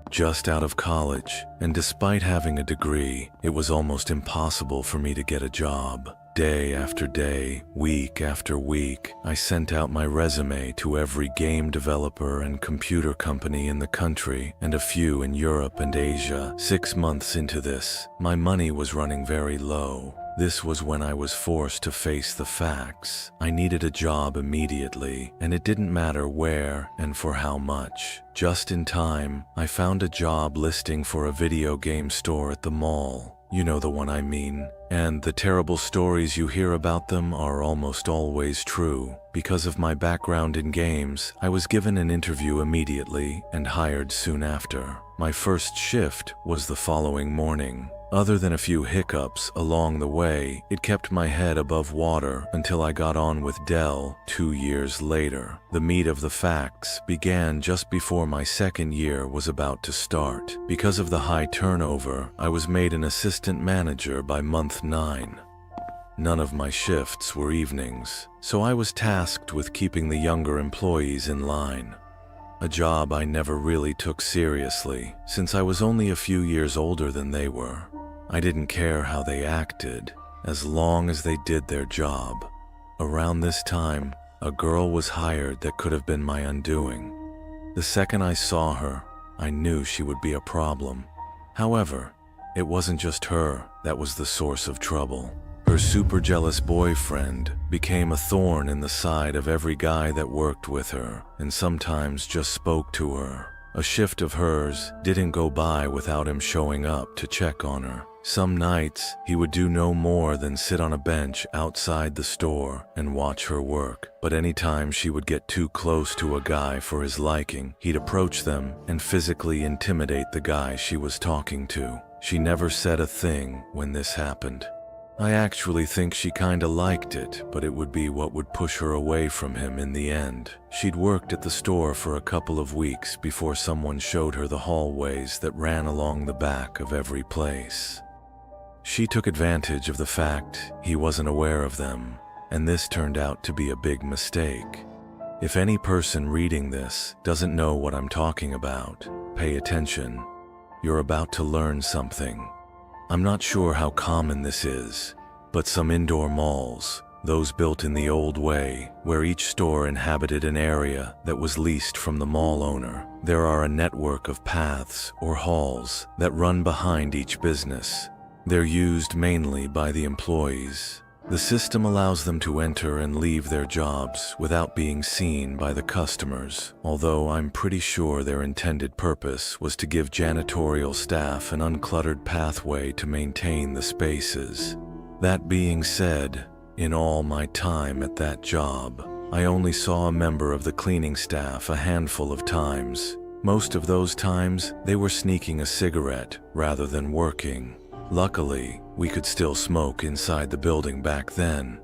just out of college, and despite having a degree, it was almost impossible for me to get a job. Day after day, week after week, I sent out my resume to every game developer and computer company in the country and a few in Europe and Asia. 6 months into this, my money was running very low. This was when I was forced to face the facts. I needed a job immediately, and it didn't matter where and for how much. Just in time, I found a job listing for a video game store at the mall. You know the one I mean. And the terrible stories you hear about them are almost always true. Because of my background in games, I was given an interview immediately and hired soon after. My first shift was the following morning. Other than a few hiccups along the way, it kept my head above water until I got on with Dell 2 years later. The meat of the facts began just before my second year was about to start. Because of the high turnover, I was made an assistant manager by month 9. None of my shifts were evenings, so I was tasked with keeping the younger employees in line. A job I never really took seriously, since I was only a few years older than they were. I didn't care how they acted, as long as they did their job. Around this time, a girl was hired that could have been my undoing. The second I saw her, I knew she would be a problem. However, it wasn't just her that was the source of trouble. Her super jealous boyfriend became a thorn in the side of every guy that worked with her, and sometimes just spoke to her. A shift of hers didn't go by without him showing up to check on her. Some nights, he would do no more than sit on a bench outside the store and watch her work. But anytime she would get too close to a guy for his liking, he'd approach them and physically intimidate the guy she was talking to. She never said a thing when this happened. I actually think she kinda liked it, but it would be what would push her away from him in the end. She'd worked at the store for a couple of weeks before someone showed her the hallways that ran along the back of every place. She took advantage of the fact he wasn't aware of them, and this turned out to be a big mistake. If any person reading this doesn't know what I'm talking about, pay attention. You're about to learn something. I'm not sure how common this is, but some indoor malls, those built in the old way, where each store inhabited an area that was leased from the mall owner, there are a network of paths or halls that run behind each business. They're used mainly by the employees. The system allows them to enter and leave their jobs without being seen by the customers, although I'm pretty sure their intended purpose was to give janitorial staff an uncluttered pathway to maintain the spaces. That being said, in all my time at that job, I only saw a member of the cleaning staff a handful of times. Most of those times, they were sneaking a cigarette rather than working. Luckily, we could still smoke inside the building back then.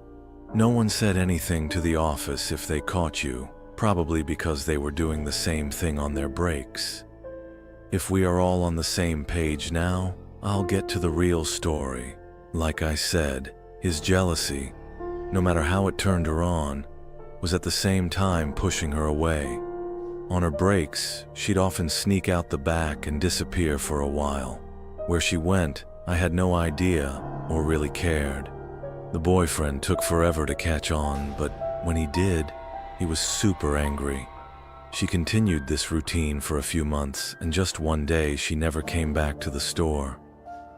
No one said anything to the office if they caught you, probably because they were doing the same thing on their breaks. If we are all on the same page now, I'll get to the real story. Like I said, his jealousy, no matter how it turned her on, was at the same time pushing her away. On her breaks, she'd often sneak out the back and disappear for a while. Where she went, I had no idea or really cared. The boyfriend took forever to catch on, but when he did, he was super angry. She continued this routine for a few months, and just one day she never came back to the store.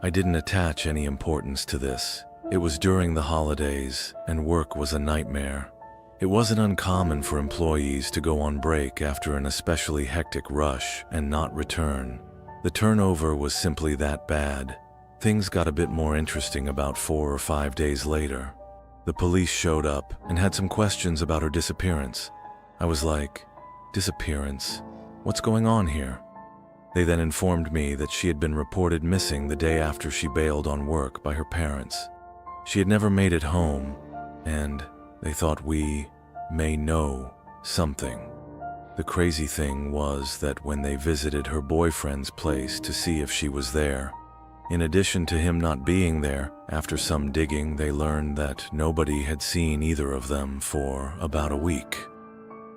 I didn't attach any importance to this. It was during the holidays, and work was a nightmare. It wasn't uncommon for employees to go on break after an especially hectic rush and not return. The turnover was simply that bad. Things got a bit more interesting about 4 or 5 days later. The police showed up and had some questions about her disappearance. I was like, disappearance? What's going on here? They then informed me that she had been reported missing the day after she bailed on work by her parents. She had never made it home, and they thought we may know something. The crazy thing was that when they visited her boyfriend's place to see if she was there, in addition to him not being there, after some digging they learned that nobody had seen either of them for about a week.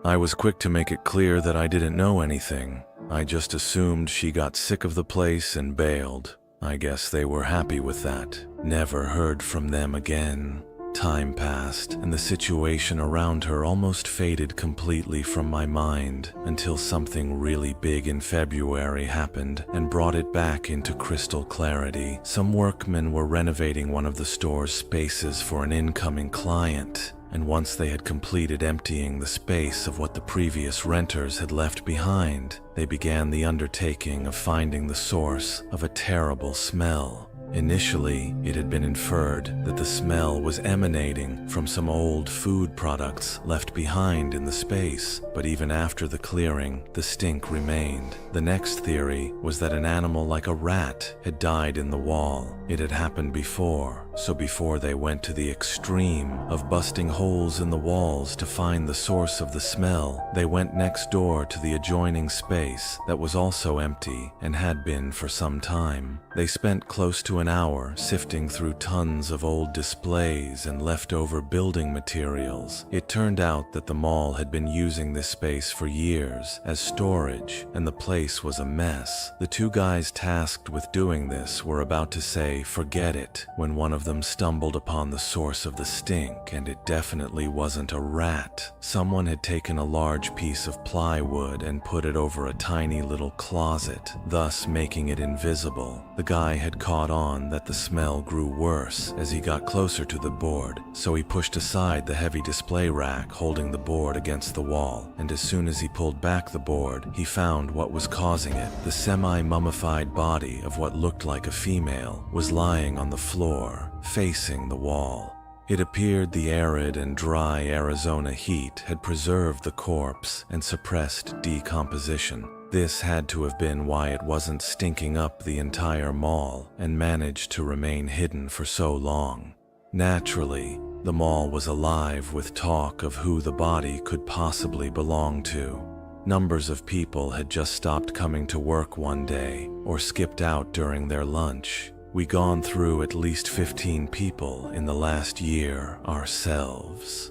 I was quick to make it clear that I didn't know anything, I just assumed she got sick of the place and bailed. I guess they were happy with that. Never heard from them again. Time passed, and the situation around her almost faded completely from my mind until something really big in February happened and brought it back into crystal clarity. Some workmen were renovating one of the store's spaces for an incoming client, and once they had completed emptying the space of what the previous renters had left behind, they began the undertaking of finding the source of a terrible smell. Initially, it had been inferred that the smell was emanating from some old food products left behind in the space, but even after the clearing, the stink remained. The next theory was that an animal like a rat had died in the wall. It had happened before, so before they went to the extreme of busting holes in the walls to find the source of the smell, they went next door to the adjoining space that was also empty and had been for some time. They spent close to an hour sifting through tons of old displays and leftover building materials. It turned out that the mall had been using this space for years as storage, and the place was a mess. The two guys tasked with doing this were about to say, "Forget it," when one of them stumbled upon the source of the stink, and it definitely wasn't a rat. Someone had taken a large piece of plywood and put it over a tiny little closet, thus making it invisible. The guy had caught on that the smell grew worse as he got closer to the board, so he pushed aside the heavy display rack holding the board against the wall, and as soon as he pulled back the board, he found what was causing it. The semi-mummified body of what looked like a female was lying on the floor, facing the wall. It appeared the arid and dry Arizona heat had preserved the corpse and suppressed decomposition. This had to have been why it wasn't stinking up the entire mall and managed to remain hidden for so long. Naturally, the mall was alive with talk of who the body could possibly belong to. Numbers of people had just stopped coming to work one day or skipped out during their lunch. We'd gone through at least 15 people in the last year ourselves.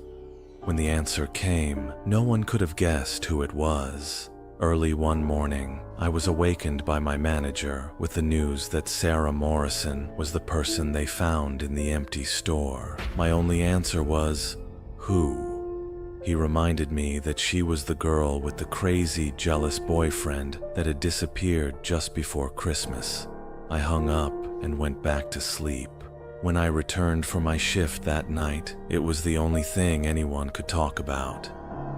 When the answer came, no one could have guessed who it was. Early one morning, I was awakened by my manager with the news that Sarah Morrison was the person they found in the empty store. My only answer was, "Who?" He reminded me that she was the girl with the crazy, jealous boyfriend that had disappeared just before Christmas. I hung up and went back to sleep. When I returned for my shift that night, it was the only thing anyone could talk about.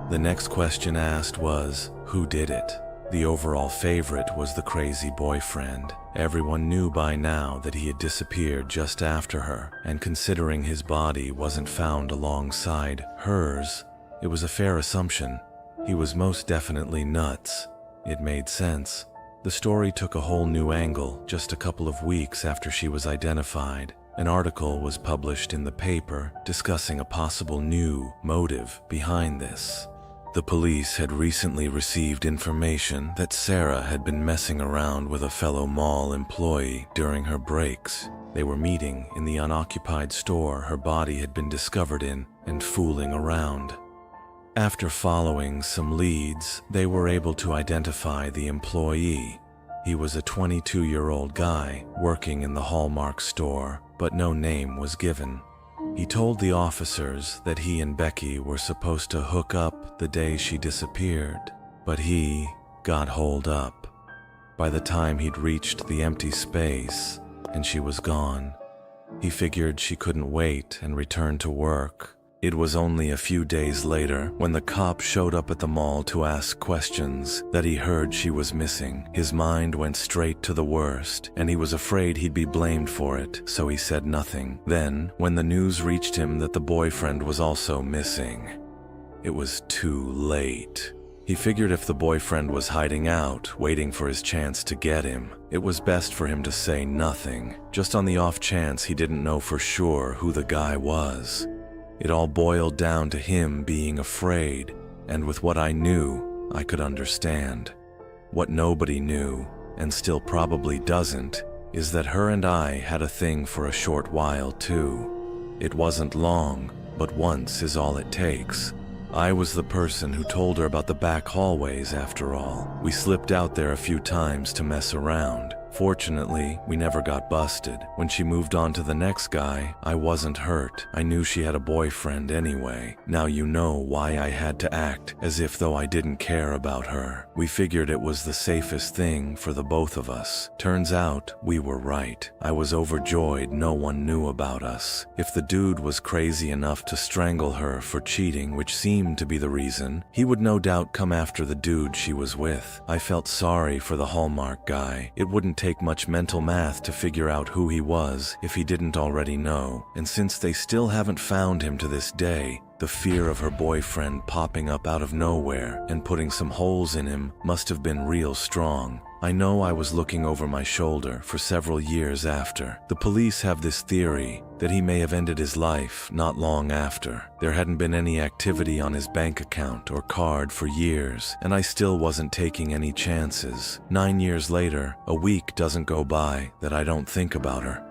The next question asked was, who did it? The overall favorite was the crazy boyfriend. Everyone knew by now that he had disappeared just after her, and considering his body wasn't found alongside hers, it was a fair assumption. He was most definitely nuts. It made sense. The story took a whole new angle just a couple of weeks after she was identified. An article was published in the paper discussing a possible new motive behind this. The police had recently received information that Sarah had been messing around with a fellow mall employee during her breaks. They were meeting in the unoccupied store her body had been discovered in and fooling around. After following some leads, they were able to identify the employee. He was a 22-year-old guy working in the Hallmark store, but no name was given. He told the officers that he and Becky were supposed to hook up the day she disappeared, but he got holed up. By the time he'd reached the empty space and she was gone, he figured she couldn't wait and returned to work. It was only a few days later, when the cop showed up at the mall to ask questions, that he heard she was missing. His mind went straight to the worst, and he was afraid he'd be blamed for it, so he said nothing. Then, when the news reached him that the boyfriend was also missing, it was too late. He figured if the boyfriend was hiding out, waiting for his chance to get him, it was best for him to say nothing, just on the off chance he didn't know for sure who the guy was. It all boiled down to him being afraid, and with what I knew, I could understand. What nobody knew, and still probably doesn't, is that her and I had a thing for a short while too. It wasn't long, but once is all it takes. I was the person who told her about the back hallways after all. We slipped out there a few times to mess around. Fortunately, we never got busted. When she moved on to the next guy, I wasn't hurt. I knew she had a boyfriend anyway. Now you know why I had to act as if though I didn't care about her. We figured it was the safest thing for the both of us. Turns out, we were right. I was overjoyed no one knew about us. If the dude was crazy enough to strangle her for cheating, which seemed to be the reason, he would no doubt come after the dude she was with. I felt sorry for the Hallmark guy. It wouldn't take much mental math to figure out who he was if he didn't already know, and since they still haven't found him to this day, the fear of her boyfriend popping up out of nowhere and putting some holes in him must have been real strong. I know I was looking over my shoulder for several years after. The police have this theory that he may have ended his life not long after. There hadn't been any activity on his bank account or card for years, and I still wasn't taking any chances. 9 years later, a week doesn't go by that I don't think about her.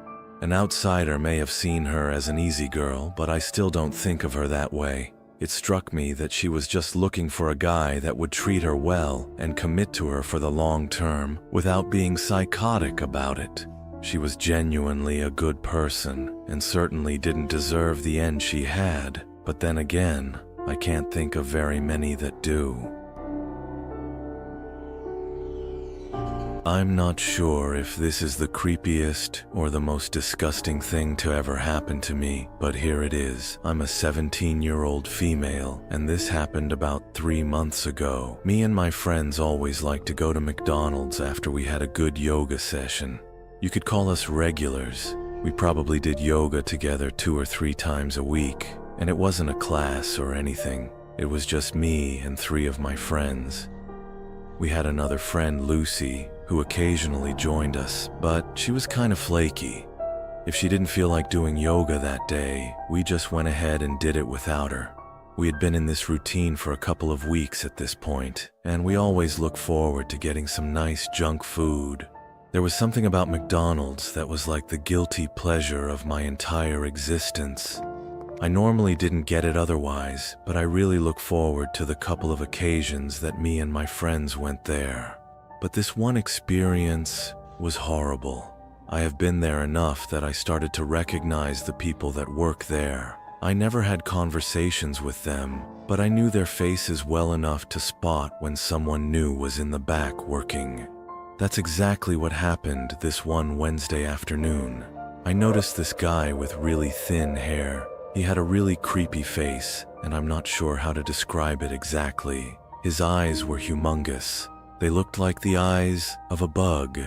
An outsider may have seen her as an easy girl, but I still don't think of her that way. It struck me that she was just looking for a guy that would treat her well and commit to her for the long term without being psychotic about it. She was genuinely a good person and certainly didn't deserve the end she had, but then again, I can't think of very many that do. I'm not sure if this is the creepiest or the most disgusting thing to ever happen to me, but here it is. I'm a 17-year-old female, and this happened about 3 months ago. Me and my friends always like to go to McDonald's after we had a good yoga session. You could call us regulars. We probably did yoga together 2 or 3 times a week, and it wasn't a class or anything. It was just me and 3 of my friends. We had another friend, Lucy, who occasionally joined us, but she was kind of flaky. If she didn't feel like doing yoga that day, we just went ahead and did it without her. We had been in this routine for a couple of weeks at this point, and we always looked forward to getting some nice junk food. There was something about McDonald's that was like the guilty pleasure of my entire existence. I normally didn't get it otherwise, but I really look forward to the couple of occasions that me and my friends went there. But this one experience was horrible. I have been there enough that I started to recognize the people that work there. I never had conversations with them, but I knew their faces well enough to spot when someone new was in the back working. That's exactly what happened this one Wednesday afternoon. I noticed this guy with really thin hair. He had a really creepy face, and I'm not sure how to describe it exactly. His eyes were humongous. They looked like the eyes of a bug.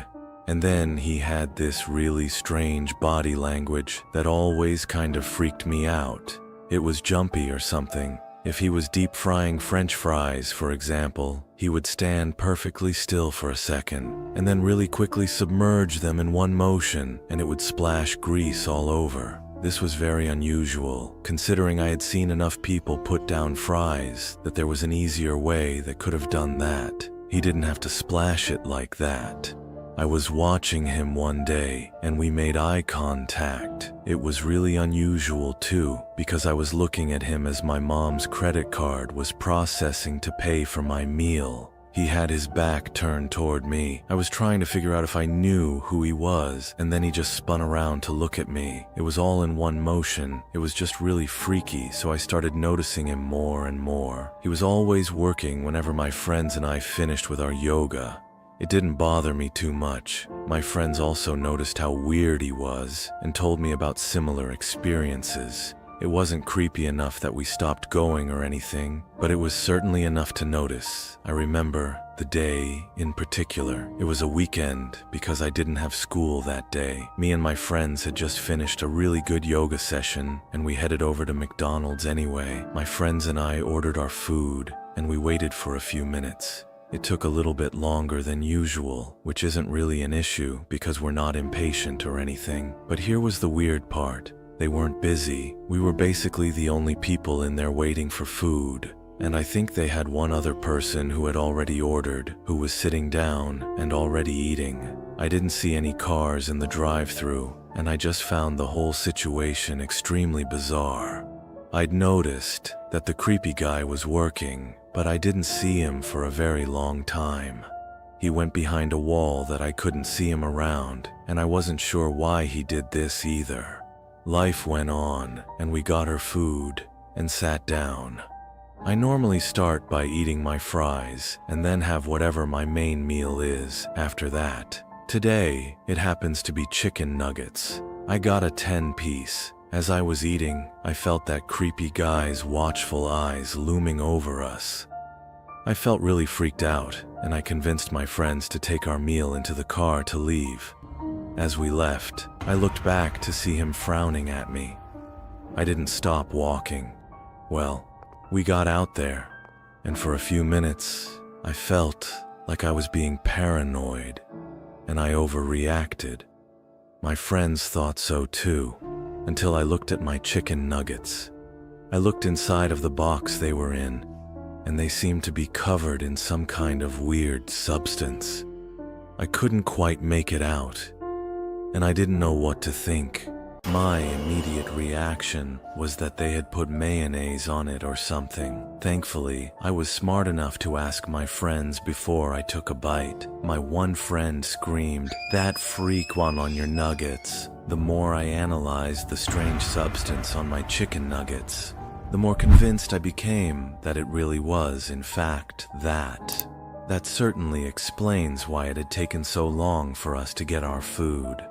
And then he had this really strange body language that always kind of freaked me out. It was jumpy or something. If he was deep frying French fries, for example, he would stand perfectly still for a second, and then really quickly submerge them in one motion, and it would splash grease all over. This was very unusual, considering I had seen enough people put down fries that there was an easier way that could have done that. He didn't have to splash it like that. I was watching him one day, and we made eye contact. It was really unusual too, because I was looking at him as my mom's credit card was processing to pay for my meal. He had his back turned toward me. I was trying to figure out if I knew who he was, and then he just spun around to look at me. It was all in one motion. It was just really freaky, so I started noticing him more and more. He was always working whenever my friends and I finished with our yoga. It didn't bother me too much. My friends also noticed how weird he was and told me about similar experiences. It wasn't creepy enough that we stopped going or anything, but it was certainly enough to notice. I remember the day in particular. It was a weekend because I didn't have school that day. Me and my friends had just finished a really good yoga session, and we headed over to McDonald's anyway. My friends and I ordered our food, and we waited for a few minutes. It took a little bit longer than usual, which isn't really an issue because we're not impatient or anything. But here was the weird part. They weren't busy. We were basically the only people in there waiting for food. And I think they had one other person who had already ordered, who was sitting down and already eating. I didn't see any cars in the drive-thru, and I just found the whole situation extremely bizarre. I'd noticed that the creepy guy was working, but I didn't see him for a very long time. He went behind a wall that I couldn't see him around, and I wasn't sure why he did this either. Life went on, and we got her food and sat down. I normally start by eating my fries and then have whatever my main meal is after that. Today, it happens to be chicken nuggets. I got a 10-piece. As I was eating, I felt that creepy guy's watchful eyes looming over us. I felt really freaked out, and I convinced my friends to take our meal into the car to leave. As we left, I looked back to see him frowning at me. I didn't stop walking. Well, we got out there, and for a few minutes, I felt like I was being paranoid, and I overreacted. My friends thought so too, until I looked at my chicken nuggets. I looked inside of the box they were in, and they seemed to be covered in some kind of weird substance. I couldn't quite make it out, and I didn't know what to think. My immediate reaction was that they had put mayonnaise on it or something. Thankfully, I was smart enough to ask my friends before I took a bite. My one friend screamed, "That freak one on your nuggets." The more I analyzed the strange substance on my chicken nuggets, the more convinced I became that it really was, in fact, that. That certainly explains why it had taken so long for us to get our food.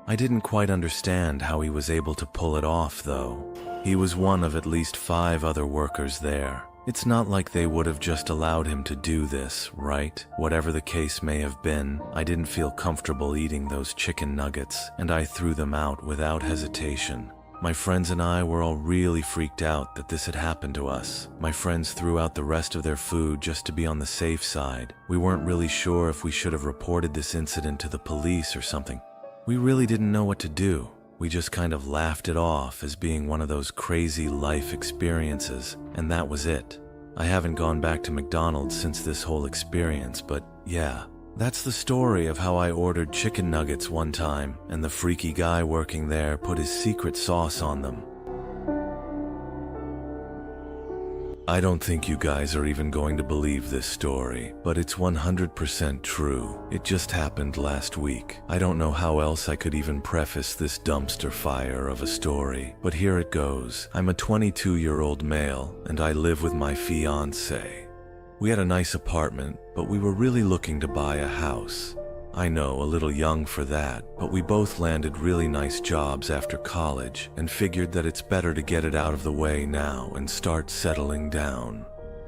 I didn't quite understand how he was able to pull it off, though. He was one of at least 5 other workers there. It's not like they would have just allowed him to do this, right? Whatever the case may have been, I didn't feel comfortable eating those chicken nuggets, and I threw them out without hesitation. My friends and I were all really freaked out that this had happened to us. My friends threw out the rest of their food just to be on the safe side. We weren't really sure if we should have reported this incident to the police or something. We really didn't know what to do. We just kind of laughed it off as being one of those crazy life experiences, and that was it. I haven't gone back to McDonald's since this whole experience, but yeah, that's the story of how I ordered chicken nuggets one time, and the freaky guy working there put his secret sauce on them. I don't think you guys are even going to believe this story, but it's 100% true. It just happened last week. I don't know how else I could even preface this dumpster fire of a story, but here it goes. I'm a 22-year-old male, and I live with my fiancé. We had a nice apartment, but we were really looking to buy a house. I know, a little young for that, but we both landed really nice jobs after college and figured that it's better to get it out of the way now and start settling down.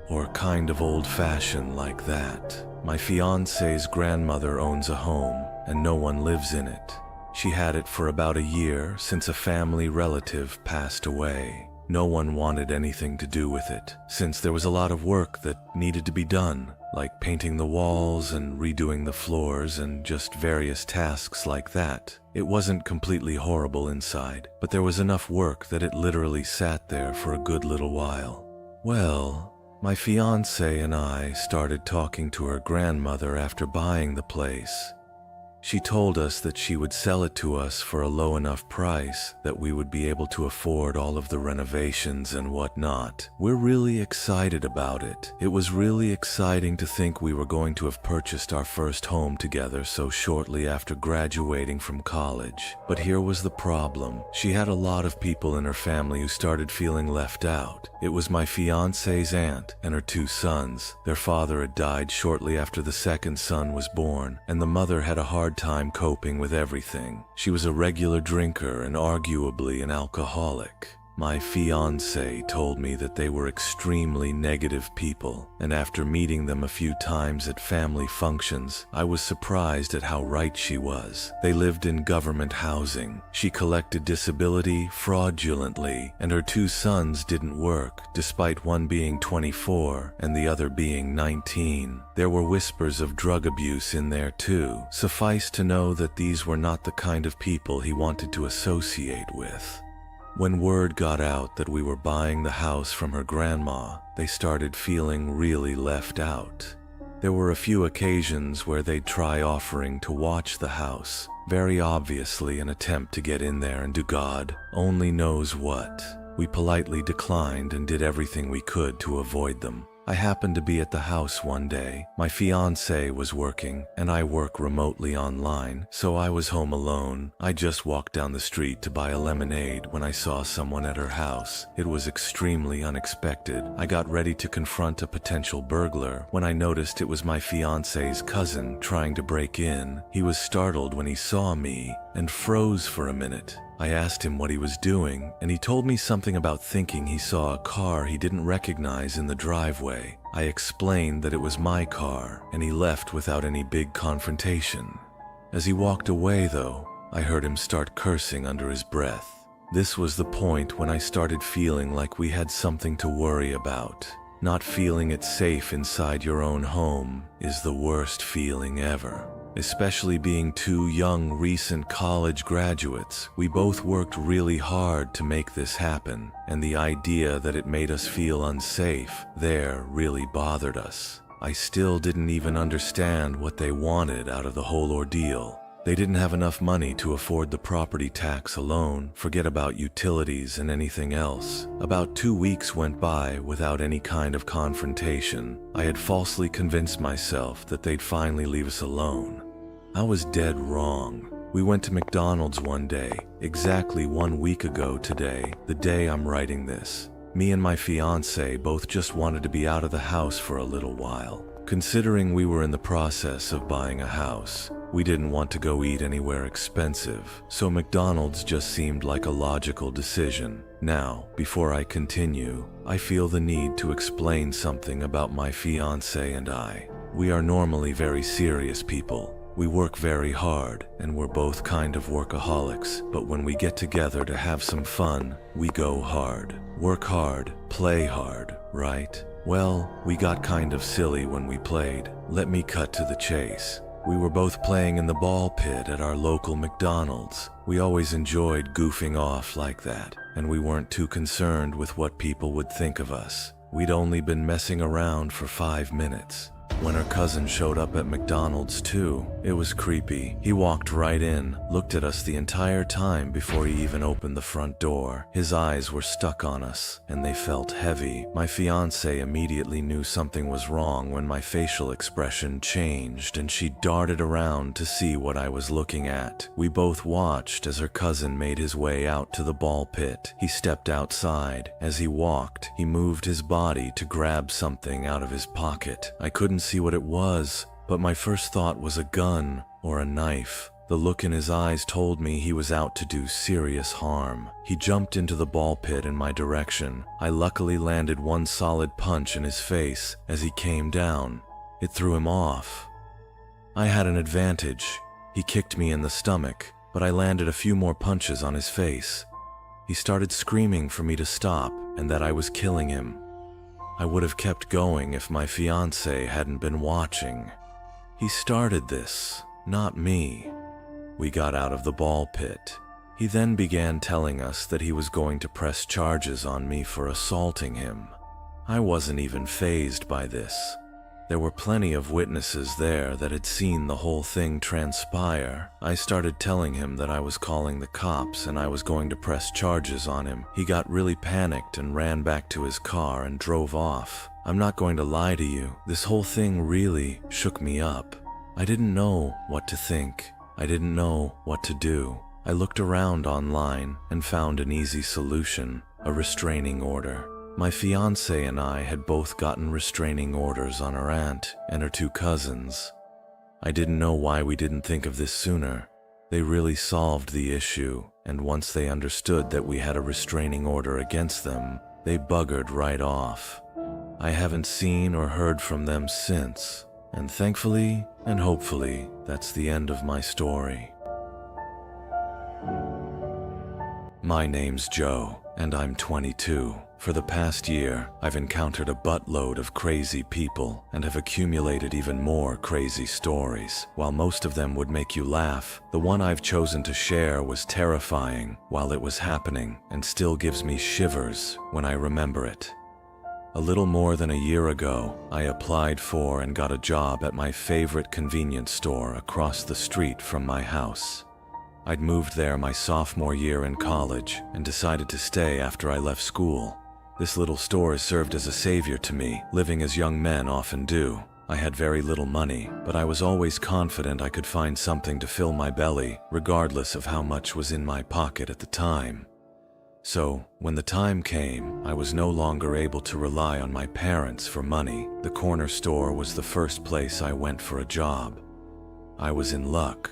Or kind of old-fashioned like that. My fiancé's grandmother owns a home, and no one lives in it. She had it for about a year since a family relative passed away. No one wanted anything to do with it, since there was a lot of work that needed to be done, like painting the walls and redoing the floors and just various tasks like that. It wasn't completely horrible inside, but there was enough work that it literally sat there for a good little while. Well, my fiancé and I started talking to her grandmother after buying the place. She told us that she would sell it to us for a low enough price that we would be able to afford all of the renovations and whatnot. We're really excited about it. It was really exciting to think we were going to have purchased our first home together so shortly after graduating from college. But here was the problem. She had a lot of people in her family who started feeling left out. It was my fiancé's aunt and her 2 sons. Their father had died shortly after the second son was born, and the mother had a hard time coping with everything. She was a regular drinker and arguably an alcoholic. My fiancé told me that they were extremely negative people, and after meeting them a few times at family functions, I was surprised at how right she was. They lived in government housing. She collected disability fraudulently, and her 2 sons didn't work, despite one being 24 and the other being 19. There were whispers of drug abuse in there too. Suffice to know that these were not the kind of people he wanted to associate with. When word got out that we were buying the house from her grandma, they started feeling really left out. There were a few occasions where they'd try offering to watch the house, very obviously an attempt to get in there and do God only knows what. We politely declined and did everything we could to avoid them. I happened to be at the house one day. My fiancée was working, and I work remotely online, so I was home alone. I just walked down the street to buy a lemonade when I saw someone at her house. It was extremely unexpected. I got ready to confront a potential burglar when I noticed it was my fiancée's cousin trying to break in. He was startled when he saw me and froze for a minute. I asked him what he was doing, and he told me something about thinking he saw a car he didn't recognize in the driveway. I explained that it was my car, and he left without any big confrontation. As he walked away, though, I heard him start cursing under his breath. This was the point when I started feeling like we had something to worry about. Not feeling it safe inside your own home is the worst feeling ever. Especially being two young, recent college graduates, we both worked really hard to make this happen, and the idea that it made us feel unsafe there really bothered us. I still didn't even understand what they wanted out of the whole ordeal. They didn't have enough money to afford the property tax alone, forget about utilities and anything else. About 2 weeks went by without any kind of confrontation. I had falsely convinced myself that they'd finally leave us alone. I was dead wrong. We went to McDonald's one day, exactly 1 week ago today, the day I'm writing this. Me and my fiancée both just wanted to be out of the house for a little while. Considering we were in the process of buying a house, we didn't want to go eat anywhere expensive, so McDonald's just seemed like a logical decision. Now, before I continue, I feel the need to explain something about my fiancé and I. We are normally very serious people. We work very hard, and we're both kind of workaholics, but when we get together to have some fun, we go hard. Work hard, play hard, right? Well, we got kind of silly when we played. Let me cut to the chase. We were both playing in the ball pit at our local McDonald's. We always enjoyed goofing off like that, and we weren't too concerned with what people would think of us. We'd only been messing around for 5 minutes. When her cousin showed up at McDonald's too, it was creepy. He walked right in, looked at us the entire time before he even opened the front door. His eyes were stuck on us, and they felt heavy. My fiancée immediately knew something was wrong when my facial expression changed, and she darted around to see what I was looking at. We both watched as her cousin made his way out to the ball pit. He stepped outside. As he walked, he moved his body to grab something out of his pocket. I couldn't see what it was, but my first thought was a gun or a knife. The look in his eyes told me he was out to do serious harm. He jumped into the ball pit in my direction. I luckily landed one solid punch in his face as he came down. It threw him off. I had an advantage. He kicked me in the stomach, but I landed a few more punches on his face. He started screaming for me to stop and that I was killing him. I would have kept going if my fiancée hadn't been watching. He started this, not me. We got out of the ball pit. He then began telling us that he was going to press charges on me for assaulting him. I wasn't even fazed by this. There were plenty of witnesses there that had seen the whole thing transpire. I started telling him that I was calling the cops and I was going to press charges on him. He got really panicked and ran back to his car and drove off. I'm not going to lie to you, this whole thing really shook me up. I didn't know what to think. I didn't know what to do. I looked around online and found an easy solution, a restraining order. My fiancée and I had both gotten restraining orders on her aunt and her 2 cousins. I didn't know why we didn't think of this sooner. They really solved the issue, and once they understood that we had a restraining order against them, they buggered right off. I haven't seen or heard from them since, and thankfully and hopefully, that's the end of my story. My name's Joe, and I'm 22. For the past year, I've encountered a buttload of crazy people and have accumulated even more crazy stories. While most of them would make you laugh, the one I've chosen to share was terrifying while it was happening and still gives me shivers when I remember it. A little more than a year ago, I applied for and got a job at my favorite convenience store across the street from my house. I'd moved there my sophomore year in college and decided to stay after I left school. This little store served as a savior to me, living as young men often do. I had very little money, but I was always confident I could find something to fill my belly, regardless of how much was in my pocket at the time. So, when the time came, I was no longer able to rely on my parents for money. The corner store was the first place I went for a job. I was in luck.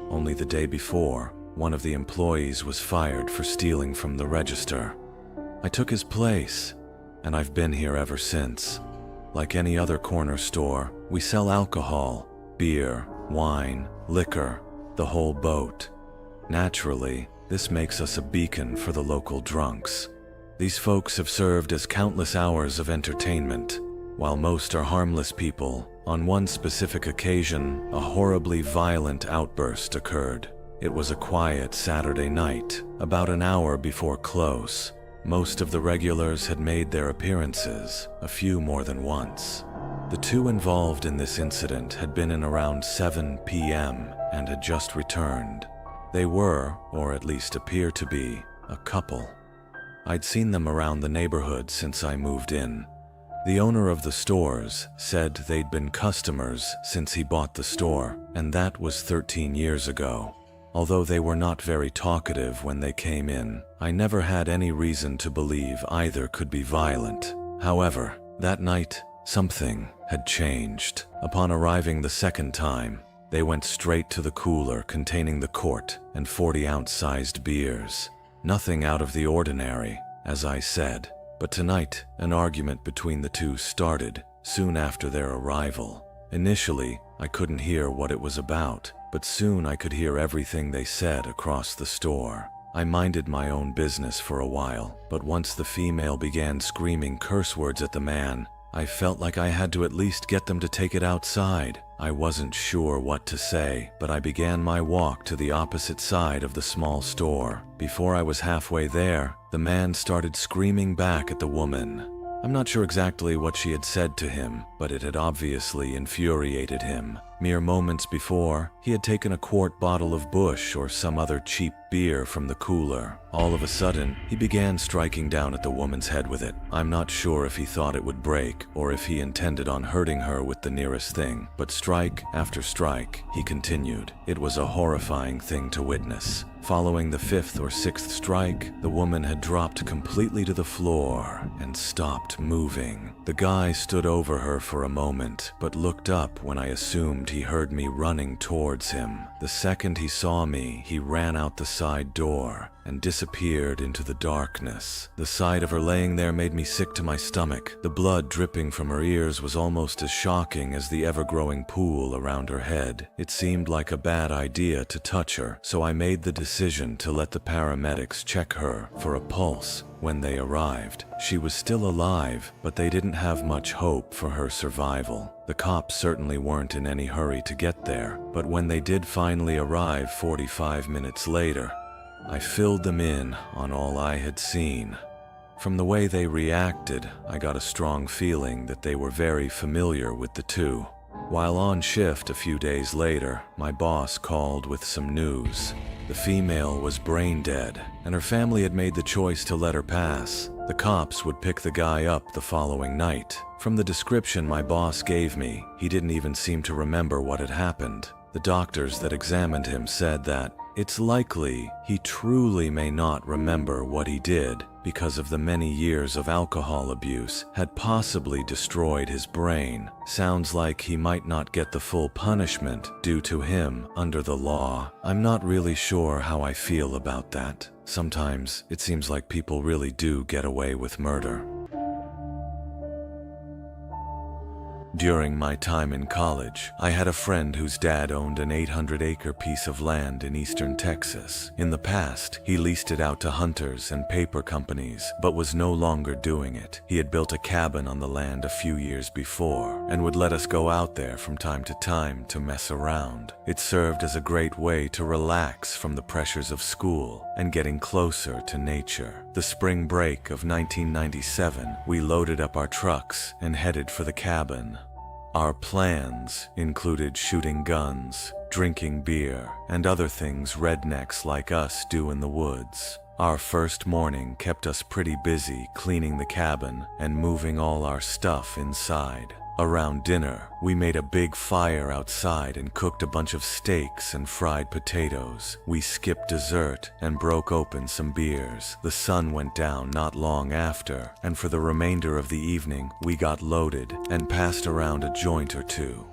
Only the day before, one of the employees was fired for stealing from the register. I took his place, and I've been here ever since. Like any other corner store, we sell alcohol, beer, wine, liquor, the whole boat. Naturally, this makes us a beacon for the local drunks. These folks have served as countless hours of entertainment. While most are harmless people, on one specific occasion, a horribly violent outburst occurred. It was a quiet Saturday night, about an hour before close. Most of the regulars had made their appearances, a few more than once. The two involved in this incident had been in around 7 p.m. and had just returned. They were, or at least appear to be, a couple. I'd seen them around the neighborhood since I moved in. The owner of the stores said they'd been customers since he bought the store, and that was 13 years ago. Although they were not very talkative when they came in, I never had any reason to believe either could be violent. However, that night, something had changed. Upon arriving the second time, they went straight to the cooler containing the quart and 40-ounce-sized beers. Nothing out of the ordinary, as I said. But tonight, an argument between the two started soon after their arrival. Initially, I couldn't hear what it was about, but soon I could hear everything they said across the store. I minded my own business for a while, but once the female began screaming curse words at the man, I felt like I had to at least get them to take it outside. I wasn't sure what to say, but I began my walk to the opposite side of the small store. Before I was halfway there, the man started screaming back at the woman. I'm not sure exactly what she had said to him, but it had obviously infuriated him. Mere moments before, he had taken a quart bottle of Busch or some other cheap beer from the cooler. All of a sudden, he began striking down at the woman's head with it. I'm not sure if he thought it would break or if he intended on hurting her with the nearest thing, but strike after strike, he continued. It was a horrifying thing to witness. Following the 5th or 6th strike, the woman had dropped completely to the floor and stopped moving. The guy stood over her for a moment, but looked up when I assumed he heard me running towards him. The second he saw me, he ran out the side door and disappeared into the darkness. The sight of her laying there made me sick to my stomach. The blood dripping from her ears was almost as shocking as the ever-growing pool around her head. It seemed like a bad idea to touch her, so I made the decision to let the paramedics check her for a pulse. When they arrived, she was still alive, but they didn't have much hope for her survival. The cops certainly weren't in any hurry to get there, but when they did finally arrive 45 minutes later, I filled them in on all I had seen. From the way they reacted, I got a strong feeling that they were very familiar with the two. While on shift a few days later, my boss called with some news. The female was brain dead, and her family had made the choice to let her pass. The cops would pick the guy up the following night. From the description my boss gave me, he didn't even seem to remember what had happened. The doctors that examined him said that it's likely he truly may not remember what he did because of the many years of alcohol abuse had possibly destroyed his brain. Sounds like he might not get the full punishment due to him under the law. I'm not really sure how I feel about that. Sometimes it seems like people really do get away with murder. During my time in college, I had a friend whose dad owned an 800-acre piece of land in eastern Texas. In the past, he leased it out to hunters and paper companies, but was no longer doing it. He had built a cabin on the land a few years before, and would let us go out there from time to time to mess around. It served as a great way to relax from the pressures of school and getting closer to nature. The spring break of 1997, we loaded up our trucks and headed for the cabin. Our plans included shooting guns, drinking beer, and other things rednecks like us do in the woods. Our first morning kept us pretty busy cleaning the cabin and moving all our stuff inside. Around dinner, we made a big fire outside and cooked a bunch of steaks and fried potatoes. We skipped dessert and broke open some beers. The sun went down not long after, and for the remainder of the evening, we got loaded and passed around a joint or two.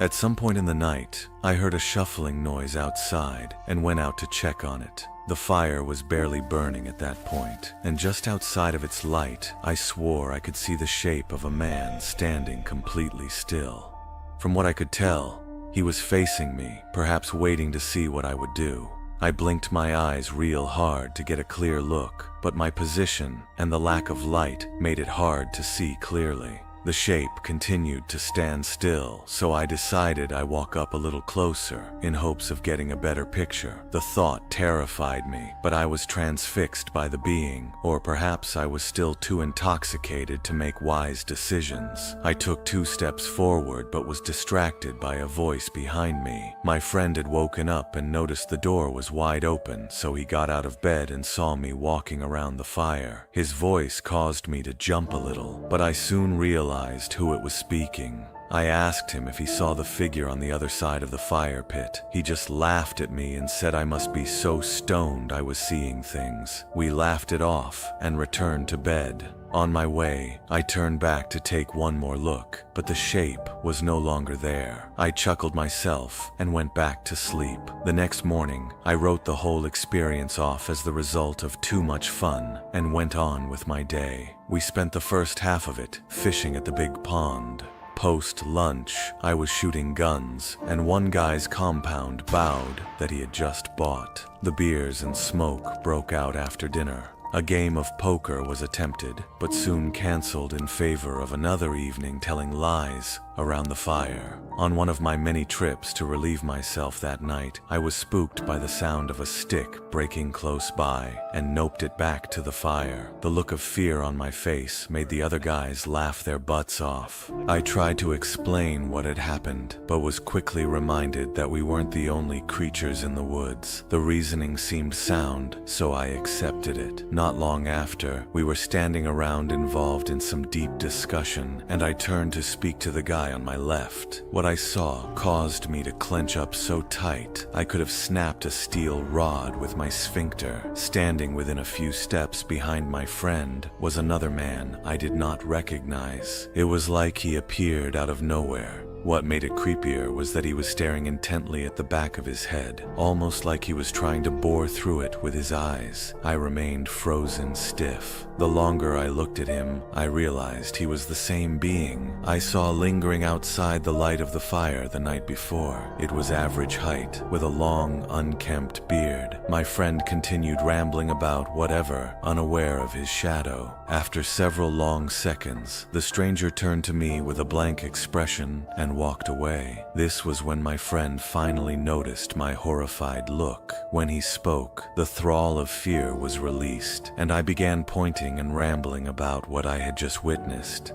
At some point in the night, I heard a shuffling noise outside and went out to check on it. The fire was barely burning at that point, and just outside of its light, I swore I could see the shape of a man standing completely still. From what I could tell, he was facing me, perhaps waiting to see what I would do. I blinked my eyes real hard to get a clear look, but my position and the lack of light made it hard to see clearly. The shape continued to stand still, so I decided I walk up a little closer in hopes of getting a better picture. The thought terrified me, but I was transfixed by the being, or perhaps I was still too intoxicated to make wise decisions. I took 2 steps forward but was distracted by a voice behind me. My friend had woken up and noticed the door was wide open, so he got out of bed and saw me walking around the fire. His voice caused me to jump a little, but I soon realized who it was speaking. I asked him if he saw the figure on the other side of the fire pit. He just laughed at me and said I must be so stoned I was seeing things. We laughed it off and returned to bed. On my way, I turned back to take one more look, but the shape was no longer there. I chuckled myself and went back to sleep. The next morning, I wrote the whole experience off as the result of too much fun and went on with my day. We spent the first half of it fishing at the big pond. Post-lunch, I was shooting guns, and one guy's compound bowed that he had just bought. The beers and smoke broke out after dinner. A game of poker was attempted, but soon canceled in favor of another evening telling lies around the fire. On one of my many trips to relieve myself that night, I was spooked by the sound of a stick breaking close by and noped it back to the fire. The look of fear on my face made the other guys laugh their butts off. I tried to explain what had happened, but was quickly reminded that we weren't the only creatures in the woods. The reasoning seemed sound, so I accepted it. Not long after, we were standing around involved in some deep discussion, and I turned to speak to the guy on my left. What I saw caused me to clench up so tight I could have snapped a steel rod with my sphincter. Standing within a few steps behind my friend was another man I did not recognize. It was like he appeared out of nowhere. What made it creepier was that he was staring intently at the back of his head, almost like he was trying to bore through it with his eyes. I remained frozen stiff. The longer I looked at him, I realized he was the same being I saw lingering outside the light of the fire the night before. It was average height, with a long, unkempt beard. My friend continued rambling about whatever, unaware of his shadow. After several long seconds, the stranger turned to me with a blank expression and walked away. This was when my friend finally noticed my horrified look. When he spoke, the thrall of fear was released, and I began pointing and rambling about what I had just witnessed.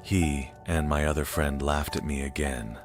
He and my other friend laughed at me again.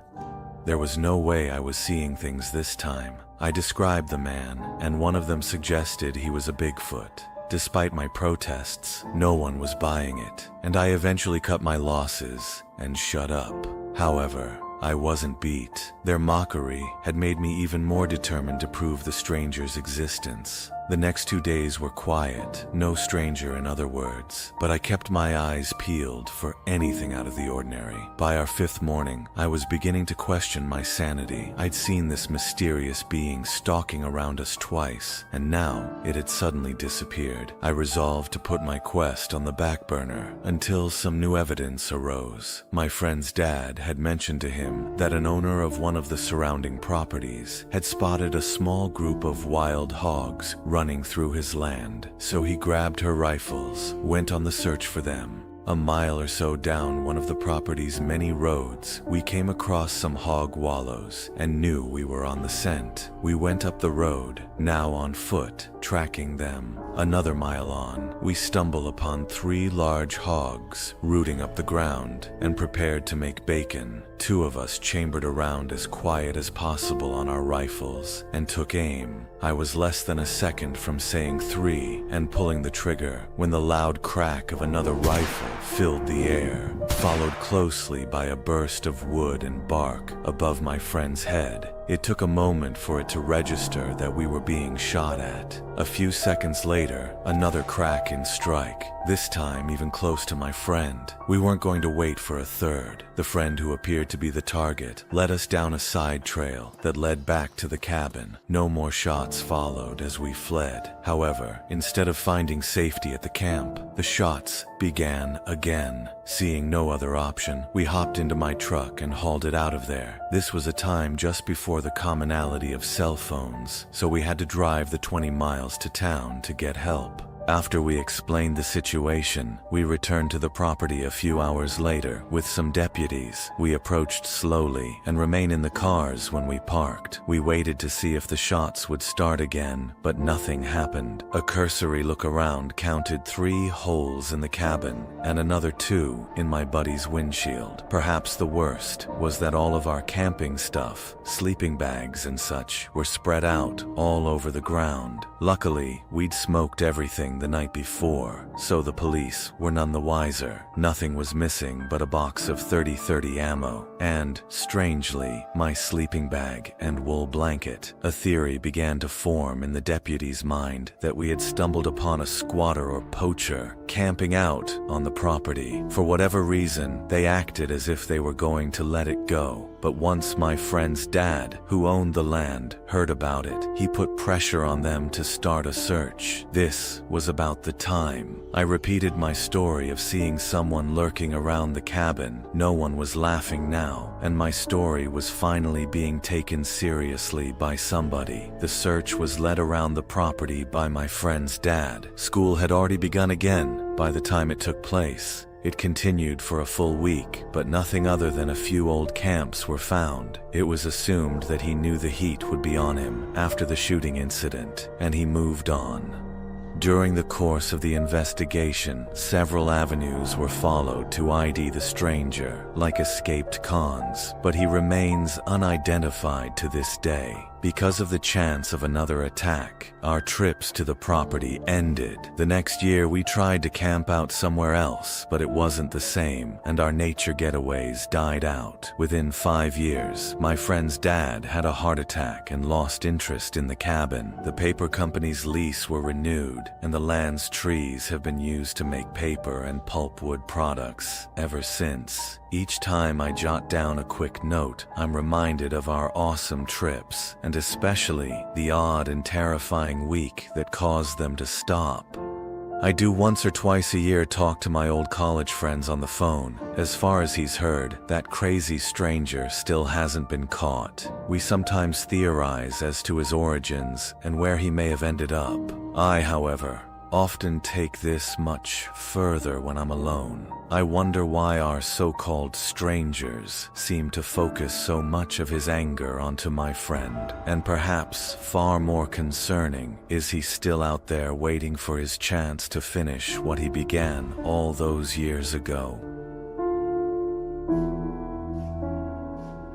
There was no way I was seeing things this time. I described the man, and one of them suggested he was a Bigfoot. Despite my protests, no one was buying it, and I eventually cut my losses and shut up. However, I wasn't beat. Their mockery had made me even more determined to prove the stranger's existence. The next 2 days were quiet, no stranger in other words, but I kept my eyes peeled for anything out of the ordinary. By our 5th morning, I was beginning to question my sanity. I'd seen this mysterious being stalking around us twice, and now it had suddenly disappeared. I resolved to put my quest on the back burner until some new evidence arose. My friend's dad had mentioned to him that an owner of one of the surrounding properties had spotted a small group of wild hogs running through his land, so he grabbed her rifles, went on the search for them. A mile or so down one of the property's many roads, we came across some hog wallows and knew we were on the scent. We went up the road, now on foot, tracking them. Another mile on, we stumble upon 3 large hogs rooting up the ground and prepared to make bacon. Two of us chambered around as quiet as possible on our rifles and took aim. I was less than a second from saying 3 and pulling the trigger when the loud crack of another rifle filled the air, followed closely by a burst of wood and bark above my friend's head. It took a moment for it to register that we were being shot at. A few seconds later, another crack and strike, this time even close to my friend. We weren't going to wait for a third. The friend who appeared to be the target led us down a side trail that led back to the cabin. No more shots followed as we fled. However, instead of finding safety at the camp, the shots began again. Seeing no other option, we hopped into my truck and hauled it out of there. This was a time just before the commonality of cell phones, so we had to drive the 20 miles to town to get help. After we explained the situation, we returned to the property a few hours later with some deputies. We approached slowly and remained in the cars when we parked. We waited to see if the shots would start again, but nothing happened. A cursory look around counted 3 holes in the cabin and another 2 in my buddy's windshield. Perhaps the worst was that all of our camping stuff, sleeping bags and such, were spread out all over the ground. Luckily, we'd smoked everything the night before, so the police were none the wiser. Nothing was missing but a box of 30-30 ammo and, strangely, my sleeping bag and wool blanket. A theory began to form in the deputy's mind that we had stumbled upon a squatter or poacher camping out on the property. For whatever reason, they acted as if they were going to let it go. But once my friend's dad, who owned the land, heard about it, he put pressure on them to start a search. This was about the time I repeated my story of seeing someone lurking around the cabin. No one was laughing now, and my story was finally being taken seriously by somebody. The search was led around the property by my friend's dad. School had already begun again by the time it took place. It continued for a full week, but nothing other than a few old camps were found. It was assumed that he knew the heat would be on him after the shooting incident, and he moved on. During the course of the investigation, several avenues were followed to ID the stranger, like escaped cons, but he remains unidentified to this day. Because of the chance of another attack, our trips to the property ended. The next year we tried to camp out somewhere else, but it wasn't the same, and our nature getaways died out. Within 5 years, my friend's dad had a heart attack and lost interest in the cabin. The paper company's lease were renewed, and the land's trees have been used to make paper and pulpwood products ever since. Each time I jot down a quick note, I'm reminded of our awesome trips, and especially the odd and terrifying week that caused them to stop. I do once or twice a year talk to my old college friends on the phone. As far as he's heard, that crazy stranger still hasn't been caught. We sometimes theorize as to his origins and where he may have ended up. I, however, often take this much further when I'm alone. I wonder why our so-called strangers seem to focus so much of his anger onto my friend. And perhaps far more concerning, is he still out there waiting for his chance to finish what he began all those years ago?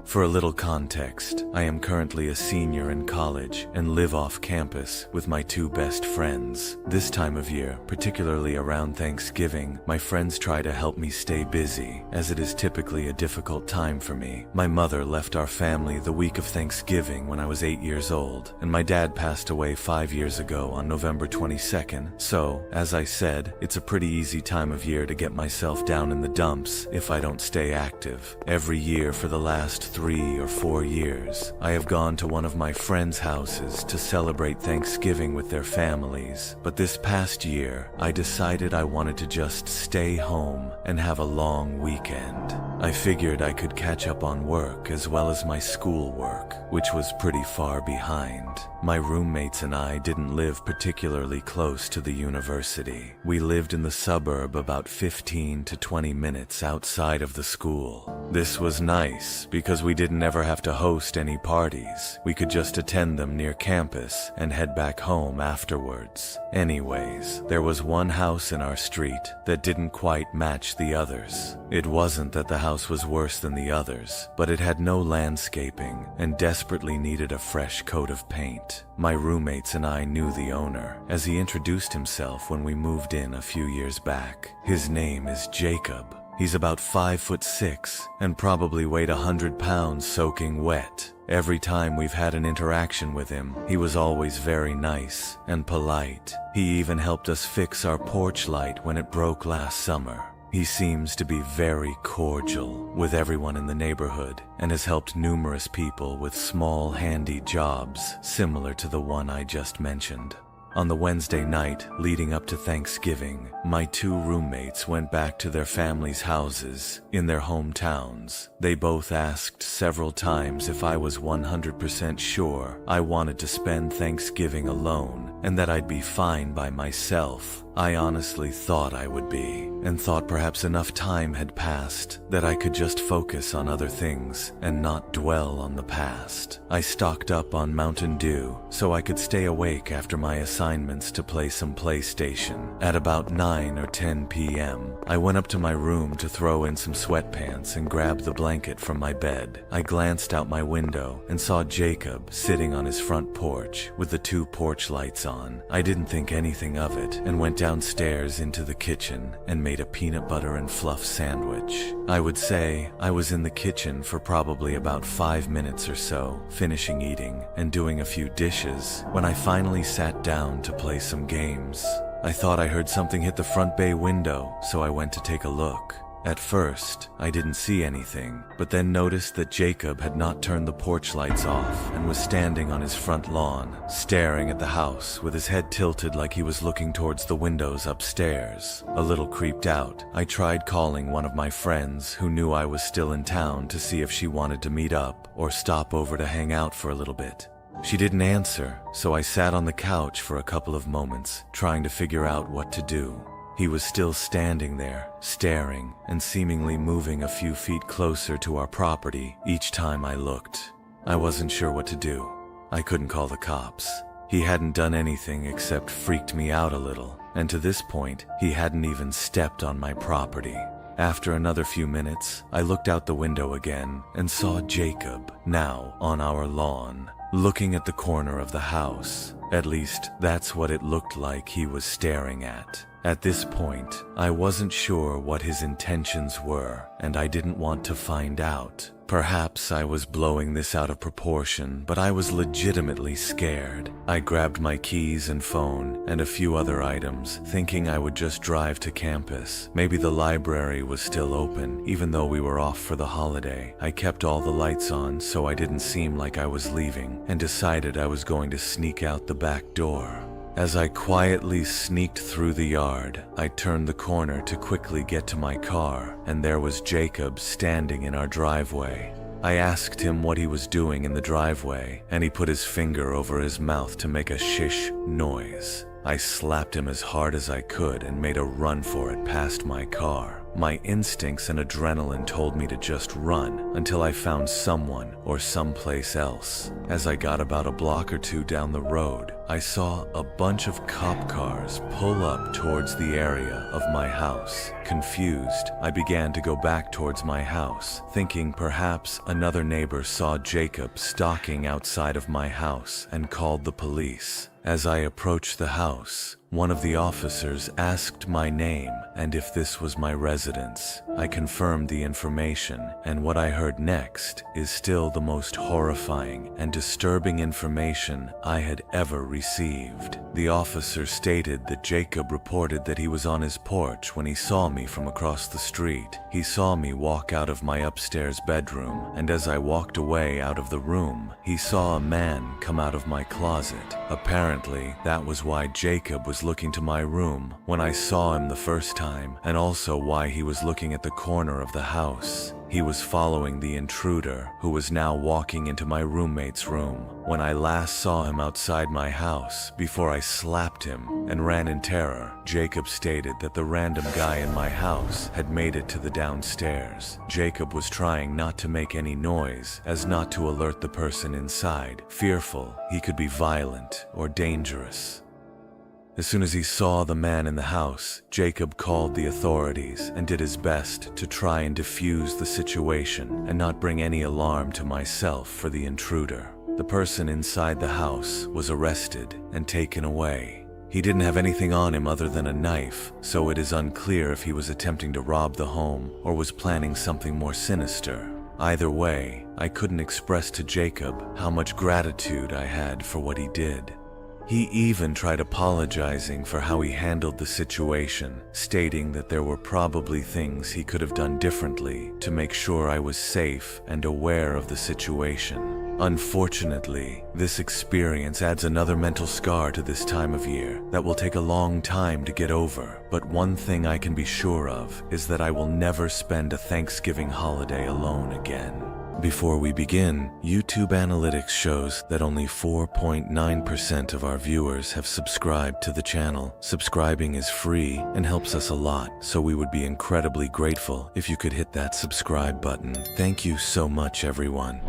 For a little context, I am currently a senior in college and live off campus with my 2 best friends. This time of year, particularly around Thanksgiving, my friends try to help me stay busy, as it is typically a difficult time for me. My mother left our family the week of Thanksgiving when I was 8 years old, and my dad passed away 5 years ago on November 22nd. So, as I said, it's a pretty easy time of year to get myself down in the dumps if I don't stay active. Every year for the last 3 or 4 years, I have gone to one of my friends' houses to celebrate Thanksgiving with their families. But this past year, I decided I wanted to just stay home and have a long weekend. I figured I could catch up on work as well as my schoolwork, which was pretty far behind. My roommates and I didn't live particularly close to the university. We lived in the suburb about 15 to 20 minutes outside of the school. This was nice because As we didn't ever have to host any parties, we could just attend them near campus and head back home afterwards. Anyways, there was one house in our street that didn't quite match the others. It wasn't that the house was worse than the others, but it had no landscaping and desperately needed a fresh coat of paint. My roommates and I knew the owner, as he introduced himself when we moved in a few years back. His name is Jacob. He's about 5'6" and probably weighed 100 pounds soaking wet. Every time we've had an interaction with him, he was always very nice and polite. He even helped us fix our porch light when it broke last summer. He seems to be very cordial with everyone in the neighborhood and has helped numerous people with small, handy jobs similar to the one I just mentioned. On the Wednesday night leading up to Thanksgiving, my two roommates went back to their families' houses in their hometowns. They both asked several times if I was 100% sure I wanted to spend Thanksgiving alone and that I'd be fine by myself. I honestly thought I would be, and thought perhaps enough time had passed that I could just focus on other things and not dwell on the past. I stocked up on Mountain Dew so I could stay awake after my assignments to play some PlayStation. At about 9 or 10 p.m., I went up to my room to throw in some sweatpants and grab the blanket from my bed. I glanced out my window and saw Jacob sitting on his front porch with the two porch lights on. I didn't think anything of it and went downstairs into the kitchen and made a peanut butter and fluff sandwich. I would say I was in the kitchen for probably about 5 minutes or so, finishing eating and doing a few dishes, when I finally sat down to play some games. I thought I heard something hit the front bay window, so I went to take a look. At first, I didn't see anything, but then noticed that Jacob had not turned the porch lights off and was standing on his front lawn, staring at the house with his head tilted like he was looking towards the windows upstairs. A little creeped out, I tried calling one of my friends who knew I was still in town to see if she wanted to meet up or stop over to hang out for a little bit. She didn't answer, so I sat on the couch for a couple of moments, trying to figure out what to do. He was still standing there, staring, and seemingly moving a few feet closer to our property each time I looked. I wasn't sure what to do. I couldn't call the cops. He hadn't done anything except freaked me out a little, and to this point, he hadn't even stepped on my property. After another few minutes, I looked out the window again and saw Jacob, now on our lawn, looking at the corner of the house. At least, that's what it looked like he was staring at. At this point, I wasn't sure what his intentions were, and I didn't want to find out. Perhaps I was blowing this out of proportion, but I was legitimately scared. I grabbed my keys and phone and a few other items, thinking I would just drive to campus. Maybe the library was still open, even though we were off for the holiday. I kept all the lights on so I didn't seem like I was leaving, and decided I was going to sneak out the back door. As I quietly sneaked through the yard, I turned the corner to quickly get to my car, and there was Jacob standing in our driveway. I asked him what he was doing in the driveway, and he put his finger over his mouth to make a shish noise. I slapped him as hard as I could and made a run for it past my car. My instincts and adrenaline told me to just run until I found someone or someplace else. As I got about a block or two down the road, I saw a bunch of cop cars pull up towards the area of my house. Confused, I began to go back towards my house, thinking perhaps another neighbor saw Jacob stalking outside of my house and called the police. As I approached the house, one of the officers asked my name and if this was my residence. I confirmed the information, and what I heard next is still the most horrifying and disturbing information I had ever received. The officer stated that Jacob reported that he was on his porch when he saw me from across the street. He saw me walk out of my upstairs bedroom, and as I walked away out of the room, he saw a man come out of my closet. Apparently, that was why Jacob was was looking to my room when I saw him the first time, and also why he was looking at the corner of the house. He was following the intruder, who was now walking into my roommate's room. When I last saw him outside my house, before I slapped him and ran in terror, Jacob stated that the random guy in my house had made it to the downstairs. Jacob was trying not to make any noise, as not to alert the person inside, fearful he could be violent or dangerous. As soon as he saw the man in the house, Jacob called the authorities and did his best to try and defuse the situation and not bring any alarm to myself for the intruder. The person inside the house was arrested and taken away. He didn't have anything on him other than a knife, so it is unclear if he was attempting to rob the home or was planning something more sinister. Either way, I couldn't express to Jacob how much gratitude I had for what he did. He even tried apologizing for how he handled the situation, stating that there were probably things he could have done differently to make sure I was safe and aware of the situation. Unfortunately, this experience adds another mental scar to this time of year that will take a long time to get over, but one thing I can be sure of is that I will never spend a Thanksgiving holiday alone again. Before we begin, YouTube Analytics shows that only 4.9% of our viewers have subscribed to the channel. Subscribing is free and helps us a lot, so we would be incredibly grateful if you could hit that subscribe button. Thank you so much, everyone.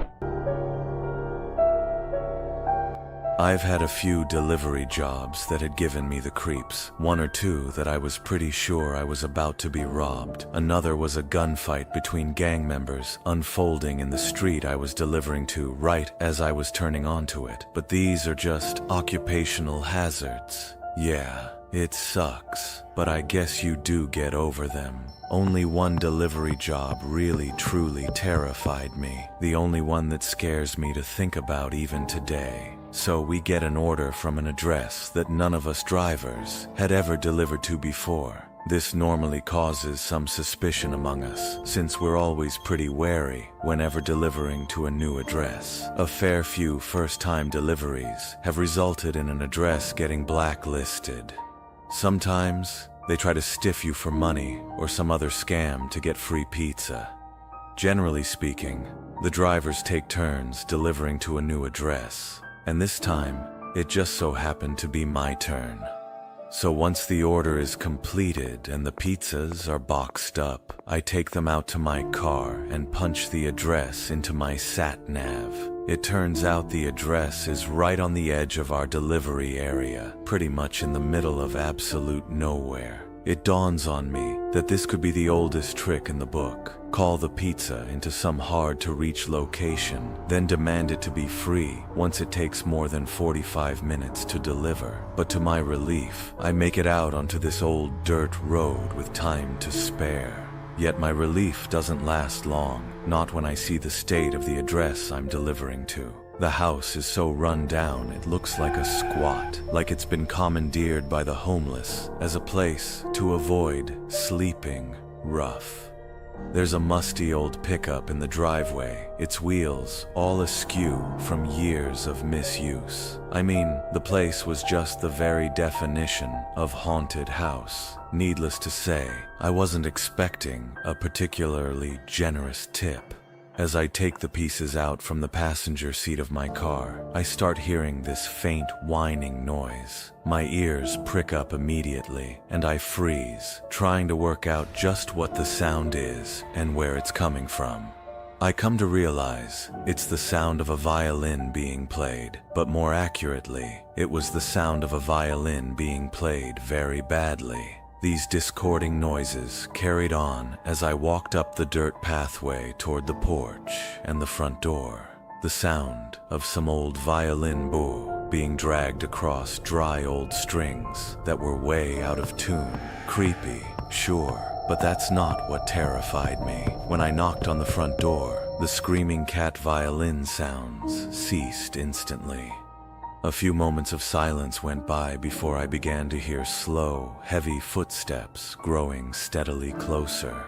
I've had a few delivery jobs that had given me the creeps. One or two that I was pretty sure I was about to be robbed. Another was a gunfight between gang members unfolding in the street I was delivering to right as I was turning onto it. But these are just occupational hazards. Yeah, it sucks, but I guess you do get over them. Only one delivery job really truly terrified me. The only one that scares me to think about even today. So we get an order from an address that none of us drivers had ever delivered to before. This normally causes some suspicion among us, since we're always pretty wary whenever delivering to a new address. A fair few first-time deliveries have resulted in an address getting blacklisted. Sometimes they try to stiff you for money or some other scam to get free pizza. Generally speaking, the drivers take turns delivering to a new address. And this time, it just so happened to be my turn. So once the order is completed and the pizzas are boxed up, I take them out to my car and punch the address into my sat-nav. It turns out the address is right on the edge of our delivery area, pretty much in the middle of absolute nowhere. It dawns on me that this could be the oldest trick in the book. Call the pizza into some hard-to-reach location, then demand it to be free once it takes more than 45 minutes to deliver. But to my relief, I make it out onto this old dirt road with time to spare. Yet my relief doesn't last long, not when I see the state of the address I'm delivering to. The house is so run down it looks like a squat, like it's been commandeered by the homeless as a place to avoid sleeping rough. There's a musty old pickup in the driveway, its wheels all askew from years of misuse. I mean, the place was just the very definition of haunted house. Needless to say, I wasn't expecting a particularly generous tip. As I take the pieces out from the passenger seat of my car, I start hearing this faint whining noise. My ears prick up immediately, and I freeze, trying to work out just what the sound is and where it's coming from. I come to realize it's the sound of a violin being played, but more accurately, it was the sound of a violin being played very badly. These discording noises carried on as I walked up the dirt pathway toward the porch and the front door. The sound of some old violin bow being dragged across dry old strings that were way out of tune. Creepy, sure, but that's not what terrified me. When I knocked on the front door, the screaming cat violin sounds ceased instantly. A few moments of silence went by before I began to hear slow, heavy footsteps growing steadily closer.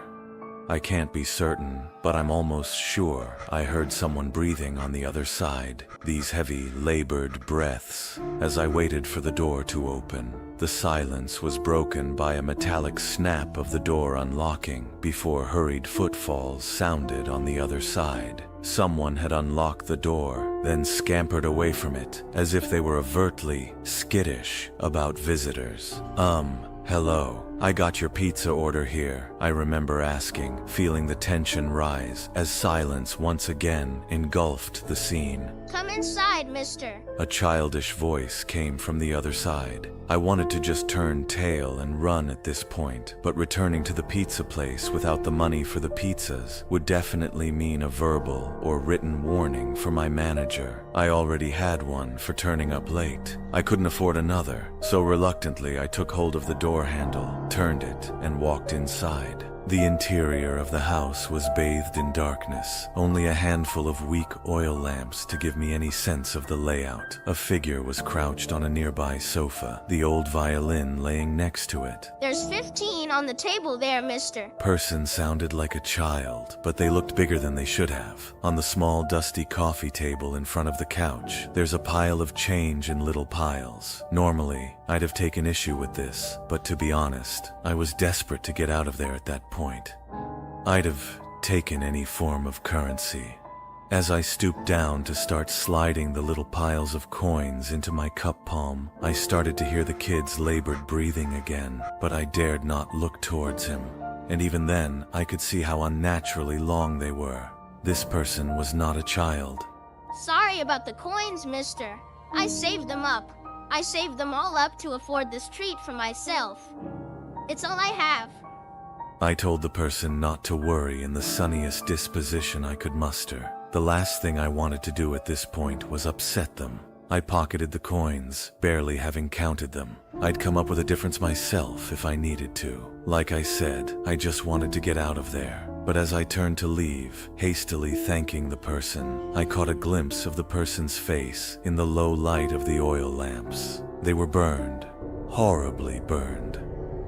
I can't be certain, but I'm almost sure I heard someone breathing on the other side, these heavy, labored breaths. As I waited for the door to open, the silence was broken by a metallic snap of the door unlocking before hurried footfalls sounded on the other side. Someone had unlocked the door, then scampered away from it, as if they were overtly skittish about visitors. Hello. I got your pizza order here, I remember asking, feeling the tension rise as silence once again engulfed the scene. Come inside, mister. A childish voice came from the other side. I wanted to just turn tail and run at this point, but returning to the pizza place without the money for the pizzas would definitely mean a verbal or written warning for my manager. I already had one for turning up late. I couldn't afford another, so reluctantly I took hold of the door handle, turned it, and walked inside. The interior of the house was bathed in darkness, only a handful of weak oil lamps to give me any sense of the layout. A figure was crouched on a nearby sofa, the old violin laying next to it. There's 15 on the table there, mister. Person sounded like a child, but they looked bigger than they should have. On the small, dusty coffee table in front of the couch, there's a pile of change in little piles. Normally, I'd have taken issue with this, but to be honest, I was desperate to get out of there at that point. I'd have taken any form of currency. As I stooped down to start sliding the little piles of coins into my cup palm, I started to hear the kid's labored breathing again, but I dared not look towards him. And even then, I could see how unnaturally long they were. This person was not a child. Sorry about the coins, mister. I saved them up. I saved them all up to afford this treat for myself. It's all I have. I told the person not to worry in the sunniest disposition I could muster. The last thing I wanted to do at this point was upset them. I pocketed the coins, barely having counted them. I'd come up with a difference myself if I needed to. Like I said, I just wanted to get out of there. But as I turned to leave, hastily thanking the person, I caught a glimpse of the person's face in the low light of the oil lamps. They were burned, horribly burned,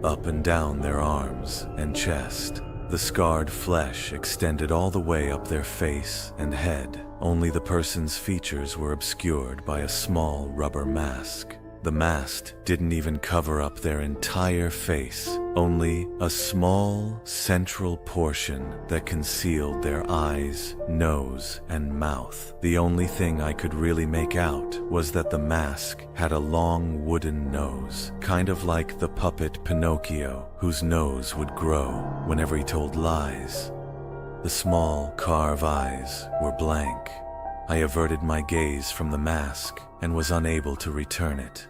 up and down their arms and chest. The scarred flesh extended all the way up their face and head. Only the person's features were obscured by a small rubber mask. The mask didn't even cover up their entire face, only a small central portion that concealed their eyes, nose, and mouth. The only thing I could really make out was that the mask had a long wooden nose, kind of like the puppet Pinocchio, whose nose would grow whenever he told lies. The small carved eyes were blank. I averted my gaze from the mask and was unable to return it.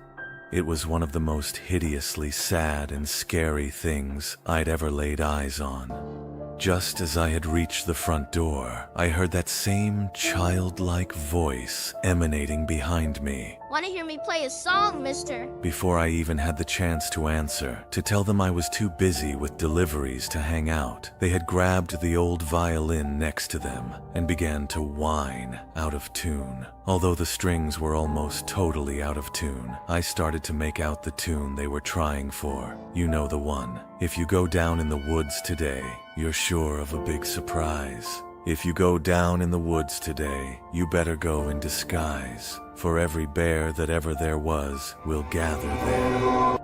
It was one of the most hideously sad and scary things I'd ever laid eyes on. Just as I had reached the front door, I heard that same childlike voice emanating behind me. Want to hear me play a song, mister? Before I even had the chance to answer, to tell them I was too busy with deliveries to hang out, they had grabbed the old violin next to them and began to whine out of tune. Although the strings were almost totally out of tune, I started to make out the tune they were trying for. You know the one. If you go down in the woods today, you're sure of a big surprise. If you go down in the woods today, you better go in disguise, for every bear that ever there was will gather there.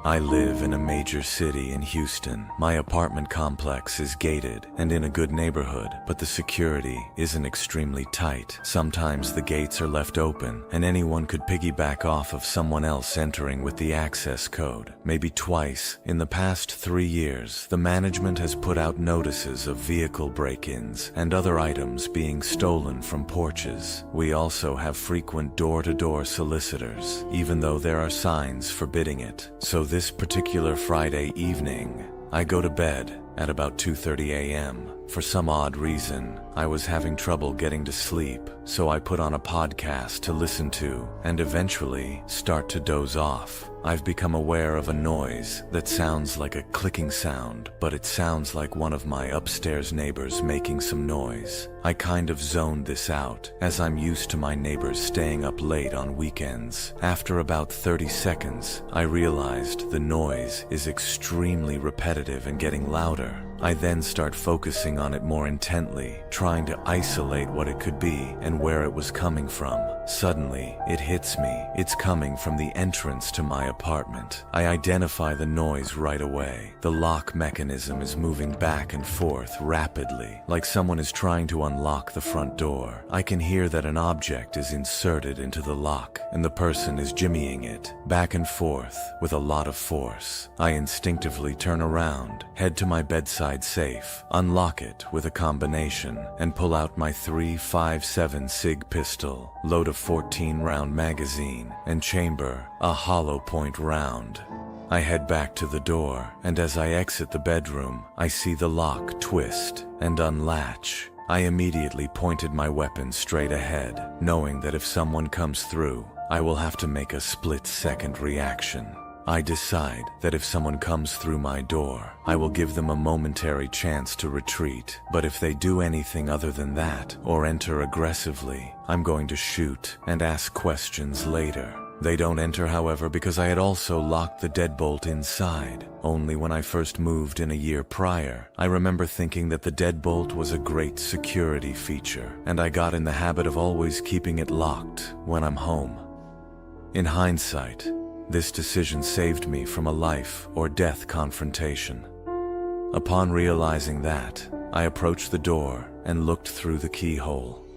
I live in a major city in Houston. My apartment complex is gated and in a good neighborhood, but the security isn't extremely tight. Sometimes the gates are left open and anyone could piggyback off of someone else entering with the access code. Maybe twice in the past 3 years, the management has put out notices of vehicle break-ins and other items being stolen from porches. We also have frequent door-to-door solicitors, even though there are signs forbidding it. So this particular Friday evening, I go to bed at about 2:30 a.m. For some odd reason, I was having trouble getting to sleep, so I put on a podcast to listen to and eventually start to doze off. I've become aware of a noise that sounds like a clicking sound, but it sounds like one of my upstairs neighbors making some noise. I kind of zoned this out, as I'm used to my neighbors staying up late on weekends. After about 30 seconds, I realized the noise is extremely repetitive and getting louder. I then start focusing on it more intently, trying to isolate what it could be and where it was coming from. Suddenly, it hits me. It's coming from the entrance to my apartment. I identify the noise right away. The lock mechanism is moving back and forth rapidly, like someone is trying to unlock the front door. I can hear that an object is inserted into the lock, and the person is jimmying it back and forth with a lot of force. I instinctively turn around, head to my bedside safe, unlock it with a combination, and pull out my 357 SIG pistol, load a 14-round magazine, and chamber a hollow point round. I head back to the door, and as I exit the bedroom, I see the lock twist and unlatch. I immediately pointed my weapon straight ahead, knowing that if someone comes through, I will have to make a split-second reaction. I decide that if someone comes through my door, I will give them a momentary chance to retreat, but if they do anything other than that, or enter aggressively, I'm going to shoot and ask questions later. They don't enter, however, because I had also locked the deadbolt inside. Only when I first moved in a year prior, I remember thinking that the deadbolt was a great security feature, and I got in the habit of always keeping it locked when I'm home. In hindsight, this decision saved me from a life or death confrontation. Upon realizing that, I approached the door and looked through the keyhole.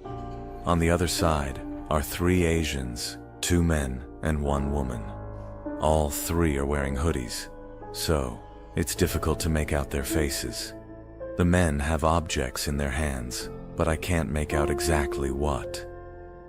On the other side are 3 Asians, 2 men, and 1 woman. All 3 are wearing hoodies, so it's difficult to make out their faces. The men have objects in their hands, but I can't make out exactly what.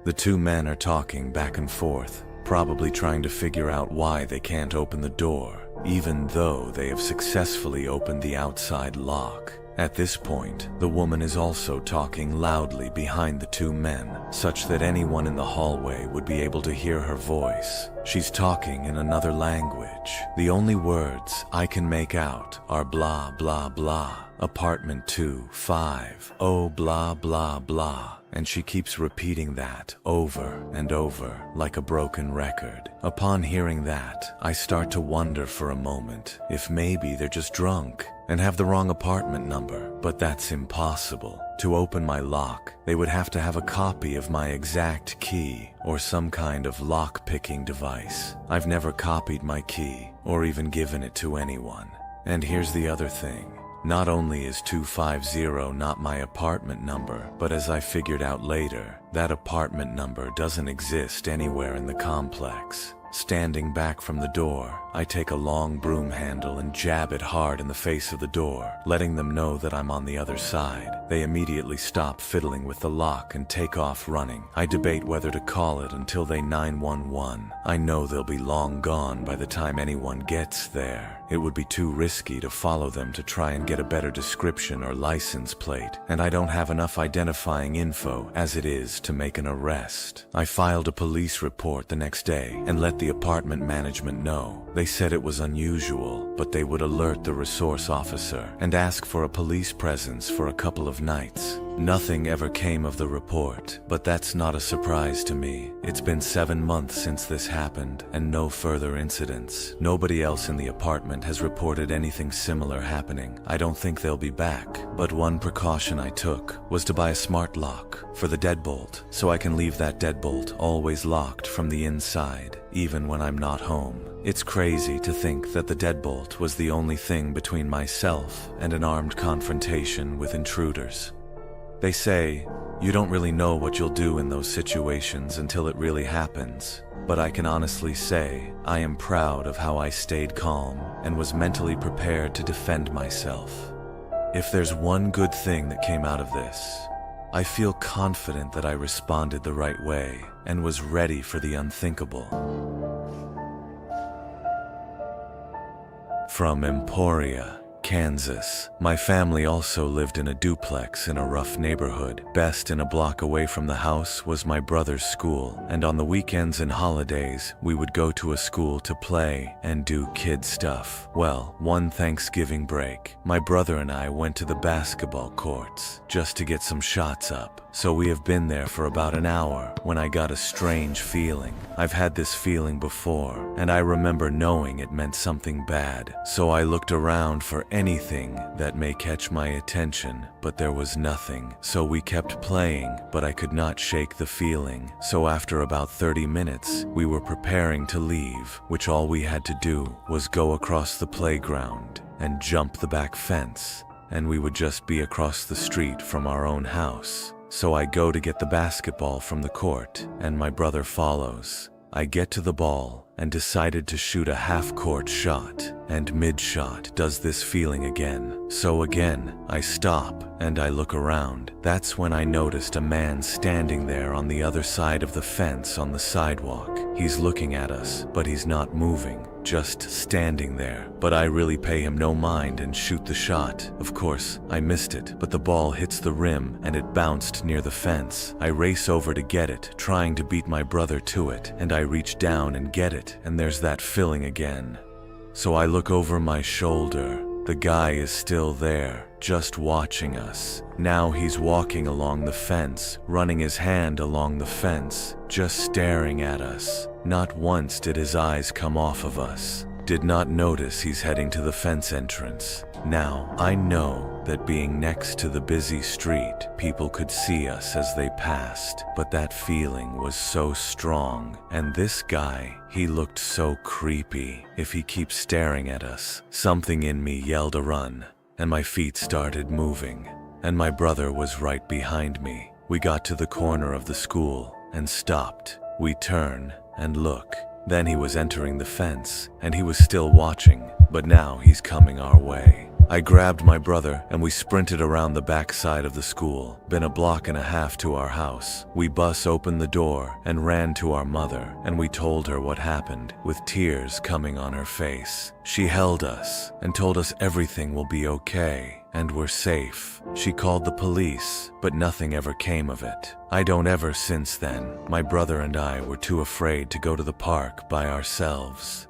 The 2 men are talking back and forth, probably trying to figure out why they can't open the door, even though they have successfully opened the outside lock. At this point, the woman is also talking loudly behind the 2 men, such that anyone in the hallway would be able to hear her voice. She's talking in another language. The only words I can make out are blah blah blah, apartment 2-5, oh blah blah blah. And she keeps repeating that over and over like a broken record. Upon hearing that, I start to wonder for a moment if maybe they're just drunk and have the wrong apartment number, but that's impossible. To open my lock, they would have to have a copy of my exact key or some kind of lock-picking device. I've never copied my key or even given it to anyone. And here's the other thing. Not only is 250 not my apartment number, but as I figured out later, that apartment number doesn't exist anywhere in the complex. Standing back from the door, I take a long broom handle and jab it hard in the face of the door, letting them know that I'm on the other side. They immediately stop fiddling with the lock and take off running. I debate whether to call it until they 911. I know they'll be long gone by the time anyone gets there. It would be too risky to follow them to try and get a better description or license plate, and I don't have enough identifying info as it is to make an arrest. I filed a police report the next day and let the apartment management know. They said it was unusual, but they would alert the resource officer and ask for a police presence for a couple of nights. Nothing ever came of the report, but that's not a surprise to me. It's been 7 months since this happened, and no further incidents. Nobody else in the apartment has reported anything similar happening. I don't think they'll be back, but one precaution I took was to buy a smart lock for the deadbolt, so I can leave that deadbolt always locked from the inside, even when I'm not home. It's crazy to think that the deadbolt was the only thing between myself and an armed confrontation with intruders. They say, you don't really know what you'll do in those situations until it really happens, but I can honestly say I am proud of how I stayed calm and was mentally prepared to defend myself. If there's one good thing that came out of this, I feel confident that I responded the right way and was ready for the unthinkable. From Emporia, Kansas. My family also lived in a duplex in a rough neighborhood. Best in a block away from the house was my brother's school, and on the weekends and holidays, we would go to a school to play and do kid stuff. Well, one Thanksgiving break, my brother and I went to the basketball courts just to get some shots up. So we have been there for about an hour when I got a strange feeling. I've had this feeling before, and I remember knowing it meant something bad. So I looked around for anything that may catch my attention, but there was nothing. So we kept playing, but I could not shake the feeling. So after about 30 minutes, we were preparing to leave, which all we had to do was go across the playground and jump the back fence, and we would just be across the street from our own house. So I go to get the basketball from the court, and my brother follows. I get to the ball and decided to shoot a half-court shot, and mid-shot does this feeling again. So again, I stop and I look around. That's when I noticed a man standing there on the other side of the fence on the sidewalk. He's looking at us, but he's not moving, just standing there. But I really pay him no mind and shoot the shot. Of course, I missed it, but the ball hits the rim and it bounced near the fence. I race over to get it, trying to beat my brother to it, and I reach down and get it, and there's that feeling again. So I look over my shoulder. The guy is still there, just watching us. Now he's walking along the fence, running his hand along the fence, just staring at us. Not once did his eyes come off of us. Did not notice he's heading to the fence entrance. Now, I know that being next to the busy street, people could see us as they passed, but that feeling was so strong. And this guy, he looked so creepy. If he keeps staring at us, something in me yelled a run, and my feet started moving, and my brother was right behind me. We got to the corner of the school and stopped. We turn and look. Then he was entering the fence, and he was still watching, but now he's coming our way. I grabbed my brother and we sprinted around the back side of the school. Been a block and a half to our house. We bust open the door and ran to our mother, and we told her what happened, with tears coming on her face. She held us and told us everything will be okay and we're safe. She called the police, but nothing ever came of it. I don't ever since then. My brother and I were too afraid to go to the park by ourselves.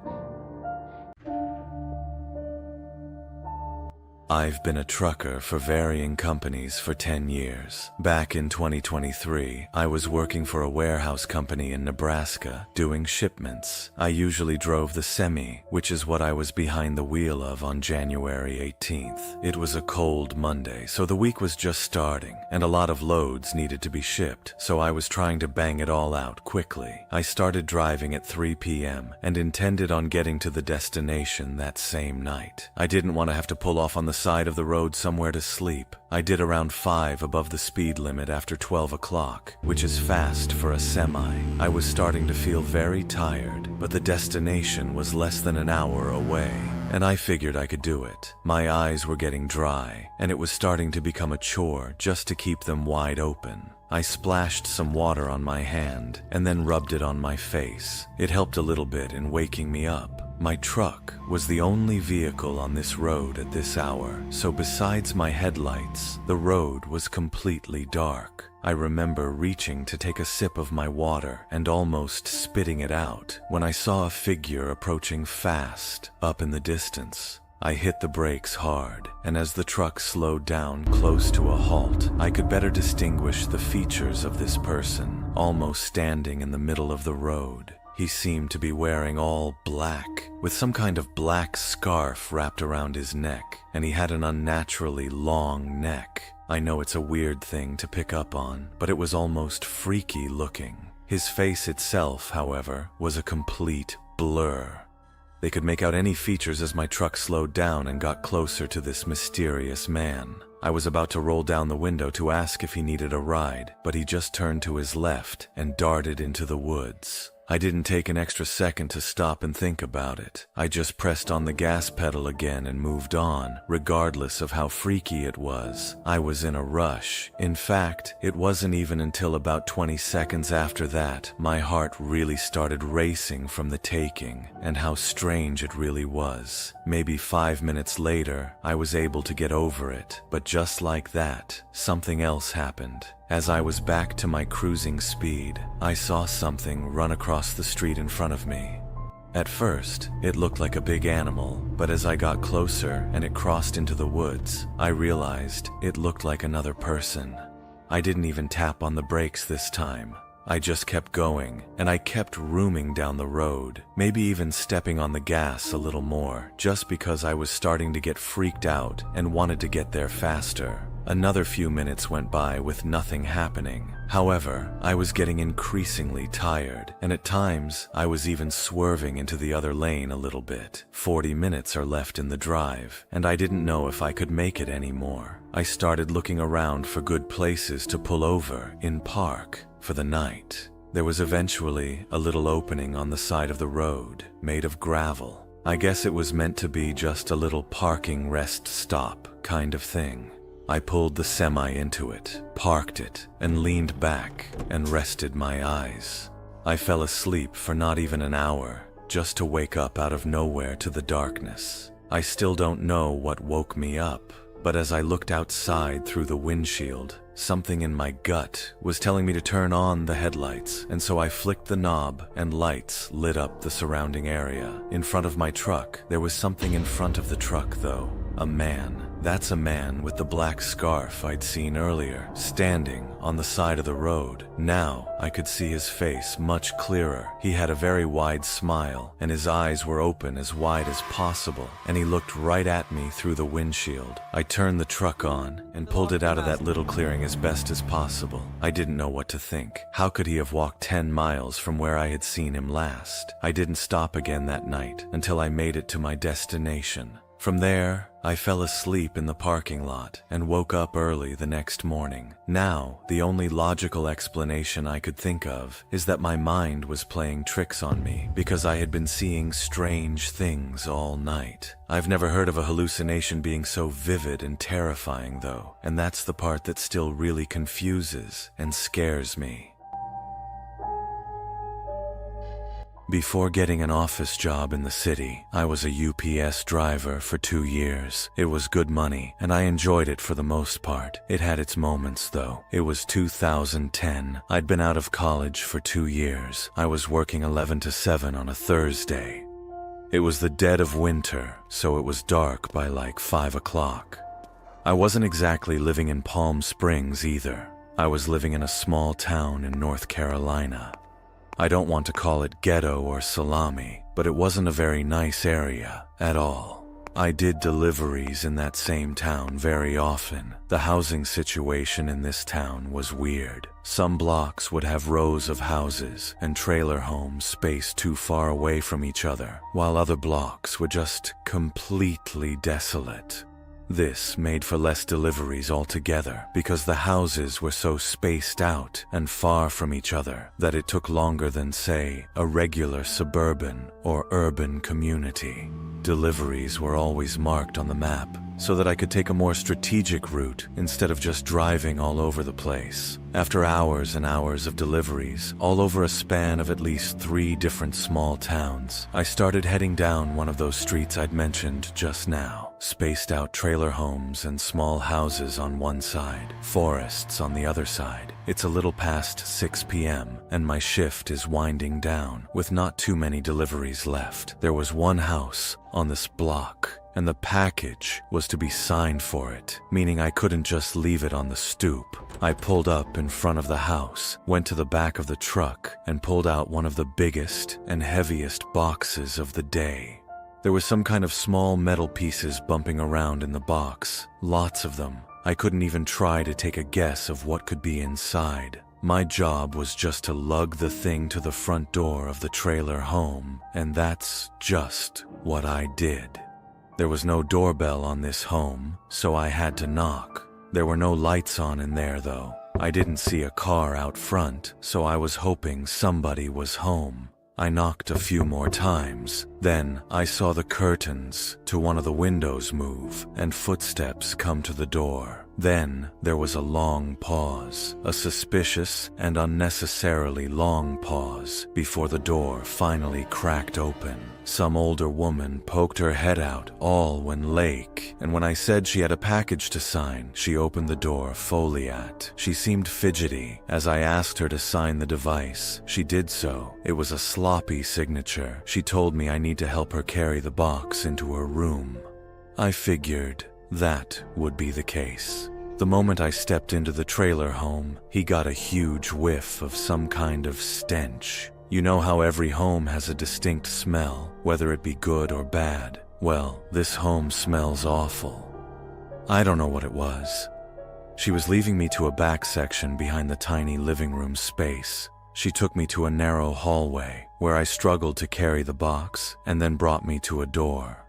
I've been a trucker for varying companies for 10 years. Back in 2023, I was working for a warehouse company in Nebraska, doing shipments. I usually drove the semi, which is what I was behind the wheel of on January 18th. It was a cold Monday, so the week was just starting, and a lot of loads needed to be shipped, so I was trying to bang it all out quickly. I started driving at 3 p.m. and intended on getting to the destination that same night. I didn't want to have to pull off on the side of the road somewhere to sleep. I did around 5 above the speed limit after 12 o'clock, which is fast for a semi. I was starting to feel very tired, but the destination was less than an hour away, and I figured I could do it. My eyes were getting dry, and it was starting to become a chore just to keep them wide open. I splashed some water on my hand and then rubbed it on my face. It helped a little bit in waking me up. My truck was the only vehicle on this road at this hour, so besides my headlights, the road was completely dark. I remember reaching to take a sip of my water and almost spitting it out when I saw a figure approaching fast up in the distance. I hit the brakes hard, and as the truck slowed down close to a halt, I could better distinguish the features of this person, almost standing in the middle of the road. He seemed to be wearing all black, with some kind of black scarf wrapped around his neck, and he had an unnaturally long neck. I know it's a weird thing to pick up on, but it was almost freaky looking. His face itself, however, was a complete blur. They could make out any features as my truck slowed down and got closer to this mysterious man. I was about to roll down the window to ask if he needed a ride, but he just turned to his left and darted into the woods. I didn't take an extra second to stop and think about it. I just pressed on the gas pedal again and moved on, regardless of how freaky it was. I was in a rush. In fact, it wasn't even until about 20 seconds after that my heart really started racing from the taking, and how strange it really was. Maybe 5 minutes later, I was able to get over it, but just like that, something else happened. As I was back to my cruising speed, I saw something run across the street in front of me. At first, it looked like a big animal, but as I got closer and it crossed into the woods, I realized it looked like another person. I didn't even tap on the brakes this time. I just kept going, and I kept rooming down the road, maybe even stepping on the gas a little more, just because I was starting to get freaked out and wanted to get there faster. Another few minutes went by with nothing happening. However, I was getting increasingly tired, and at times I was even swerving into the other lane a little bit. 40 minutes are left in the drive, and I didn't know if I could make it anymore. I started looking around for good places to pull over in park for the night. There was eventually a little opening on the side of the road, made of gravel. I guess it was meant to be just a little parking rest stop kind of thing. I pulled the semi into it, parked it, and leaned back and rested my eyes. I fell asleep for not even an hour, just to wake up out of nowhere to the darkness. I still don't know what woke me up, but as I looked outside through the windshield, something in my gut was telling me to turn on the headlights, and so I flicked the knob and lights lit up the surrounding area. In front of my truck, there was something in front of the truck though. A man. That's a man with the black scarf I'd seen earlier, standing on the side of the road. Now I could see his face much clearer. He had a very wide smile, and his eyes were open as wide as possible, and he looked right at me through the windshield. I turned the truck on and pulled it out of that little clearing as best as possible. I didn't know what to think. How could he have walked 10 miles from where I had seen him last? I didn't stop again that night until I made it to my destination. From there, I fell asleep in the parking lot and woke up early the next morning. Now, the only logical explanation I could think of is that my mind was playing tricks on me because I had been seeing strange things all night. I've never heard of a hallucination being so vivid and terrifying though, and that's the part that still really confuses and scares me. Before getting an office job in the city, I was a UPS driver for 2 years. It was good money, and I enjoyed it for the most part. It had its moments, though. It was 2010. I'd been out of college for 2 years. I was working 11 to 7 on a Thursday. It was the dead of winter, so it was dark by like 5 o'clock. I wasn't exactly living in Palm Springs either. I was living in a small town in North Carolina. I don't want to call it ghetto or salami, but it wasn't a very nice area at all. I did deliveries in that same town very often. The housing situation in this town was weird. Some blocks would have rows of houses and trailer homes spaced too far away from each other, while other blocks were just completely desolate. This made for less deliveries altogether because the houses were so spaced out and far from each other that it took longer than, say, a regular suburban or urban community. Deliveries were always marked on the map so that I could take a more strategic route instead of just driving all over the place. After hours and hours of deliveries, all over a span of at least 3 different small towns, I started heading down one of those streets I'd mentioned just now. Spaced out trailer homes and small houses on one side, forests on the other side. It's a little past 6 p.m. and my shift is winding down with not too many deliveries left. There was one house on this block, and the package was to be signed for it, meaning I couldn't just leave it on the stoop. I pulled up in front of the house, went to the back of the truck, and pulled out one of the biggest and heaviest boxes of the day. There was some kind of small metal pieces bumping around in the box, lots of them. I couldn't even try to take a guess of what could be inside. My job was just to lug the thing to the front door of the trailer home, and that's just what I did. There was no doorbell on this home, so I had to knock. There were no lights on in there, though. I didn't see a car out front, so I was hoping somebody was home. I knocked a few more times. Then I saw the curtains to one of the windows move and footsteps come to the door. Then there was a long pause, a suspicious and unnecessarily long pause, before the door finally cracked open. Some older woman poked her head out, all when Lake, and when I said she had a package to sign, she opened the door fully at. She seemed fidgety. As I asked her to sign the device, she did so. It was a sloppy signature. She told me I need to help her carry the box into her room. I figured that would be the case. The moment I stepped into the trailer home, he got a huge whiff of some kind of stench. You know how every home has a distinct smell, whether it be good or bad? Well, this home smells awful. I don't know what it was. She was leaving me to a back section behind the tiny living room space. She took me to a narrow hallway where I struggled to carry the box and then brought me to a door.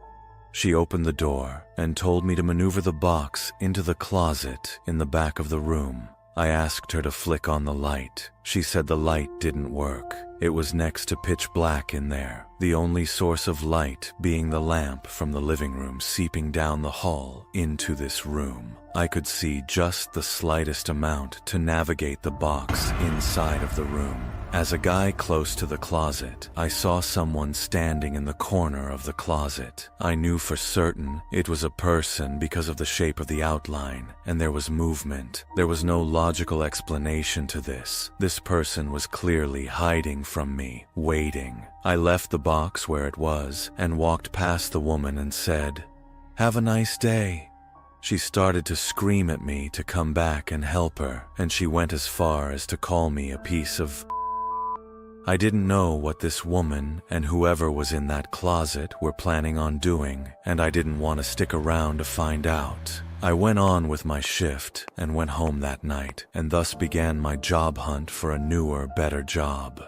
She opened the door and told me to maneuver the box into the closet in the back of the room. I asked her to flick on the light. She said the light didn't work. It was next to pitch black in there, the only source of light being the lamp from the living room seeping down the hall into this room. I could see just the slightest amount to navigate the box inside of the room. As a guy close to the closet, I saw someone standing in the corner of the closet. I knew for certain it was a person because of the shape of the outline, and there was movement. There was no logical explanation to this. This person was clearly hiding from me, waiting. I left the box where it was and walked past the woman and said, "Have a nice day." She started to scream at me to come back and help her, and she went as far as to call me a piece of... I didn't know what this woman and whoever was in that closet were planning on doing, and I didn't want to stick around to find out. I went on with my shift and went home that night, and thus began my job hunt for a newer, better job.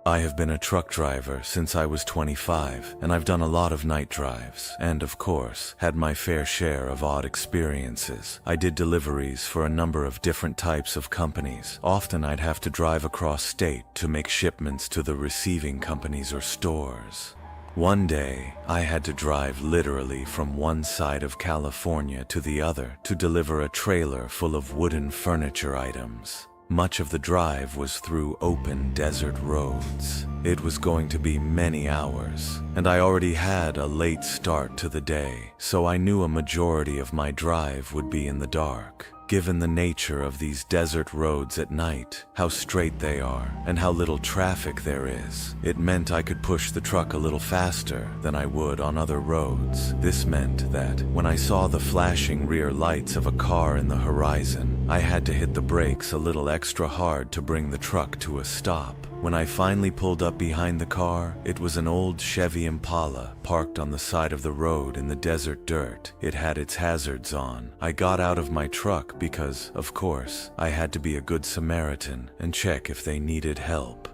I have been a truck driver since I was 25, and I've done a lot of night drives, and of course, had my fair share of odd experiences. I did deliveries for a number of different types of companies. Often I'd have to drive across state to make shipments to the receiving companies or stores. One day, I had to drive literally from one side of California to the other to deliver a trailer full of wooden furniture items. Much of the drive was through open desert roads. It was going to be many hours, and I already had a late start to the day, so I knew a majority of my drive would be in the dark. Given the nature of these desert roads at night, how straight they are, and how little traffic there is, it meant I could push the truck a little faster than I would on other roads. This meant that when I saw the flashing rear lights of a car in the horizon, I had to hit the brakes a little extra hard to bring the truck to a stop. When I finally pulled up behind the car, it was an old Chevy Impala parked on the side of the road in the desert dirt. It had its hazards on. I got out of my truck because, of course, I had to be a good Samaritan and check if they needed help.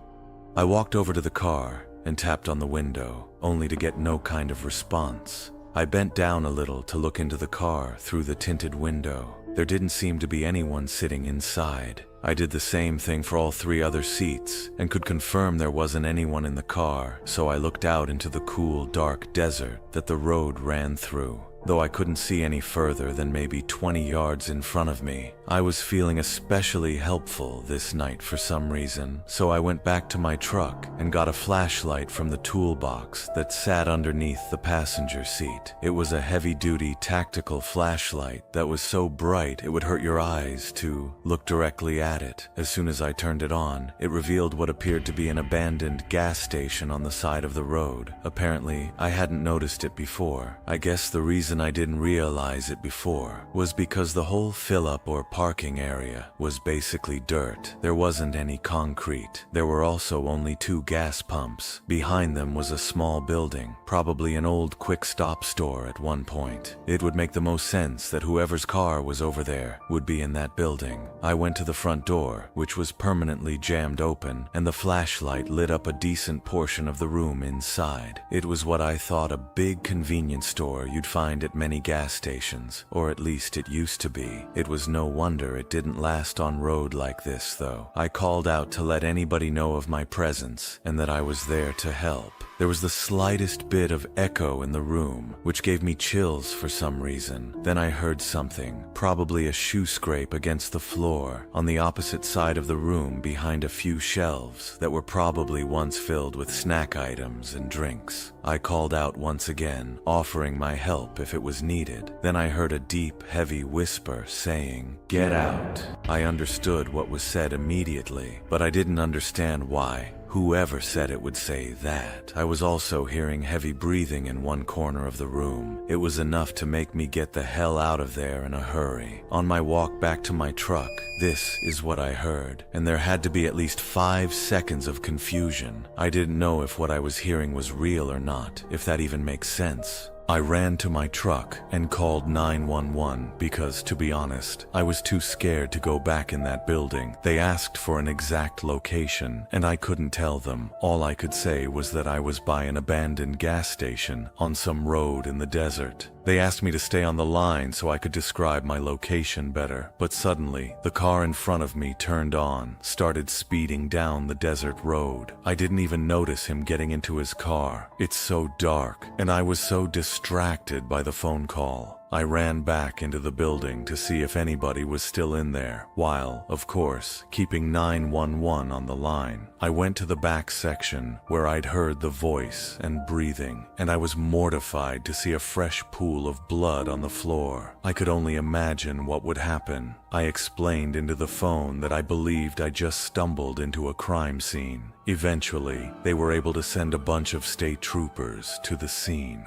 I walked over to the car and tapped on the window, only to get no kind of response. I bent down a little to look into the car through the tinted window. There didn't seem to be anyone sitting inside. I did the same thing for all 3 other seats and could confirm there wasn't anyone in the car, so I looked out into the cool, dark desert that the road ran through. Though I couldn't see any further than maybe 20 yards in front of me, I was feeling especially helpful this night for some reason, so I went back to my truck and got a flashlight from the toolbox that sat underneath the passenger seat. It was a heavy-duty tactical flashlight that was so bright it would hurt your eyes to look directly at it. As soon as I turned it on, it revealed what appeared to be an abandoned gas station on the side of the road. Apparently, I hadn't noticed it before. I guess the reason I didn't realize it before was because the whole fill-up or parking area was basically dirt. There wasn't any concrete. There were also only 2 gas pumps. Behind them was a small building, probably an old quick-stop store at one point. It would make the most sense that whoever's car was over there would be in that building. I went to the front door, which was permanently jammed open, and the flashlight lit up a decent portion of the room inside. It was what I thought a big convenience store you'd find find at many gas stations, or at least it used to be. It was no wonder it didn't last on road like this, though. I called out to let anybody know of my presence and that I was there to help. There was the slightest bit of echo in the room, which gave me chills for some reason. Then I heard something, probably a shoe scrape against the floor, on the opposite side of the room behind a few shelves that were probably once filled with snack items and drinks. I called out once again, offering my help if it was needed. Then I heard a deep, heavy whisper saying, "Get out." I understood what was said immediately, but I didn't understand why. Whoever said it would say that. I was also hearing heavy breathing in one corner of the room. It was enough to make me get the hell out of there in a hurry. On my walk back to my truck, this is what I heard, and there had to be at least 5 seconds of confusion. I didn't know if what I was hearing was real or not, if that even makes sense. I ran to my truck and called 911 because, to be honest, I was too scared to go back in that building. They asked for an exact location, and I couldn't tell them. All I could say was that I was by an abandoned gas station on some road in the desert. They asked me to stay on the line so I could describe my location better, but suddenly, the car in front of me turned on, started speeding down the desert road. I didn't even notice him getting into his car. It's so dark, and I was so distracted by the phone call. I ran back into the building to see if anybody was still in there, while, of course, keeping 911 on the line. I went to the back section where I'd heard the voice and breathing, and I was mortified to see a fresh pool of blood on the floor. I could only imagine what would happen. I explained into the phone that I believed I just stumbled into a crime scene. Eventually, they were able to send a bunch of state troopers to the scene.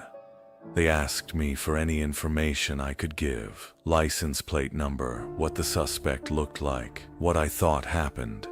They asked me for any information I could give. License plate number, what the suspect looked like, what I thought happened.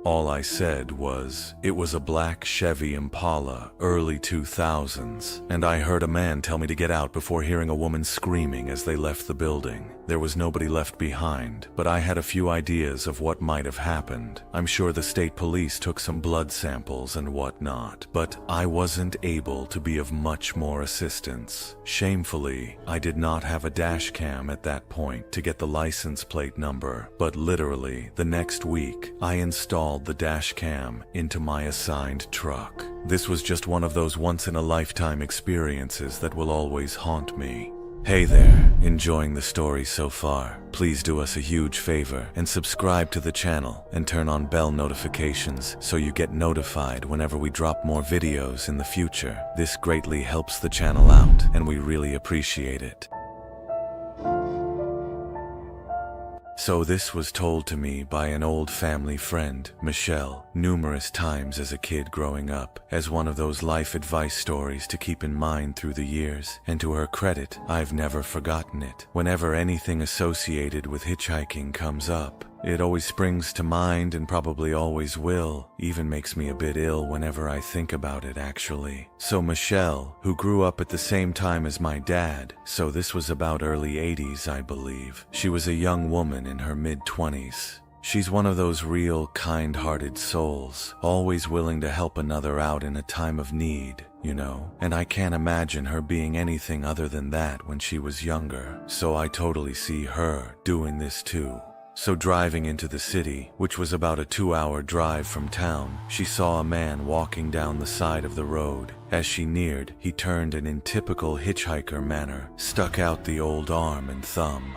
All I said was, it was a black Chevy Impala, early 2000s, and I heard a man tell me to get out before hearing a woman screaming as they left the building. There was nobody left behind, but I had a few ideas of what might have happened. I'm sure the state police took some blood samples and whatnot, but I wasn't able to be of much more assistance. Shamefully, I did not have a dash cam at that point to get the license plate number, but literally, the next week, I installed the dash cam into my assigned truck. This was just one of those once-in-a-lifetime experiences that will always haunt me. Hey there, enjoying the story so far? Please do us a huge favor and subscribe to the channel and turn on bell notifications so you get notified whenever we drop more videos in the future. This greatly helps the channel out, and we really appreciate it. So this was told to me by an old family friend, Michelle, numerous times as a kid growing up, as one of those life advice stories to keep in mind through the years, and to her credit, I've never forgotten it. Whenever anything associated with hitchhiking comes up, it always springs to mind and probably always will, even makes me a bit ill whenever I think about it actually. So Michelle, who grew up at the same time as my dad, so this was about early 80s I believe. She was a young woman in her mid-20s. She's one of those real kind-hearted souls, always willing to help another out in a time of need, you know? And I can't imagine her being anything other than that when she was younger, so I totally see her doing this too. So driving into the city, which was about a 2-hour drive from town, she saw a man walking down the side of the road. As she neared, he turned and in typical hitchhiker manner, stuck out the old arm and thumb.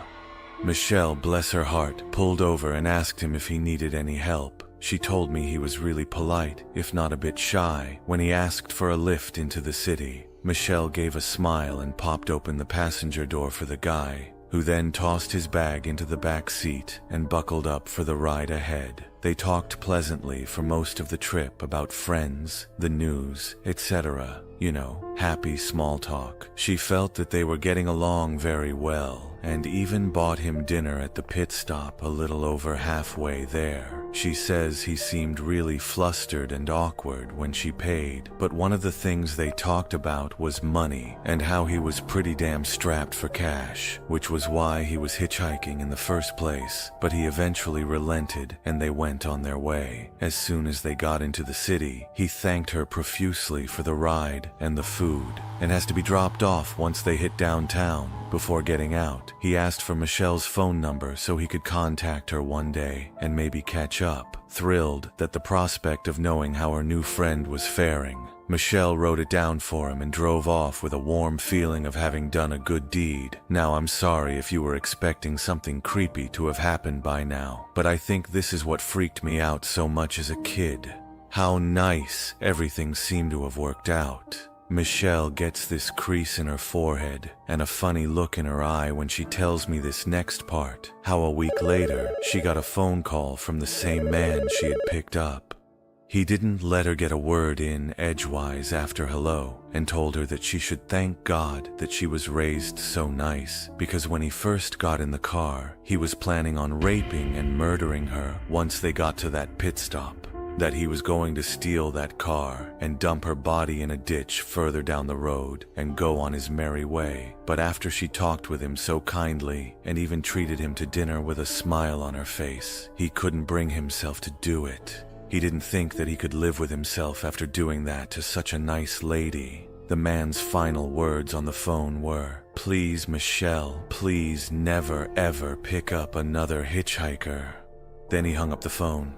Michelle, bless her heart, pulled over and asked him if he needed any help. She told me he was really polite, if not a bit shy, when he asked for a lift into the city. Michelle gave a smile and popped open the passenger door for the guy, who then tossed his bag into the back seat and buckled up for the ride ahead. They talked pleasantly for most of the trip about friends, the news, etc. You know, happy small talk. She felt that they were getting along very well, and even bought him dinner at the pit stop a little over halfway there. She says he seemed really flustered and awkward when she paid, but one of the things they talked about was money and how he was pretty damn strapped for cash, which was why he was hitchhiking in the first place. But he eventually relented and they went on their way. As soon as they got into the city, he thanked her profusely for the ride and the food, and has to be dropped off once they hit downtown. Before getting out, he asked for Michelle's phone number so he could contact her one day and maybe catch up, thrilled at the prospect of knowing how her new friend was faring. Michelle wrote it down for him and drove off with a warm feeling of having done a good deed. Now, I'm sorry if you were expecting something creepy to have happened by now, but I think this is what freaked me out so much as a kid. How nice everything seemed to have worked out. Michelle gets this crease in her forehead and a funny look in her eye when she tells me this next part, how a week later she got a phone call from the same man she had picked up. He didn't let her get a word in edgewise after hello and told her that she should thank God that she was raised so nice, because when he first got in the car, he was planning on raping and murdering her once they got to that pit stop. That he was going to steal that car and dump her body in a ditch further down the road and go on his merry way. But after she talked with him so kindly and even treated him to dinner with a smile on her face, he couldn't bring himself to do it. He didn't think that he could live with himself after doing that to such a nice lady. The man's final words on the phone were, "Please, Michelle, please never ever pick up another hitchhiker." Then he hung up the phone.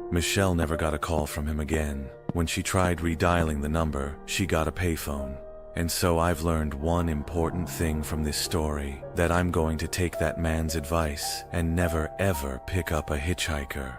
Michelle never got a call from him again. When she tried redialing the number, she got a payphone. And so I've learned one important thing from this story, that I'm going to take that man's advice and never ever pick up a hitchhiker.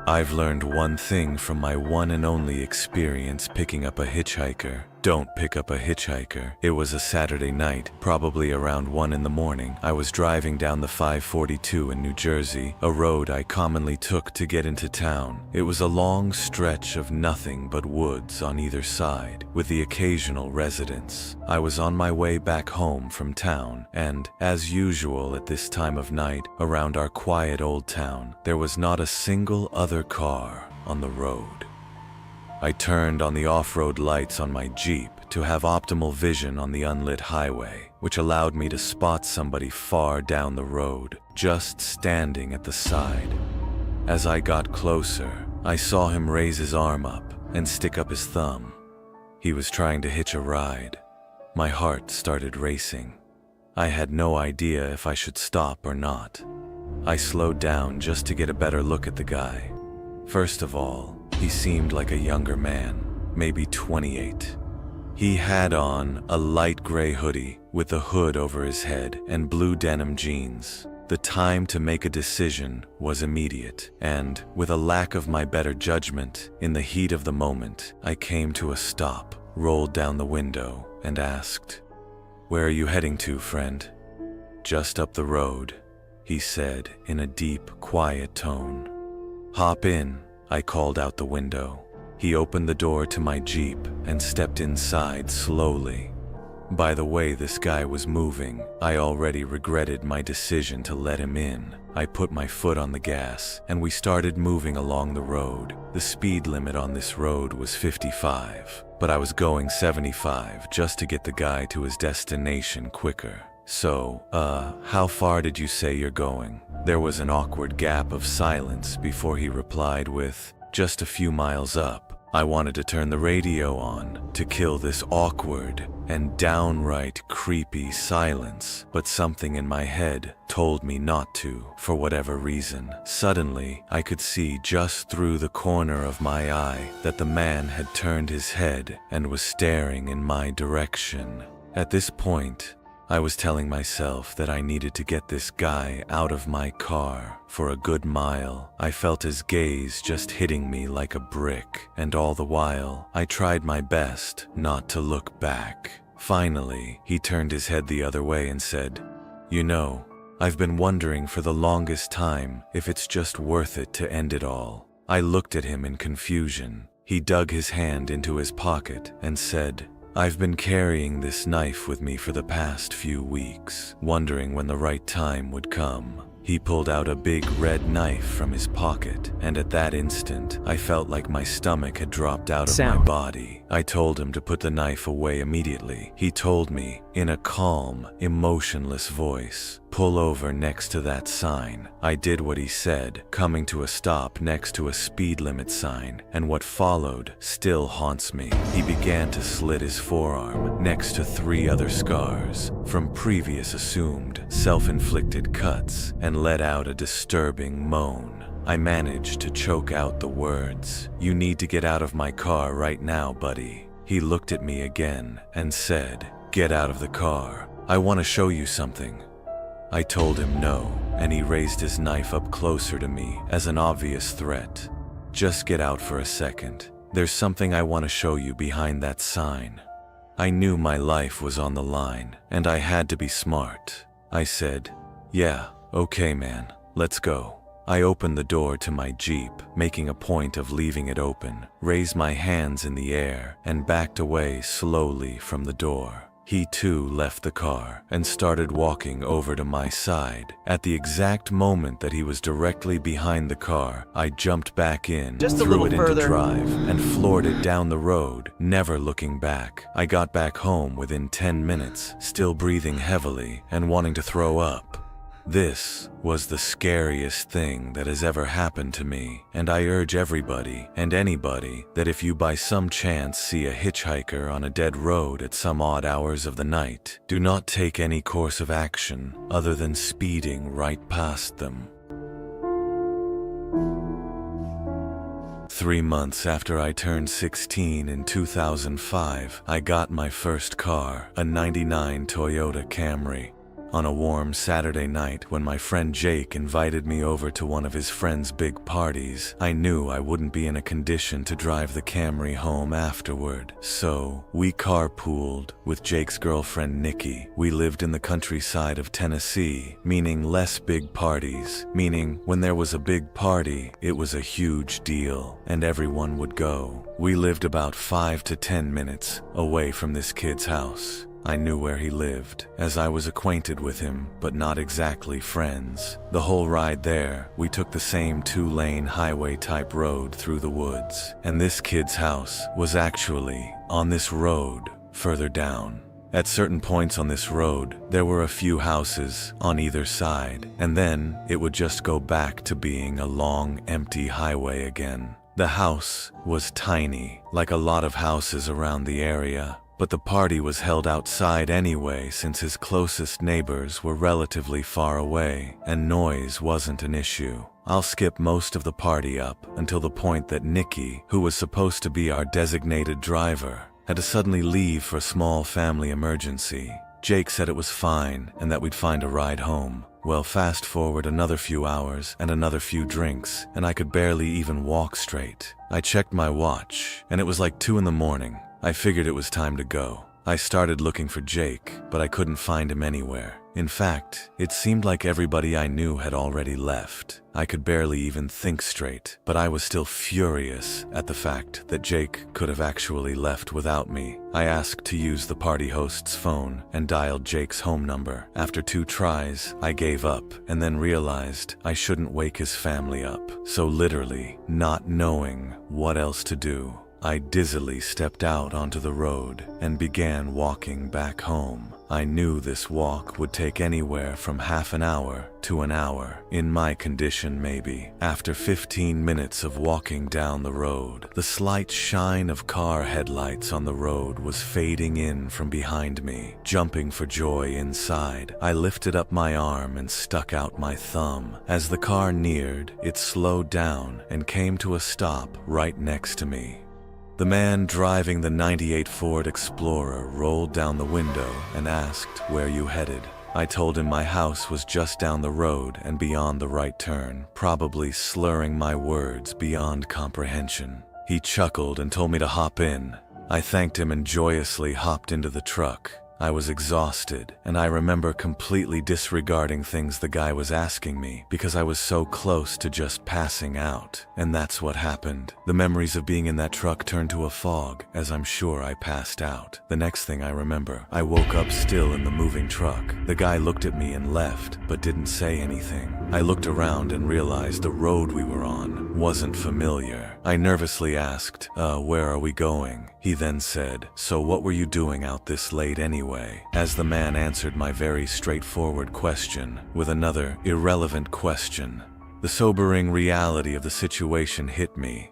I've learned one thing from my one and only experience picking up a hitchhiker. Don't pick up a hitchhiker. It was a Saturday night, probably around 1 in the morning. I was driving down the 542 in New Jersey, a road I commonly took to get into town. It was a long stretch of nothing but woods on either side, with the occasional residence. I was on my way back home from town, and, as usual at this time of night, around our quiet old town, there was not a single other car on the road. I turned on the off-road lights on my Jeep to have optimal vision on the unlit highway, which allowed me to spot somebody far down the road, just standing at the side. As I got closer, I saw him raise his arm up and stick up his thumb. He was trying to hitch a ride. My heart started racing. I had no idea if I should stop or not. I slowed down just to get a better look at the guy. First of all, he seemed like a younger man, maybe 28. He had on a light gray hoodie with a hood over his head and blue denim jeans. The time to make a decision was immediate, and with a lack of my better judgment, in the heat of the moment, I came to a stop, rolled down the window, and asked, "Where are you heading to, friend?" "Just up the road," he said in a deep, quiet tone. "Hop in," I called out the window. He opened the door to my Jeep and stepped inside slowly. By the way this guy was moving, I already regretted my decision to let him in. I put my foot on the gas, and we started moving along the road. The speed limit on this road was 55, but I was going 75 just to get the guy to his destination quicker. "So, how far did you say you're going?" There was an awkward gap of silence before he replied with, "Just a few miles up." I wanted to turn the radio on to kill this awkward and downright creepy silence, but something in my head told me not to, for whatever reason. Suddenly, I could see just through the corner of my eye that the man had turned his head and was staring in my direction. At this point, I was telling myself that I needed to get this guy out of my car. For a good mile, I felt his gaze just hitting me like a brick, and all the while, I tried my best not to look back. Finally, he turned his head the other way and said, "You know, I've been wondering for the longest time if it's just worth it to end it all." I looked at him in confusion. He dug his hand into his pocket and said, "I've been carrying this knife with me for the past few weeks, wondering when the right time would come. He pulled out a big red knife from his pocket, and at that instant, I felt like my stomach had dropped out of my body. I told him to put the knife away immediately. He told me, in a calm, emotionless voice, "Pull over next to that sign." I did what he said, coming to a stop next to a speed limit sign, and what followed still haunts me. He began to slit his forearm next to 3 other scars from previous assumed self-inflicted cuts and let out a disturbing moan. I managed to choke out the words, "You need to get out of my car right now, buddy." He looked at me again and said, "Get out of the car. I want to show you something." I told him no, and he raised his knife up closer to me as an obvious threat. "Just get out for a second. There's something I want to show you behind that sign." I knew my life was on the line, and I had to be smart. I said, "Yeah, okay man, let's go." I opened the door to my Jeep, making a point of leaving it open, raised my hands in the air, and backed away slowly from the door. He too left the car and started walking over to my side. At the exact moment that he was directly behind the car, I jumped back in, threw it into drive, and floored it down the road, never looking back. I got back home within 10 minutes, still breathing heavily and wanting to throw up. This was the scariest thing that has ever happened to me, and I urge everybody and anybody that if you by some chance see a hitchhiker on a dead road at some odd hours of the night, do not take any course of action other than speeding right past them. 3 months after I turned 16 in 2005, I got my first car, a '99 Toyota Camry. On a warm Saturday night when my friend Jake invited me over to one of his friend's big parties, I knew I wouldn't be in a condition to drive the Camry home afterward. So, we carpooled with Jake's girlfriend Nikki. We lived in the countryside of Tennessee, meaning less big parties, meaning when there was a big party, it was a huge deal, and everyone would go. We lived about 5 to 10 minutes away from this kid's house. I knew where he lived, as I was acquainted with him, but not exactly friends. The whole ride there, we took the same 2-lane highway-type road through the woods, and this kid's house was actually on this road further down. At certain points on this road, there were a few houses on either side, and then it would just go back to being a long, empty highway again. The house was tiny, like a lot of houses around the area, but the party was held outside anyway since his closest neighbors were relatively far away, and noise wasn't an issue. I'll skip most of the party up until the point that Nikki, who was supposed to be our designated driver, had to suddenly leave for a small family emergency. Jake said it was fine and that we'd find a ride home. Well, fast forward another few hours and another few drinks, and I could barely even walk straight. I checked my watch, and it was like 2 in the morning. I figured it was time to go. I started looking for Jake, but I couldn't find him anywhere. In fact, it seemed like everybody I knew had already left. I could barely even think straight, but I was still furious at the fact that Jake could have actually left without me. I asked to use the party host's phone and dialed Jake's home number. After 2 tries, I gave up and then realized I shouldn't wake his family up. So literally, not knowing what else to do, I dizzily stepped out onto the road and began walking back home. I knew this walk would take anywhere from half an hour to an hour, in my condition maybe. After 15 minutes of walking down the road, the slight shine of car headlights on the road was fading in from behind me. Jumping for joy inside, I lifted up my arm and stuck out my thumb. As the car neared, it slowed down and came to a stop right next to me. The man driving the '98 Ford Explorer rolled down the window and asked, "Where you headed?" I told him my house was just down the road and beyond the right turn, probably slurring my words beyond comprehension. He chuckled and told me to hop in. I thanked him and joyously hopped into the truck. I was exhausted, and I remember completely disregarding things the guy was asking me because I was so close to just passing out. And that's what happened. The memories of being in that truck turned to a fog as I'm sure I passed out. The next thing I remember, I woke up still in the moving truck. The guy looked at me and left, but didn't say anything. I looked around and realized the road we were on wasn't familiar. I nervously asked, where are we going? He then said, so what were you doing out this late anyway? As the man answered my very straightforward question with another irrelevant question, the sobering reality of the situation hit me.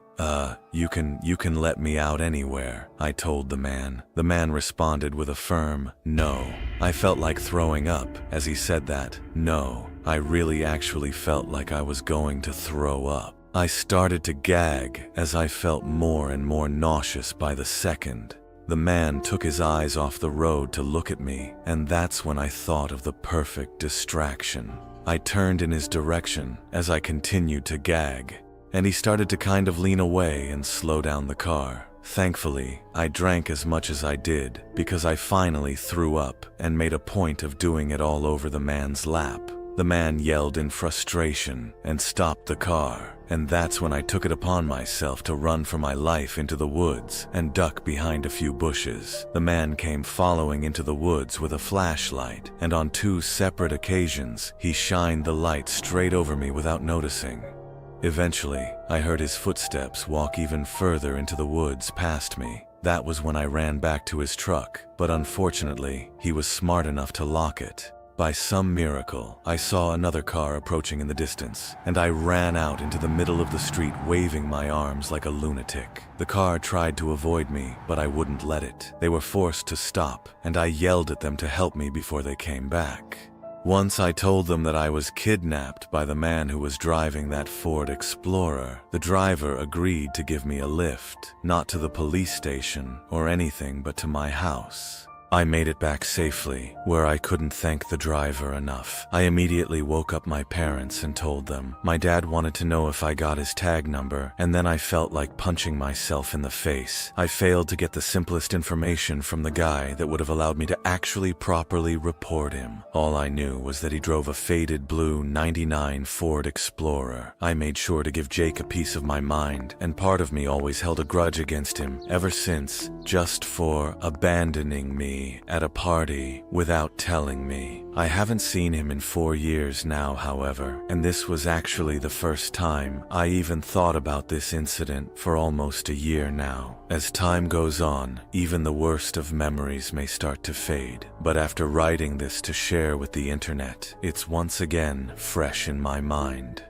You can let me out anywhere, I told the man. The man responded with a firm no. I felt like throwing up as he said that. No, I really actually felt like I was going to throw up. I started to gag as I felt more and more nauseous by the second. The man took his eyes off the road to look at me, and that's when I thought of the perfect distraction. I turned in his direction as I continued to gag, and he started to kind of lean away and slow down the car. Thankfully, I drank as much as I did because I finally threw up and made a point of doing it all over the man's lap. The man yelled in frustration and stopped the car, and that's when I took it upon myself to run for my life into the woods and duck behind a few bushes. The man came following into the woods with a flashlight, and on 2 separate occasions, he shined the light straight over me without noticing. Eventually, I heard his footsteps walk even further into the woods past me. That was when I ran back to his truck, but unfortunately, he was smart enough to lock it. By some miracle, I saw another car approaching in the distance, and I ran out into the middle of the street waving my arms like a lunatic. The car tried to avoid me, but I wouldn't let it. They were forced to stop, and I yelled at them to help me before they came back. Once I told them that I was kidnapped by the man who was driving that Ford Explorer. The driver agreed to give me a lift, not to the police station or anything but to my house. I made it back safely, where I couldn't thank the driver enough. I immediately woke up my parents and told them. My dad wanted to know if I got his tag number, and then I felt like punching myself in the face. I failed to get the simplest information from the guy that would have allowed me to actually properly report him. All I knew was that he drove a faded blue '99 Ford Explorer. I made sure to give Jake a piece of my mind, and part of me always held a grudge against him ever since, just for abandoning me at a party without telling me. I haven't seen him in 4 years now, however, and this was actually the first time I even thought about this incident for almost a year now. As time goes on, even the worst of memories may start to fade, but after writing this to share with the internet, it's once again fresh in my mind.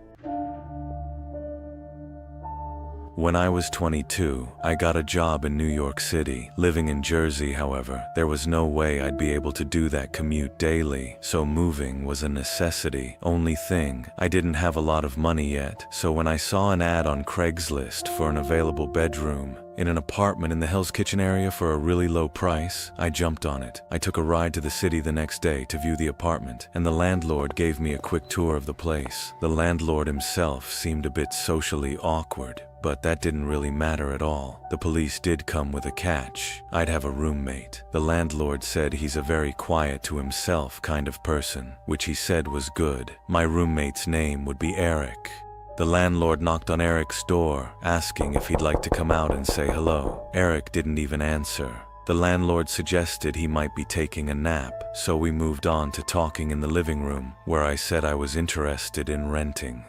When I was 22, I got a job in New York City. Living in Jersey, however, there was no way I'd be able to do that commute daily, so moving was a necessity. Only thing, I didn't have a lot of money yet, so when I saw an ad on Craigslist for an available bedroom in an apartment in the Hell's Kitchen area for a really low price, I jumped on it. I took a ride to the city the next day to view the apartment, and the landlord gave me a quick tour of the place. The landlord himself seemed a bit socially awkward, but that didn't really matter at all. The police did come with a catch. I'd have a roommate. The landlord said he's a very quiet to himself kind of person, which he said was good. My roommate's name would be Eric. The landlord knocked on Eric's door, asking if he'd like to come out and say hello. Eric didn't even answer. The landlord suggested he might be taking a nap, so we moved on to talking in the living room, where I said I was interested in renting.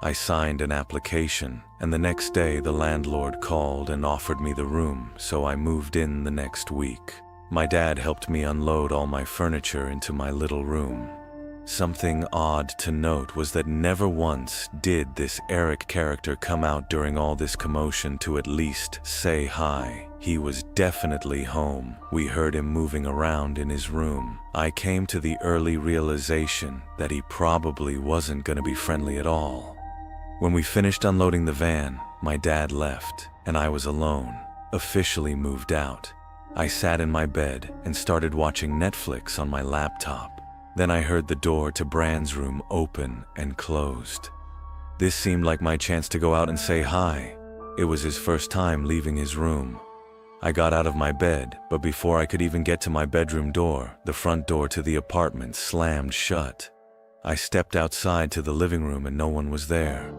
I signed an application, and the next day the landlord called and offered me the room, so I moved in the next week. My dad helped me unload all my furniture into my little room. Something odd to note was that never once did this Eric character come out during all this commotion to at least say hi. He was definitely home. We heard him moving around in his room. I came to the early realization that he probably wasn't going to be friendly at all. When we finished unloading the van, my dad left, and I was alone, officially moved out. I sat in my bed and started watching Netflix on my laptop. Then I heard the door to Brand's room open and closed. This seemed like my chance to go out and say hi. It was his first time leaving his room. I got out of my bed, but before I could even get to my bedroom door, the front door to the apartment slammed shut. I stepped outside to the living room and no one was there.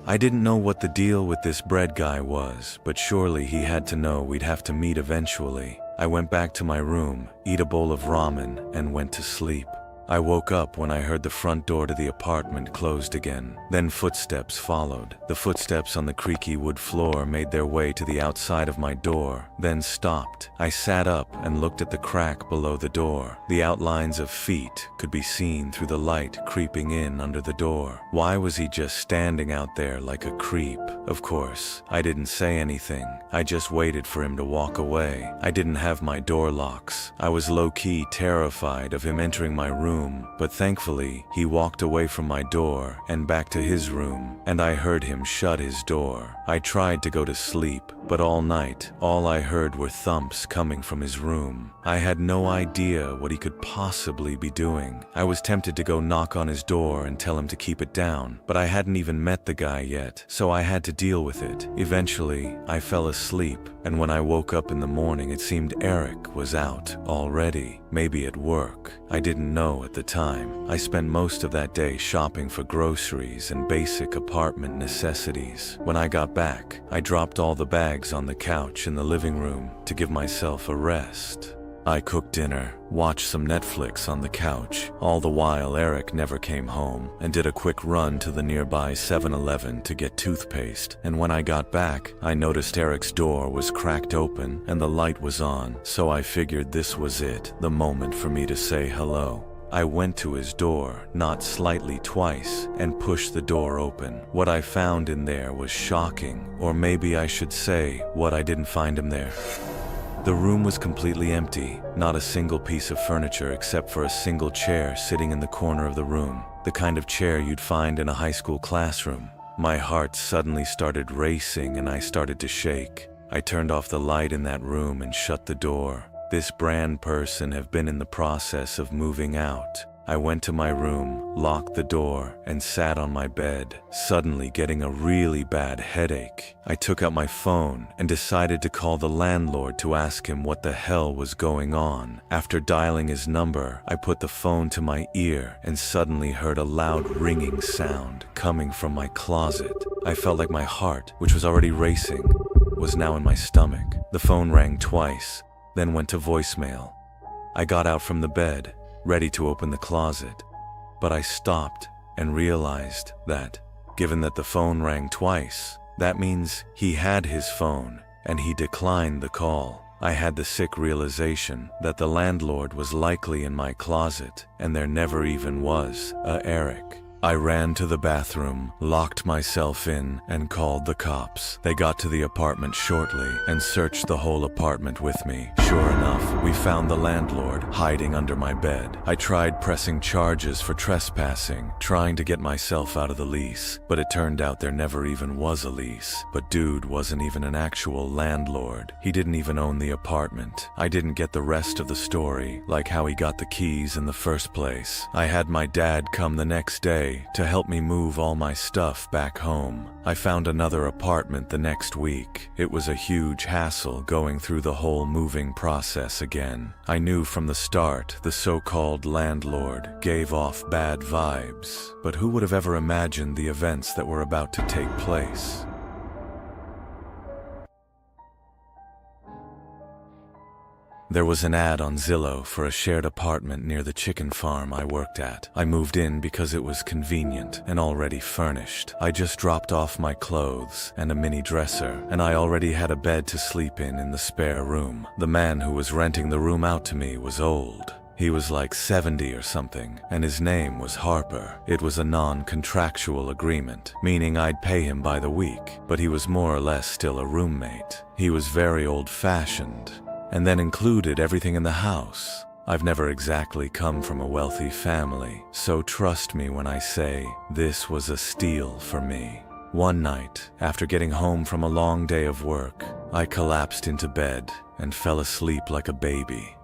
I didn't know what the deal with this bread guy was, but surely he had to know we'd have to meet eventually. I went back to my room, ate a bowl of ramen, and went to sleep. I woke up when I heard the front door to the apartment closed again. Then footsteps followed. The footsteps on the creaky wood floor made their way to the outside of my door, then stopped. I sat up and looked at the crack below the door. The outlines of feet could be seen through the light creeping in under the door. Why was he just standing out there like a creep? Of course, I didn't say anything. I just waited for him to walk away. I didn't have my door locks. I was low-key terrified of him entering my room, but thankfully, he walked away from my door and back to his room, and I heard him shut his door. I tried to go to sleep, but all night, all I heard were thumps coming from his room. I had no idea what he could possibly be doing. I was tempted to go knock on his door and tell him to keep it down, but I hadn't even met the guy yet, so I had to deal with it. Eventually, I fell asleep, and when I woke up in the morning, it seemed Eric was out already, maybe at work. I didn't know at the time. I spent most of that day shopping for groceries and basic apartment necessities. When I got back, I dropped all the bags on the couch in the living room to give myself a rest. I cooked dinner, watched some Netflix on the couch, all the while Eric never came home, and did a quick run to the nearby 7-Eleven to get toothpaste. And when I got back, I noticed Eric's door was cracked open and the light was on, so I figured this was it, the moment for me to say hello. I went to his door, knocked slightly twice, and pushed the door open. What I found in there was shocking, or maybe I should say, what I didn't find him there. The room was completely empty, not a single piece of furniture except for a single chair sitting in the corner of the room, the kind of chair you'd find in a high school classroom. My heart suddenly started racing and I started to shake. I turned off the light in that room and shut the door. This brand person have been in the process of moving out. I went to my room, locked the door, and sat on my bed, suddenly getting a really bad headache. I took out my phone and decided to call the landlord to ask him what the hell was going on. After dialing his number, I put the phone to my ear and suddenly heard a loud ringing sound coming from my closet. I felt like my heart, which was already racing, was now in my stomach. The phone rang twice, then went to voicemail. I got out from the bed, ready to open the closet, but I stopped and realized that, given that the phone rang twice, that means he had his phone and he declined the call. I had the sick realization that the landlord was likely in my closet and there never even was a Eric. I ran to the bathroom, locked myself in, and called the cops. They got to the apartment shortly and searched the whole apartment with me. Sure enough, we found the landlord hiding under my bed. I tried pressing charges for trespassing, trying to get myself out of the lease, but it turned out there never even was a lease. But dude wasn't even an actual landlord. He didn't even own the apartment. I didn't get the rest of the story, like how he got the keys in the first place. I had my dad come the next day to help me move all my stuff back home. I found another apartment the next week. It was a huge hassle going through the whole moving process again. I knew from the start the so-called landlord gave off bad vibes, but who would have ever imagined the events that were about to take place? There was an ad on Zillow for a shared apartment near the chicken farm I worked at. I moved in because it was convenient and already furnished. I just dropped off my clothes and a mini dresser, and I already had a bed to sleep in the spare room. The man who was renting the room out to me was old. He was like 70 or something, and his name was Harper. It was a non-contractual agreement, meaning I'd pay him by the week, but he was more or less still a roommate. He was very old-fashioned, and then included everything in the house. I've never exactly come from a wealthy family, so trust me when I say this was a steal for me. One night, after getting home from a long day of work, I collapsed into bed and fell asleep like a baby.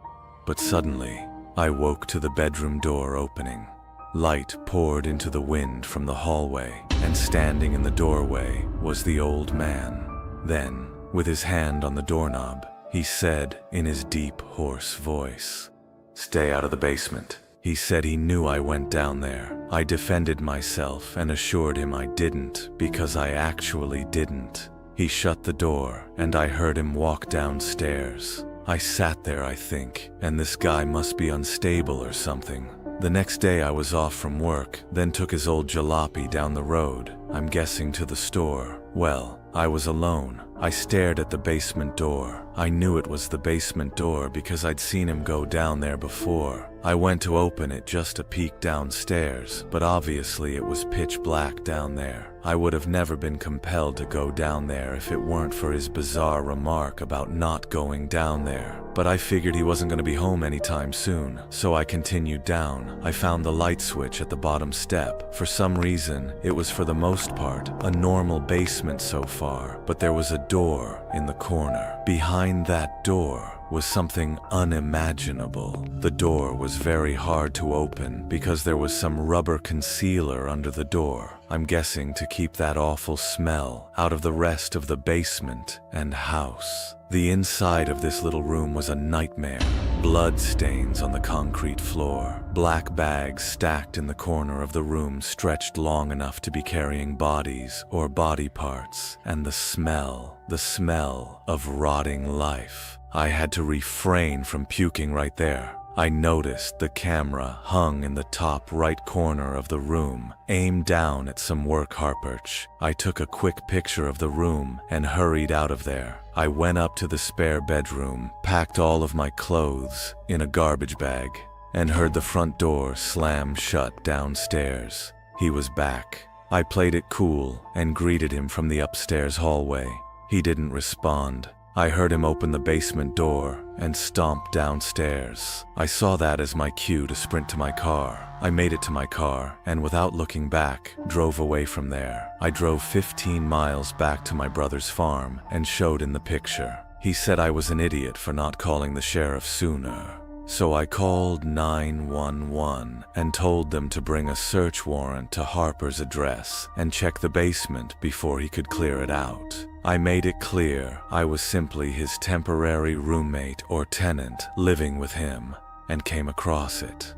But suddenly, I woke to the bedroom door opening. Light poured into the wind from the hallway, and standing in the doorway was the old man. Then, with his hand on the doorknob, he said in his deep, hoarse voice. "Stay out of the basement." He said he knew I went down there. I defended myself and assured him I didn't, because I actually didn't. He shut the door, and I heard him walk downstairs. I sat there, I think, and this guy must be unstable or something. The next day I was off from work, then took his old jalopy down the road, I'm guessing to the store. Well, I was alone. I stared at the basement door. I knew it was the basement door because I'd seen him go down there before. I went to open it just to peek downstairs, but obviously it was pitch black down there. I would have never been compelled to go down there if it weren't for his bizarre remark about not going down there. But I figured he wasn't going to be home anytime soon, so I continued down. I found the light switch at the bottom step. For some reason, it was for the most part a normal basement so far, but there was a door in the corner. Behind that door was something unimaginable. The door was very hard to open because there was some rubber concealer under the door. I'm guessing to keep that awful smell out of the rest of the basement and house. The inside of this little room was a nightmare. Blood stains on the concrete floor. Black bags stacked in the corner of the room stretched long enough to be carrying bodies or body parts. And the smell of rotting life. I had to refrain from puking right there. I noticed the camera hung in the top right corner of the room, aimed down at some work harperch. I took a quick picture of the room and hurried out of there. I went up to the spare bedroom, packed all of my clothes in a garbage bag, and heard the front door slam shut downstairs. He was back. I played it cool and greeted him from the upstairs hallway. He didn't respond. I heard him open the basement door and stomp downstairs. I saw that as my cue to sprint to my car. I made it to my car and without looking back, drove away from there. I drove 15 miles back to my brother's farm and showed in the picture. He said I was an idiot for not calling the sheriff sooner. So I called 911 and told them to bring a search warrant to Harper's address and check the basement before he could clear it out. I made it clear I was simply his temporary roommate or tenant living with him and came across it.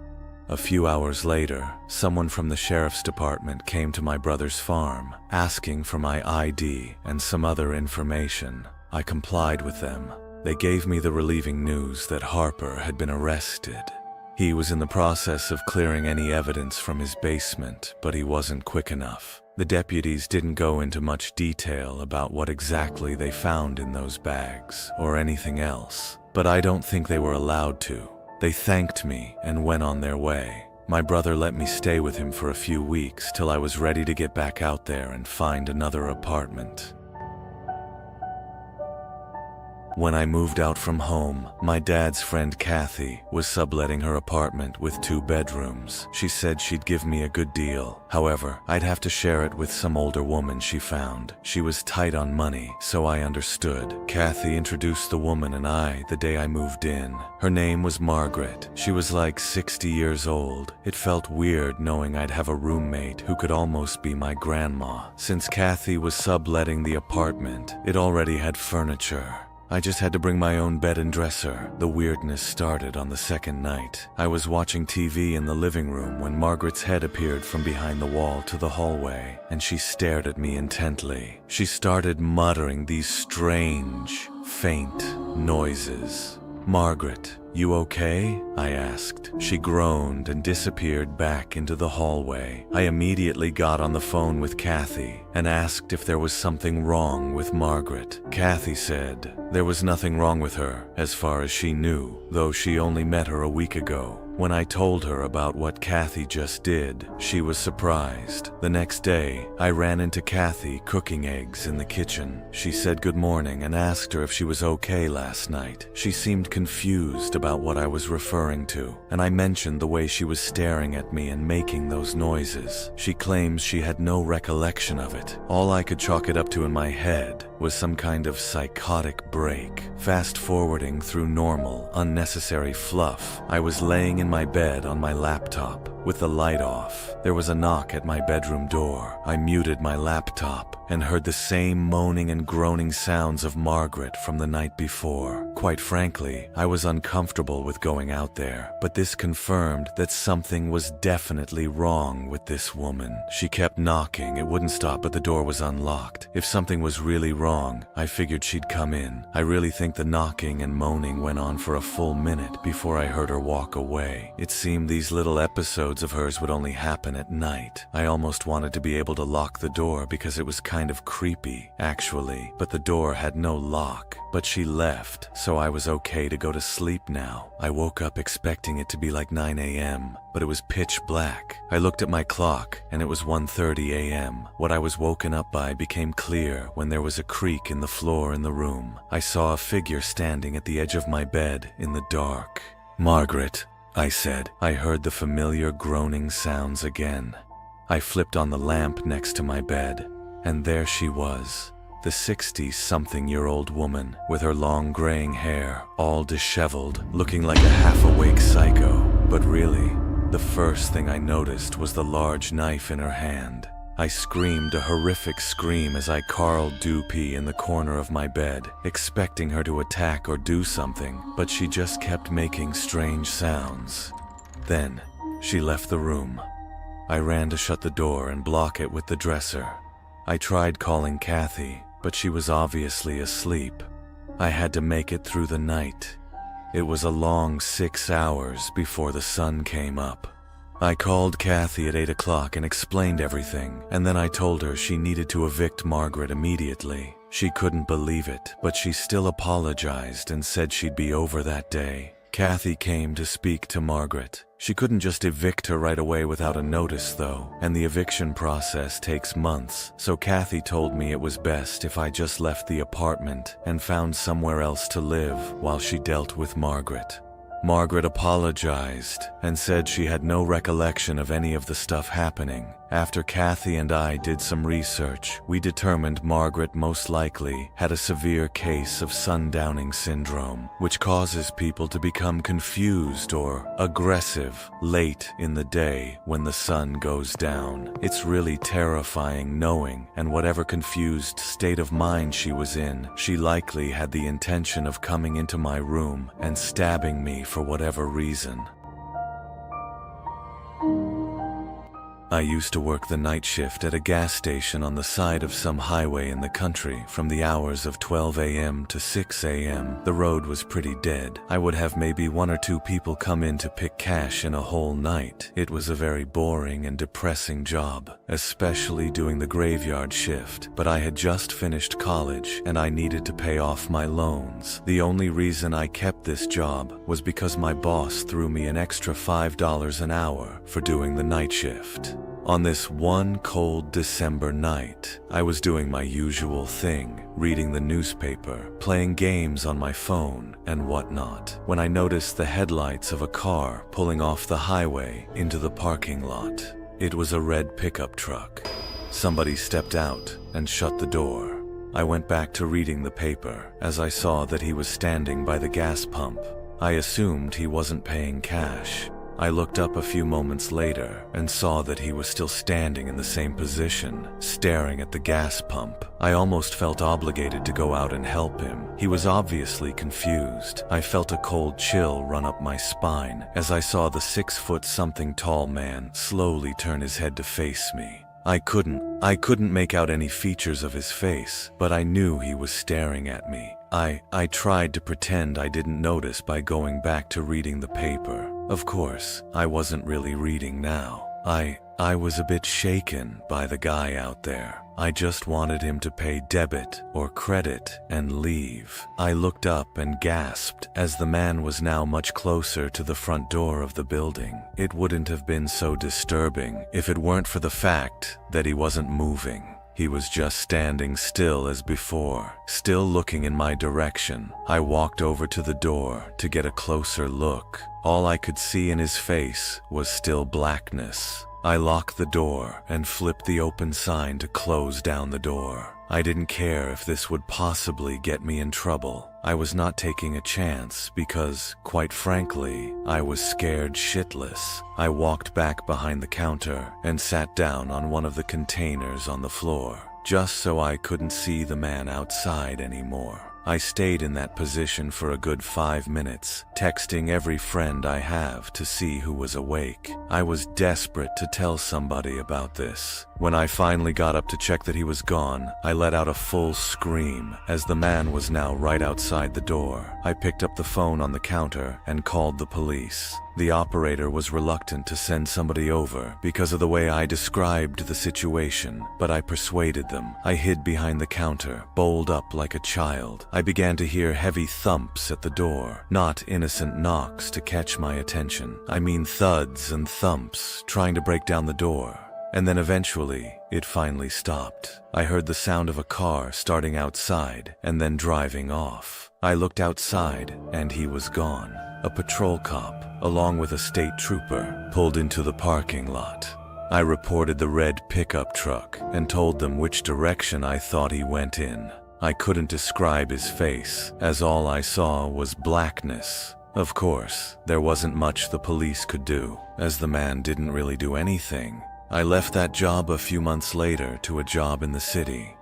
A few hours later, someone from the sheriff's department came to my brother's farm asking for my ID and some other information. I complied with them. They gave me the relieving news that Harper had been arrested. He was in the process of clearing any evidence from his basement, but he wasn't quick enough. The deputies didn't go into much detail about what exactly they found in those bags or anything else, but I don't think they were allowed to. They thanked me and went on their way. My brother let me stay with him for a few weeks till I was ready to get back out there and find another apartment. When I moved out from home, my dad's friend Kathy was subletting her apartment with 2 bedrooms. She said she'd give me a good deal. However, I'd have to share it with some older woman she found. She was tight on money, so I understood. Kathy introduced the woman and I the day I moved in. Her name was Margaret. She was like 60 years old. It felt weird knowing I'd have a roommate who could almost be my grandma. Since Kathy was subletting the apartment, it already had furniture. I just had to bring my own bed and dresser. The weirdness started on the second night. I was watching TV in the living room when Margaret's head appeared from behind the wall to the hallway, and she stared at me intently. She started muttering these strange, faint noises. "Margaret, you okay?" I asked. She groaned and disappeared back into the hallway. I immediately got on the phone with Kathy and asked if there was something wrong with Margaret. Kathy said there was nothing wrong with her, as far as she knew, though she only met her a week ago. When I told her about what Kathy just did, she was surprised. The next day, I ran into Kathy cooking eggs in the kitchen. She said good morning and asked her if she was okay last night. She seemed confused about what I was referring to, and I mentioned the way she was staring at me and making those noises. She claims she had no recollection of it. All I could chalk it up to in my head was some kind of psychotic break. Fast forwarding through normal, unnecessary fluff, I was laying in my bed on my laptop with the light off. There was a knock at my bedroom door. I muted my laptop and heard the same moaning and groaning sounds of Margaret from the night before. Quite frankly, I was uncomfortable with going out there, but this confirmed that something was definitely wrong with this woman. She kept knocking, it wouldn't stop, but the door was unlocked. If something was really wrong, I figured she'd come in. I really think the knocking and moaning went on for a full minute before I heard her walk away. It seemed these little episodes of hers would only happen at night. I almost wanted to be able to lock the door because it was kind of creepy, actually, but the door had no lock. But she left, so I was okay to go to sleep now. I woke up expecting it to be like 9 a.m., but it was pitch black. I looked at my clock, and it was 1:30 a.m. What I was woken up by became clear when there was a creak in the floor in the room. I saw a figure standing at the edge of my bed in the dark. "Margaret," I said. I heard the familiar groaning sounds again. I flipped on the lamp next to my bed, and there she was. The 60-something-year-old woman with her long graying hair, all disheveled, looking like a half-awake psycho. But really, the first thing I noticed was the large knife in her hand. I screamed a horrific scream as I carled Doopy in the corner of my bed, expecting her to attack or do something, but she just kept making strange sounds. Then, she left the room. I ran to shut the door and block it with the dresser. I tried calling Kathy, but she was obviously asleep. I had to make it through the night. It was a long 6 hours before the sun came up. I called Kathy at 8 o'clock and explained everything, and then I told her she needed to evict Margaret immediately. She couldn't believe it, but she still apologized and said she'd be over that day. Kathy came to speak to Margaret. She couldn't just evict her right away without a notice, though, and the eviction process takes months, so Kathy told me it was best if I just left the apartment and found somewhere else to live while she dealt with Margaret. Margaret apologized and said she had no recollection of any of the stuff happening. After Kathy and I did some research, we determined Margaret most likely had a severe case of sundowning syndrome, which causes people to become confused or aggressive late in the day when the sun goes down. It's really terrifying knowing, and whatever confused state of mind she was in, she likely had the intention of coming into my room and stabbing me for whatever reason. I used to work the night shift at a gas station on the side of some highway in the country from the hours of 12 a.m. to 6 a.m. The road was pretty dead. I would have maybe 1 or 2 people come in to pick cash in a whole night. It was a very boring and depressing job, especially doing the graveyard shift, but I had just finished college and I needed to pay off my loans. The only reason I kept this job was because my boss threw me an extra $5 an hour for doing the night shift. On this one cold December night, I was doing my usual thing, reading the newspaper, playing games on my phone, and whatnot, when I noticed the headlights of a car pulling off the highway into the parking lot. It was a red pickup truck. Somebody stepped out and shut the door. I went back to reading the paper as I saw that he was standing by the gas pump. I assumed he wasn't paying cash. I looked up a few moments later and saw that he was still standing in the same position, staring at the gas pump. I almost felt obligated to go out and help him. He was obviously confused. I felt a cold chill run up my spine as I saw the 6-foot-something tall man slowly turn his head to face me. I couldn't make out any features of his face, but I knew he was staring at me. I tried to pretend I didn't notice by going back to reading the paper. Of course, I wasn't really reading now. I was a bit shaken by the guy out there. I just wanted him to pay debit or credit and leave. I looked up and gasped as the man was now much closer to the front door of the building. It wouldn't have been so disturbing if it weren't for the fact that he wasn't moving. He was just standing still as before, still looking in my direction. I walked over to the door to get a closer look. All I could see in his face was still blackness. I locked the door and flipped the open sign to close down the door. I didn't care if this would possibly get me in trouble. I was not taking a chance because, quite frankly, I was scared shitless. I walked back behind the counter and sat down on one of the containers on the floor, just so I couldn't see the man outside anymore. I stayed in that position for a good 5 minutes, texting every friend I have to see who was awake. I was desperate to tell somebody about this. When I finally got up to check that he was gone, I let out a full scream, as the man was now right outside the door. I picked up the phone on the counter and called the police. The operator was reluctant to send somebody over because of the way I described the situation, but I persuaded them. I hid behind the counter, bowled up like a child. I began to hear heavy thumps at the door, not innocent knocks to catch my attention. I mean thuds and thumps, trying to break down the door. And then eventually, it finally stopped. I heard the sound of a car starting outside and then driving off. I looked outside and he was gone. A patrol cop, along with a state trooper, pulled into the parking lot. I reported the red pickup truck and told them which direction I thought he went in. I couldn't describe his face, as all I saw was blackness. Of course, there wasn't much the police could do, as the man didn't really do anything. I left that job a few months later to a job in the city.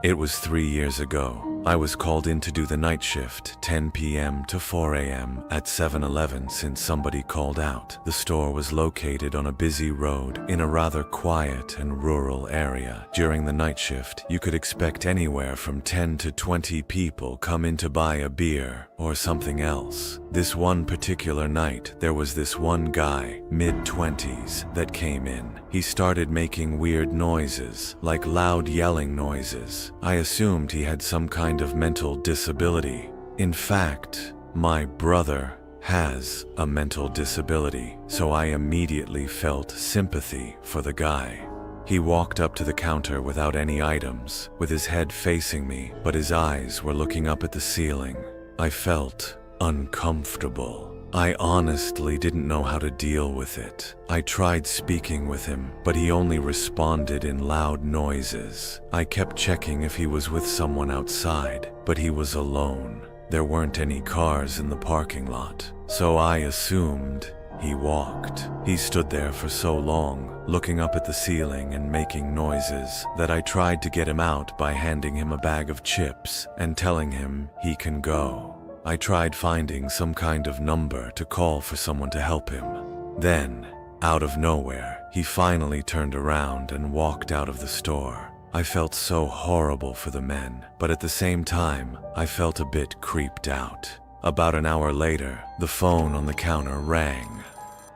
It was 3 years ago. I was called in to do the night shift, 10 p.m. to 4 a.m. at 7-Eleven since somebody called out. The store was located on a busy road in a rather quiet and rural area. During the night shift, you could expect anywhere from 10 to 20 people come in to buy a beer or something else. This one particular night, there was this one guy, mid-20s, that came in. He started making weird noises, like loud yelling noises. I assumed he had some kind of mental disability. In fact, my brother has a mental disability, so I immediately felt sympathy for the guy. He walked up to the counter without any items, with his head facing me, but his eyes were looking up at the ceiling. I felt uncomfortable. I honestly didn't know how to deal with it. I tried speaking with him, but he only responded in loud noises. I kept checking if he was with someone outside, but he was alone. There weren't any cars in the parking lot, so I assumed he walked. He stood there for so long, looking up at the ceiling and making noises, that I tried to get him out by handing him a bag of chips and telling him he can go. I tried finding some kind of number to call for someone to help him. Then, out of nowhere, he finally turned around and walked out of the store. I felt so horrible for the men, but at the same time, I felt a bit creeped out. About an hour later, the phone on the counter rang.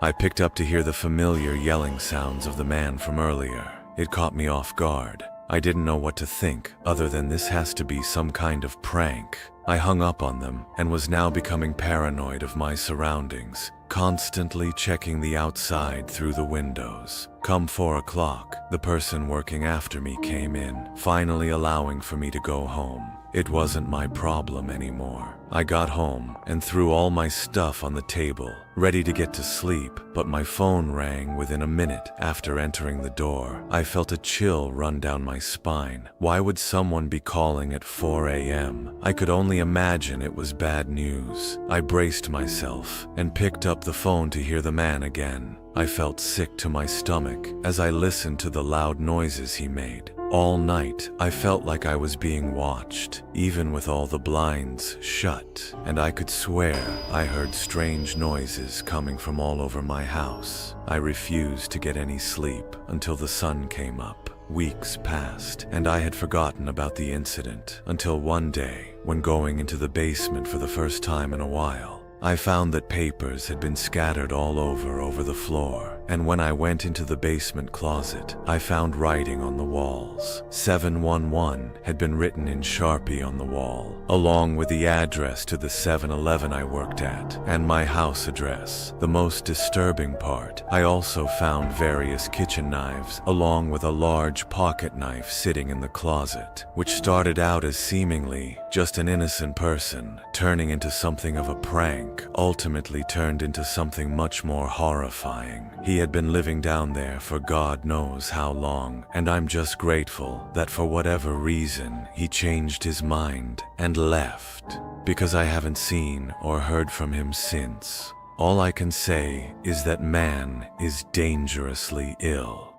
I picked up to hear the familiar yelling sounds of the man from earlier. It caught me off guard. I didn't know what to think, other than this has to be some kind of prank. I hung up on them and was now becoming paranoid of my surroundings, constantly checking the outside through the windows. Come 4 o'clock, the person working after me came in, finally allowing for me to go home. It wasn't my problem anymore. I got home and threw all my stuff on the table, ready to get to sleep, but my phone rang within a minute after entering the door. I felt a chill run down my spine. Why would someone be calling at 4 a.m.? I could only imagine it was bad news. I braced myself and picked up the phone to hear the man again. I felt sick to my stomach as I listened to the loud noises he made. All night, I felt like I was being watched, even with all the blinds shut, and I could swear I heard strange noises coming from all over my house. I refused to get any sleep until the sun came up. Weeks passed, and I had forgotten about the incident until one day, when going into the basement for the first time in a while, I found that papers had been scattered all over the floor. And when I went into the basement closet, I found writing on the walls. 711 had been written in Sharpie on the wall, along with the address to the 7-Eleven I worked at, and my house address. The most disturbing part, I also found various kitchen knives, along with a large pocket knife sitting in the closet, which started out as seemingly just an innocent person, turning into something of a prank, ultimately turned into something much more horrifying. He had been living down there for God knows how long, and I'm just grateful that for whatever reason he changed his mind and left, because I haven't seen or heard from him since. All I can say is that man is dangerously ill.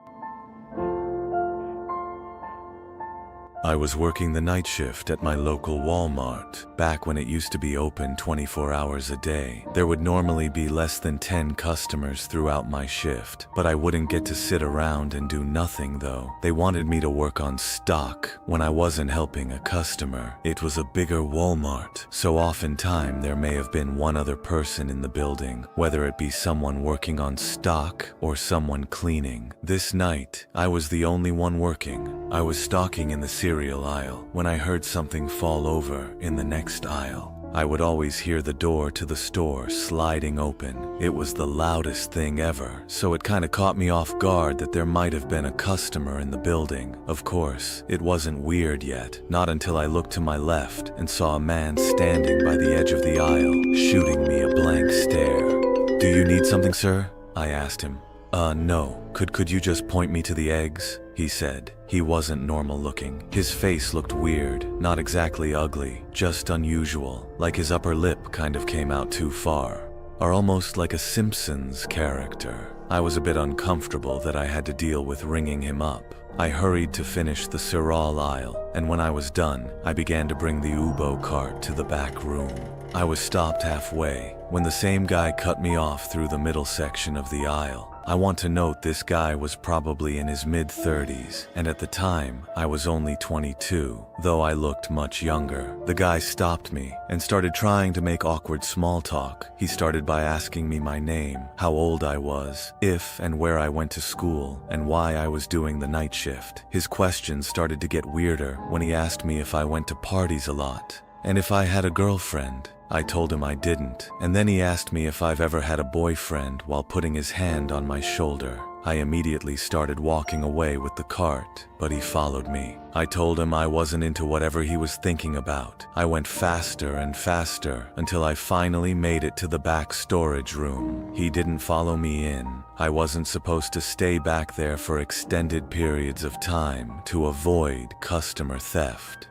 I was working the night shift at my local Walmart. Back when it used to be open 24 hours a day, there would normally be less than 10 customers throughout my shift, but I wouldn't get to sit around and do nothing though. They wanted me to work on stock when I wasn't helping a customer. It was a bigger Walmart, so oftentimes there may have been one other person in the building, whether it be someone working on stock or someone cleaning. This night, I was the only one working. I was stocking in the cereal aisle when I heard something fall over in the next aisle. I would always hear the door to the store sliding open. It was the loudest thing ever, so it kinda caught me off guard that there might have been a customer in the building. Of course, it wasn't weird yet, not until I looked to my left and saw a man standing by the edge of the aisle, shooting me a blank stare. "Do you need something, sir?" I asked him. No. Could you just point me to the eggs?" he said. He wasn't normal looking. His face looked weird, not exactly ugly, just unusual, like his upper lip kind of came out too far, or almost like a Simpsons character. I was a bit uncomfortable that I had to deal with ringing him up. I hurried to finish the cereal aisle, and when I was done, I began to bring the Ubo cart to the back room. I was stopped halfway when the same guy cut me off through the middle section of the aisle. I want to note this guy was probably in his mid-30s, and at the time, I was only 22, though I looked much younger. The guy stopped me and started trying to make awkward small talk. He started by asking me my name, how old I was, if and where I went to school, and why I was doing the night shift. His questions started to get weirder when he asked me if I went to parties a lot, and if I had a girlfriend. I told him I didn't, and then he asked me if I've ever had a boyfriend while putting his hand on my shoulder. I immediately started walking away with the cart, but he followed me. I told him I wasn't into whatever he was thinking about. I went faster and faster until I finally made it to the back storage room. He didn't follow me in. I wasn't supposed to stay back there for extended periods of time to avoid customer theft.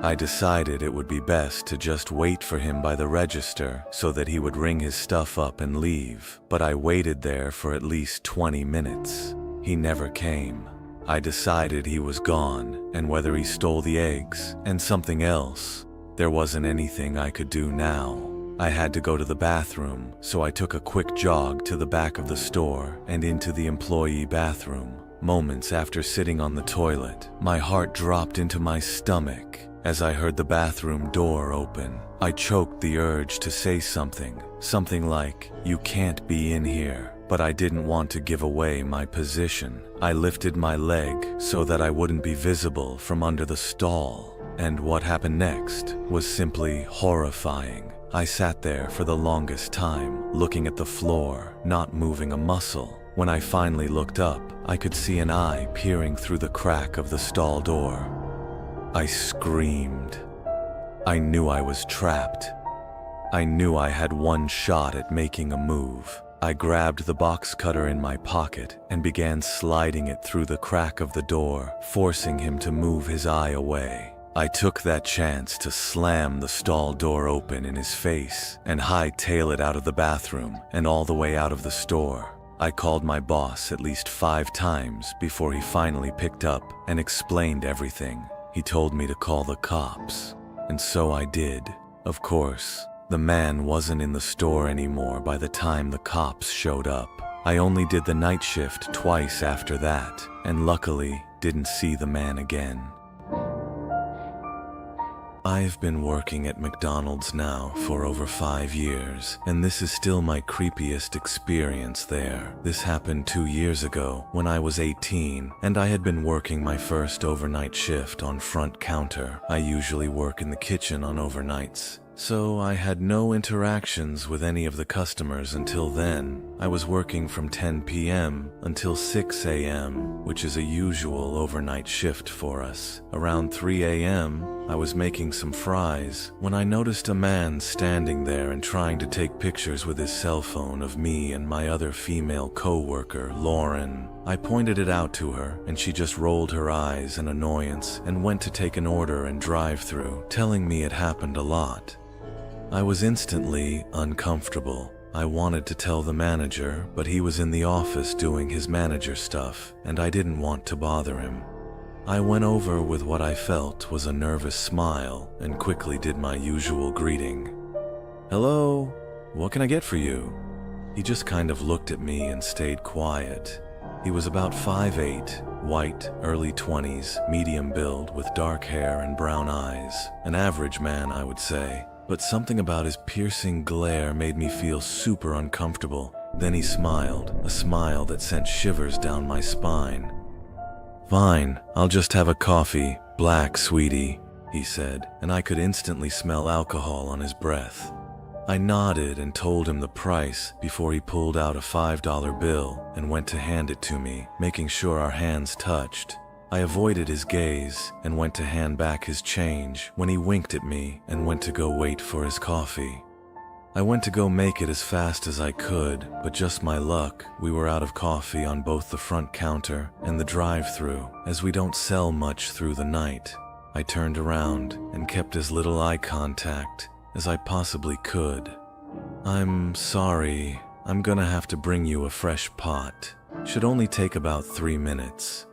I decided it would be best to just wait for him by the register so that he would ring his stuff up and leave, but I waited there for at least 20 minutes. He never came. I decided he was gone, and whether he stole the eggs and something else, there wasn't anything I could do now. I had to go to the bathroom, so I took a quick jog to the back of the store and into the employee bathroom. Moments after sitting on the toilet, my heart dropped into my stomach as I heard the bathroom door open. I choked the urge to say something like, "You can't be in here," but I didn't want to give away my position. I lifted my leg so that I wouldn't be visible from under the stall, and what happened next was simply horrifying. I sat there for the longest time, looking at the floor, not moving a muscle. When I finally looked up, I could see an eye peering through the crack of the stall door. I screamed. I knew I was trapped. I knew I had one shot at making a move. I grabbed the box cutter in my pocket and began sliding it through the crack of the door, forcing him to move his eye away. I took that chance to slam the stall door open in his face and hightail it out of the bathroom and all the way out of the store. I called my boss at least 5 times before he finally picked up and explained everything. He told me to call the cops, and so I did. Of course, the man wasn't in the store anymore by the time the cops showed up. I only did the night shift twice after that, and luckily didn't see the man again. I've been working at McDonald's now for over 5 years, and this is still my creepiest experience there. This happened 2 years ago when I was 18, and I had been working my first overnight shift on front counter. I usually work in the kitchen on overnights, so I had no interactions with any of the customers until then. I was working from 10 p.m. until 6 a.m., which is a usual overnight shift for us. Around 3 a.m., I was making some fries when I noticed a man standing there and trying to take pictures with his cell phone of me and my other female co-worker, Lauren. I pointed it out to her, and she just rolled her eyes in annoyance and went to take an order and drive-through, telling me it happened a lot. I was instantly uncomfortable. I wanted to tell the manager, but he was in the office doing his manager stuff, and I didn't want to bother him. I went over with what I felt was a nervous smile and quickly did my usual greeting. "Hello, what can I get for you?" He just kind of looked at me and stayed quiet. He was about 5'8", white, early 20s, medium build with dark hair and brown eyes. An average man, I would say. But something about his piercing glare made me feel super uncomfortable. Then he smiled, a smile that sent shivers down my spine. "Fine, I'll just have a coffee, black, sweetie," he said, and I could instantly smell alcohol on his breath. I nodded and told him the price before he pulled out a $5 bill and went to hand it to me, making sure our hands touched. I avoided his gaze and went to hand back his change when he winked at me and went to go wait for his coffee. I went to go make it as fast as I could, but just my luck, we were out of coffee on both the front counter and the drive-thru, as we don't sell much through the night. I turned around and kept as little eye contact as I possibly could. "I'm sorry, I'm gonna have to bring you a fresh pot. Should only take about 3 minutes."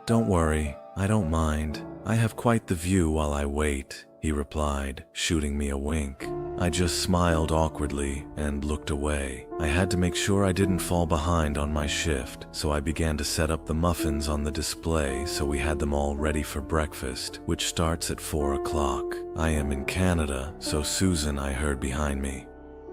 "Don't worry, I don't mind. I have quite the view while I wait," he replied, shooting me a wink. I just smiled awkwardly and looked away. I had to make sure I didn't fall behind on my shift, so I began to set up the muffins on the display so we had them all ready for breakfast, which starts at 4 o'clock. I am in Canada, so Susan I heard behind me.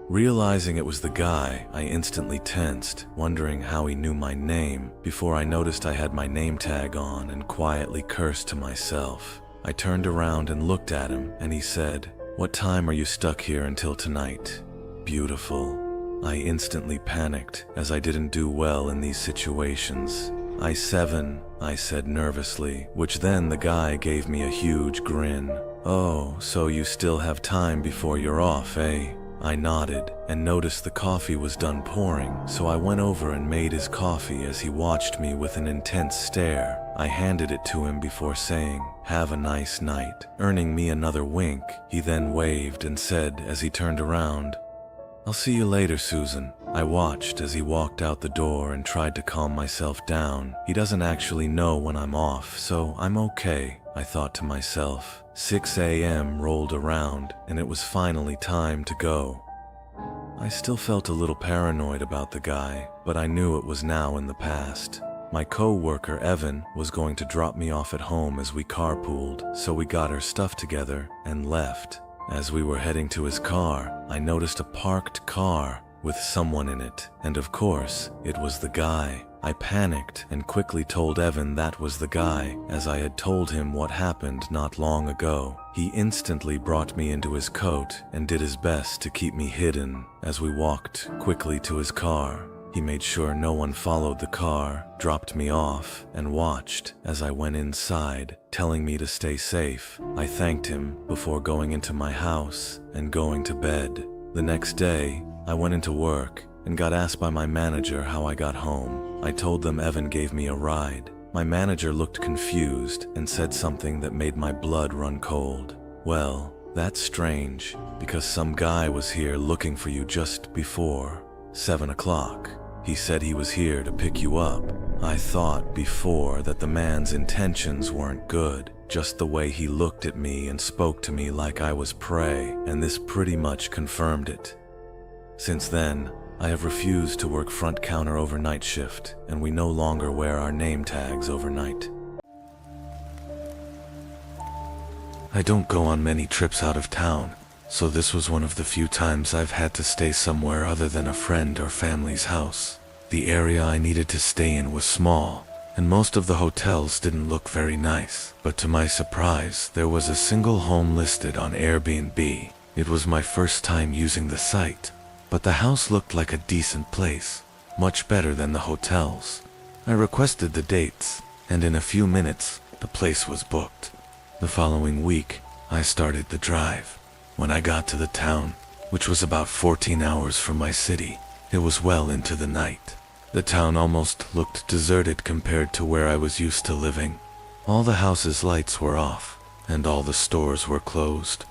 Realizing it was the guy, I instantly tensed, wondering how he knew my name, before I noticed I had my name tag on and quietly cursed to myself. I turned around and looked at him, and he said, "What time are you stuck here until tonight?" "Beautiful." I instantly panicked, as I didn't do well in these situations. "7, I said nervously, which then the guy gave me a huge grin. "Oh, so you still have time before you're off, eh?" I nodded and noticed the coffee was done pouring, so I went over and made his coffee as he watched me with an intense stare. I handed it to him before saying, "Have a nice night," earning me another wink. He then waved and said as he turned around, "I'll see you later, Susan." I watched as he walked out the door and tried to calm myself down. He doesn't actually know when I'm off, so I'm okay, I thought to myself. 6 a.m. rolled around, and it was finally time to go. I still felt a little paranoid about the guy, but I knew it was now in the past. My co-worker, Evan, was going to drop me off at home as we carpooled, so we got our stuff together and left. As we were heading to his car, I noticed a parked car with someone in it, and of course, it was the guy. I panicked and quickly told Evan that was the guy, as I had told him what happened not long ago. He instantly brought me into his coat and did his best to keep me hidden. As we walked quickly to his car, he made sure no one followed the car, dropped me off, and watched as I went inside, telling me to stay safe. I thanked him before going into my house and going to bed. The next day, I went into work and got asked by my manager how I got home. I told them Evan gave me a ride. My manager looked confused and said something that made my blood run cold. "Well, that's strange, because some guy was here looking for you just before 7 o'clock. He said he was here to pick you up." I thought before that the man's intentions weren't good, just the way he looked at me and spoke to me like I was prey, and this pretty much confirmed it. Since then, I have refused to work front counter overnight shift, and we no longer wear our name tags overnight. I don't go on many trips out of town, so this was one of the few times I've had to stay somewhere other than a friend or family's house. The area I needed to stay in was small, and most of the hotels didn't look very nice. But to my surprise, there was a single home listed on Airbnb. It was my first time using the site, but the house looked like a decent place, much better than the hotels. I requested the dates, and in a few minutes, the place was booked. The following week, I started the drive. When I got to the town, which was about 14 hours from my city, it was well into the night. The town almost looked deserted compared to where I was used to living. All the houses' lights were off, and all the stores were closed.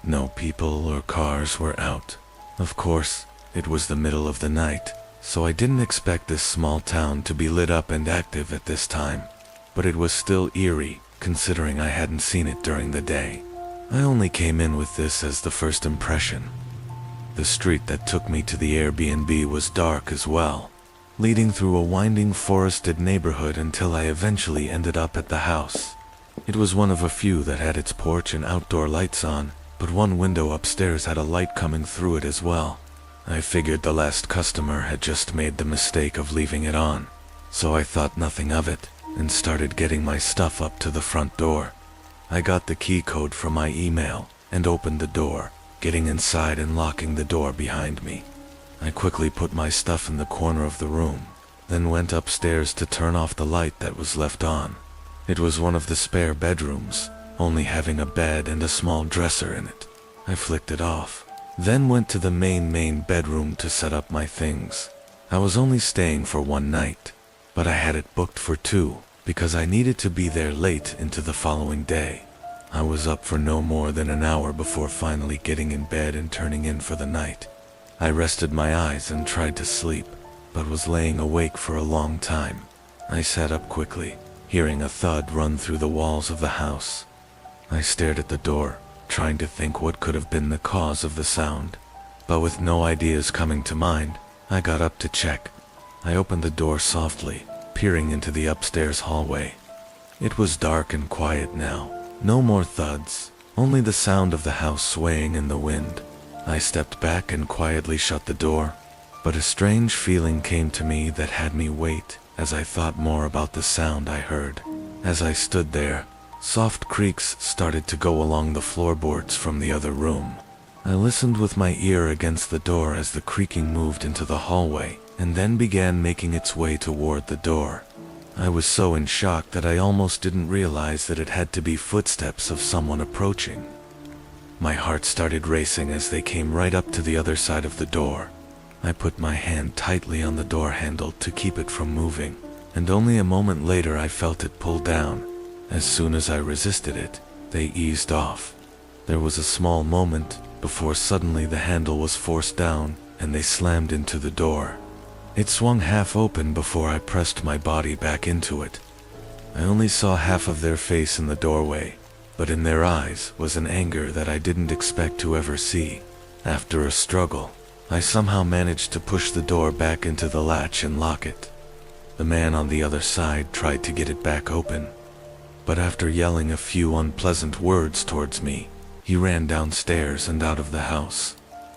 No people or cars were out. Of course, it was the middle of the night, so I didn't expect this small town to be lit up and active at this time. But it was still eerie, considering I hadn't seen it during the day. I only came in with this as the first impression. The street that took me to the Airbnb was dark as well, leading through a winding forested neighborhood until I eventually ended up at the house. It was one of a few that had its porch and outdoor lights on, but one window upstairs had a light coming through it as well. I figured the last customer had just made the mistake of leaving it on, so I thought nothing of it and started getting my stuff up to the front door. I got the key code from my email and opened the door, getting inside and locking the door behind me. I quickly put my stuff in the corner of the room, then went upstairs to turn off the light that was left on. It was one of the spare bedrooms, only having a bed and a small dresser in it. I flicked it off, then went to the main bedroom to set up my things. I was only staying for one night, but I had it booked for 2 because I needed to be there late into the following day. I was up for no more than an hour before finally getting in bed and turning in for the night. I rested my eyes and tried to sleep, but was laying awake for a long time. I sat up quickly, hearing a thud run through the walls of the house. I stared at the door, trying to think what could have been the cause of the sound, but with no ideas coming to mind, I got up to check. I opened the door softly, peering into the upstairs hallway. It was dark and quiet now. No more thuds, only the sound of the house swaying in the wind. I stepped back and quietly shut the door, but a strange feeling came to me that had me wait as I thought more about the sound I heard. As I stood there, soft creaks started to go along the floorboards from the other room. I listened with my ear against the door as the creaking moved into the hallway and then began making its way toward the door. I was so in shock that I almost didn't realize that it had to be footsteps of someone approaching. My heart started racing as they came right up to the other side of the door. I put my hand tightly on the door handle to keep it from moving, and only a moment later I felt it pull down. As soon as I resisted it, they eased off. There was a small moment before suddenly the handle was forced down and they slammed into the door. It swung half open before I pressed my body back into it. I only saw half of their face in the doorway, but in their eyes was an anger that I didn't expect to ever see. After a struggle, I somehow managed to push the door back into the latch and lock it. The man on the other side tried to get it back open, but after yelling a few unpleasant words towards me, he ran downstairs and out of the house.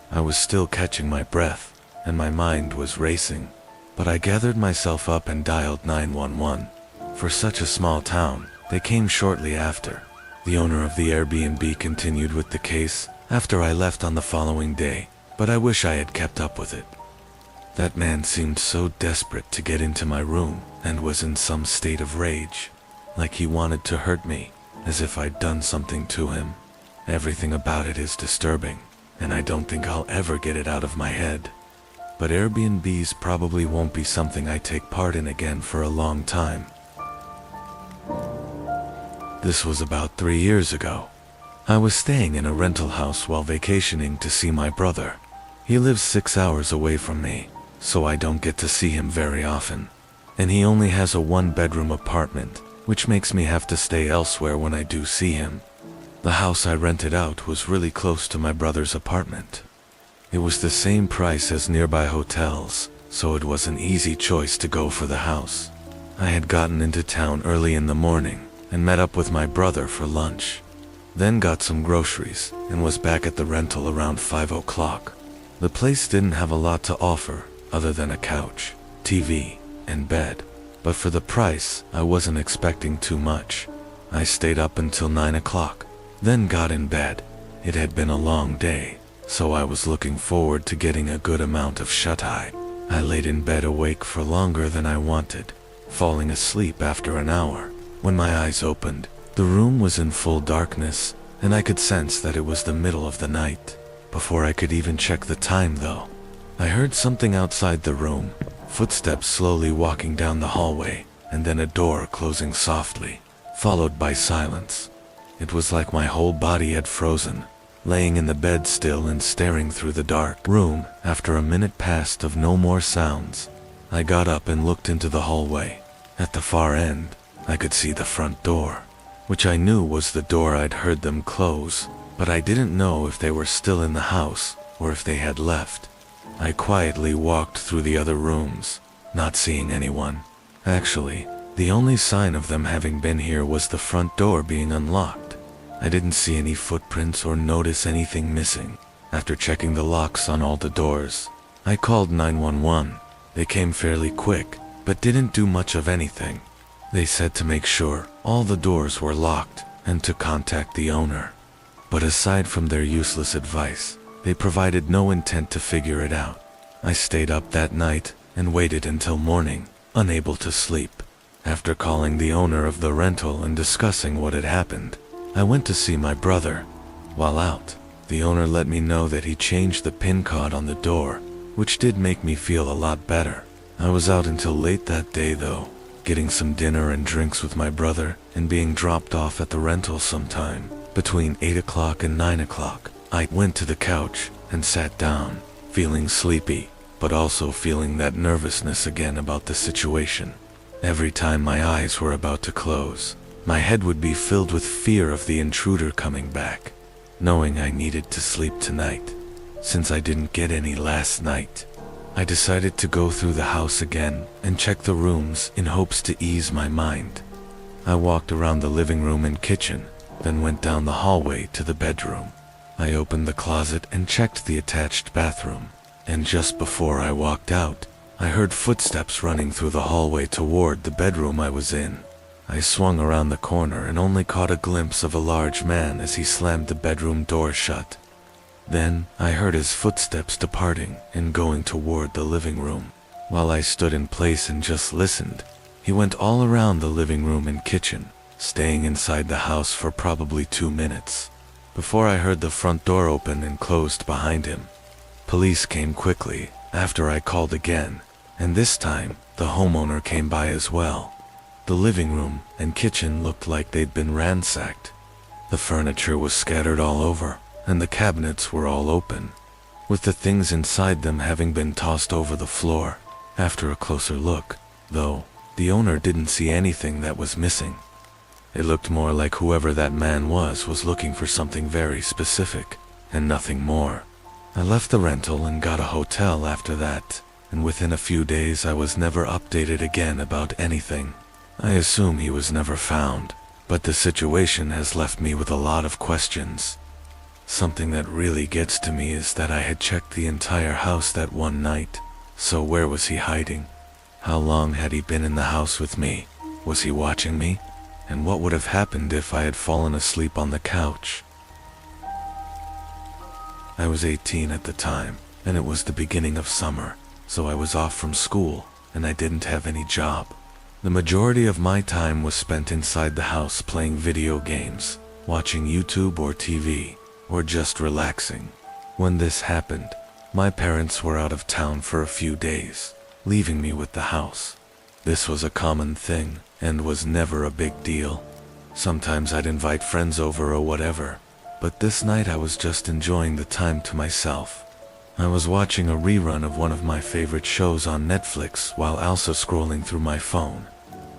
I was still catching my breath, and my mind was racing, but I gathered myself up and dialed 911. For such a small town, they came shortly after. The owner of the Airbnb continued with the case after I left on the following day, but I wish I had kept up with it. That man seemed so desperate to get into my room and was in some state of rage, like he wanted to hurt me, as if I'd done something to him. Everything about it is disturbing, and I don't think I'll ever get it out of my head. But Airbnbs probably won't be something I take part in again for a long time. This was about 3 years ago. I was staying in a rental house while vacationing to see my brother. He lives 6 hours away from me, so I don't get to see him very often. And he only has a 1-bedroom apartment, which makes me have to stay elsewhere when I do see him. The house I rented out was really close to my brother's apartment. It was the same price as nearby hotels, so it was an easy choice to go for the house. I had gotten into town early in the morning and met up with my brother for lunch, then got some groceries and was back at the rental around 5 o'clock. The place didn't have a lot to offer other than a couch, TV, and bed, but for the price, I wasn't expecting too much. I stayed up until 9 o'clock, then got in bed. It had been a long day, so I was looking forward to getting a good amount of shut-eye. I laid in bed awake for longer than I wanted, falling asleep after an hour. When my eyes opened, the room was in full darkness, and I could sense that it was the middle of the night. Before I could even check the time though, I heard something outside the room, footsteps slowly walking down the hallway, and then a door closing softly, followed by silence. It was like my whole body had frozen, laying in the bed still and staring through the dark room. After a minute passed of no more sounds, I got up and looked into the hallway. At the far end, I could see the front door. which I knew was the door I'd heard them close, but I didn't know if they were still in the house or if they had left. I quietly walked through the other rooms, not seeing anyone. Actually, the only sign of them having been here was the front door being unlocked. I didn't see any footprints or notice anything missing. After checking the locks on all the doors, I called 911. They came fairly quick, but didn't do much of anything. They said to make sure all the doors were locked and to contact the owner. But aside from their useless advice, they provided no intent to figure it out. I stayed up that night and waited until morning, unable to sleep. After calling the owner of the rental and discussing what had happened, I went to see my brother. While out, the owner let me know that he changed the PIN code on the door, which did make me feel a lot better. I was out until late that day though, getting some dinner and drinks with my brother and being dropped off at the rental sometime. Between 8 o'clock and 9 o'clock, I went to the couch and sat down, feeling sleepy, but also feeling that nervousness again about the situation. Every time my eyes were about to close, my head would be filled with fear of the intruder coming back, knowing I needed to sleep tonight. Since I didn't get any last night, I decided to go through the house again and check the rooms in hopes to ease my mind. I walked around the living room and kitchen, then went down the hallway to the bedroom. I opened the closet and checked the attached bathroom, and just before I walked out, I heard footsteps running through the hallway toward the bedroom I was in. I swung around the corner and only caught a glimpse of a large man as he slammed the bedroom door shut. Then I heard his footsteps departing and going toward the living room. While I stood in place and just listened, he went all around the living room and kitchen, staying inside the house for probably 2 minutes, before I heard the front door open and closed behind him. Police came quickly after I called again, and this time the homeowner came by as well. The living room and kitchen looked like they'd been ransacked. The furniture was scattered all over, and the cabinets were all open, with the things inside them having been tossed over the floor. After a closer look, though, the owner didn't see anything that was missing. It looked more like whoever that man was looking for something very specific, and nothing more. I left the rental and got a hotel after that, and within a few days I was never updated again about anything. I assume he was never found, but the situation has left me with a lot of questions. Something that really gets to me is that I had checked the entire house that one night, so where was he hiding? How long had he been in the house with me? Was he watching me? And what would have happened if I had fallen asleep on the couch? I was 18 at the time, and it was the beginning of summer, so I was off from school, and I didn't have any job. The majority of my time was spent inside the house playing video games, watching YouTube or TV, or just relaxing. When this happened, my parents were out of town for a few days, leaving me with the house. This was a common thing, and was never a big deal. Sometimes I'd invite friends over or whatever, but this night I was just enjoying the time to myself. I was watching a rerun of one of my favorite shows on Netflix while also scrolling through my phone.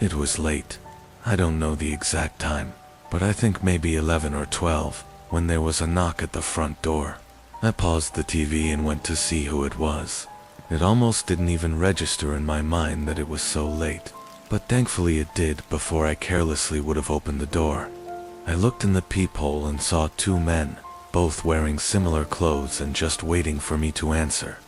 It was late. I don't know the exact time, but I think maybe 11 or 12, when there was a knock at the front door. I paused the TV and went to see who it was. It almost didn't even register in my mind that it was so late, but thankfully it did before I carelessly would have opened the door. I looked in the peephole and saw 2 men, both wearing similar clothes and just waiting for me to answer.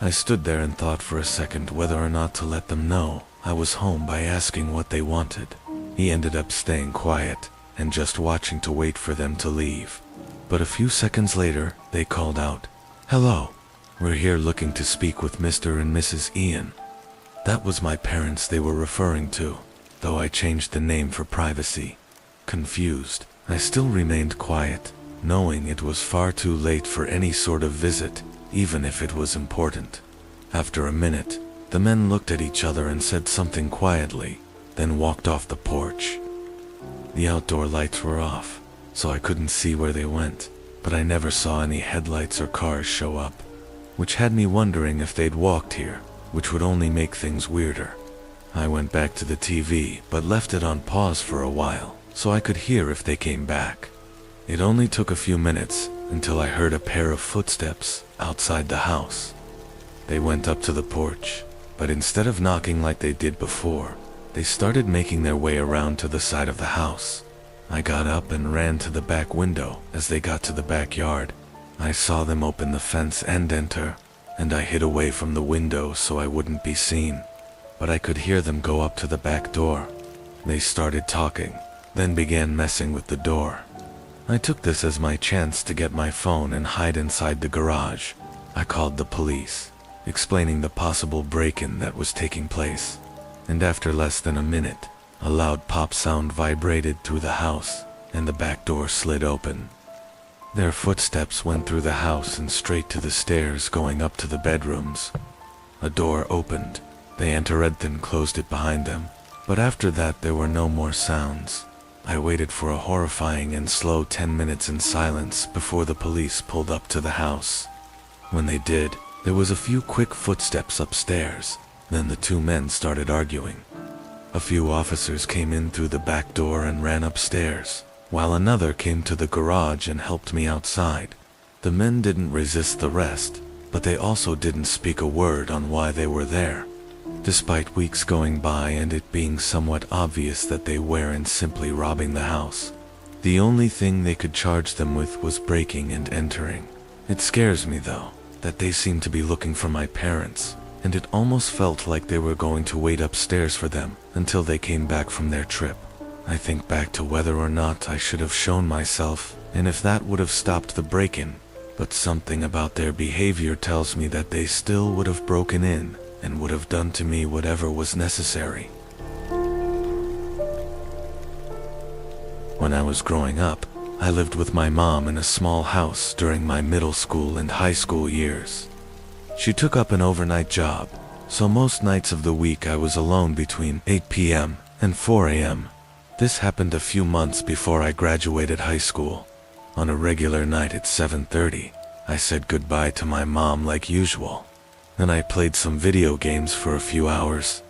I stood there and thought for a second whether or not to let them know I was home by asking what they wanted. He ended up staying quiet and just watching to wait for them to leave. But a few seconds later, they called out, "Hello, we're here looking to speak with Mr. and Mrs. Ian." That was my parents they were referring to, though I changed the name for privacy. Confused, I still remained quiet, knowing it was far too late for any sort of visit, even if it was important. After a minute, the men looked at each other and said something quietly, then walked off the porch. The outdoor lights were off, so I couldn't see where they went, but I never saw any headlights or cars show up, which had me wondering if they'd walked here, which would only make things weirder. I went back to the TV, but left it on pause for a while, so I could hear if they came back. It only took a few minutes until I heard a pair of footsteps outside the house. They went up to the porch, but instead of knocking like they did before, they started making their way around to the side of the house. I got up and ran to the back window. As they got to the backyard, I saw them open the fence and enter, and I hid away from the window so I wouldn't be seen. But I could hear them go up to the back door. They started talking, then began messing with the door. I took this as my chance to get my phone and hide inside the garage. I called the police, explaining the possible break-in that was taking place. And after less than a minute, a loud pop sound vibrated through the house, and the back door slid open. Their footsteps went through the house and straight to the stairs going up to the bedrooms. A door opened. They entered and closed it behind them, but after that there were no more sounds. I waited for a horrifying and slow 10 minutes in silence before the police pulled up to the house. When they did, there was a few quick footsteps upstairs. Then the two men started arguing. A few officers came in through the back door and ran upstairs, while another came to the garage and helped me outside. The men didn't resist the rest, but they also didn't speak a word on why they were there. Despite weeks going by and it being somewhat obvious that they weren't simply robbing the house, the only thing they could charge them with was breaking and entering. It scares me though, that they seem to be looking for my parents, and it almost felt like they were going to wait upstairs for them until they came back from their trip. I think back to whether or not I should have shown myself, and if that would have stopped the break-in, but something about their behavior tells me that they still would have broken in and would have done to me whatever was necessary. When I was growing up, I lived with my mom in a small house during my middle school and high school years. She took up an overnight job, so most nights of the week I was alone between 8 p.m. and 4 a.m. This happened a few months before I graduated high school. On a regular night at 7:30, I said goodbye to my mom like usual. Then I played some video games for a few hours.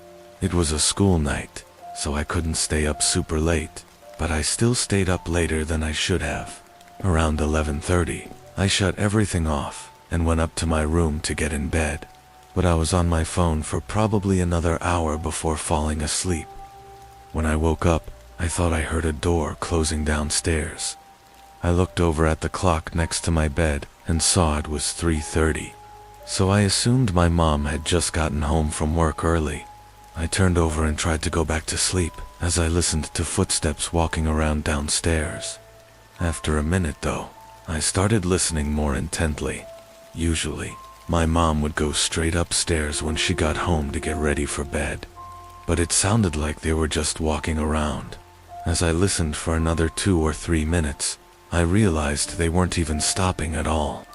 It was a school night, so I couldn't stay up super late, but I still stayed up later than I should have. Around 11:30, I shut everything off and went up to my room to get in bed, but I was on my phone for probably another hour before falling asleep. When I woke up, I thought I heard a door closing downstairs. I looked over at the clock next to my bed and saw it was 3:30, so I assumed my mom had just gotten home from work early. I turned over and tried to go back to sleep as I listened to footsteps walking around downstairs. After a minute though, I started listening more intently. Usually, my mom would go straight upstairs when she got home to get ready for bed, but it sounded like they were just walking around. As I listened for another 2 or 3 minutes, I realized they weren't even stopping at all.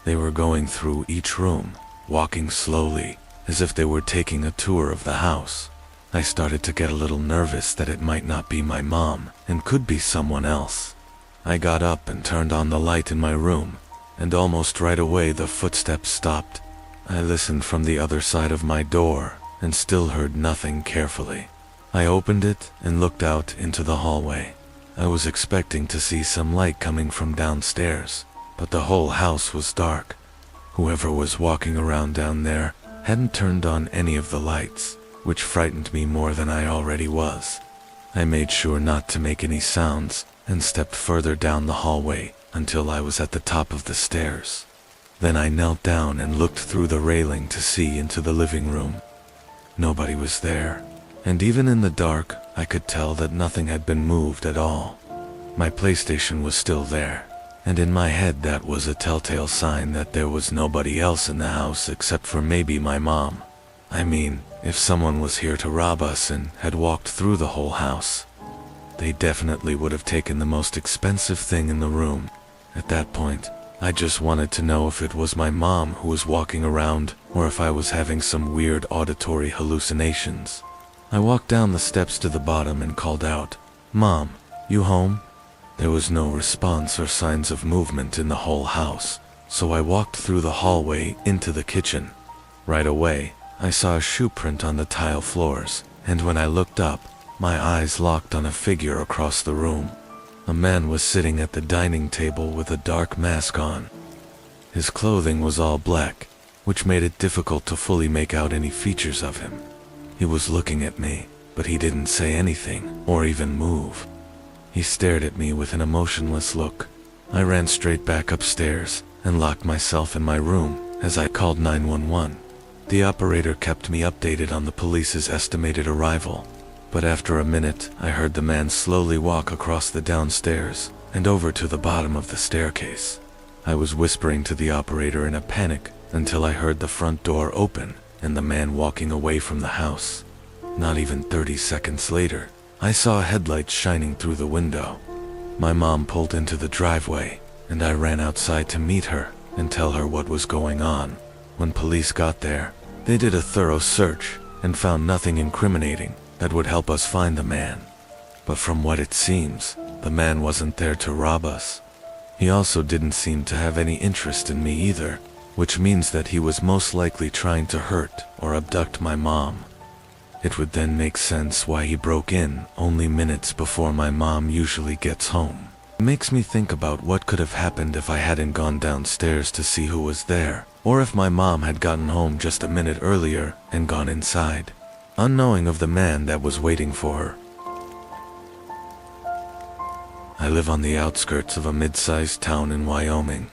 They were going through each room, walking slowly, as if they were taking a tour of the house. I started to get a little nervous that it might not be my mom and could be someone else. I got up and turned on the light in my room, and almost right away the footsteps stopped. I listened from the other side of my door and still heard nothing carefully. I opened it and looked out into the hallway. I was expecting to see some light coming from downstairs, but the whole house was dark. Whoever was walking around down there hadn't turned on any of the lights, which frightened me more than I already was. I made sure not to make any sounds and stepped further down the hallway until I was at the top of the stairs. Then I knelt down and looked through the railing to see into the living room. Nobody was there, and even in the dark, I could tell that nothing had been moved at all. My PlayStation was still there, and in my head that was a telltale sign that there was nobody else in the house except for maybe my mom. I mean, if someone was here to rob us and had walked through the whole house, they definitely would have taken the most expensive thing in the room. At that point, I just wanted to know if it was my mom who was walking around or if I was having some weird auditory hallucinations. I walked down the steps to the bottom and called out, "Mom, you home?" There was no response or signs of movement in the whole house, so I walked through the hallway into the kitchen. Right away, I saw a shoe print on the tile floors, and when I looked up, My eyes locked on a figure across the room. A man was sitting at the dining table with a dark mask on. His clothing was all black, which made it difficult to fully make out any features of him. He was looking at me, but he didn't say anything or even move. He stared at me with an emotionless look. I ran straight back upstairs and locked myself in my room as I called 911. The operator kept me updated on the police's estimated arrival, but after a minute, I heard the man slowly walk across the downstairs and over to the bottom of the staircase. I was whispering to the operator in a panic until I heard the front door open and the man walking away from the house. Not even 30 seconds later, I saw headlights shining through the window. My mom pulled into the driveway, and I ran outside to meet her and tell her what was going on. When police got there, they did a thorough search and found nothing incriminating that would help us find the man. But from what it seems, the man wasn't there to rob us. He also didn't seem to have any interest in me either, which means that he was most likely trying to hurt or abduct my mom. It would then make sense why he broke in only minutes before my mom usually gets home. It makes me think about what could have happened if I hadn't gone downstairs to see who was there, or if my mom had gotten home just a minute earlier and gone inside, unknowing of the man that was waiting for her. I live on the outskirts of a mid-sized town in Wyoming.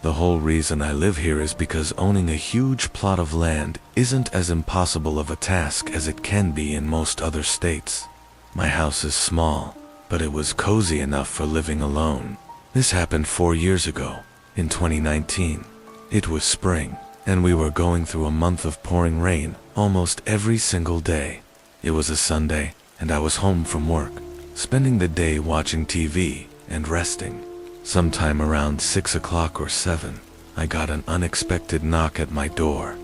The whole reason I live here is because owning a huge plot of land isn't as impossible of a task as it can be in most other states. My house is small, but it was cozy enough for living alone. This happened 4 years ago, in 2019. It was spring, and we were going through a month of pouring rain almost every single day. It was a Sunday, and I was home from work, spending the day watching TV and resting. Sometime around 6 o'clock or 7, I got an unexpected knock at my door.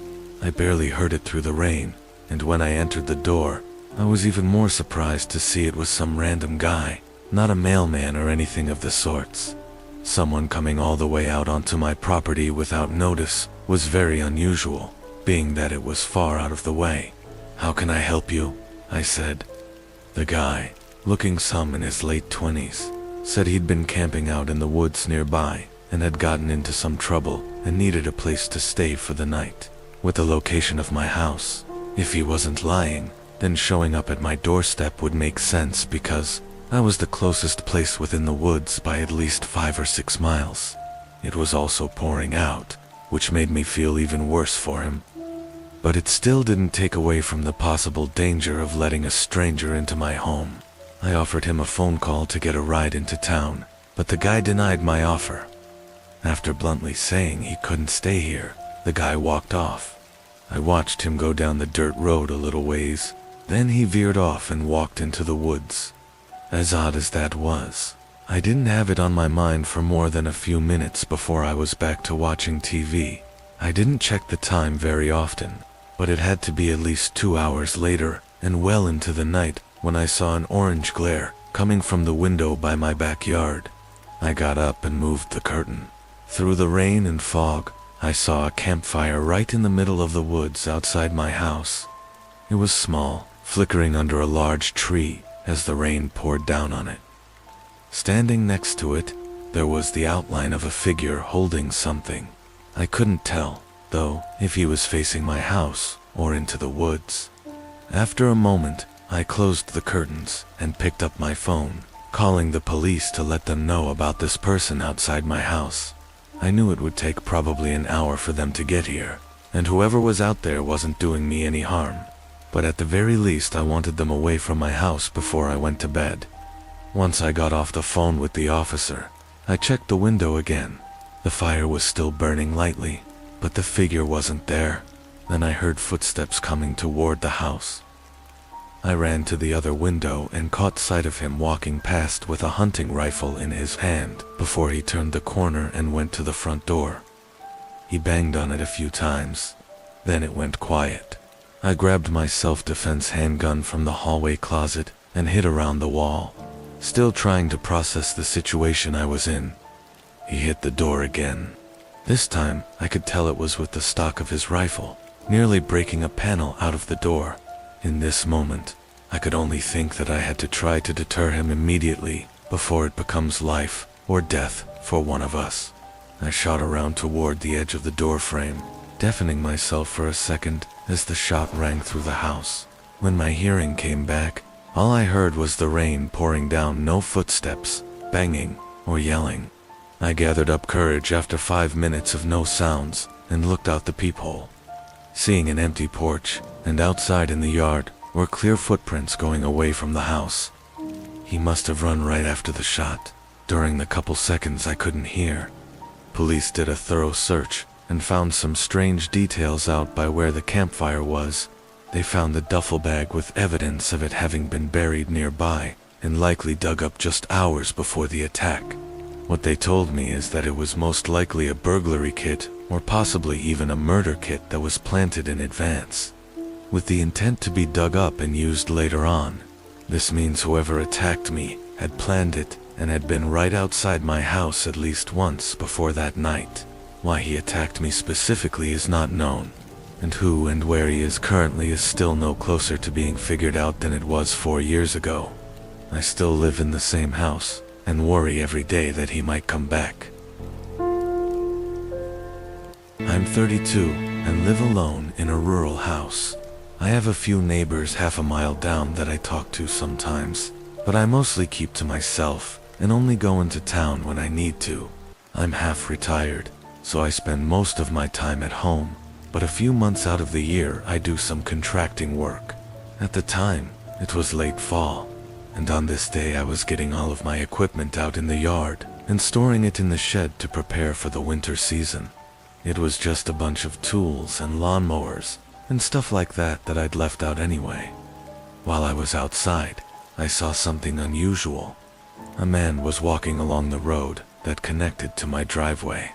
I barely heard it through the rain, and when I entered the door, I was even more surprised to see it was some random guy, not a mailman or anything of the sorts. Someone coming all the way out onto my property without notice was very unusual, being that it was far out of the way. "How can I help you?" I said. The guy, looking some in his late 20s, said he'd been camping out in the woods nearby and had gotten into some trouble and needed a place to stay for the night. With the location of my house, if he wasn't lying, then showing up at my doorstep would make sense because I was the closest place within the woods by at least 5 or 6 miles. It was also pouring out, which made me feel even worse for him. But it still didn't take away from the possible danger of letting a stranger into my home. I offered him a phone call to get a ride into town, but the guy denied my offer. After bluntly saying he couldn't stay here, the guy walked off. I watched him go down the dirt road a little ways, then he veered off and walked into the woods. As odd as that was, I didn't have it on my mind for more than a few minutes before I was back to watching TV. I didn't check the time very often, but it had to be at least 2 hours later and well into the night when I saw an orange glare coming from the window by my backyard. I got up and moved the curtain. Through the rain and fog, I saw a campfire right in the middle of the woods outside my house. It was small, flickering under a large tree as the rain poured down on it. Standing next to it, there was the outline of a figure holding something. I couldn't tell, though, if he was facing my house or into the woods. After a moment, I closed the curtains and picked up my phone, calling the police to let them know about this person outside my house. I knew it would take probably an hour for them to get here, and whoever was out there wasn't doing me any harm. But at the very least, I wanted them away from my house before I went to bed. Once I got off the phone with the officer, I checked the window again. The fire was still burning lightly, but the figure wasn't there. Then I heard footsteps coming toward the house. I ran to the other window and caught sight of him walking past with a hunting rifle in his hand before he turned the corner and went to the front door. He banged on it a few times, then it went quiet. I grabbed my self-defense handgun from the hallway closet and hid around the wall, still trying to process the situation I was in. He hit the door again. This time, I could tell it was with the stock of his rifle, nearly breaking a panel out of the door. In this moment, I could only think that I had to try to deter him immediately before it becomes life or death for one of us. I shot around toward the edge of the door frame, deafening myself for a second as the shot rang through the house. When my hearing came back, all I heard was the rain pouring down, no footsteps, banging, or yelling. I gathered up courage after 5 minutes of no sounds and looked out the peephole. Seeing an empty porch, and outside in the yard were clear footprints going away from the house. He must have run right after the shot. During the couple seconds I couldn't hear. Police did a thorough search and found some strange details out by where the campfire was. They found the duffel bag with evidence of it having been buried nearby and likely dug up just hours before the attack. What they told me is that it was most likely a burglary kit or possibly even a murder kit that was planted in advance, with the intent to be dug up and used later on. This means whoever attacked me had planned it and had been right outside my house at least once before that night. Why he attacked me specifically is not known, and who and where he is currently is still no closer to being figured out than it was 4 years ago. I still live in the same house and worry every day that he might come back. I'm 32 and live alone in a rural house. I have a few neighbors half a mile down that I talk to sometimes, but I mostly keep to myself and only go into town when I need to. I'm half retired, so I spend most of my time at home, but a few months out of the year I do some contracting work. At the time, it was late fall, and on this day I was getting all of my equipment out in the yard and storing it in the shed to prepare for the winter season. It was just a bunch of tools and lawnmowers and stuff like that that I'd left out anyway. While I was outside, I saw something unusual. A man was walking along the road that connected to my driveway.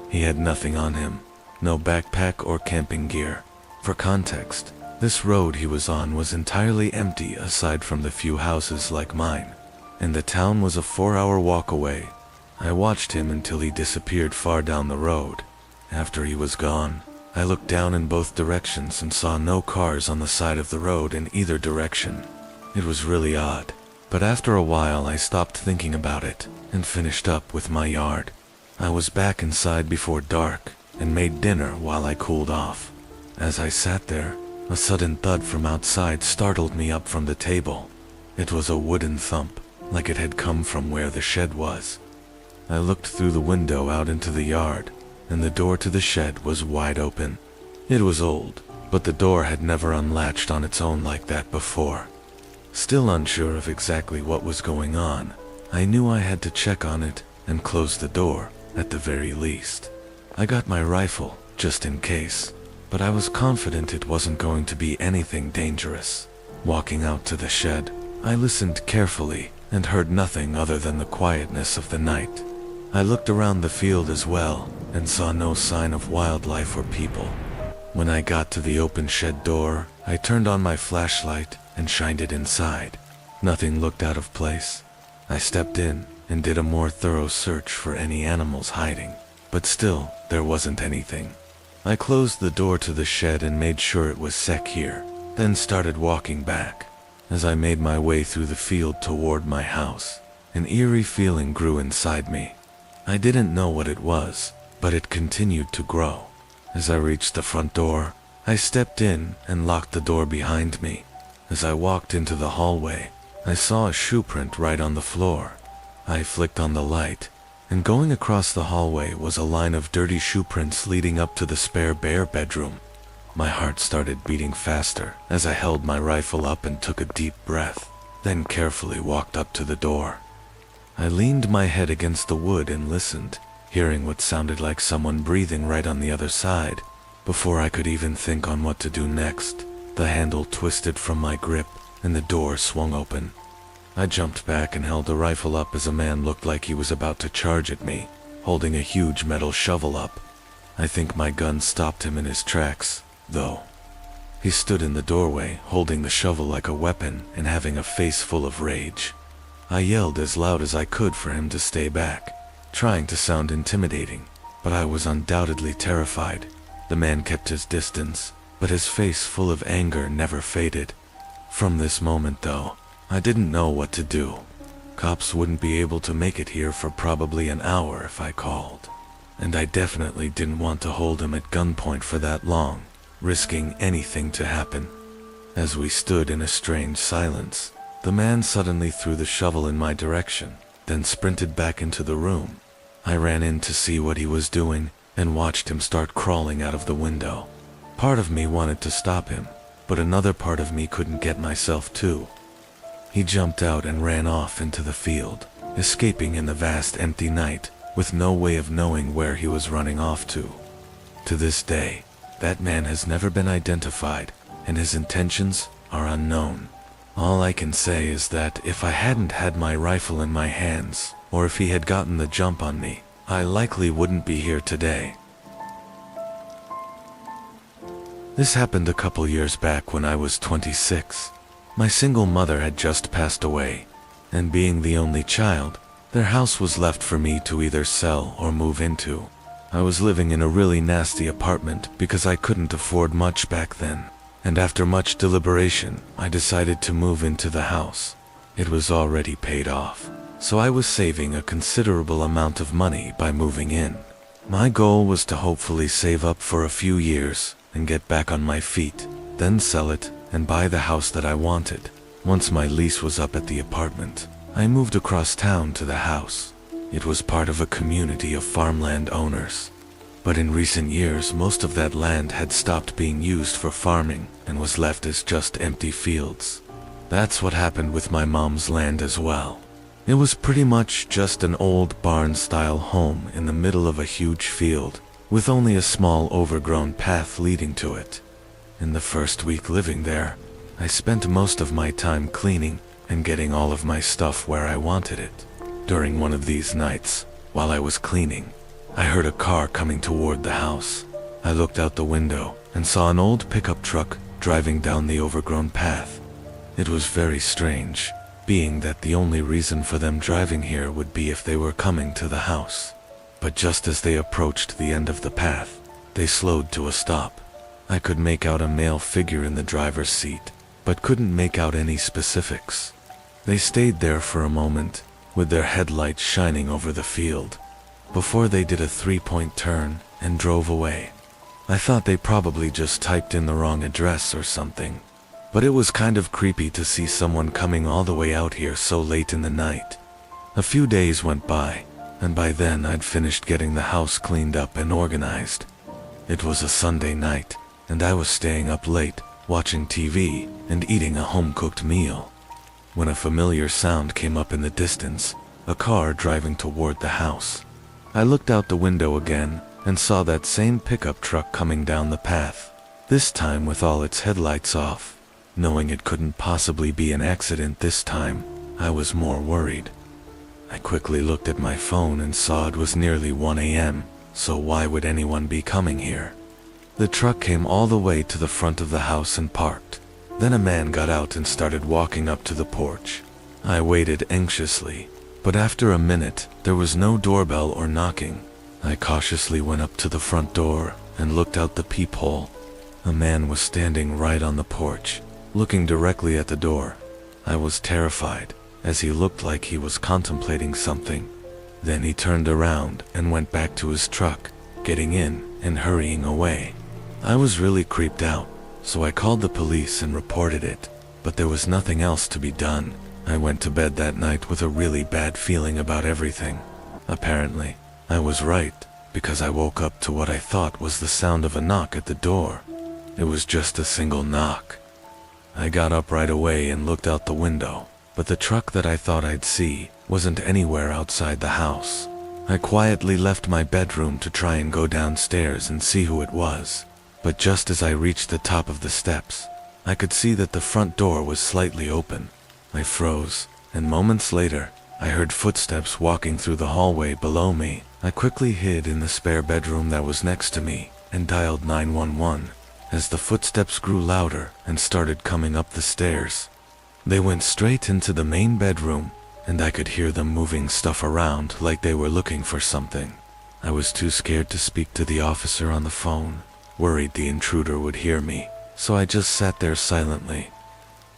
He had nothing on him, no backpack or camping gear. For context, this road he was on was entirely empty aside from the few houses like mine, and the town was a 4-hour walk away. I watched him until he disappeared far down the road. After he was gone, I looked down in both directions and saw no cars on the side of the road in either direction. It was really odd, but after a while I stopped thinking about it and finished up with my yard. I was back inside before dark and made dinner while I cooled off. As I sat there, a sudden thud from outside startled me up from the table. It was a wooden thump, like it had come from where the shed was. I looked through the window out into the yard, and the door to the shed was wide open. It was old, but the door had never unlatched on its own like that before. Still unsure of exactly what was going on, I knew I had to check on it and close the door, at the very least. I got my rifle, just in case, but I was confident it wasn't going to be anything dangerous. Walking out to the shed, I listened carefully and heard nothing other than the quietness of the night. I looked around the field as well and saw no sign of wildlife or people. When I got to the open shed door, I turned on my flashlight and shined it inside. Nothing looked out of place. I stepped in and did a more thorough search for any animals hiding, but still, there wasn't anything. I closed the door to the shed and made sure it was secure, then started walking back. As I made my way through the field toward my house, an eerie feeling grew inside me. I didn't know what it was, but it continued to grow. As I reached the front door, I stepped in and locked the door behind me. As I walked into the hallway, I saw a shoe print right on the floor. I flicked on the light, and going across the hallway was a line of dirty shoe prints leading up to the spare bare bedroom. My heart started beating faster as I held my rifle up and took a deep breath, then carefully walked up to the door. I leaned my head against the wood and listened, hearing what sounded like someone breathing right on the other side. Before I could even think on what to do next, the handle twisted from my grip and the door swung open. I jumped back and held the rifle up as a man looked like he was about to charge at me, holding a huge metal shovel up. I think my gun stopped him in his tracks, though. He stood in the doorway, holding the shovel like a weapon and having a face full of rage. I yelled as loud as I could for him to stay back, trying to sound intimidating, but I was undoubtedly terrified. The man kept his distance, but his face full of anger never faded. From this moment though, I didn't know what to do. Cops wouldn't be able to make it here for probably an hour if I called. And I definitely didn't want to hold him at gunpoint for that long, risking anything to happen. As we stood in a strange silence, the man suddenly threw the shovel in my direction, then sprinted back into the room. I ran in to see what he was doing and watched him start crawling out of the window. Part of me wanted to stop him, but another part of me couldn't get myself to. He jumped out and ran off into the field, escaping in the vast empty night, with no way of knowing where he was running off to. To this day, that man has never been identified, and his intentions are unknown. All I can say is that if I hadn't had my rifle in my hands, or if he had gotten the jump on me, I likely wouldn't be here today. This happened a couple years back when I was 26. My single mother had just passed away, and being the only child, their house was left for me to either sell or move into. I was living in a really nasty apartment because I couldn't afford much back then, and after much deliberation, I decided to move into the house. It was already paid off, so I was saving a considerable amount of money by moving in. My goal was to hopefully save up for a few years and get back on my feet, then sell it and buy the house that I wanted. Once my lease was up at the apartment, I moved across town to the house. It was part of a community of farmland owners. But in recent years, most of that land had stopped being used for farming and was left as just empty fields. That's what happened with my mom's land as well. It was pretty much just an old barn-style home in the middle of a huge field, with only a small overgrown path leading to it. In the first week living there, I spent most of my time cleaning and getting all of my stuff where I wanted it. During one of these nights, while I was cleaning, I heard a car coming toward the house. I looked out the window and saw an old pickup truck driving down the overgrown path. It was very strange, being that the only reason for them driving here would be if they were coming to the house. But just as they approached the end of the path, they slowed to a stop. I could make out a male figure in the driver's seat, but couldn't make out any specifics. They stayed there for a moment, with their headlights shining over the field, before they did a three-point turn and drove away. I thought they probably just typed in the wrong address or something, but it was kind of creepy to see someone coming all the way out here so late in the night. A few days went by, and by then I'd finished getting the house cleaned up and organized. It was a Sunday night, and I was staying up late, watching TV and eating a home-cooked meal, when a familiar sound came up in the distance, a car driving toward the house. I looked out the window again and saw that same pickup truck coming down the path, this time with all its headlights off. Knowing it couldn't possibly be an accident this time, I was more worried. I quickly looked at my phone and saw it was nearly 1 a.m., so why would anyone be coming here? The truck came all the way to the front of the house and parked. Then a man got out and started walking up to the porch. I waited anxiously, but after a minute, there was no doorbell or knocking. I cautiously went up to the front door and looked out the peephole. A man was standing right on the porch, looking directly at the door. I was terrified, as he looked like he was contemplating something. Then he turned around and went back to his truck, getting in and hurrying away. I was really creeped out, so I called the police and reported it, but there was nothing else to be done. I went to bed that night with a really bad feeling about everything. Apparently, I was right, because I woke up to what I thought was the sound of a knock at the door. It was just a single knock. I got up right away and looked out the window, but the truck that I thought I'd see wasn't anywhere outside the house. I quietly left my bedroom to try and go downstairs and see who it was. But just as I reached the top of the steps, I could see that the front door was slightly open. I froze, and moments later, I heard footsteps walking through the hallway below me. I quickly hid in the spare bedroom that was next to me and dialed 911. As the footsteps grew louder and started coming up the stairs, they went straight into the main bedroom, and I could hear them moving stuff around like they were looking for something. I was too scared to speak to the officer on the phone, worried the intruder would hear me, so I just sat there silently.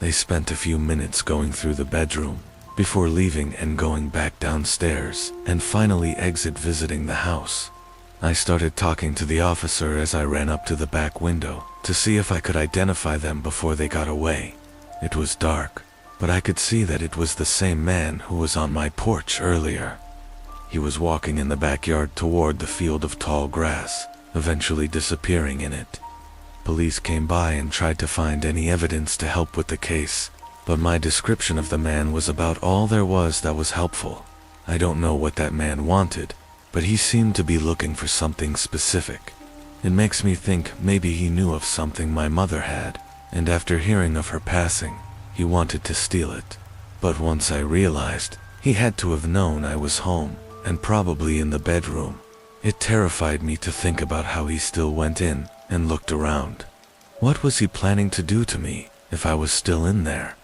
They spent a few minutes going through the bedroom before leaving and going back downstairs and finally exit visiting the house. I started talking to the officer as I ran up to the back window to see if I could identify them before they got away. It was dark, but I could see that it was the same man who was on my porch earlier. He was walking in the backyard toward the field of tall grass, eventually disappearing in it. Police came by and tried to find any evidence to help with the case, but my description of the man was about all there was that was helpful. I don't know what that man wanted, but he seemed to be looking for something specific. It makes me think maybe he knew of something my mother had, and after hearing of her passing, he wanted to steal it. But once I realized, he had to have known I was home, and probably in the bedroom. It terrified me to think about how he still went in and looked around. What was he planning to do to me if I was still in there?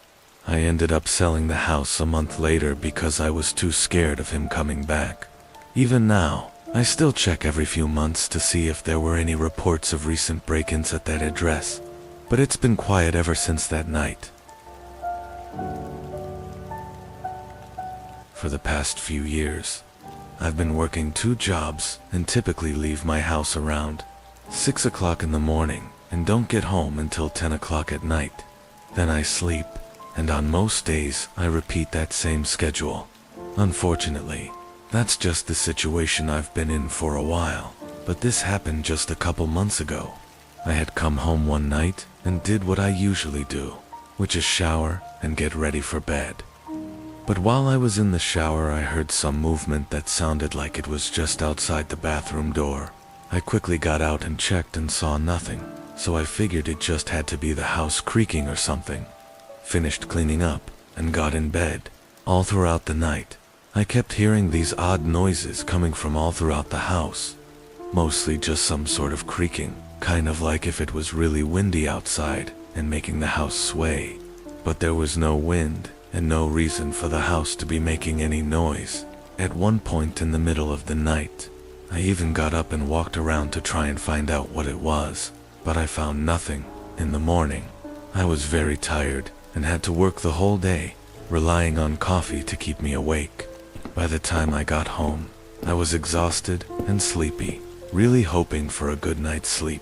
I ended up selling the house a month later because I was too scared of him coming back. Even now, I still check every few months to see if there were any reports of recent break-ins at that address, but it's been quiet ever since that night. For the past few years, I've been working 2 jobs and typically leave my house around 6 o'clock in the morning and don't get home until 10 o'clock at night. Then I sleep, and on most days I repeat that same schedule. Unfortunately, that's just the situation I've been in for a while, but this happened just a couple months ago. I had come home one night and did what I usually do, which is shower and get ready for bed. But while I was in the shower, I heard some movement that sounded like it was just outside the bathroom door. I quickly got out and checked and saw nothing, so I figured it just had to be the house creaking or something. Finished cleaning up and got in bed. All throughout the night, I kept hearing these odd noises coming from all throughout the house. Mostly just some sort of creaking, kind of like if it was really windy outside and making the house sway. But there was no wind and no reason for the house to be making any noise. At one point in the middle of the night, I even got up and walked around to try and find out what it was, but I found nothing. In the morning, I was very tired and had to work the whole day, relying on coffee to keep me awake. By the time I got home, I was exhausted and sleepy, really hoping for a good night's sleep.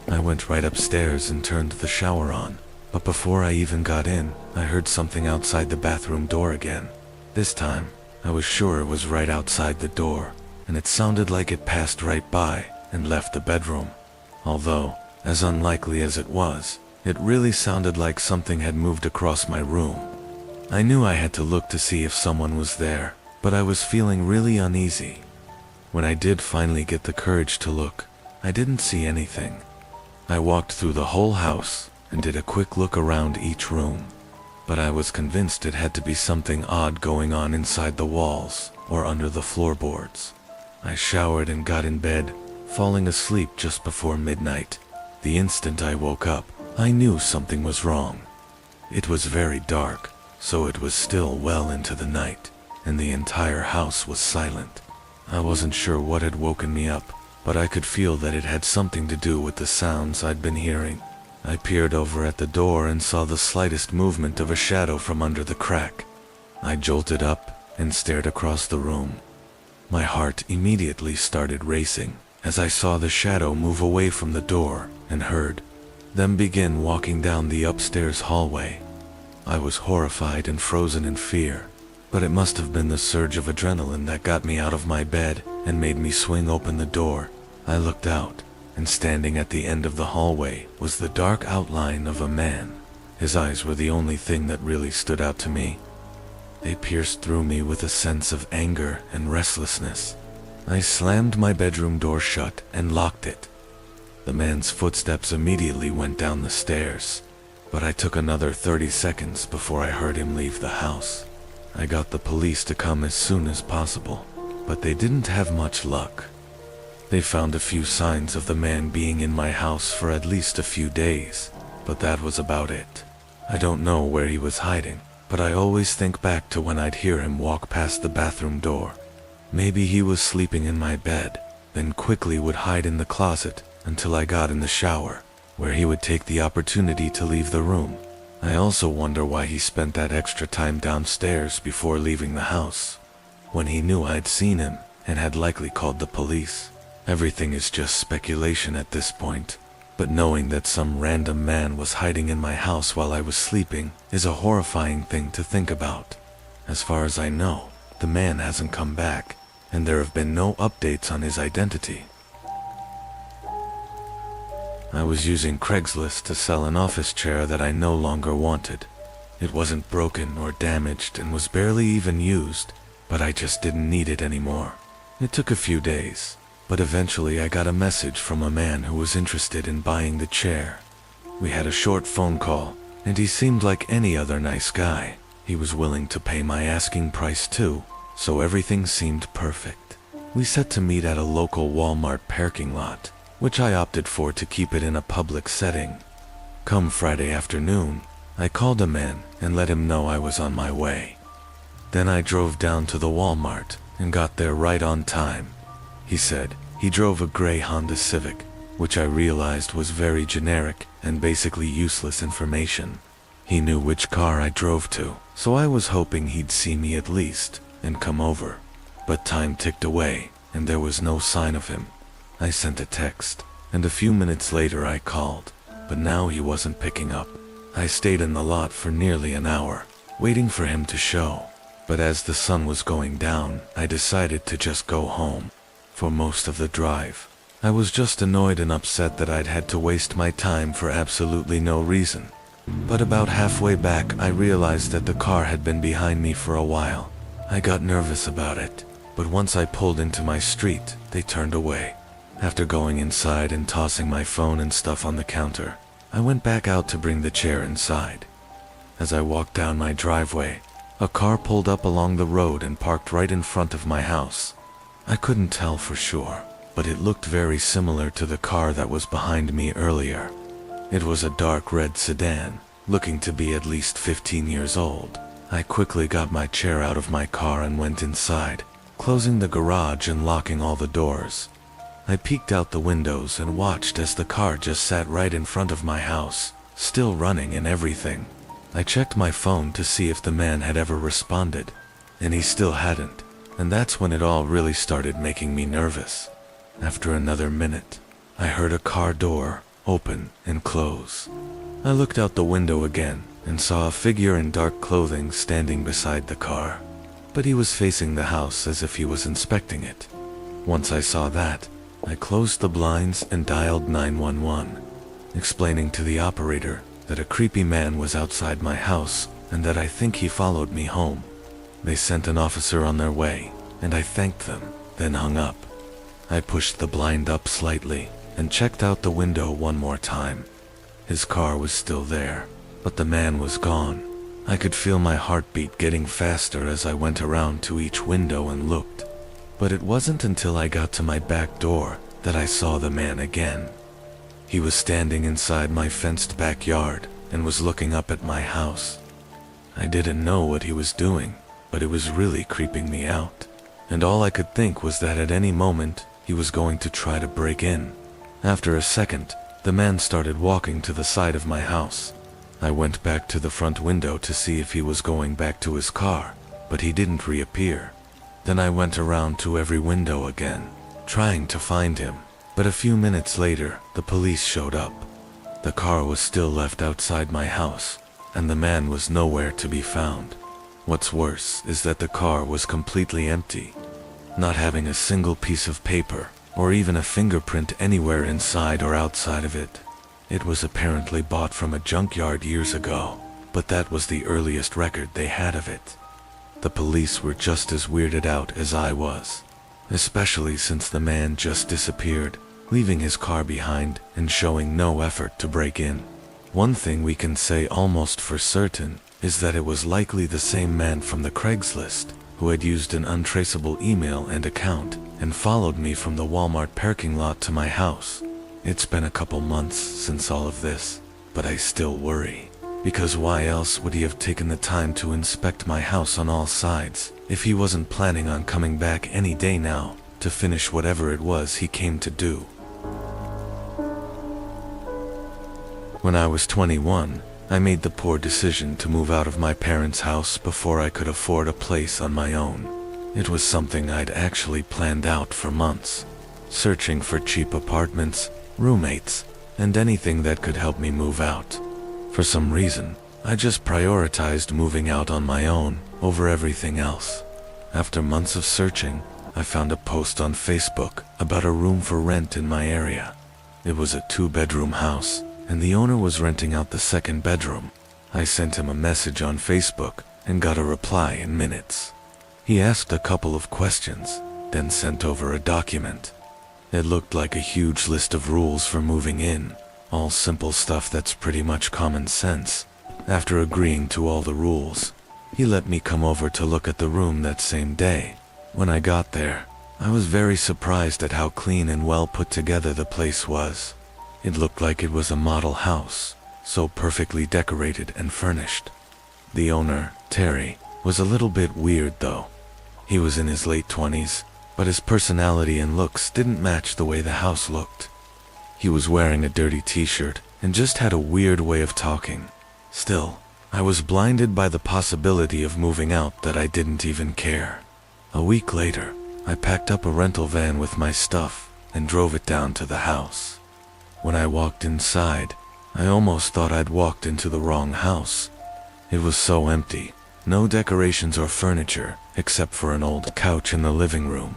I went right upstairs and turned the shower on, but before I even got in, I heard something outside the bathroom door again. This time, I was sure it was right outside the door, and it sounded like it passed right by and left the bedroom. Although, as unlikely as it was, it really sounded like something had moved across my room. I knew I had to look to see if someone was there, but I was feeling really uneasy. When I did finally get the courage to look, I didn't see anything. I walked through the whole house and did a quick look around each room, but I was convinced it had to be something odd going on inside the walls or under the floorboards. I showered and got in bed, falling asleep just before midnight. The instant I woke up, I knew something was wrong. It was very dark, so it was still well into the night, and the entire house was silent. I wasn't sure what had woken me up, but I could feel that it had something to do with the sounds I'd been hearing. I peered over at the door and saw the slightest movement of a shadow from under the crack. I jolted up and stared across the room. My heart immediately started racing as I saw the shadow move away from the door and heard them begin walking down the upstairs hallway. I was horrified and frozen in fear, but it must have been the surge of adrenaline that got me out of my bed and made me swing open the door. I looked out, and standing at the end of the hallway was the dark outline of a man. His eyes were the only thing that really stood out to me. They pierced through me with a sense of anger and restlessness. I slammed my bedroom door shut and locked it. The man's footsteps immediately went down the stairs, but I took another 30 seconds before I heard him leave the house. I got the police to come as soon as possible, but they didn't have much luck. They found a few signs of the man being in my house for at least a few days, but that was about it. I don't know where he was hiding, but I always think back to when I'd hear him walk past the bathroom door. Maybe he was sleeping in my bed, then quickly would hide in the closet until I got in the shower, where he would take the opportunity to leave the room. I also wonder why he spent that extra time downstairs before leaving the house, when he knew I'd seen him and had likely called the police. Everything is just speculation at this point, but knowing that some random man was hiding in my house while I was sleeping is a horrifying thing to think about. As far as I know, the man hasn't come back, and there have been no updates on his identity. I was using Craigslist to sell an office chair that I no longer wanted. It wasn't broken or damaged and was barely even used, but I just didn't need it anymore. It took a few days, but eventually I got a message from a man who was interested in buying the chair. We had a short phone call, and he seemed like any other nice guy. He was willing to pay my asking price too, so everything seemed perfect. We set to meet at a local Walmart parking lot, which I opted for to keep it in a public setting. Come Friday afternoon, I called him in and let him know I was on my way. Then I drove down to the Walmart and got there right on time. He said he drove a gray Honda Civic, which I realized was very generic and basically useless information. He knew which car I drove to, so I was hoping he'd see me at least and come over. But time ticked away and there was no sign of him. I sent a text, and a few minutes later I called, but now he wasn't picking up. I stayed in the lot for nearly an hour, waiting for him to show. But as the sun was going down, I decided to just go home. For most of the drive, I was just annoyed and upset that I'd had to waste my time for absolutely no reason. But about halfway back, I realized that the car had been behind me for a while. I got nervous about it, but once I pulled into my street, they turned away. After going inside and tossing my phone and stuff on the counter, I went back out to bring the chair inside. As I walked down my driveway, a car pulled up along the road and parked right in front of my house. I couldn't tell for sure, but it looked very similar to the car that was behind me earlier. It was a dark red sedan, looking to be at least 15 years old. I quickly got my chair out of my car and went inside, closing the garage and locking all the doors. I peeked out the windows and watched as the car just sat right in front of my house, still running and everything. I checked my phone to see if the man had ever responded, and he still hadn't, and that's when it all really started making me nervous. After another minute, I heard a car door open and close. I looked out the window again and saw a figure in dark clothing standing beside the car, but he was facing the house as if he was inspecting it. Once I saw that, I closed the blinds and dialed 911, explaining to the operator that a creepy man was outside my house and that I think he followed me home. They sent an officer on their way, and I thanked them, then hung up. I pushed the blind up slightly and checked out the window one more time. His car was still there, but the man was gone. I could feel my heartbeat getting faster as I went around to each window and looked. But it wasn't until I got to my back door that I saw the man again. He was standing inside my fenced backyard and was looking up at my house. I didn't know what he was doing, but it was really creeping me out. And all I could think was that at any moment, he was going to try to break in. After a second, the man started walking to the side of my house. I went back to the front window to see if he was going back to his car, but he didn't reappear. Then I went around to every window again, trying to find him, but a few minutes later, the police showed up. The car was still left outside my house, and the man was nowhere to be found. What's worse is that the car was completely empty, not having a single piece of paper or even a fingerprint anywhere inside or outside of it. It was apparently bought from a junkyard years ago, but that was the earliest record they had of it. The police were just as weirded out as I was, especially since the man just disappeared, leaving his car behind and showing no effort to break in. One thing we can say almost for certain is that it was likely the same man from the Craigslist who had used an untraceable email and account and followed me from the Walmart parking lot to my house. It's been a couple months since all of this, but I still worry. Because why else would he have taken the time to inspect my house on all sides if he wasn't planning on coming back any day now to finish whatever it was he came to do? When I was 21, I made the poor decision to move out of my parents' house before I could afford a place on my own. It was something I'd actually planned out for months, searching for cheap apartments, roommates, and anything that could help me move out. For some reason, I just prioritized moving out on my own over everything else. After months of searching, I found a post on Facebook about a room for rent in my area. It was a 2-bedroom house, and the owner was renting out the 2nd bedroom. I sent him a message on Facebook and got a reply in minutes. He asked a couple of questions, then sent over a document. It looked like a huge list of rules for moving in, all simple stuff that's pretty much common sense. After agreeing to all the rules, he let me come over to look at the room that same day. When I got there, I was very surprised at how clean and well put together the place was. It looked like it was a model house, so perfectly decorated and furnished. The owner, Terry, was a little bit weird though. He was in his late 20s, but his personality and looks didn't match the way the house looked. He was wearing a dirty t-shirt and just had a weird way of talking. Still, I was blinded by the possibility of moving out that I didn't even care. A week later, I packed up a rental van with my stuff and drove it down to the house. When I walked inside, I almost thought I'd walked into the wrong house. It was so empty, no decorations or furniture except for an old couch in the living room.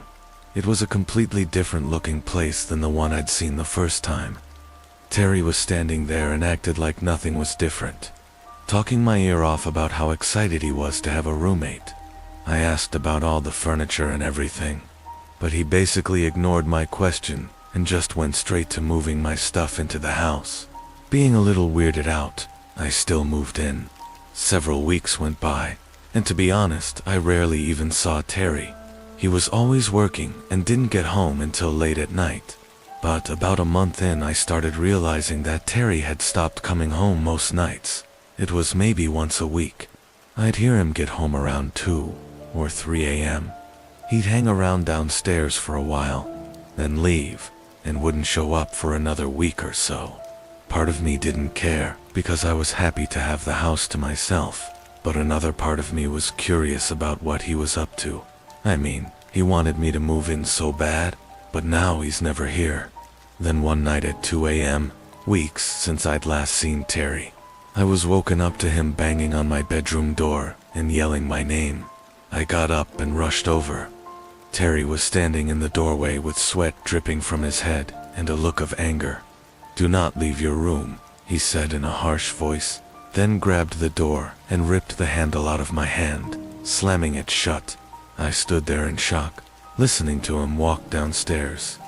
It was a completely different looking place than the one I'd seen the first time. Terry was standing there and acted like nothing was different, talking my ear off about how excited he was to have a roommate. I asked about all the furniture and everything, but he basically ignored my question and just went straight to moving my stuff into the house. Being a little weirded out, I still moved in. Several weeks went by, and to be honest, I rarely even saw Terry. He was always working and didn't get home until late at night. But about a month in, I started realizing that Terry had stopped coming home most nights. It was maybe once a week. I'd hear him get home around 2 or 3 a.m. He'd hang around downstairs for a while, then leave, and wouldn't show up for another week or so. Part of me didn't care because I was happy to have the house to myself, but another part of me was curious about what he was up to. I mean, he wanted me to move in so bad, but now he's never here. Then one night at 2 a.m., weeks since I'd last seen Terry, I was woken up to him banging on my bedroom door and yelling my name. I got up and rushed over. Terry was standing in the doorway with sweat dripping from his head and a look of anger. "Do not leave your room," he said in a harsh voice, then grabbed the door and ripped the handle out of my hand, slamming it shut. I stood there in shock, listening to him walk downstairs.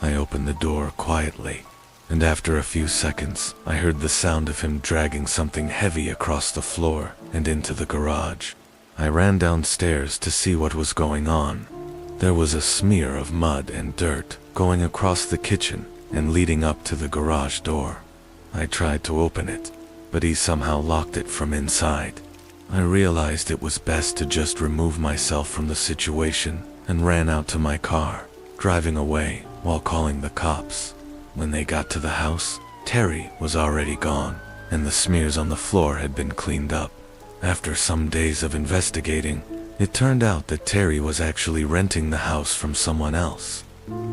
I opened the door quietly, and after a few seconds, I heard the sound of him dragging something heavy across the floor and into the garage. I ran downstairs to see what was going on. There was a smear of mud and dirt going across the kitchen and leading up to the garage door. I tried to open it, but he somehow locked it from inside. I realized it was best to just remove myself from the situation and ran out to my car, driving away while calling the cops. When they got to the house, Terry was already gone, and the smears on the floor had been cleaned up. After some days of investigating, it turned out that Terry was actually renting the house from someone else.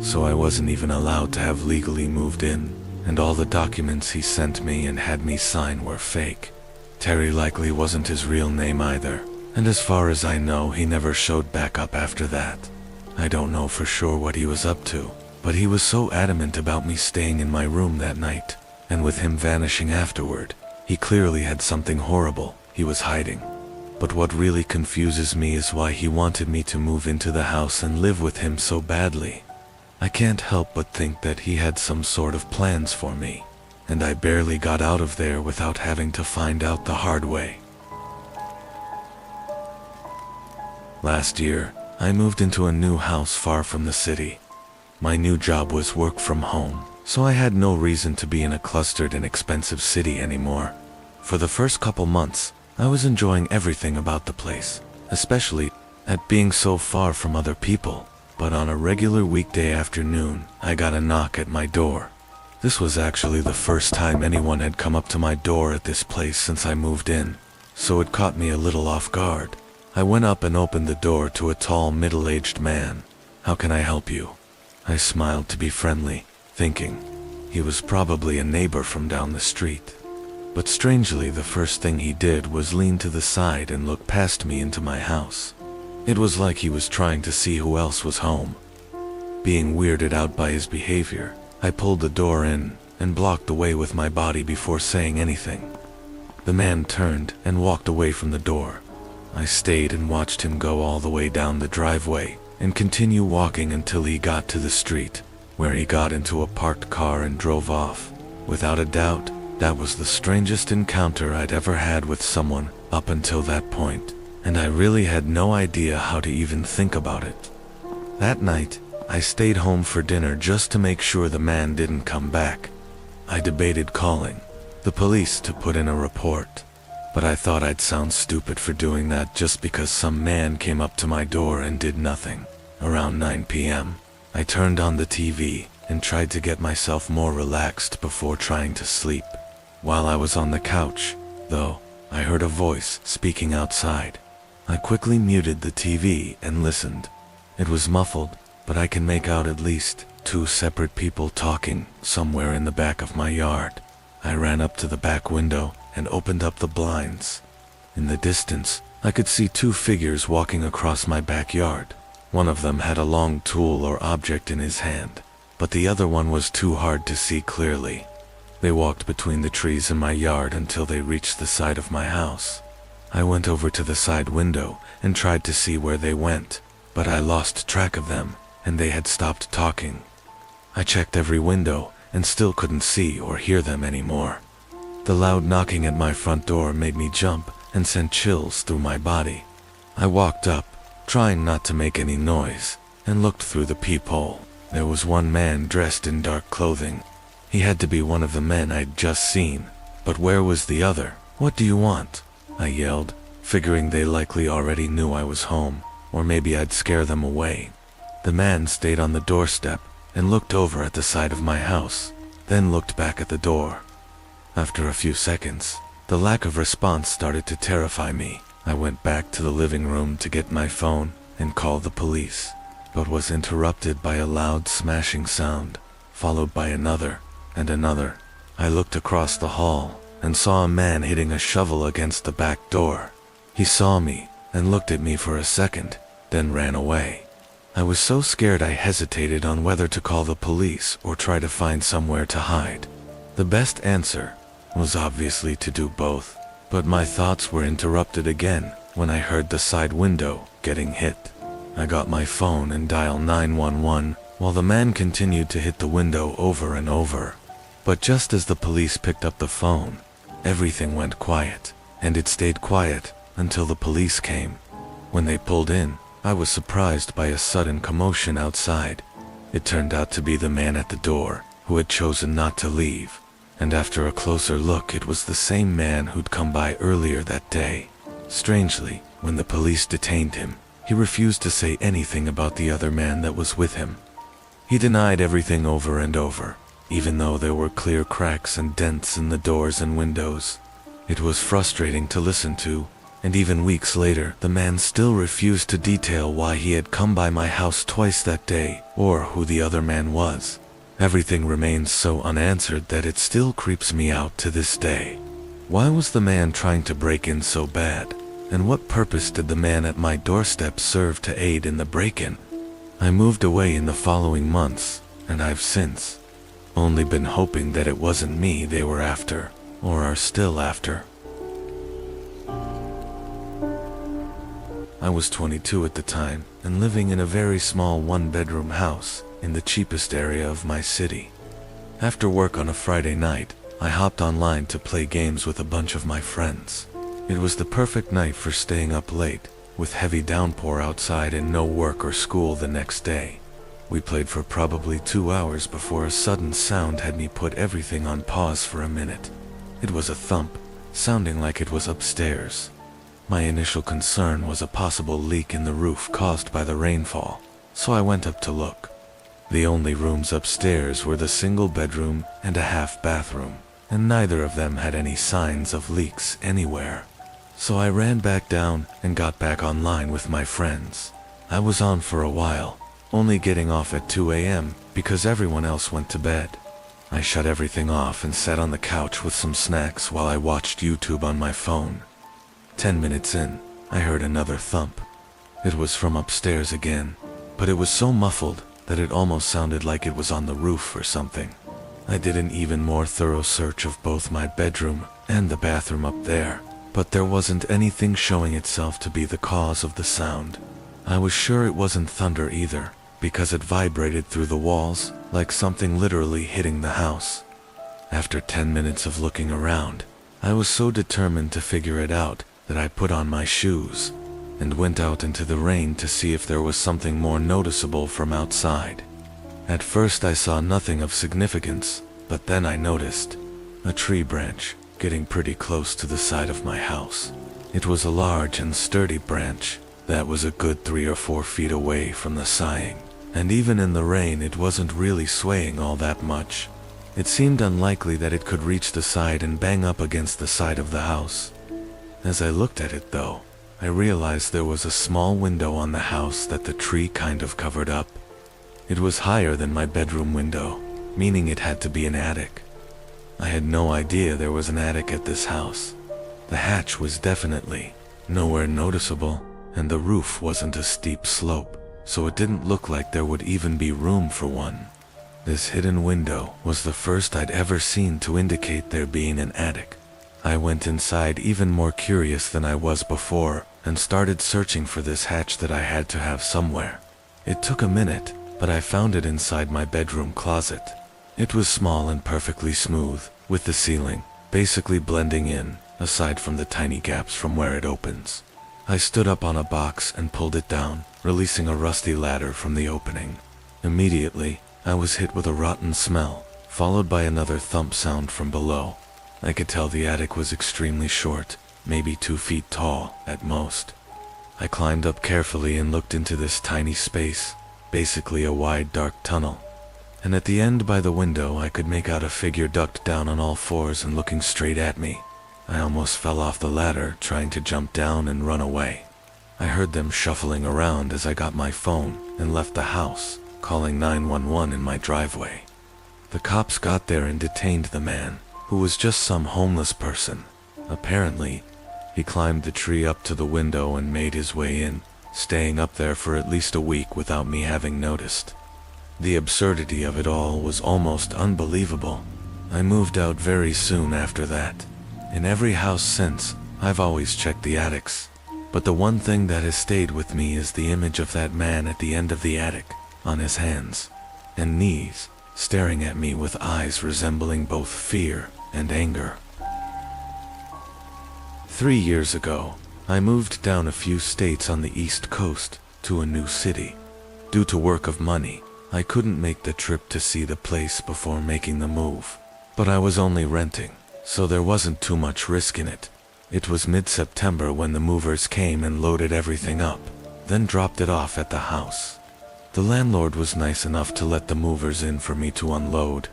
So I wasn't even allowed to have legally moved in, and all the documents he sent me and had me sign were fake. Terry likely wasn't his real name either, and as far as I know, he never showed back up after that. I don't know for sure what he was up to, but he was so adamant about me staying in my room that night, and with him vanishing afterward, he clearly had something horrible he was hiding. But what really confuses me is why he wanted me to move into the house and live with him so badly. I can't help but think that he had some sort of plans for me, and I barely got out of there without having to find out the hard way. Last year, I moved into a new house far from the city. My new job was work from home, so I had no reason to be in a clustered and expensive city anymore. For the first couple months, I was enjoying everything about the place, especially at being so far from other people. But on a regular weekday afternoon, I got a knock at my door. This was actually the first time anyone had come up to my door at this place since I moved in, so it caught me a little off guard. I went up and opened the door to a tall, middle-aged man. "How can I help you?" I smiled to be friendly, thinking he was probably a neighbor from down the street. But strangely, the first thing he did was lean to the side and look past me into my house. It was like he was trying to see who else was home. Being weirded out by his behavior, I pulled the door in and blocked the way with my body before saying anything. The man turned and walked away from the door. I stayed and watched him go all the way down the driveway and continue walking until he got to the street, where he got into a parked car and drove off. Without a doubt, that was the strangest encounter I'd ever had with someone up until that point, and I really had no idea how to even think about it. That night, I stayed home for dinner just to make sure the man didn't come back. I debated calling the police to put in a report, but I thought I'd sound stupid for doing that just because some man came up to my door and did nothing. Around 9 p.m., I turned on the TV and tried to get myself more relaxed before trying to sleep. While I was on the couch, though, I heard a voice speaking outside. I quickly muted the TV and listened. It was muffled, but I can make out at least 2 separate people talking somewhere in the back of my yard. I ran up to the back window and opened up the blinds. In the distance, I could see 2 figures walking across my backyard. One of them had a long tool or object in his hand, but the other one was too hard to see clearly. They walked between the trees in my yard until they reached the side of my house. I went over to the side window and tried to see where they went, but I lost track of them, and they had stopped talking. I checked every window and still couldn't see or hear them anymore. The loud knocking at my front door made me jump and sent chills through my body. I walked up, trying not to make any noise, and looked through the peephole. There was one man dressed in dark clothing. He had to be one of the men I'd just seen, but where was the other? "What do you want?" I yelled, figuring they likely already knew I was home, or maybe I'd scare them away. The man stayed on the doorstep and looked over at the side of my house, then looked back at the door. After a few seconds, the lack of response started to terrify me. I went back to the living room to get my phone and call the police, but was interrupted by a loud smashing sound, followed by another and another. I looked across the hall and saw a man hitting a shovel against the back door. He saw me and looked at me for a second, then ran away. I was so scared I hesitated on whether to call the police or try to find somewhere to hide. The best answer was obviously to do both, but my thoughts were interrupted again when I heard the side window getting hit. I got my phone and dialed 911 while the man continued to hit the window over and over. But just as the police picked up the phone, everything went quiet, and it stayed quiet until the police came. When they pulled in, I was surprised by a sudden commotion outside. It turned out to be the man at the door, who had chosen not to leave, and after a closer look, it was the same man who'd come by earlier that day. Strangely, when the police detained him, he refused to say anything about the other man that was with him. He denied everything over and over, even though there were clear cracks and dents in the doors and windows. It was frustrating to listen to, and even weeks later, the man still refused to detail why he had come by my house twice that day, or who the other man was. Everything remains so unanswered that it still creeps me out to this day. Why was the man trying to break in so bad? And what purpose did the man at my doorstep serve to aid in the break-in? I moved away in the following months, and I've since only been hoping that it wasn't me they were after, or are still after. I was 22 at the time, and living in a very small one-bedroom house in the cheapest area of my city. After work on a Friday night, I hopped online to play games with a bunch of my friends. It was the perfect night for staying up late, with heavy downpour outside and no work or school the next day. We played for probably 2 hours before a sudden sound had me put everything on pause for a minute. It was a thump, sounding like it was upstairs. My initial concern was a possible leak in the roof caused by the rainfall, so I went up to look. The only rooms upstairs were the single bedroom and a half bathroom, and neither of them had any signs of leaks anywhere. So I ran back down and got back online with my friends. I was on for a while, only getting off at 2 a.m. because everyone else went to bed. I shut everything off and sat on the couch with some snacks while I watched YouTube on my phone. 10 minutes in, I heard another thump. It was from upstairs again, but it was so muffled that it almost sounded like it was on the roof or something. I did an even more thorough search of both my bedroom and the bathroom up there, but there wasn't anything showing itself to be the cause of the sound. I was sure it wasn't thunder either, because it vibrated through the walls like something literally hitting the house. After 10 minutes of looking around, I was so determined to figure it out that I put on my shoes and went out into the rain to see if there was something more noticeable from outside. At first I saw nothing of significance, but then I noticed a tree branch getting pretty close to the side of my house. It was a large and sturdy branch that was a good 3 or 4 feet away from the sighing, and even in the rain it wasn't really swaying all that much. It seemed unlikely that it could reach the side and bang up against the side of the house. As I looked at it though, I realized there was a small window on the house that the tree kind of covered up. It was higher than my bedroom window, meaning it had to be an attic. I had no idea there was an attic at this house. The hatch was definitely nowhere noticeable, and the roof wasn't a steep slope, so it didn't look like there would even be room for one. This hidden window was the first I'd ever seen to indicate there being an attic. I went inside even more curious than I was before and started searching for this hatch that I had to have somewhere. It took a minute, but I found it inside my bedroom closet. It was small and perfectly smooth, with the ceiling basically blending in, aside from the tiny gaps from where it opens. I stood up on a box and pulled it down, releasing a rusty ladder from the opening. Immediately, I was hit with a rotten smell, followed by another thump sound from below. I could tell the attic was extremely short, maybe 2 feet tall at most. I climbed up carefully and looked into this tiny space, basically a wide dark tunnel. And at the end by the window I could make out a figure ducked down on all fours and looking straight at me. I almost fell off the ladder trying to jump down and run away. I heard them shuffling around as I got my phone and left the house, calling 911 in my driveway. The cops got there and detained the man, who was just some homeless person. Apparently, he climbed the tree up to the window and made his way in, staying up there for at least a week without me having noticed. The absurdity of it all was almost unbelievable. I moved out very soon after that. In every house since, I've always checked the attics. But the one thing that has stayed with me is the image of that man at the end of the attic, on his hands and knees, staring at me with eyes resembling both fear and anger. 3 years ago, I moved down a few states on the East Coast to a new city. Due to work of money, I couldn't make the trip to see the place before making the move. But I was only renting, so there wasn't too much risk in it. It was mid-September when the movers came and loaded everything up, then dropped it off at the house. The landlord was nice enough to let the movers in for me to unload,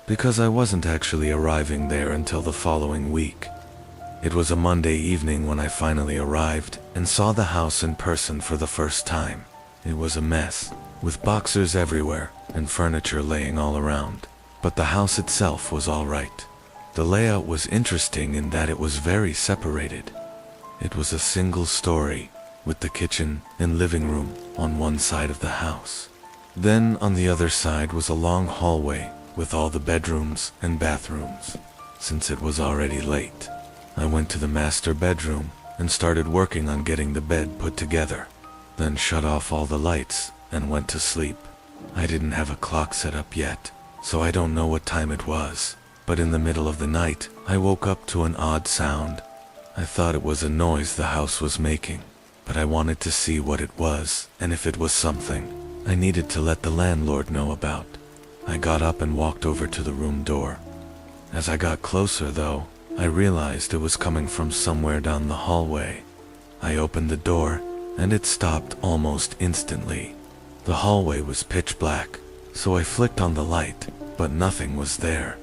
because I wasn't actually arriving there until the following week. It was a Monday evening when I finally arrived and saw the house in person for the first time. It was a mess, with boxers everywhere and furniture laying all around. But the house itself was all right. The layout was interesting in that it was very separated. It was a single story, with the kitchen and living room on one side of the house. Then on the other side was a long hallway with all the bedrooms and bathrooms. Since it was already late, I went to the master bedroom and started working on getting the bed put together, then shut off all the lights and went to sleep. I didn't have a clock set up yet, so I don't know what time it was, but in the middle of the night, I woke up to an odd sound. I thought it was a noise the house was making, but I wanted to see what it was and if it was something I needed to let the landlord know about. I got up and walked over to the room door. As I got closer though, I realized it was coming from somewhere down the hallway. I opened the door, and it stopped almost instantly. The hallway was pitch black, so I flicked on the light, but nothing was there.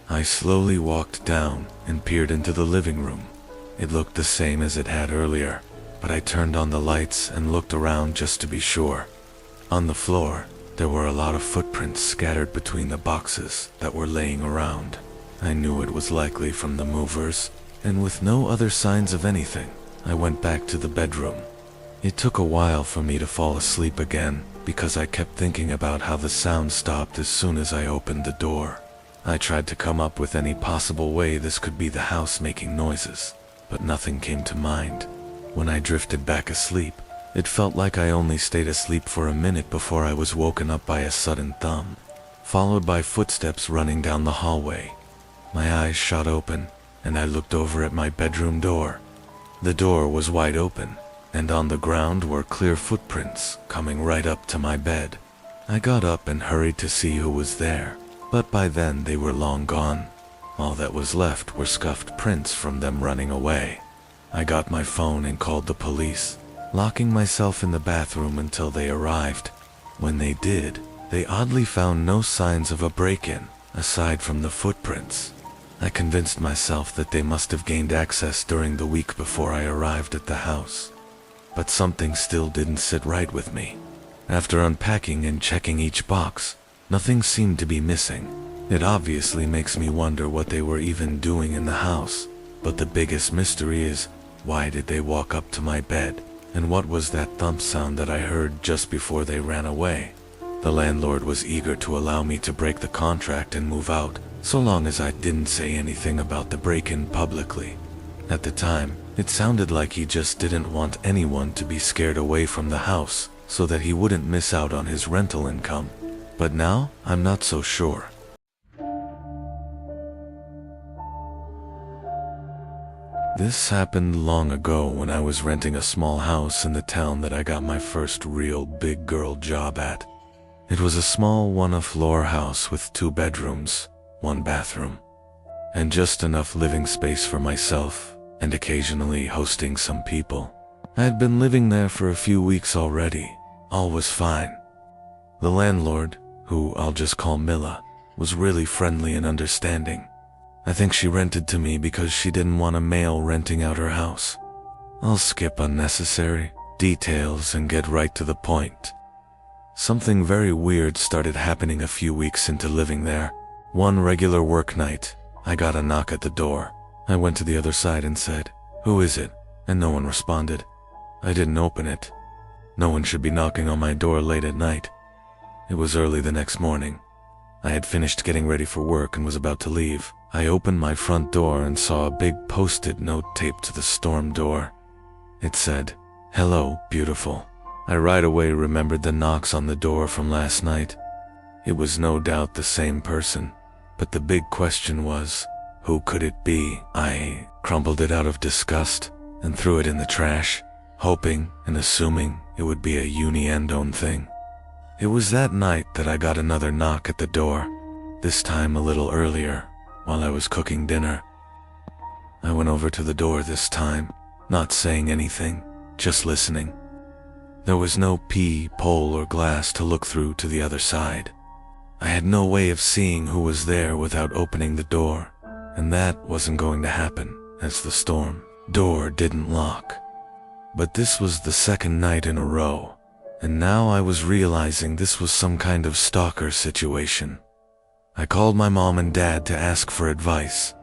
I slowly walked down and peered into the living room. It looked the same as it had earlier, but I turned on the lights and looked around just to be sure. On the floor, there were a lot of footprints scattered between the boxes that were laying around. I knew it was likely from the movers, and with no other signs of anything, I went back to the bedroom. It took a while for me to fall asleep again, because I kept thinking about how the sound stopped as soon as I opened the door. I tried to come up with any possible way this could be the house making noises, but nothing came to mind. When I drifted back asleep, it felt like I only stayed asleep for a minute before I was woken up by a sudden thump, followed by footsteps running down the hallway. My eyes shot open, and I looked over at my bedroom door. The door was wide open, and on the ground were clear footprints coming right up to my bed. I got up and hurried to see who was there, but by then they were long gone. All that was left were scuffed prints from them running away. I got my phone and called the police, locking myself in the bathroom until they arrived. When they did, they oddly found no signs of a break-in, aside from the footprints. I convinced myself that they must have gained access during the week before I arrived at the house. But something still didn't sit right with me. After unpacking and checking each box, nothing seemed to be missing. It obviously makes me wonder what they were even doing in the house. But the biggest mystery is, why did they walk up to my bed? And what was that thump sound that I heard just before they ran away? The landlord was eager to allow me to break the contract and move out, so long as I didn't say anything about the break-in publicly. At the time, it sounded like he just didn't want anyone to be scared away from the house, so that he wouldn't miss out on his rental income. But now, I'm not so sure. This happened long ago when I was renting a small house in the town that I got my first real big girl job at. It was a small one-floor house with 2 bedrooms, 1 bathroom, and just enough living space for myself, and occasionally hosting some people. I had been living there for a few weeks already. All was fine. The landlord, who I'll just call Mila, was really friendly and understanding. I think she rented to me because she didn't want a male renting out her house. I'll skip unnecessary details and get right to the point. Something very weird started happening a few weeks into living there. One regular work night, I got a knock at the door. I went to the other side and said, "Who is it?" And no one responded. I didn't open it. No one should be knocking on my door late at night. It was early the next morning. I had finished getting ready for work and was about to leave. I opened my front door and saw a big post-it note taped to the storm door. It said, "Hello, beautiful." I right away remembered the knocks on the door from last night. It was no doubt the same person, but the big question was, who could it be? I crumpled it out of disgust and threw it in the trash, hoping and assuming it would be a uni-endone thing. It was that night that I got another knock at the door, this time a little earlier, while I was cooking dinner. I went over to the door this time, not saying anything, just listening. There was no peephole or glass to look through to the other side. I had no way of seeing who was there without opening the door, and that wasn't going to happen, as the storm door didn't lock. But this was the second night in a row, and now I was realizing this was some kind of stalker situation. I called my mom and dad to ask for advice,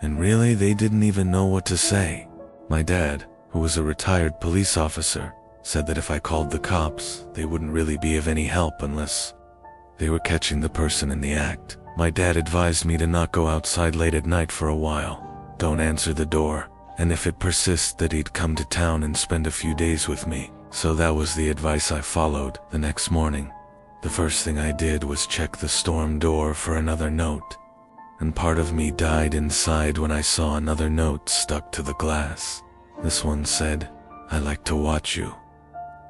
and really they didn't even know what to say. My dad, who was a retired police officer, said that if I called the cops, they wouldn't really be of any help unless they were catching the person in the act. My dad advised me to not go outside late at night for a while, don't answer the door, and if it persists that he'd come to town and spend a few days with me. So that was the advice I followed. The next morning, the first thing I did was check the storm door for another note, and part of me died inside when I saw another note stuck to the glass. This one said, "I like to watch you."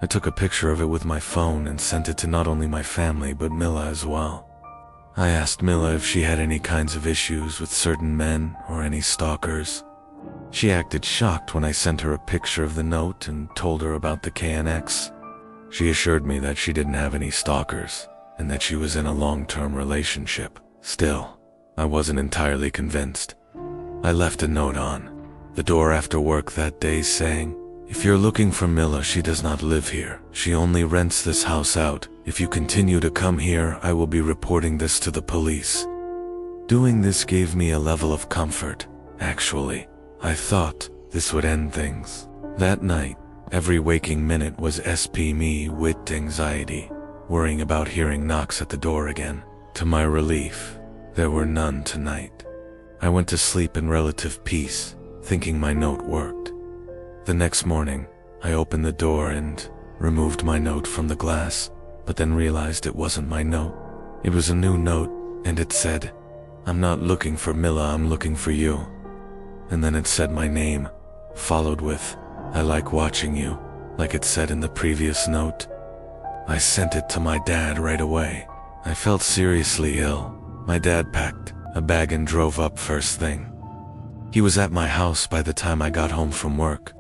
I took a picture of it with my phone and sent it to not only my family but Mila as well. I asked Mila if she had any kinds of issues with certain men or any stalkers. She acted shocked when I sent her a picture of the note and told her about the KNX. She assured me that she didn't have any stalkers, and that she was in a long-term relationship. Still, I wasn't entirely convinced. I left a note on the door after work that day saying, "If you're looking for Mila, she does not live here. She only rents this house out. If you continue to come here, I will be reporting this to the police." Doing this gave me a level of comfort. Actually, I thought this would end things. That night, every waking minute was me with anxiety, worrying about hearing knocks at the door again. To my relief, there were none tonight. I went to sleep in relative peace, thinking my note worked. The next morning, I opened the door and removed my note from the glass, but then realized it wasn't my note. It was a new note, and it said, "I'm not looking for Mila, I'm looking for you." And then it said my name, followed with, "I like watching you," like it said in the previous note. I sent it to my dad right away. I felt seriously ill. My dad packed a bag and drove up first thing. He was at my house by the time I got home from work.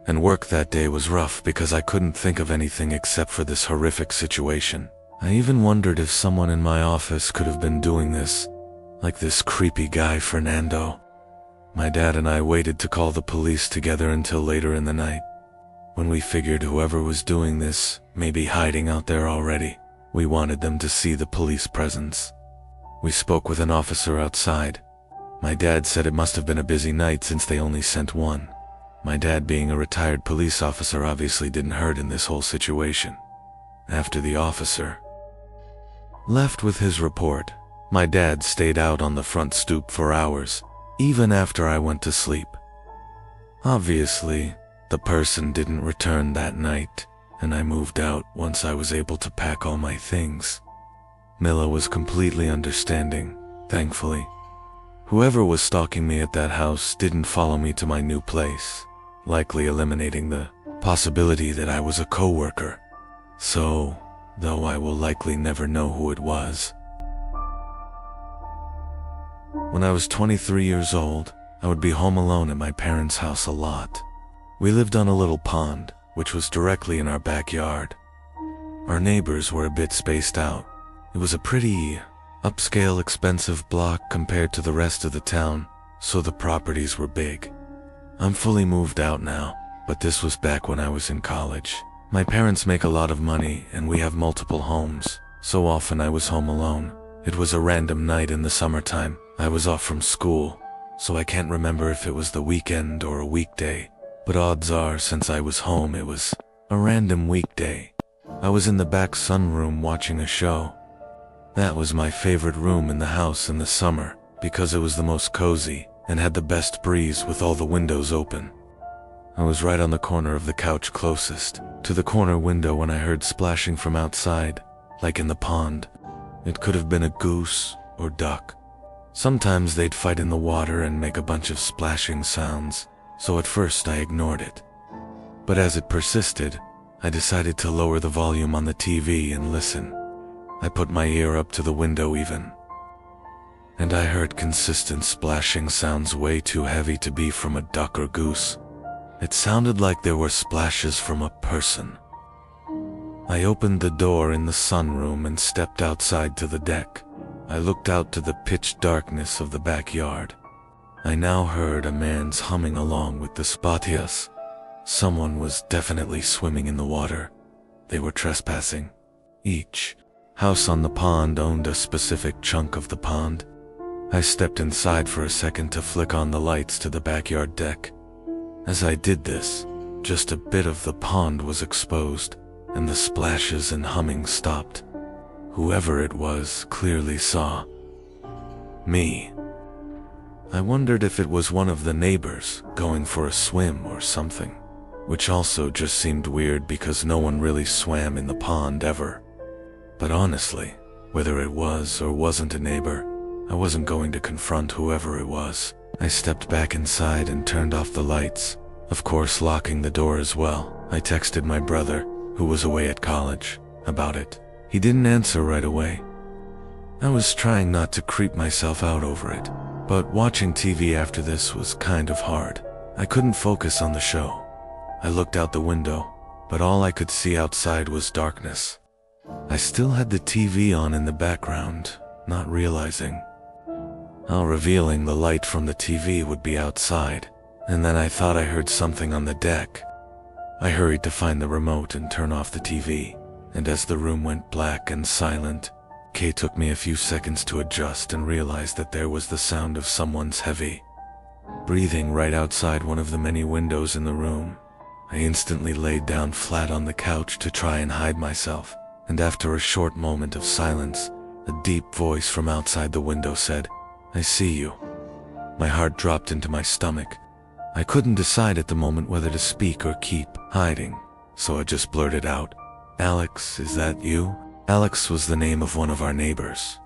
And work that day was rough because I couldn't think of anything except for this horrific situation. I even wondered if someone in my office could have been doing this, like this creepy guy Fernando. My dad and I waited to call the police together until later in the night, when we figured whoever was doing this may be hiding out there already. We wanted them to see the police presence. We spoke with an officer outside. My dad said it must have been a busy night since they only sent one. My dad, being a retired police officer, obviously didn't hurt in this whole situation. After the officer left with his report, my dad stayed out on the front stoop for hours, even after I went to sleep. Obviously, the person didn't return that night, and I moved out once I was able to pack all my things. Mila was completely understanding, thankfully. Whoever was stalking me at that house didn't follow me to my new place, likely eliminating the possibility that I was a coworker. So, though I will likely never know who it was. When I was 23 years old, I would be home alone at my parents' house a lot. We lived on a little pond, which was directly in our backyard. Our neighbors were a bit spaced out. It was a pretty upscale, expensive block compared to the rest of the town, so the properties were big. I'm fully moved out now, but this was back when I was in college. My parents make a lot of money and we have multiple homes, so often I was home alone. It was a random night in the summertime. I was off from school, so I can't remember if it was the weekend or a weekday, but odds are since I was home it was a random weekday. I was in the back sunroom watching a show. That was my favorite room in the house in the summer because it was the most cozy and had the best breeze with all the windows open. I was right on the corner of the couch closest to the corner window when I heard splashing from outside, like in the pond. It could have been a goose or duck. Sometimes they'd fight in the water and make a bunch of splashing sounds, so at first I ignored it. But as it persisted, I decided to lower the volume on the TV and listen. I put my ear up to the window even, and I heard consistent splashing sounds way too heavy to be from a duck or goose. It sounded like there were splashes from a person. I opened the door in the sunroom and stepped outside to the deck. I looked out to the pitch darkness of the backyard. I now heard a man's humming along with the spatias. Someone was definitely swimming in the water. They were trespassing. Each house on the pond owned a specific chunk of the pond. I stepped inside for a second to flick on the lights to the backyard deck. As I did this, just a bit of the pond was exposed, and the splashes and humming stopped. Whoever it was clearly saw me. I wondered if it was one of the neighbors going for a swim or something, which also just seemed weird because no one really swam in the pond ever. But honestly, whether it was or wasn't a neighbor, I wasn't going to confront whoever it was. I stepped back inside and turned off the lights, of course locking the door as well. I texted my brother, who was away at college, about it. He didn't answer right away. I was trying not to creep myself out over it, but watching TV after this was kind of hard. I couldn't focus on the show. I looked out the window, but all I could see outside was darkness. I still had the TV on in the background, not realizing how revealing the light from the TV would be outside, and then I thought I heard something on the deck. I hurried to find the remote and turn off the TV, and as the room went black and silent, Kay took me a few seconds to adjust and realized that there was the sound of someone's heavy breathing right outside one of the many windows in the room. I instantly laid down flat on the couch to try and hide myself, and after a short moment of silence, a deep voice from outside the window said, "I see you." My heart dropped into my stomach. I couldn't decide at the moment whether to speak or keep hiding, so I just blurted out, "Alex, is that you?" Alex was the name of one of our neighbors.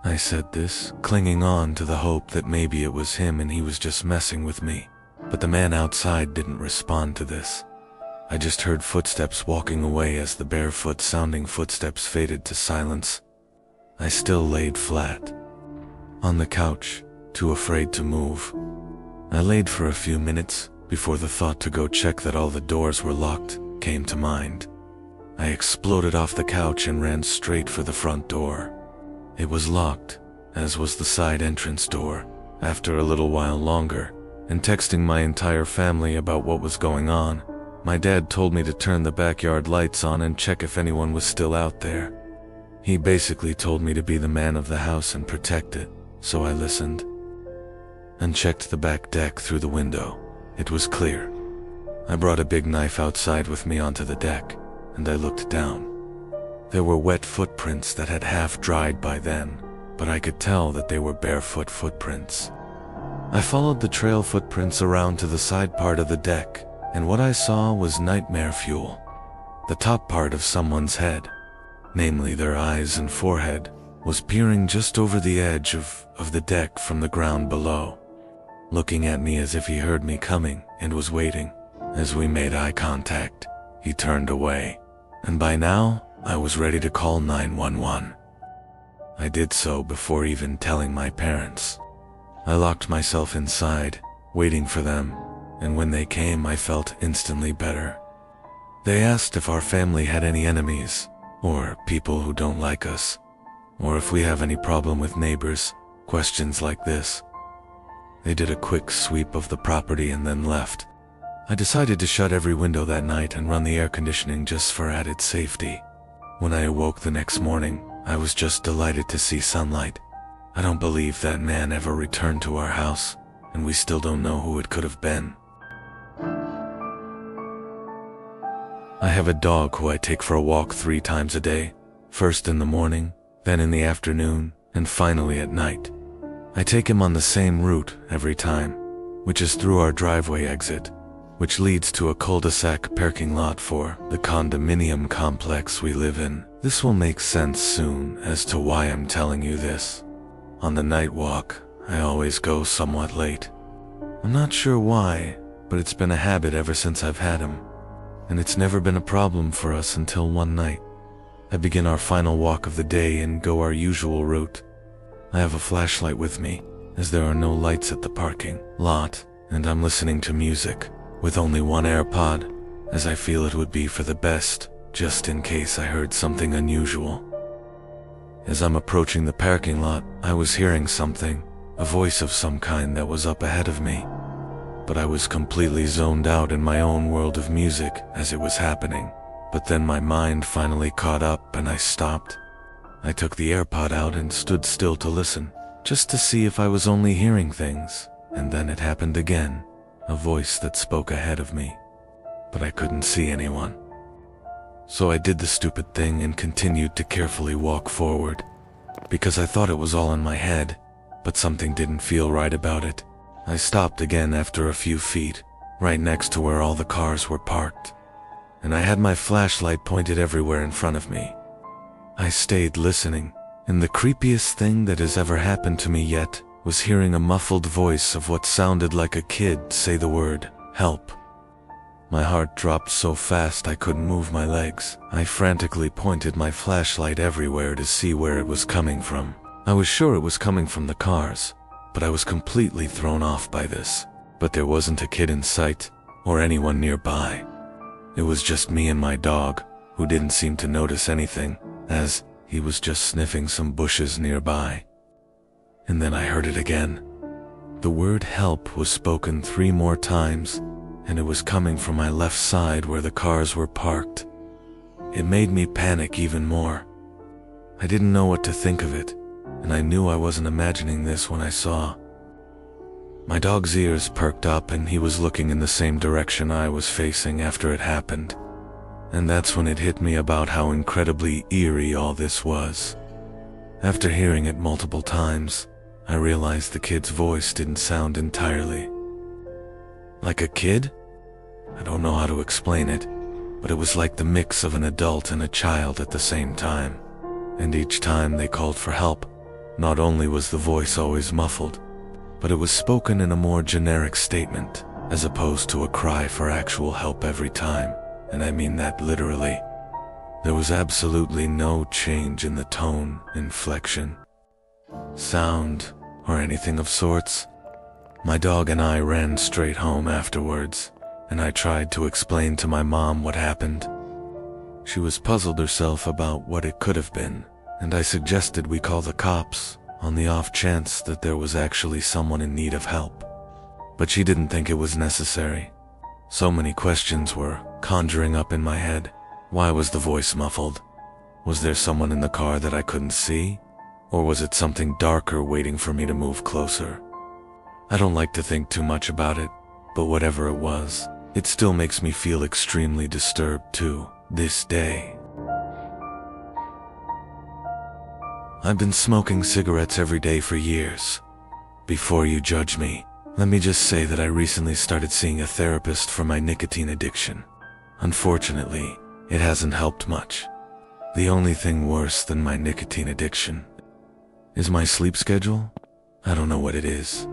I said this, clinging on to the hope that maybe it was him and he was just messing with me. But the man outside didn't respond to this. I just heard footsteps walking away as the barefoot-sounding footsteps faded to silence. I still laid flat on the couch, too afraid to move. I laid for a few minutes before the thought to go check that all the doors were locked came to mind. I exploded off the couch and ran straight for the front door. It was locked, as was the side entrance door. After a little while longer, and texting my entire family about what was going on, my dad told me to turn the backyard lights on and check if anyone was still out there. He basically told me to be the man of the house and protect it, so I listened and checked the back deck through the window. It was clear. I brought a big knife outside with me onto the deck, and I looked down. There were wet footprints that had half dried by then, but I could tell that they were barefoot footprints. I followed the trail footprints around to the side part of the deck, and what I saw was nightmare fuel. The top part of someone's head, namely their eyes and forehead, was peering just over the edge of the deck from the ground below, looking at me as if he heard me coming and was waiting. As we made eye contact, he turned away, and by now, I was ready to call 911. I did so before even telling my parents. I locked myself inside, waiting for them, and when they came, I felt instantly better. They asked if our family had any enemies, or people who don't like us, or if we have any problem with neighbors, questions like this. They did a quick sweep of the property and then left. I decided to shut every window that night and run the air conditioning just for added safety. When I awoke the next morning, I was just delighted to see sunlight. I don't believe that man ever returned to our house, and we still don't know who it could have been. I have a dog who I take for a walk 3 times a day, first in the morning, then in the afternoon, and finally at night. I take him on the same route every time, which is through our driveway exit, which leads to a cul-de-sac parking lot for the condominium complex we live in. This will make sense soon as to why I'm telling you this. On the night walk, I always go somewhat late. I'm not sure why, but it's been a habit ever since I've had him, and it's never been a problem for us until one night. I begin our final walk of the day and go our usual route. I have a flashlight with me, as there are no lights at the parking lot, and I'm listening to music with only one AirPod, as I feel it would be for the best, just in case I heard something unusual. As I'm approaching the parking lot, I was hearing something, a voice of some kind that was up ahead of me. But I was completely zoned out in my own world of music as it was happening. But then my mind finally caught up and I stopped. I took the AirPod out and stood still to listen, just to see if I was only hearing things, and then it happened again. A voice that spoke ahead of me, but I couldn't see anyone. So I did the stupid thing and continued to carefully walk forward, because I thought it was all in my head, but something didn't feel right about it. I stopped again after a few feet, right next to where all the cars were parked, and I had my flashlight pointed everywhere in front of me. I stayed listening, and the creepiest thing that has ever happened to me yet was hearing a muffled voice of what sounded like a kid say the word, "Help." My heart dropped so fast I couldn't move my legs. I frantically pointed my flashlight everywhere to see where it was coming from. I was sure it was coming from the cars, but I was completely thrown off by this. But there wasn't a kid in sight, or anyone nearby. It was just me and my dog, who didn't seem to notice anything. as he was just sniffing some bushes nearby. And then I heard it again. The word help was spoken 3 more times, and it was coming from my left side where the cars were parked. It made me panic even more. I didn't know what to think of it, and I knew I wasn't imagining this when I saw. My dog's ears perked up and he was looking in the same direction I was facing after it happened. And that's when it hit me about how incredibly eerie all this was. After hearing it multiple times, I realized the kid's voice didn't sound entirely like a kid? I don't know how to explain it, but it was like the mix of an adult and a child at the same time. And each time they called for help, not only was the voice always muffled, but it was spoken in a more generic statement, as opposed to a cry for actual help every time, and I mean that literally. There was absolutely no change in the tone, inflection, sound, or anything of sorts. My dog and I ran straight home afterwards, and I tried to explain to my mom what happened. She was puzzled herself about what it could have been, and I suggested we call the cops on the off chance that there was actually someone in need of help. But she didn't think it was necessary. So many questions were conjuring up in my head. Why was the voice muffled? Was there someone in the car that I couldn't see? Or was it something darker waiting for me to move closer? I don't like to think too much about it, but whatever it was, it still makes me feel extremely disturbed to this day. I've been smoking cigarettes every day for years. Before you judge me, let me just say that I recently started seeing a therapist for my nicotine addiction. Unfortunately, it hasn't helped much. The only thing worse than my nicotine addiction is my sleep schedule. I don't know what it is.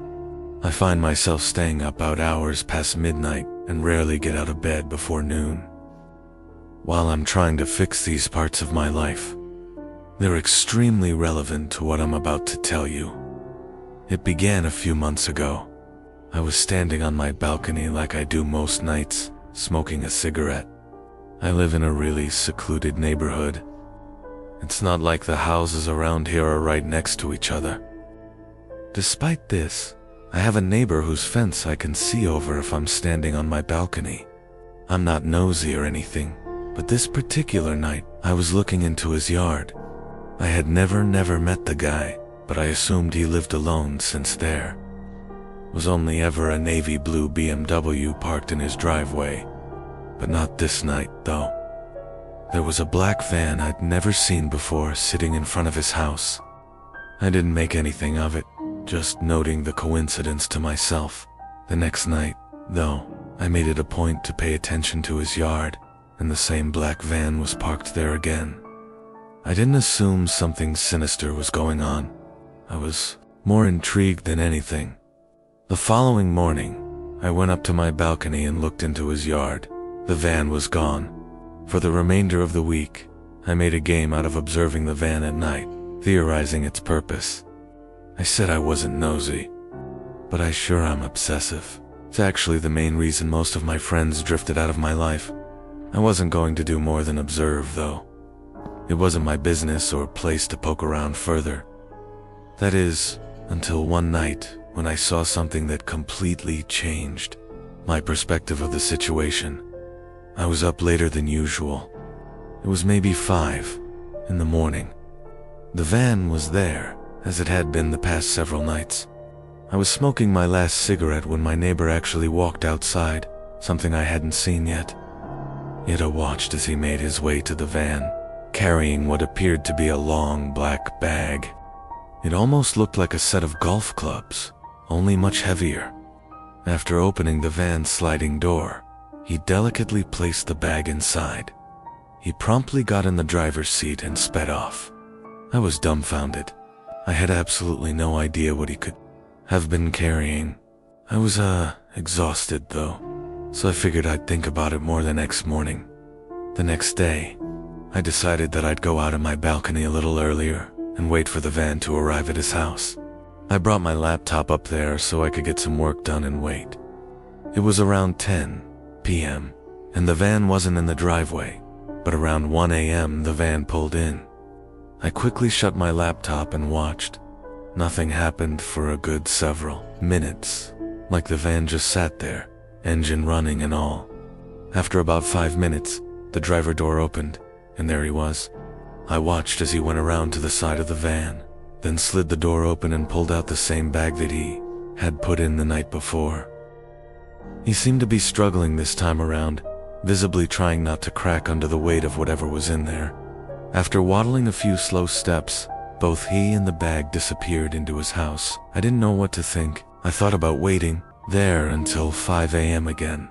I find myself staying up out hours past midnight and rarely get out of bed before noon. While I'm trying to fix these parts of my life, they're extremely relevant to what I'm about to tell you. It began a few months ago. I was standing on my balcony like I do most nights, smoking a cigarette. I live in a really secluded neighborhood. It's not like the houses around here are right next to each other. Despite this, I have a neighbor whose fence I can see over if I'm standing on my balcony. I'm not nosy or anything, but this particular night, I was looking into his yard. I had never met the guy, but I assumed he lived alone since there was only ever a navy blue BMW parked in his driveway. But not this night, though. There was a black van I'd never seen before sitting in front of his house. I didn't make anything of it, just noting the coincidence to myself. The next night, though, I made it a point to pay attention to his yard, and the same black van was parked there again. I didn't assume something sinister was going on. I was more intrigued than anything. The following morning, I went up to my balcony and looked into his yard. The van was gone. For the remainder of the week, I made a game out of observing the van at night, theorizing its purpose. I said I wasn't nosy, but I sure am obsessive. It's actually the main reason most of my friends drifted out of my life. I wasn't going to do more than observe, though. It wasn't my business or place to poke around further. That is, until one night when I saw something that completely changed my perspective of the situation. I was up later than usual. It was maybe 5 in the morning. The van was there, as it had been the past several nights. I was smoking my last cigarette when my neighbor actually walked outside, something I hadn't seen yet. Yet I watched as he made his way to the van, carrying what appeared to be a long black bag. It almost looked like a set of golf clubs, only much heavier. After opening the van's sliding door, he delicately placed the bag inside. He promptly got in the driver's seat and sped off. I was dumbfounded. I had absolutely no idea what he could have been carrying. I was, exhausted though, so I figured I'd think about it more the next morning. The next day, I decided that I'd go out on my balcony a little earlier and wait for the van to arrive at his house. I brought my laptop up there so I could get some work done and wait. It was around 10 p.m., and the van wasn't in the driveway, but around 1 a.m. the van pulled in. I quickly shut my laptop and watched. Nothing happened for a good several minutes, like the van just sat there, engine running and all. After about 5 minutes, the driver door opened, and there he was. I watched as he went around to the side of the van, then slid the door open and pulled out the same bag that he had put in the night before. He seemed to be struggling this time around, visibly trying not to crack under the weight of whatever was in there. After waddling a few slow steps, both he and the bag disappeared into his house. I didn't know what to think. I thought about waiting there until 5 a.m. again,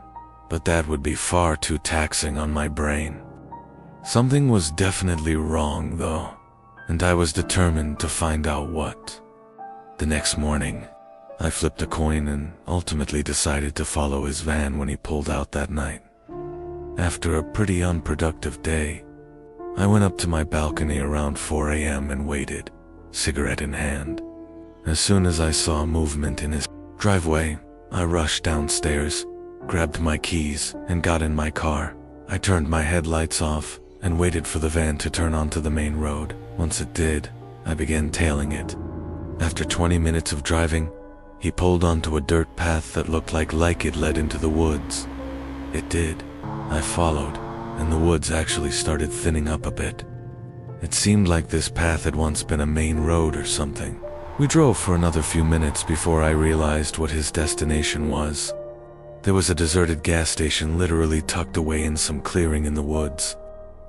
but that would be far too taxing on my brain. Something was definitely wrong, though, and I was determined to find out what. The next morning, I flipped a coin and ultimately decided to follow his van when he pulled out that night. After a pretty unproductive day, I went up to my balcony around 4 a.m. and waited, cigarette in hand. As soon as I saw movement in his driveway, I rushed downstairs, grabbed my keys, and got in my car. I turned my headlights off and waited for the van to turn onto the main road. Once it did, I began tailing it. After 20 minutes of driving, he pulled onto a dirt path that looked like it led into the woods. It did. I followed, and the woods actually started thinning up a bit. It seemed like this path had once been a main road or something. We drove for another few minutes before I realized what his destination was. There was a deserted gas station literally tucked away in some clearing in the woods,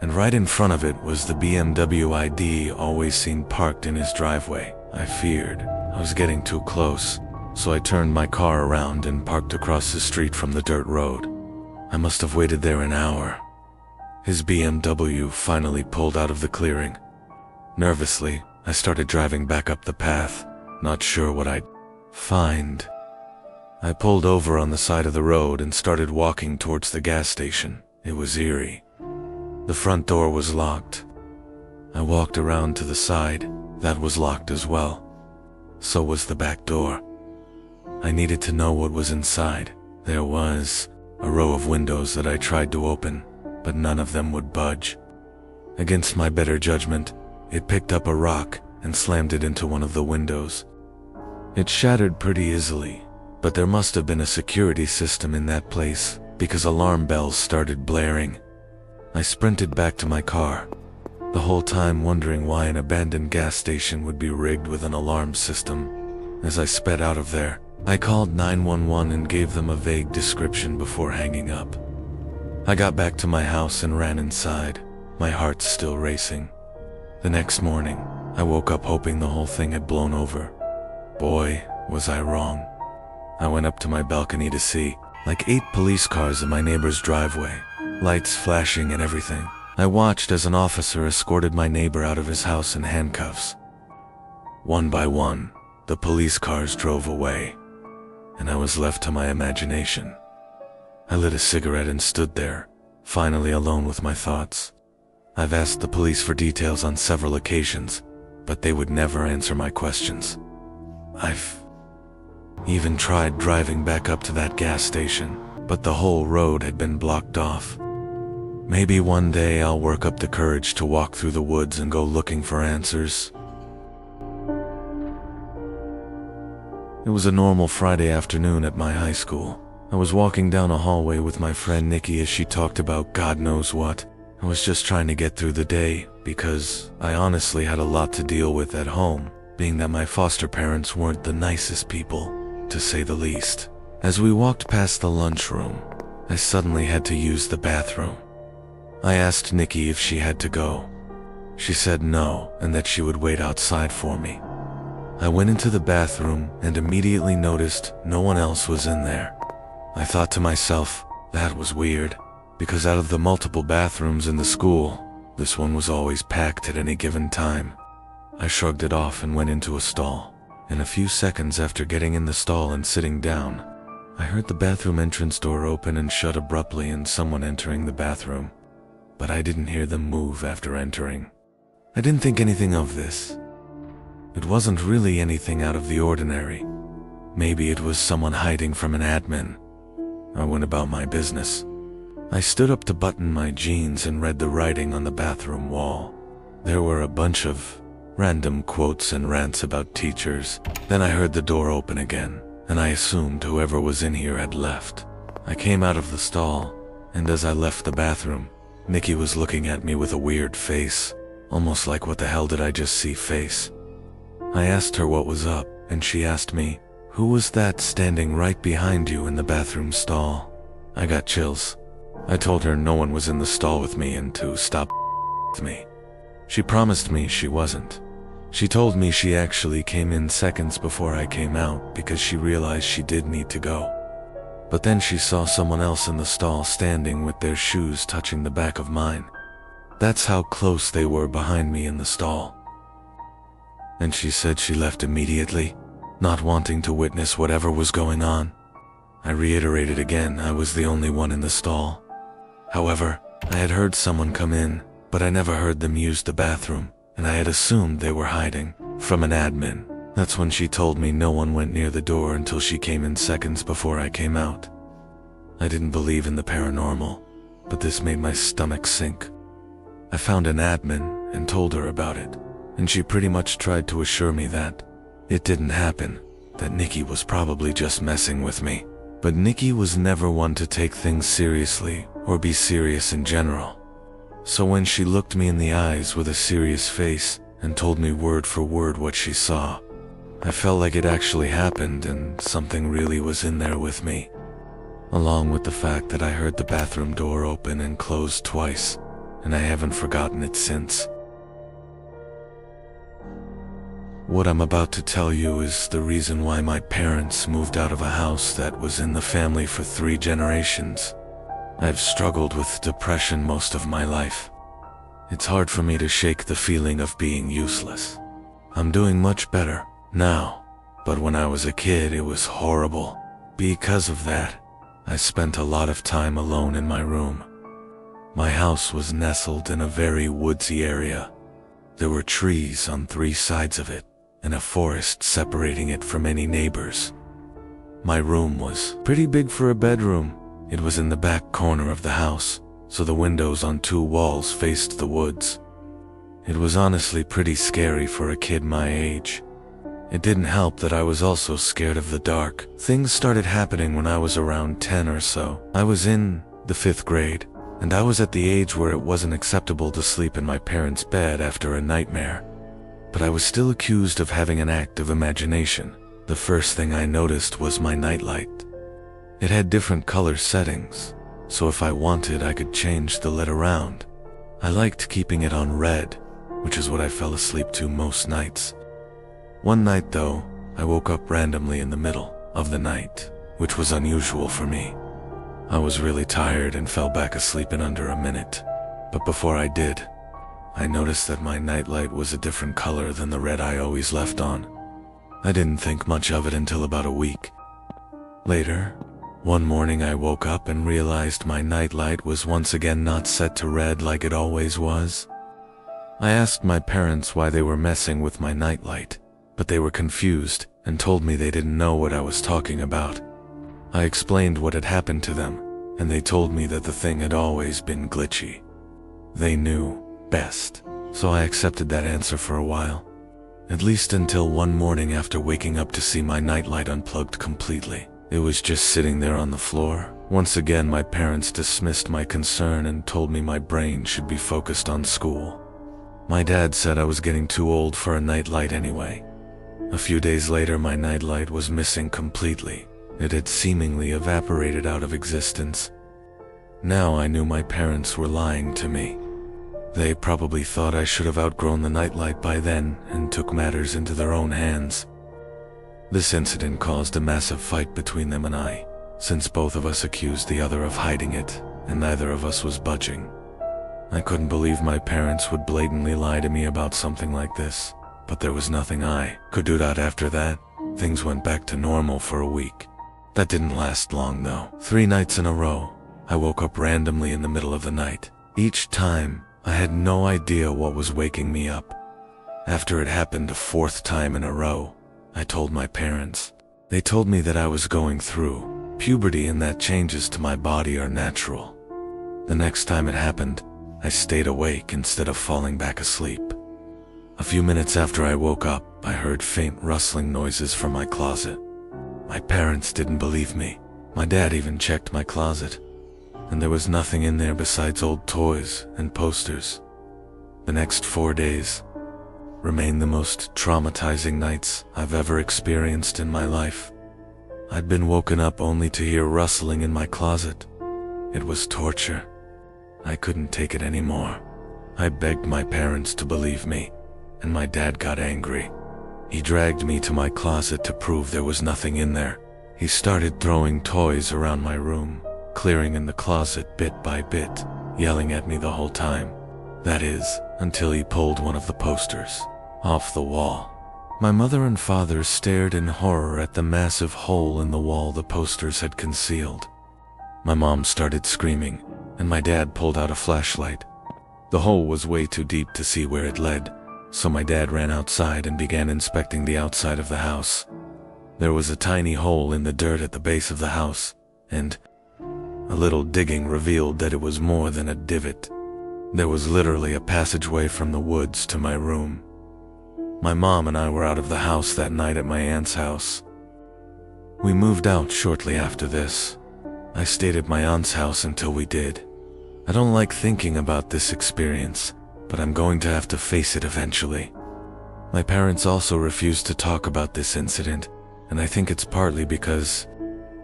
and right in front of it was the BMW ID always seen parked in his driveway. I feared I was getting too close, so I turned my car around and parked across the street from the dirt road. I must have waited there an hour. His BMW finally pulled out of the clearing. Nervously, I started driving back up the path, not sure what I'd find. I pulled over on the side of the road and started walking towards the gas station. It was eerie. The front door was locked. I walked around to the side. That was locked as well. So was the back door. I needed to know what was inside. There was a row of windows that I tried to open, but none of them would budge. Against my better judgment, it picked up a rock and slammed it into one of the windows. It shattered pretty easily, but there must have been a security system in that place because alarm bells started blaring. I sprinted back to my car, the whole time wondering why an abandoned gas station would be rigged with an alarm system. As I sped out of there, I called 911 and gave them a vague description before hanging up. I got back to my house and ran inside, my heart still racing. The next morning, I woke up hoping the whole thing had blown over. Boy, was I wrong. I went up to my balcony to see, like 8 police cars in my neighbor's driveway, lights flashing and everything. I watched as an officer escorted my neighbor out of his house in handcuffs. One by one, the police cars drove away, and I was left to my imagination. I lit a cigarette and stood there, finally alone with my thoughts. I've asked the police for details on several occasions, but they would never answer my questions. I've even tried driving back up to that gas station, but the whole road had been blocked off. Maybe one day I'll work up the courage to walk through the woods and go looking for answers. It was a normal Friday afternoon at my high school. I was walking down a hallway with my friend Nikki as she talked about God knows what. I was just trying to get through the day because I honestly had a lot to deal with at home, being that my foster parents weren't the nicest people, to say the least. As we walked past the lunchroom, I suddenly had to use the bathroom. I asked Nikki if she had to go. She said no and that she would wait outside for me. I went into the bathroom and immediately noticed no one else was in there. I thought to myself, that was weird, because out of the multiple bathrooms in the school, this one was always packed at any given time. I shrugged it off and went into a stall. In a few seconds after getting in the stall and sitting down, I heard the bathroom entrance door open and shut abruptly and someone entering the bathroom, but I didn't hear them move after entering. I didn't think anything of this. It wasn't really anything out of the ordinary. Maybe it was someone hiding from an admin. I went about my business. I stood up to button my jeans and read the writing on the bathroom wall. There were a bunch of random quotes and rants about teachers. Then I heard the door open again, and I assumed whoever was in here had left. I came out of the stall, and as I left the bathroom, Nikki was looking at me with a weird face, almost like what the hell did I just see face. I asked her what was up, and she asked me, "Who was that standing right behind you in the bathroom stall?" I got chills. I told her no one was in the stall with me and to stop with me. She promised me she wasn't. She told me she actually came in seconds before I came out because she realized she did need to go. But then she saw someone else in the stall standing with their shoes touching the back of mine. That's how close they were behind me in the stall. And she said she left immediately, not wanting to witness whatever was going on. I reiterated again I was the only one in the stall. However, I had heard someone come in, but I never heard them use the bathroom, and I had assumed they were hiding from an admin. That's when she told me no one went near the door until she came in seconds before I came out. I didn't believe in the paranormal, but this made my stomach sink. I found an admin and told her about it, and she pretty much tried to assure me that it didn't happen, that Nikki was probably just messing with me. But Nikki was never one to take things seriously or be serious in general. So when she looked me in the eyes with a serious face and told me word for word what she saw, I felt like it actually happened and something really was in there with me. Along with the fact that I heard the bathroom door open and close twice, and I haven't forgotten it since. What I'm about to tell you is the reason why my parents moved out of a house that was in the family for 3 generations. I've struggled with depression most of my life. It's hard for me to shake the feeling of being useless. I'm doing much better now, but when I was a kid it was horrible. Because of that, I spent a lot of time alone in my room. My house was nestled in a very woodsy area. There were trees on 3 sides of it, and a forest separating it from any neighbors. My room was pretty big for a bedroom. It was in the back corner of the house, so the windows on 2 walls faced the woods. It was honestly pretty scary for a kid my age. It didn't help that I was also scared of the dark. Things started happening when I was around 10 or so. I was in the 5th grade, and I was at the age where it wasn't acceptable to sleep in my parents' bed after a nightmare. But I was still accused of having an active imagination. The first thing I noticed was my nightlight. It had different color settings, so if I wanted I could change the lit around. I liked keeping it on red, which is what I fell asleep to most nights. One night though, I woke up randomly in the middle of the night, which was unusual for me. I was really tired and fell back asleep in under a minute, but before I did, I noticed that my nightlight was a different color than the red I always left on. I didn't think much of it until about a week. Later, one morning I woke up and realized my nightlight was once again not set to red like it always was. I asked my parents why they were messing with my nightlight, but they were confused and told me they didn't know what I was talking about. I explained what had happened to them, and they told me that the thing had always been glitchy. They knew best, so I accepted that answer for a while. At least until one morning after waking up to see my nightlight unplugged completely. It was just sitting there on the floor. Once again, my parents dismissed my concern and told me my brain should be focused on school. My dad said I was getting too old for a nightlight anyway. A few days later, my nightlight was missing completely. It had seemingly evaporated out of existence. Now I knew my parents were lying to me. They probably thought I should have outgrown the nightlight by then and took matters into their own hands. This incident caused a massive fight between them and I, since both of us accused the other of hiding it, and neither of us was budging. I couldn't believe my parents would blatantly lie to me about something like this, but there was nothing I could do. After that, things went back to normal for a week. That didn't last long though. 3 nights in a row, I woke up randomly in the middle of the night. Each time, I had no idea what was waking me up. After it happened a 4th time in a row, I told my parents. They told me that I was going through puberty and that changes to my body are natural. The next time it happened, I stayed awake instead of falling back asleep. A few minutes after I woke up, I heard faint rustling noises from my closet. My parents didn't believe me. My dad even checked my closet, and there was nothing in there besides old toys and posters. The next 4 days remained the most traumatizing nights I've ever experienced in my life. I'd been woken up only to hear rustling in my closet. It was torture. I couldn't take it anymore. I begged my parents to believe me, and my dad got angry. He dragged me to my closet to prove there was nothing in there. He started throwing toys around my room, clearing in the closet bit by bit, yelling at me the whole time. That is, until he pulled one of the posters off the wall. My mother and father stared in horror at the massive hole in the wall the posters had concealed. My mom started screaming, and my dad pulled out a flashlight. The hole was way too deep to see where it led, so my dad ran outside and began inspecting the outside of the house. There was a tiny hole in the dirt at the base of the house, and a little digging revealed that it was more than a divot. There was literally a passageway from the woods to my room. My mom and I were out of the house that night at my aunt's house. We moved out shortly after this. I stayed at my aunt's house until we did. I don't like thinking about this experience, but I'm going to have to face it eventually. My parents also refused to talk about this incident, and I think it's partly because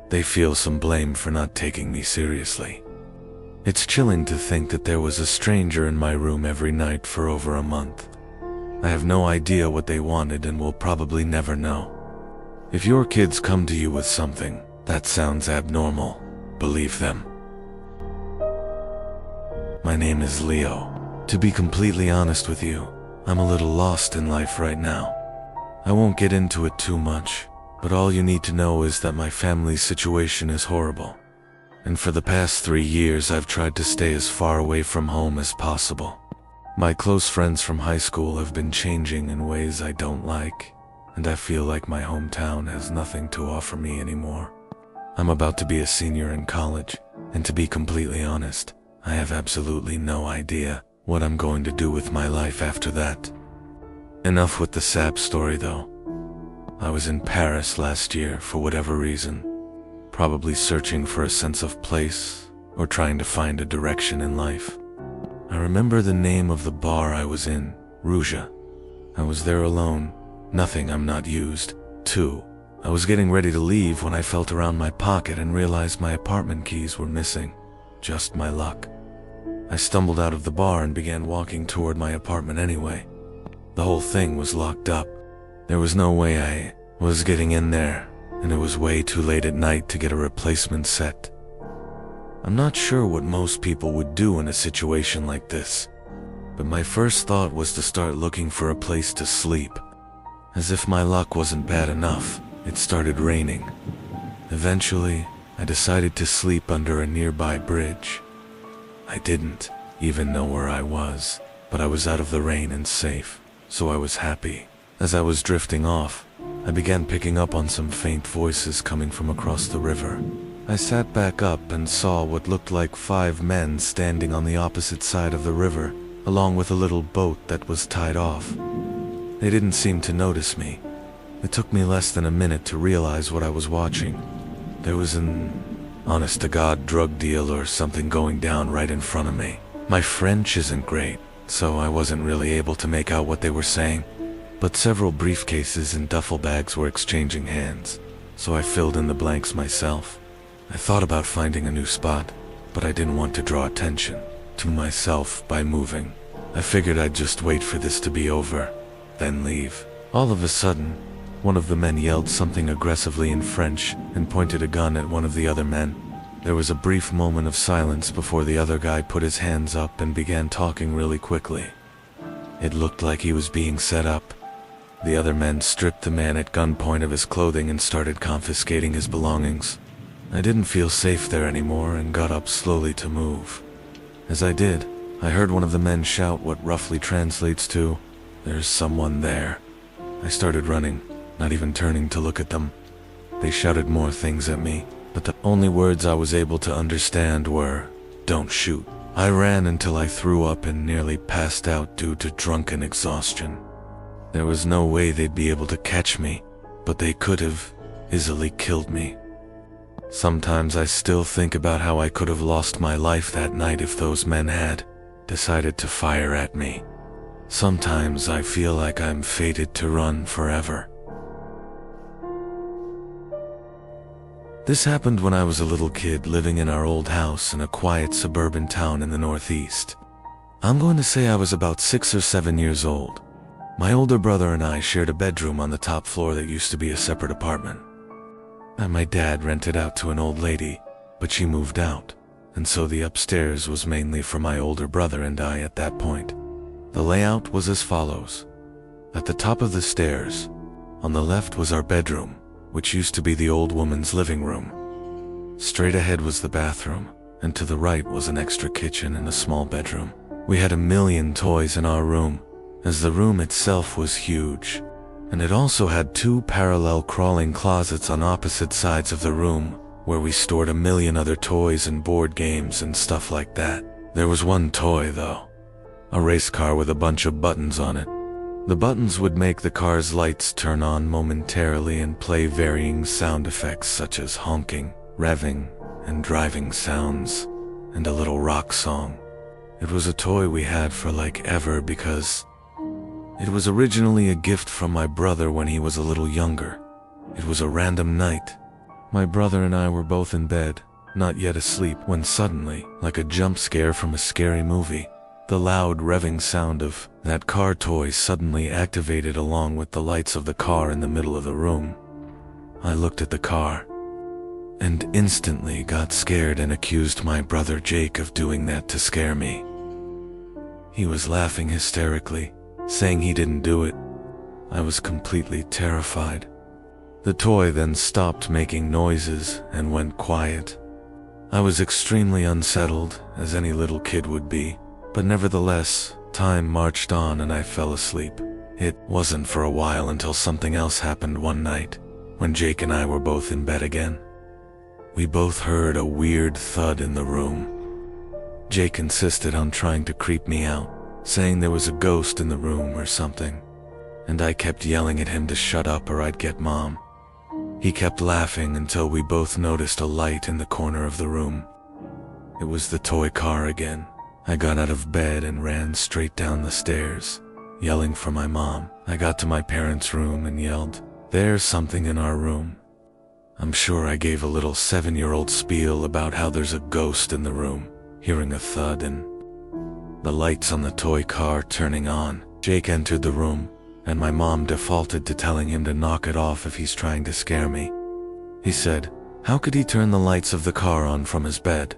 they feel some blame for not taking me seriously. It's chilling to think that there was a stranger in my room every night for over a month. I have no idea what they wanted and will probably never know. If your kids come to you with something that sounds abnormal, believe them. My name is Leo. To be completely honest with you, I'm a little lost in life right now. I won't get into it too much, but all you need to know is that my family's situation is horrible. And for the past 3 years, I've tried to stay as far away from home as possible. My close friends from high school have been changing in ways I don't like, and I feel like my hometown has nothing to offer me anymore. I'm about to be a senior in college, and to be completely honest, I have absolutely no idea what I'm going to do with my life after that. Enough with the sad story though. I was in Paris last year for whatever reason, probably searching for a sense of place or trying to find a direction in life. I remember the name of the bar I was in, Rouge. I was there alone, nothing I'm not used to. I was getting ready to leave when I felt around my pocket and realized my apartment keys were missing. Just my luck. I stumbled out of the bar and began walking toward my apartment anyway. The whole thing was locked up. There was no way I was getting in there, and it was way too late at night to get a replacement set. I'm not sure what most people would do in a situation like this, but my first thought was to start looking for a place to sleep. As if my luck wasn't bad enough, it started raining. Eventually, I decided to sleep under a nearby bridge. I didn't even know where I was, but I was out of the rain and safe, so I was happy. As I was drifting off, I began picking up on some faint voices coming from across the river. I sat back up and saw what looked like 5 men standing on the opposite side of the river, along with a little boat that was tied off. They didn't seem to notice me. It took me less than a minute to realize what I was watching. There was an honest-to-God drug deal or something going down right in front of me. My French isn't great, so I wasn't really able to make out what they were saying, but several briefcases and duffel bags were exchanging hands, so I filled in the blanks myself. I thought about finding a new spot, but I didn't want to draw attention to myself by moving. I figured I'd just wait for this to be over, then leave. All of a sudden, one of the men yelled something aggressively in French and pointed a gun at one of the other men. There was a brief moment of silence before the other guy put his hands up and began talking really quickly. It looked like he was being set up. The other men stripped the man at gunpoint of his clothing and started confiscating his belongings. I didn't feel safe there anymore and got up slowly to move. As I did, I heard one of the men shout what roughly translates to, "There's someone there." I started running, not even turning to look at them. They shouted more things at me, but the only words I was able to understand were, "Don't shoot." I ran until I threw up and nearly passed out due to drunken exhaustion. There was no way they'd be able to catch me, but they could have easily killed me. Sometimes I still think about how I could have lost my life that night if those men had decided to fire at me. Sometimes I feel like I'm fated to run forever. This happened when I was a little kid living in our old house in a quiet suburban town in the Northeast. I'm going to say I was about 6 or 7 years old. My older brother and I shared a bedroom on the top floor that used to be a separate apartment. And my dad rented out to an old lady, but she moved out, and so the upstairs was mainly for my older brother and I at that point. The layout was as follows. At the top of the stairs, on the left was our bedroom, which used to be the old woman's living room. Straight ahead was the bathroom, and to the right was an extra kitchen and a small bedroom. We had a million toys in our room, as the room itself was huge, and it also had 2 parallel crawling closets on opposite sides of the room, where we stored a million other toys and board games and stuff like that. There was one toy, though. A race car with a bunch of buttons on it. The buttons would make the car's lights turn on momentarily and play varying sound effects such as honking, revving, and driving sounds, and a little rock song. It was a toy we had for like ever because it was originally a gift from my brother when he was a little younger. It was a random night. My brother and I were both in bed, not yet asleep, when suddenly, like a jump scare from a scary movie, the loud revving sound of that car toy suddenly activated along with the lights of the car in the middle of the room. I looked at the car and instantly got scared and accused my brother Jake of doing that to scare me. He was laughing hysterically, saying he didn't do it. I was completely terrified. The toy then stopped making noises and went quiet. I was extremely unsettled, as any little kid would be, but nevertheless, time marched on and I fell asleep. It wasn't for a while until something else happened one night, when Jake and I were both in bed again. We both heard a weird thud in the room. Jake insisted on trying to creep me out, saying there was a ghost in the room or something, and I kept yelling at him to shut up or I'd get Mom. He kept laughing until we both noticed a light in the corner of the room. It was the toy car again. I got out of bed and ran straight down the stairs, yelling for my mom. I got to my parents' room and yelled, "There's something in our room." I'm sure I gave a little 7-year-old spiel about how there's a ghost in the room, hearing a thud and the lights on the toy car turning on. Jake entered the room, and my mom defaulted to telling him to knock it off if he's trying to scare me. He said, how could he turn the lights of the car on from his bed?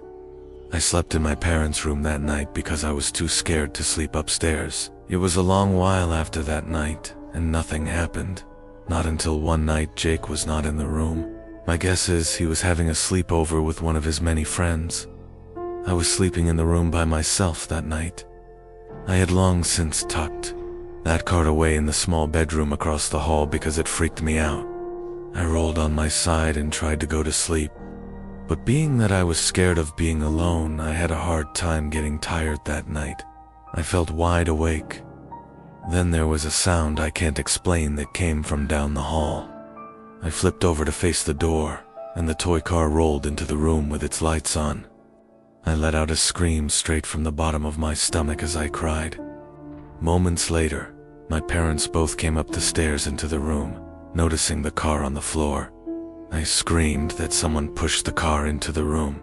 I slept in my parents' room that night because I was too scared to sleep upstairs. It was a long while after that night, and nothing happened. Not until one night Jake was not in the room. My guess is he was having a sleepover with one of his many friends. I was sleeping in the room by myself that night. I had long since tucked that card away in the small bedroom across the hall because it freaked me out. I rolled on my side and tried to go to sleep, but being that I was scared of being alone, I had a hard time getting tired that night. I felt wide awake. Then there was a sound I can't explain that came from down the hall. I flipped over to face the door, and the toy car rolled into the room with its lights on. I let out a scream straight from the bottom of my stomach as I cried. Moments later, my parents both came up the stairs into the room, noticing the car on the floor. I screamed that someone pushed the car into the room.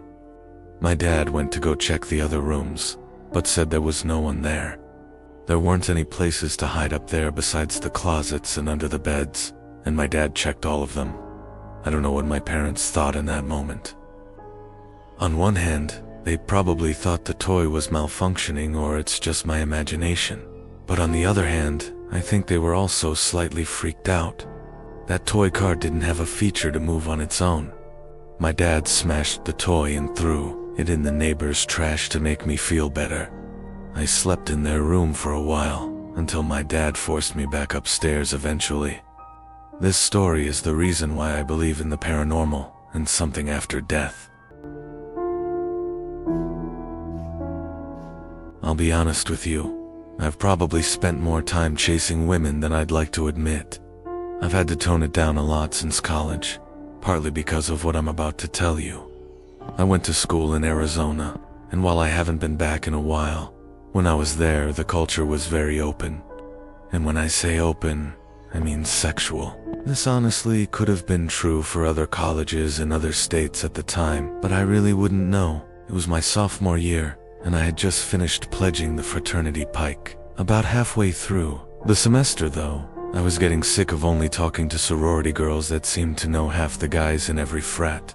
My dad went to go check the other rooms, but said there was no one there. There weren't any places to hide up there besides the closets and under the beds, and my dad checked all of them. I don't know what my parents thought in that moment. On one hand, they probably thought the toy was malfunctioning or it's just my imagination. But on the other hand, I think they were also slightly freaked out. That toy car didn't have a feature to move on its own. My dad smashed the toy and threw it in the neighbor's trash to make me feel better. I slept in their room for a while, until my dad forced me back upstairs eventually. This story is the reason why I believe in the paranormal and something after death. I'll be honest with you. I've probably spent more time chasing women than I'd like to admit. I've had to tone it down a lot since college, partly because of what I'm about to tell you. I went to school in Arizona, and while I haven't been back in a while, when I was there, the culture was very open. And when I say open, I mean sexual. This honestly could have been true for other colleges in other states at the time, but I really wouldn't know. It was my sophomore year, and I had just finished pledging the fraternity Pike. About halfway through the semester, though, I was getting sick of only talking to sorority girls that seemed to know half the guys in every frat.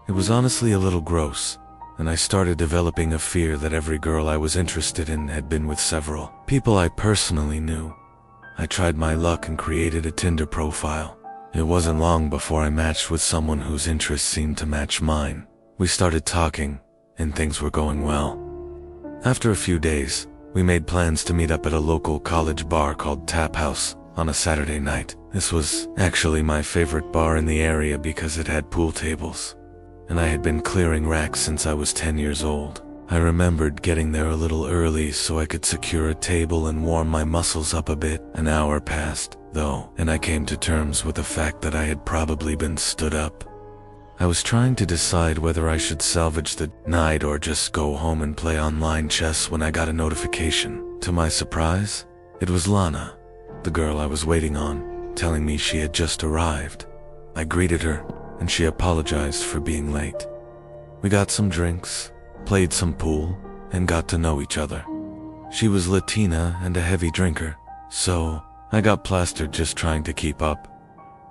It was honestly a little gross, and I started developing a fear that every girl I was interested in had been with several people I personally knew. I tried my luck and created a Tinder profile. It wasn't long before I matched with someone whose interests seemed to match mine. We started talking, and things were going well. After a few days, we made plans to meet up at a local college bar called Tap House on a Saturday night. This was actually my favorite bar in the area because it had pool tables, and I had been clearing racks since I was 10 years old. I remembered getting there a little early so I could secure a table and warm my muscles up a bit. An hour passed, though, and I came to terms with the fact that I had probably been stood up. I was trying to decide whether I should salvage the night or just go home and play online chess when I got a notification. To my surprise, it was Lana, the girl I was waiting on, telling me she had just arrived. I greeted her, and she apologized for being late. We got some drinks, played some pool, and got to know each other. She was Latina and a heavy drinker, so I got plastered just trying to keep up.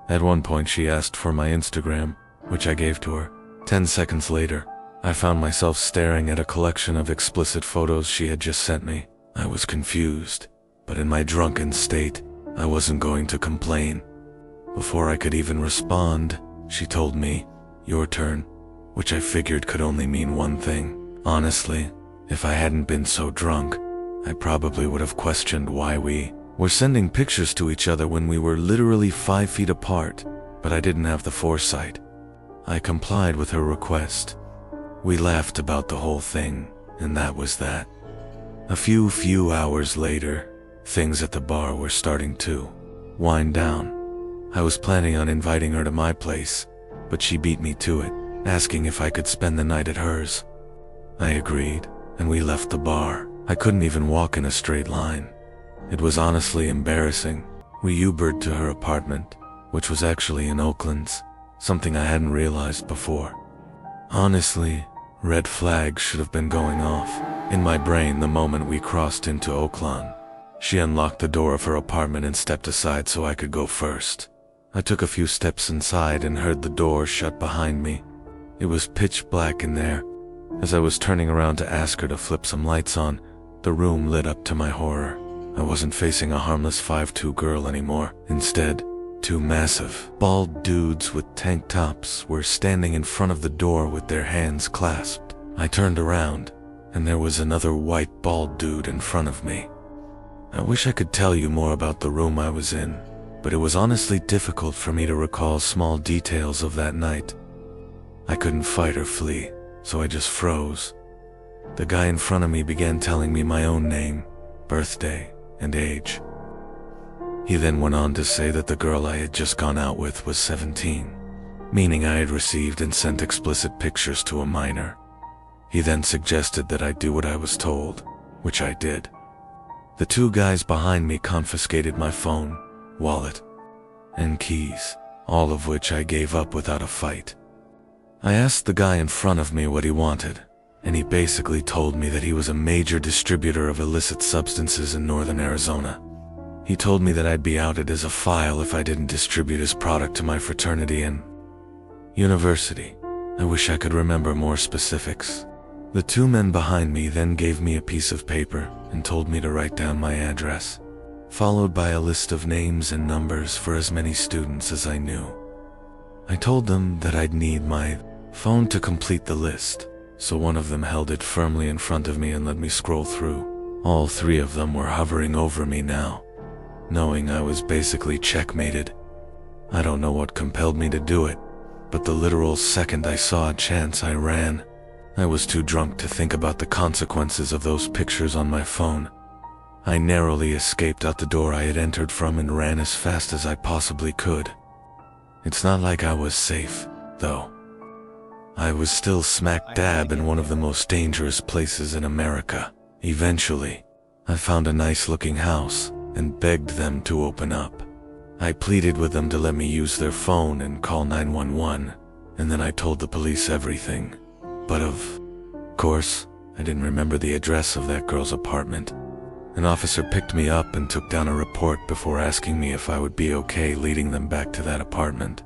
At one point she asked for my Instagram, which I gave to her. 10 seconds later, I found myself staring at a collection of explicit photos she had just sent me. I was confused, but in my drunken state, I wasn't going to complain. Before I could even respond, she told me, "Your turn," which I figured could only mean one thing. Honestly, if I hadn't been so drunk, I probably would have questioned why we were sending pictures to each other when we were literally 5 feet apart, but I didn't have the foresight. I complied with her request. We laughed about the whole thing, and that was that. A few hours later, things at the bar were starting to wind down. I was planning on inviting her to my place, but she beat me to it, asking if I could spend the night at hers. I agreed, and we left the bar. I couldn't even walk in a straight line. It was honestly embarrassing. We Ubered to her apartment, which was actually in Oakland's, something I hadn't realized before. Honestly, red flags should have been going off in my brain the moment we crossed into Oakland. She unlocked the door of her apartment and stepped aside so I could go first. I took a few steps inside and heard the door shut behind me. It was pitch black in there. As I was turning around to ask her to flip some lights on, the room lit up to my horror. I wasn't facing a harmless 5'2" girl anymore. Instead, two massive, bald dudes with tank tops were standing in front of the door with their hands clasped. I turned around, and there was another white, bald dude in front of me. I wish I could tell you more about the room I was in, but it was honestly difficult for me to recall small details of that night. I couldn't fight or flee, so I just froze. The guy in front of me began telling me my own name, birthday, and age. He then went on to say that the girl I had just gone out with was 17, meaning I had received and sent explicit pictures to a minor. He then suggested that I do what I was told, which I did. The two guys behind me confiscated my phone, wallet, and keys, all of which I gave up without a fight. I asked the guy in front of me what he wanted, and he basically told me that he was a major distributor of illicit substances in northern Arizona. He told me that I'd be outed as a file if I didn't distribute his product to my fraternity and university. I wish I could remember more specifics. The two men behind me then gave me a piece of paper and told me to write down my address, followed by a list of names and numbers for as many students as I knew. I told them that I'd need my phone to complete the list, so one of them held it firmly in front of me and let me scroll through. All three of them were hovering over me now, knowing I was basically checkmated. I don't know what compelled me to do it, but the literal second I saw a chance I ran. I was too drunk to think about the consequences of those pictures on my phone. I narrowly escaped out the door I had entered from and ran as fast as I possibly could. It's not like I was safe, though. I was still smack dab in one of the most dangerous places in America. Eventually, I found a nice-looking house and begged them to open up. I pleaded with them to let me use their phone and call 911, and then I told the police everything. But of course, I didn't remember the address of that girl's apartment. An officer picked me up and took down a report before asking me if I would be okay leading them back to that apartment.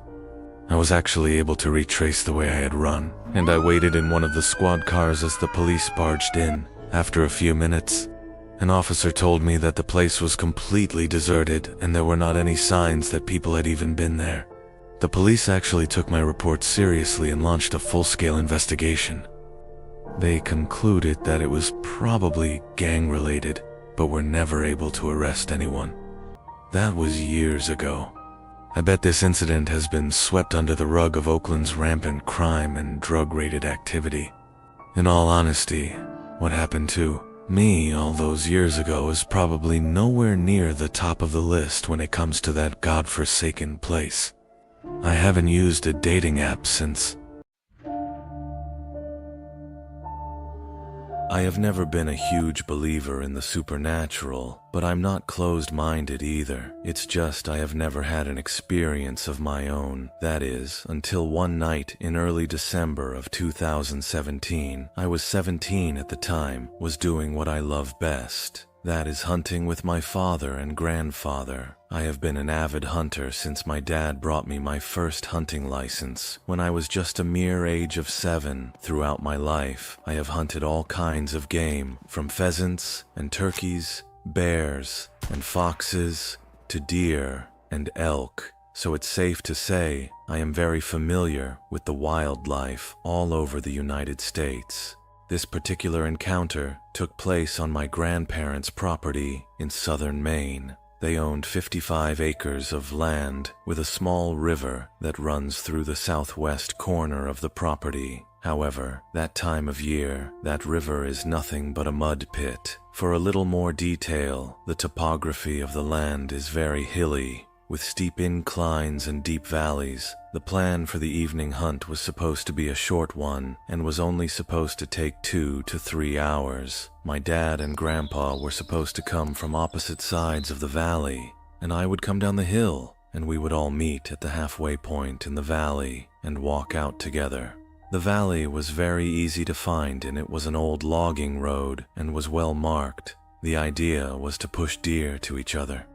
I was actually able to retrace the way I had run, and I waited in one of the squad cars as the police barged in. After a few minutes, an officer told me that the place was completely deserted and there were not any signs that people had even been there. The police actually took my report seriously and launched a full-scale investigation. They concluded that it was probably gang-related, but were never able to arrest anyone. That was years ago. I bet this incident has been swept under the rug of Oakland's rampant crime and drug-related activity. In all honesty, what happened to me all those years ago is probably nowhere near the top of the list when it comes to that godforsaken place. I haven't used a dating app since. I have never been a huge believer in the supernatural, but I'm not closed-minded either. It's just I have never had an experience of my own. That is, until one night in early December of 2017. I was 17 at the time, was doing what I love best. That is hunting with my father and grandfather. I have been an avid hunter since my dad brought me my first hunting license when I was just a mere age of 7. Throughout my life, I have hunted all kinds of game, from pheasants and turkeys, bears and foxes, to deer and elk. So it's safe to say I am very familiar with the wildlife all over the United States. This particular encounter took place on my grandparents' property in southern Maine. They owned 55 acres of land with a small river that runs through the southwest corner of the property. However, that time of year, that river is nothing but a mud pit. For a little more detail, the topography of the land is very hilly, with steep inclines and deep valleys. The plan for the evening hunt was supposed to be a short one and was only supposed to take 2 to 3 hours. My dad and grandpa were supposed to come from opposite sides of the valley, and I would come down the hill, and we would all meet at the halfway point in the valley and walk out together. The valley was very easy to find, and it was an old logging road and was well marked. The idea was to push deer to each other.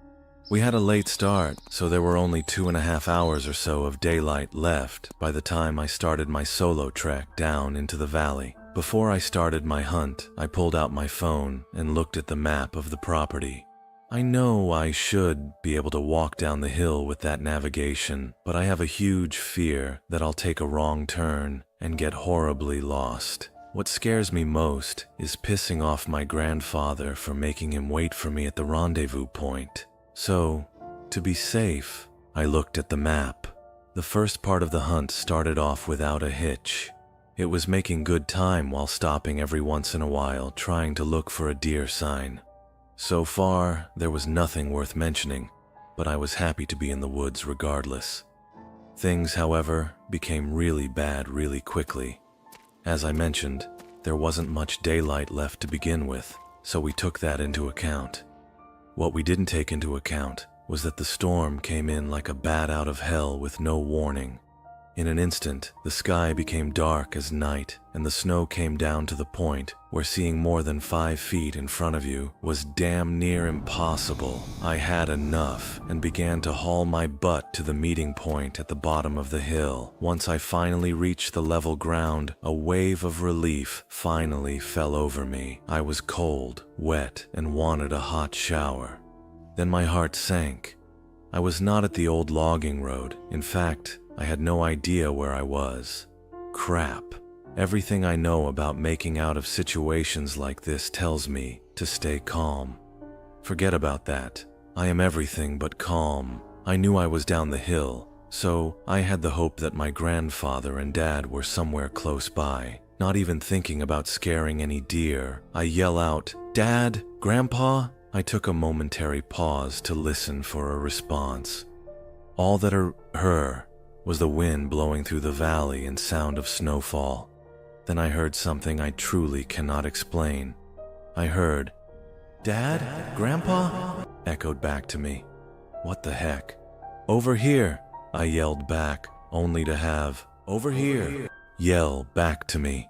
We had a late start, so there were only 2.5 hours or so of daylight left by the time I started my solo trek down into the valley. Before I started my hunt, I pulled out my phone and looked at the map of the property. I know I should be able to walk down the hill with that navigation, but I have a huge fear that I'll take a wrong turn and get horribly lost. What scares me most is pissing off my grandfather for making him wait for me at the rendezvous point. So, to be safe, I looked at the map. The first part of the hunt started off without a hitch. It was making good time while stopping every once in a while trying to look for a deer sign. So far, there was nothing worth mentioning, but I was happy to be in the woods regardless. Things, however, became really bad really quickly. As I mentioned, there wasn't much daylight left to begin with, so we took that into account. What we didn't take into account was that the storm came in like a bat out of hell with no warning. In an instant, the sky became dark as night, and the snow came down to the point where seeing more than 5 feet in front of you was damn near impossible. I had enough and began to haul my butt to the meeting point at the bottom of the hill. Once I finally reached the level ground, a wave of relief finally fell over me. I was cold, wet, and wanted a hot shower. Then my heart sank. I was not at the old logging road. In fact, I had no idea where I was. Crap. Everything I know about making out of situations like this tells me to stay calm. Forget about that. I am everything but calm. I knew I was down the hill, so I had the hope that my grandfather and dad were somewhere close by. not even thinking about scaring any deer. I yell out, "Dad? Grandpa?" I took a momentary pause to listen for a response. All that I heard was the wind blowing through the valley and sound of snowfall. Then I heard something I truly cannot explain. I heard, "Dad? Grandpa?" echoed back to me. What the heck? "Over here," I yelled back, only to have, "Over here," yell back to me.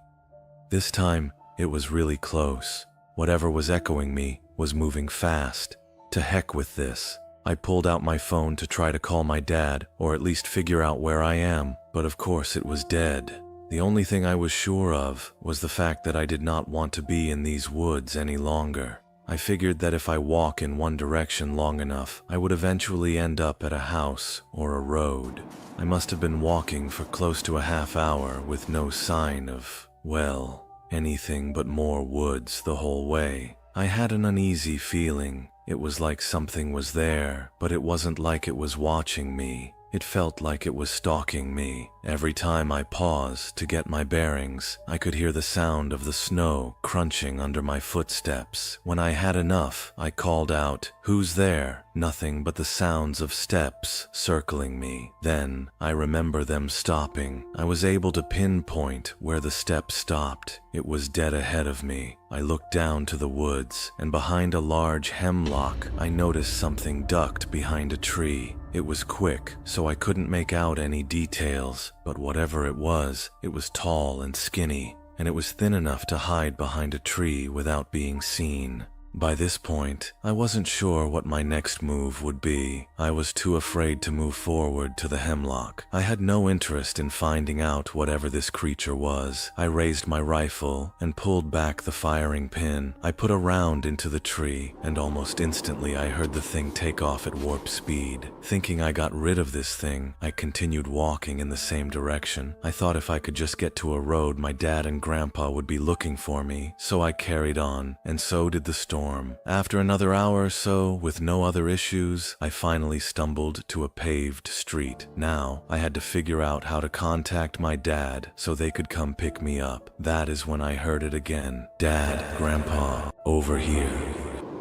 This time, it was really close. Whatever was echoing me was moving fast. To heck with this. I pulled out my phone to try to call my dad, or at least figure out where I am, but of course it was dead. The only thing I was sure of was the fact that I did not want to be in these woods any longer. I figured that if I walk in one direction long enough, I would eventually end up at a house or a road. I must have been walking for close to a half hour with no sign of, well, anything but more woods the whole way. I had an uneasy feeling. It was like something was there, but it wasn't like it was watching me. It felt like it was stalking me. Every time I paused to get my bearings, I could hear the sound of the snow crunching under my footsteps. When I had enough, I called out, "Who's there?" Nothing but the sounds of steps circling me. Then, I remember them stopping. I was able to pinpoint where the steps stopped. It was dead ahead of me. I looked down to the woods, and behind a large hemlock, I noticed something ducked behind a tree. It was quick, so I couldn't make out any details, but whatever it was tall and skinny, and it was thin enough to hide behind a tree without being seen. By this point, I wasn't sure what my next move would be. I was too afraid to move forward to the hemlock. I had no interest in finding out whatever this creature was. I raised my rifle and pulled back the firing pin. I put a round into the tree, and almost instantly I heard the thing take off at warp speed. Thinking I got rid of this thing, I continued walking in the same direction. I thought if I could just get to a road, my dad and grandpa would be looking for me, so I carried on, and so did the storm. After another hour or so, with no other issues, I finally stumbled to a paved street. Now, I had to figure out how to contact my dad so they could come pick me up. That is when I heard it again. "Dad, Grandpa, over here."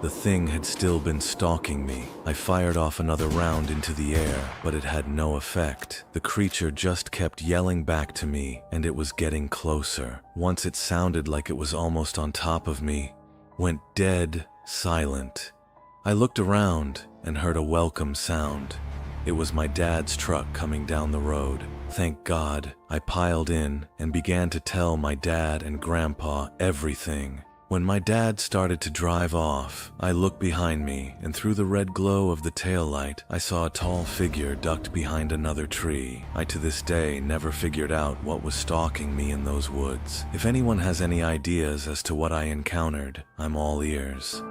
The thing had still been stalking me. I fired off another round into the air, but it had no effect. The creature just kept yelling back to me, and it was getting closer. Once it sounded like it was almost on top of me, went dead silent. I looked around and heard a welcome sound. It was my dad's truck coming down the road. Thank God. I piled in and began to tell my dad and grandpa everything. When my dad started to drive off, I looked behind me, and through the red glow of the taillight, I saw a tall figure ducked behind another tree. I to this day never figured out what was stalking me in those woods. If anyone has any ideas as to what I encountered, I'm all ears.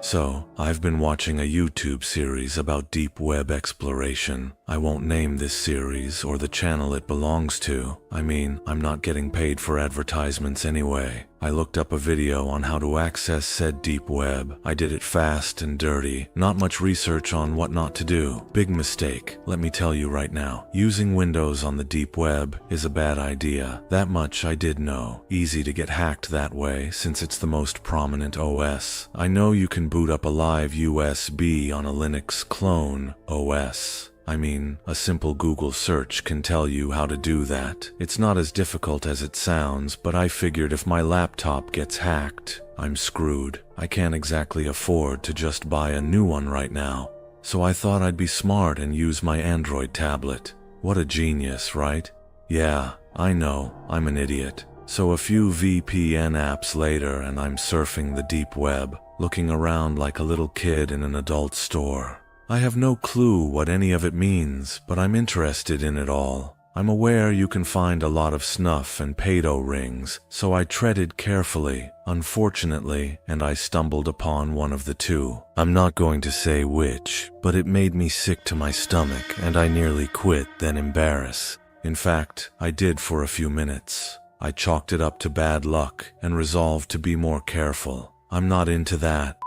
So, I've been watching a YouTube series about deep web exploration. I won't name this series or the channel it belongs to. I mean, I'm not getting paid for advertisements anyway. I looked up a video on how to access said deep web. I did it fast and dirty. Not much research on what not to do. Big mistake, let me tell you right now. Using Windows on the deep web is a bad idea. That much I did know. Easy to get hacked that way since it's the most prominent OS. I know you can boot up a live USB on a Linux clone OS. I mean, a simple Google search can tell you how to do that. It's not as difficult as it sounds, but I figured if my laptop gets hacked, I'm screwed. I can't exactly afford to just buy a new one right now. So I thought I'd be smart and use my Android tablet. What a genius, right? Yeah, I know, I'm an idiot. So a few VPN apps later and I'm surfing the deep web, looking around like a little kid in an adult store. I have no clue what any of it means, but I'm interested in it all. I'm aware you can find a lot of snuff and pedo rings, so I treaded carefully, unfortunately, and I stumbled upon one of the two. I'm not going to say which, but it made me sick to my stomach, and I nearly quit, then embarrassed. In fact, I did for a few minutes. I chalked it up to bad luck and resolved to be more careful. I'm not into that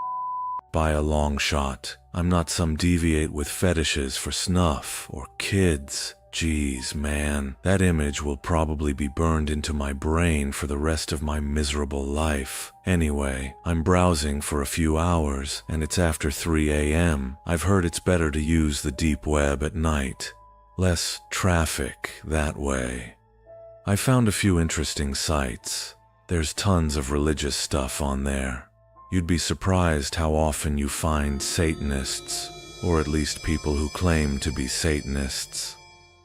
by a long shot. I'm not some deviate with fetishes for snuff or kids. Geez, man, that image will probably be burned into my brain for the rest of my miserable life. Anyway, I'm browsing for a few hours, and it's after 3 a.m. I've heard it's better to use the deep web at night. Less traffic that way. I found a few interesting sites. There's tons of religious stuff on there. You'd be surprised how often you find Satanists, or at least people who claim to be Satanists.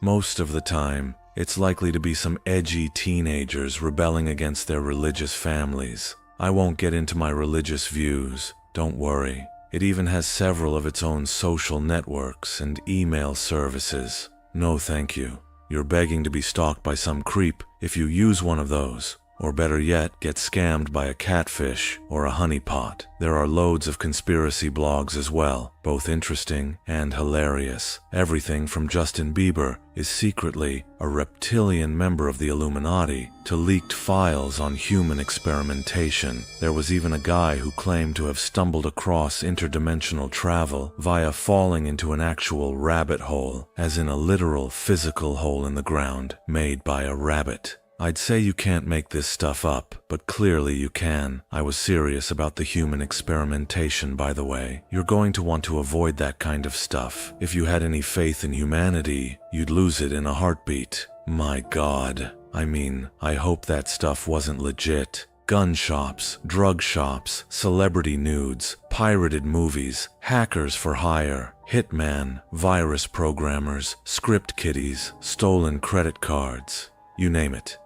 Most of the time, it's likely to be some edgy teenagers rebelling against their religious families. I won't get into my religious views, don't worry. It even has several of its own social networks and email services. No thank you. You're begging to be stalked by some creep if you use one of those. Or better yet, get scammed by a catfish or a honeypot. There are loads of conspiracy blogs as well, both interesting and hilarious. Everything from Justin Bieber is secretly a reptilian member of the Illuminati to leaked files on human experimentation. There was even a guy who claimed to have stumbled across interdimensional travel via falling into an actual rabbit hole, as in a literal physical hole in the ground made by a rabbit. I'd say you can't make this stuff up, but clearly you can. I was serious about the human experimentation, by the way. You're going to want to avoid that kind of stuff. If you had any faith in humanity, you'd lose it in a heartbeat. My God. I mean, I hope that stuff wasn't legit. Gun shops, drug shops, celebrity nudes, pirated movies, hackers for hire, hitman, virus programmers, script kiddies, stolen credit cards. You name it.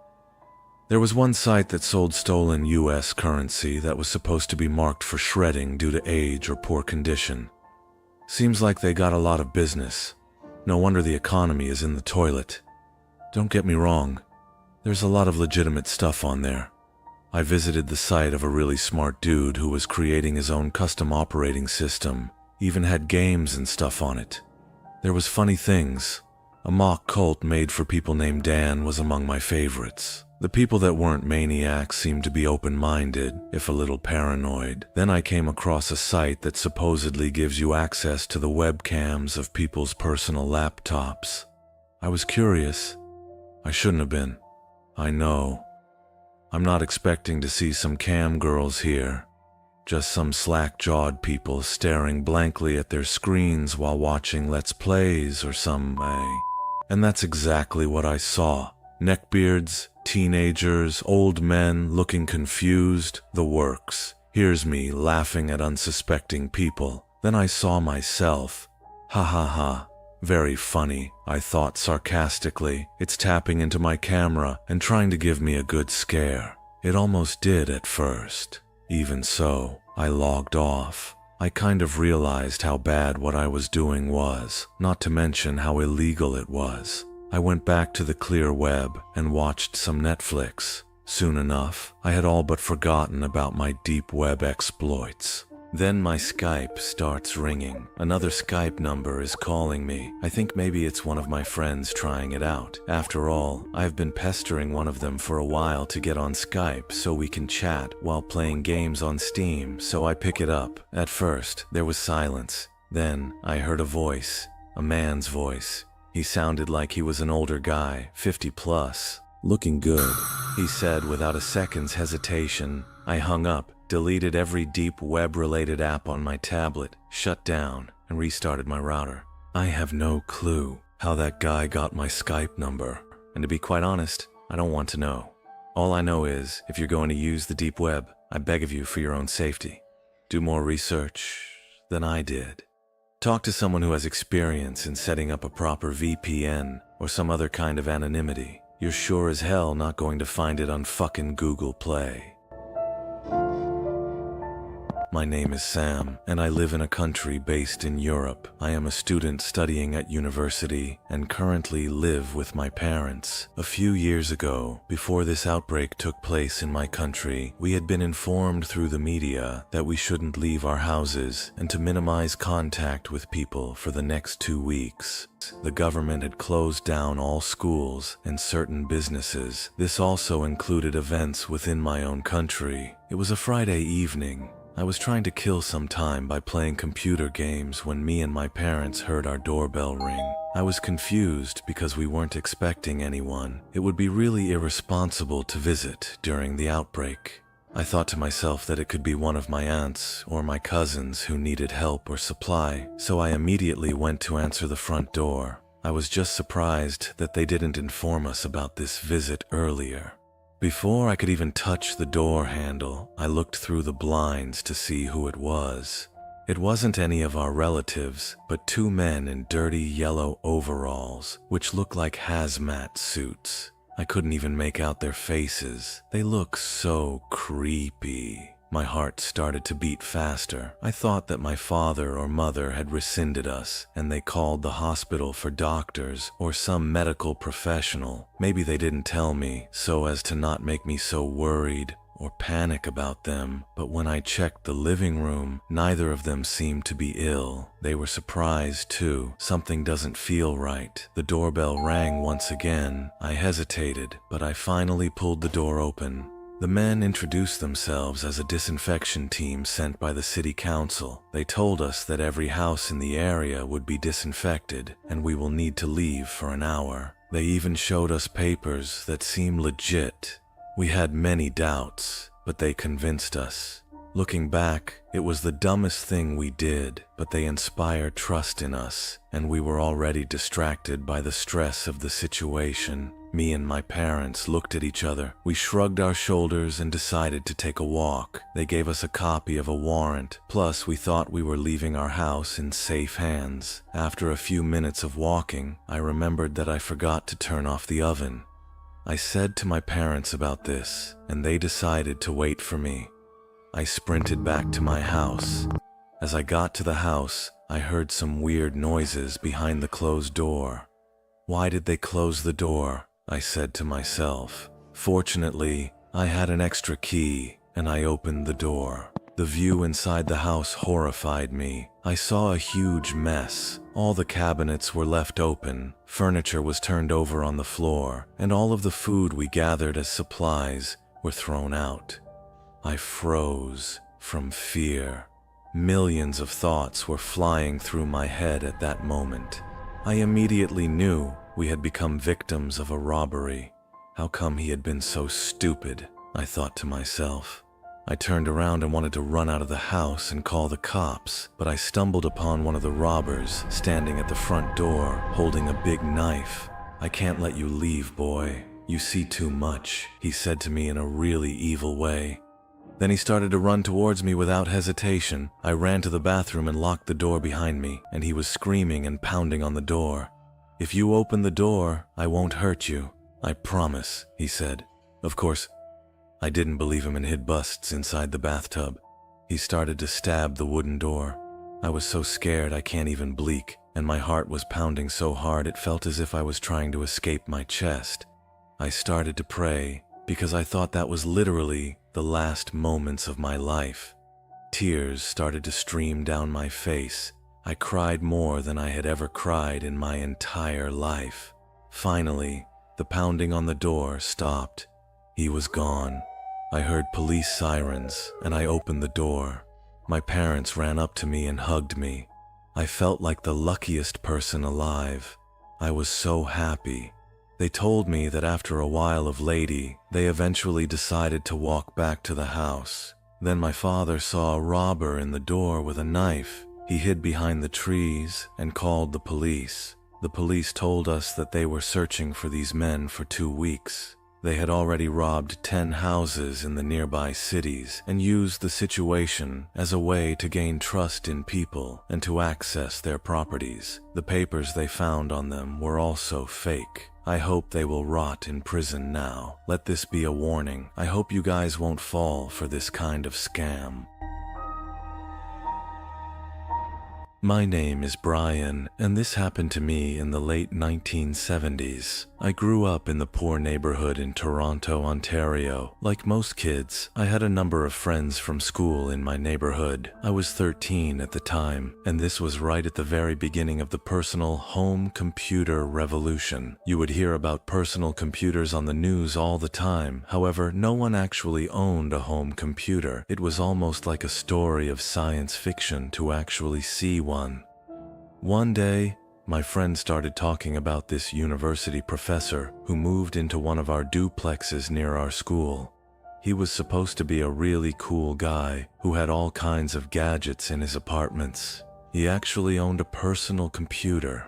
There was one site that sold stolen US currency that was supposed to be marked for shredding due to age or poor condition. Seems like they got a lot of business. No wonder the economy is in the toilet. Don't get me wrong, there's a lot of legitimate stuff on there. I visited the site of a really smart dude who was creating his own custom operating system, even had games and stuff on it. There was funny things. A mock cult made for people named Dan was among my favorites. The people that weren't maniacs seemed to be open-minded, if a little paranoid. Then I came across a site that supposedly gives you access to the webcams of people's personal laptops. I was curious. I shouldn't have been. I know. I'm not expecting to see some cam girls here. Just some slack-jawed people staring blankly at their screens while watching Let's Plays or some, And that's exactly what I saw. Neckbeards, teenagers, old men looking confused, the works. Here's me laughing at unsuspecting people. Then I saw myself. Ha ha ha. Very funny, I thought sarcastically. It's tapping into my camera and trying to give me a good scare. It almost did at first. Even so, I logged off. I kind of realized how bad what I was doing was, not to mention how illegal it was. I went back to the clear web and watched some Netflix. Soon enough, I had all but forgotten about my deep web exploits. Then my Skype starts ringing. Another Skype number is calling me. I think maybe it's one of my friends trying it out. After all, I've been pestering one of them for a while to get on Skype so we can chat while playing games on Steam, so I pick it up. At first, there was silence. Then I heard a voice, a man's voice. He sounded like he was an older guy, 50 plus. Looking good, he said without a second's hesitation. I hung up, deleted every deep web-related app on my tablet, shut down, and restarted my router. I have no clue how that guy got my Skype number. And to be quite honest, I don't want to know. All I know is, if you're going to use the deep web, I beg of you for your own safety. Do more research than I did. Talk to someone who has experience in setting up a proper VPN or some other kind of anonymity. You're sure as hell not going to find it on fucking Google Play. My name is Sam, and I live in a country based in Europe. I am a student studying at university and currently live with my parents. A few years ago, before this outbreak took place in my country, we had been informed through the media that we shouldn't leave our houses and to minimize contact with people for the next 2 weeks. The government had closed down all schools and certain businesses. This also included events within my own country. It was a Friday evening. I was trying to kill some time by playing computer games when me and my parents heard our doorbell ring. I was confused because we weren't expecting anyone. It would be really irresponsible to visit during the outbreak. I thought to myself that it could be one of my aunts or my cousins who needed help or supply, so I immediately went to answer the front door. I was just surprised that they didn't inform us about this visit earlier. Before I could even touch the door handle, I looked through the blinds to see who it was. It wasn't any of our relatives, but two men in dirty yellow overalls, which looked like hazmat suits. I couldn't even make out their faces. They look so creepy. My heart started to beat faster. I thought that my father or mother had rescinded us, and they called the hospital for doctors or some medical professional. Maybe they didn't tell me so as to not make me so worried or panic about them, but when I checked the living room, neither of them seemed to be ill. They were surprised too. Something doesn't feel right. The doorbell rang once again. I hesitated, but I finally pulled the door open. The men introduced themselves as a disinfection team sent by the city council. They told us that every house in the area would be disinfected and we will need to leave for an hour. They even showed us papers that seemed legit. We had many doubts, but they convinced us. Looking back, it was the dumbest thing we did, but they inspired trust in us, and we were already distracted by the stress of the situation. Me and my parents looked at each other. We shrugged our shoulders and decided to take a walk. They gave us a copy of a warrant, plus we thought we were leaving our house in safe hands. After a few minutes of walking, I remembered that I forgot to turn off the oven. I said to my parents about this, and they decided to wait for me. I sprinted back to my house. As I got to the house, I heard some weird noises behind the closed door. Why did they close the door? I said to myself. Fortunately, I had an extra key, and I opened the door. The view inside the house horrified me. I saw a huge mess. All the cabinets were left open, furniture was turned over on the floor, and all of the food we gathered as supplies were thrown out. I froze from fear. Millions of thoughts were flying through my head at that moment. I immediately knew we had become victims of a robbery. How come he had been so stupid? I thought to myself. I turned around and wanted to run out of the house and call the cops, but I stumbled upon one of the robbers standing at the front door, holding a big knife. "I can't let you leave, boy. You see too much," he said to me in a really evil way. Then he started to run towards me without hesitation. I ran to the bathroom and locked the door behind me, and he was screaming and pounding on the door. "If you open the door, I won't hurt you. I promise," he said. Of course, I didn't believe him and hid busts inside the bathtub. He started to stab the wooden door. I was so scared I can't even blink, and my heart was pounding so hard it felt as if I was trying to escape my chest. I started to pray, because I thought that was literally the last moments of my life. Tears started to stream down my face. I cried more than I had ever cried in my entire life. Finally, the pounding on the door stopped. He was gone. I heard police sirens, and I opened the door. My parents ran up to me and hugged me. I felt like the luckiest person alive. I was so happy. They told me that after a while of lady, they eventually decided to walk back to the house. Then my father saw a robber in the door with a knife. He hid behind the trees and called the police. The police told us that they were searching for these men for 2 weeks. They had already robbed 10 houses in the nearby cities and used the situation as a way to gain trust in people and to access their properties. The papers they found on them were also fake. I hope they will rot in prison now. Let this be a warning. I hope you guys won't fall for this kind of scam. My name is Brian, and this happened to me in the late 1970s. I grew up in the poor neighborhood in Toronto, Ontario. Like most kids, I had a number of friends from school in my neighborhood. I was 13 at the time, and this was right at the very beginning of the personal home computer revolution. You would hear about personal computers on the news all the time. However, no one actually owned a home computer. It was almost like a story of science fiction to actually see one. One day, my friend started talking about this university professor who moved into one of our duplexes near our school. He was supposed to be a really cool guy who had all kinds of gadgets in his apartments. He actually owned a personal computer.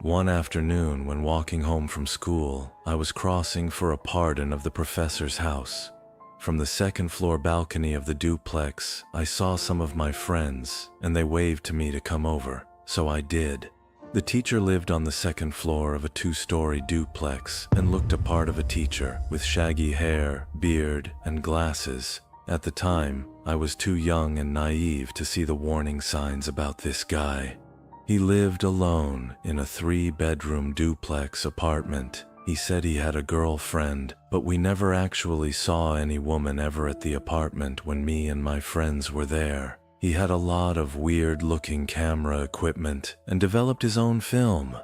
One afternoon, when walking home from school, I was crossing for a pardon of the professor's house. From the second-floor balcony of the duplex, I saw some of my friends, and they waved to me to come over, so I did. The teacher lived on the second floor of a 2-story duplex and looked a part of a teacher with shaggy hair, beard, and glasses. At the time, I was too young and naive to see the warning signs about this guy. He lived alone in a 3-bedroom duplex apartment. He said he had a girlfriend, but we never actually saw any woman ever at the apartment when me and my friends were there. He had a lot of weird-looking camera equipment and developed his own film.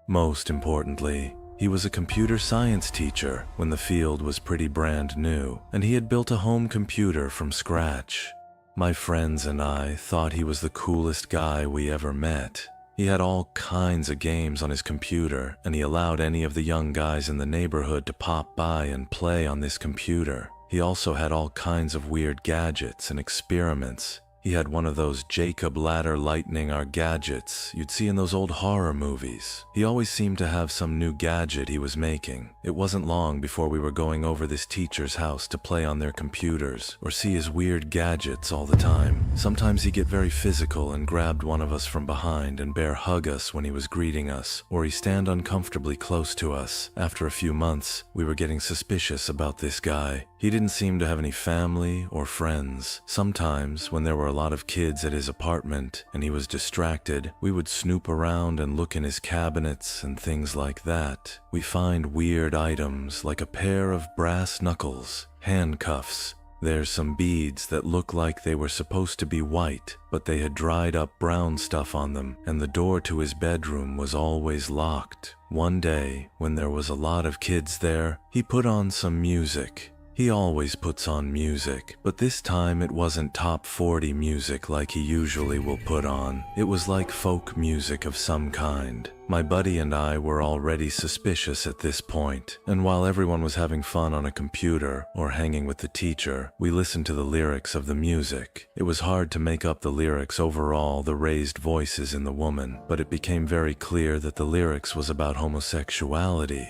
Most importantly, he was a computer science teacher when the field was pretty brand new, and he had built a home computer from scratch. My friends and I thought he was the coolest guy we ever met. He had all kinds of games on his computer, and he allowed any of the young guys in the neighborhood to pop by and play on this computer. He also had all kinds of weird gadgets and experiments. He had one of those Jacob ladder lightning our gadgets you'd see in those old horror movies. He always seemed to have some new gadget he was making. It wasn't long before we were going over this teacher's house to play on their computers or see his weird gadgets all the time. Sometimes he'd get very physical and grabbed one of us from behind and bear hug us when he was greeting us, or he'd stand uncomfortably close to us. After a few months, we were getting suspicious about this guy. He didn't seem to have any family or friends. Sometimes, when there were a lot of kids at his apartment and he was distracted, we would snoop around and look in his cabinets and things like that. We find weird items like a pair of brass knuckles, handcuffs. There's some beads that look like they were supposed to be white, but they had dried up brown stuff on them, and the door to his bedroom was always locked. One day, when there was a lot of kids there, he put on some music. He always puts on music, but this time it wasn't top 40 music like he usually will put on. It was like folk music of some kind. My buddy and I were already suspicious at this point, and while everyone was having fun on a computer or hanging with the teacher, we listened to the lyrics of the music. It was hard to make up the lyrics over all the raised voices in the woman, but it became very clear that the lyrics was about homosexuality.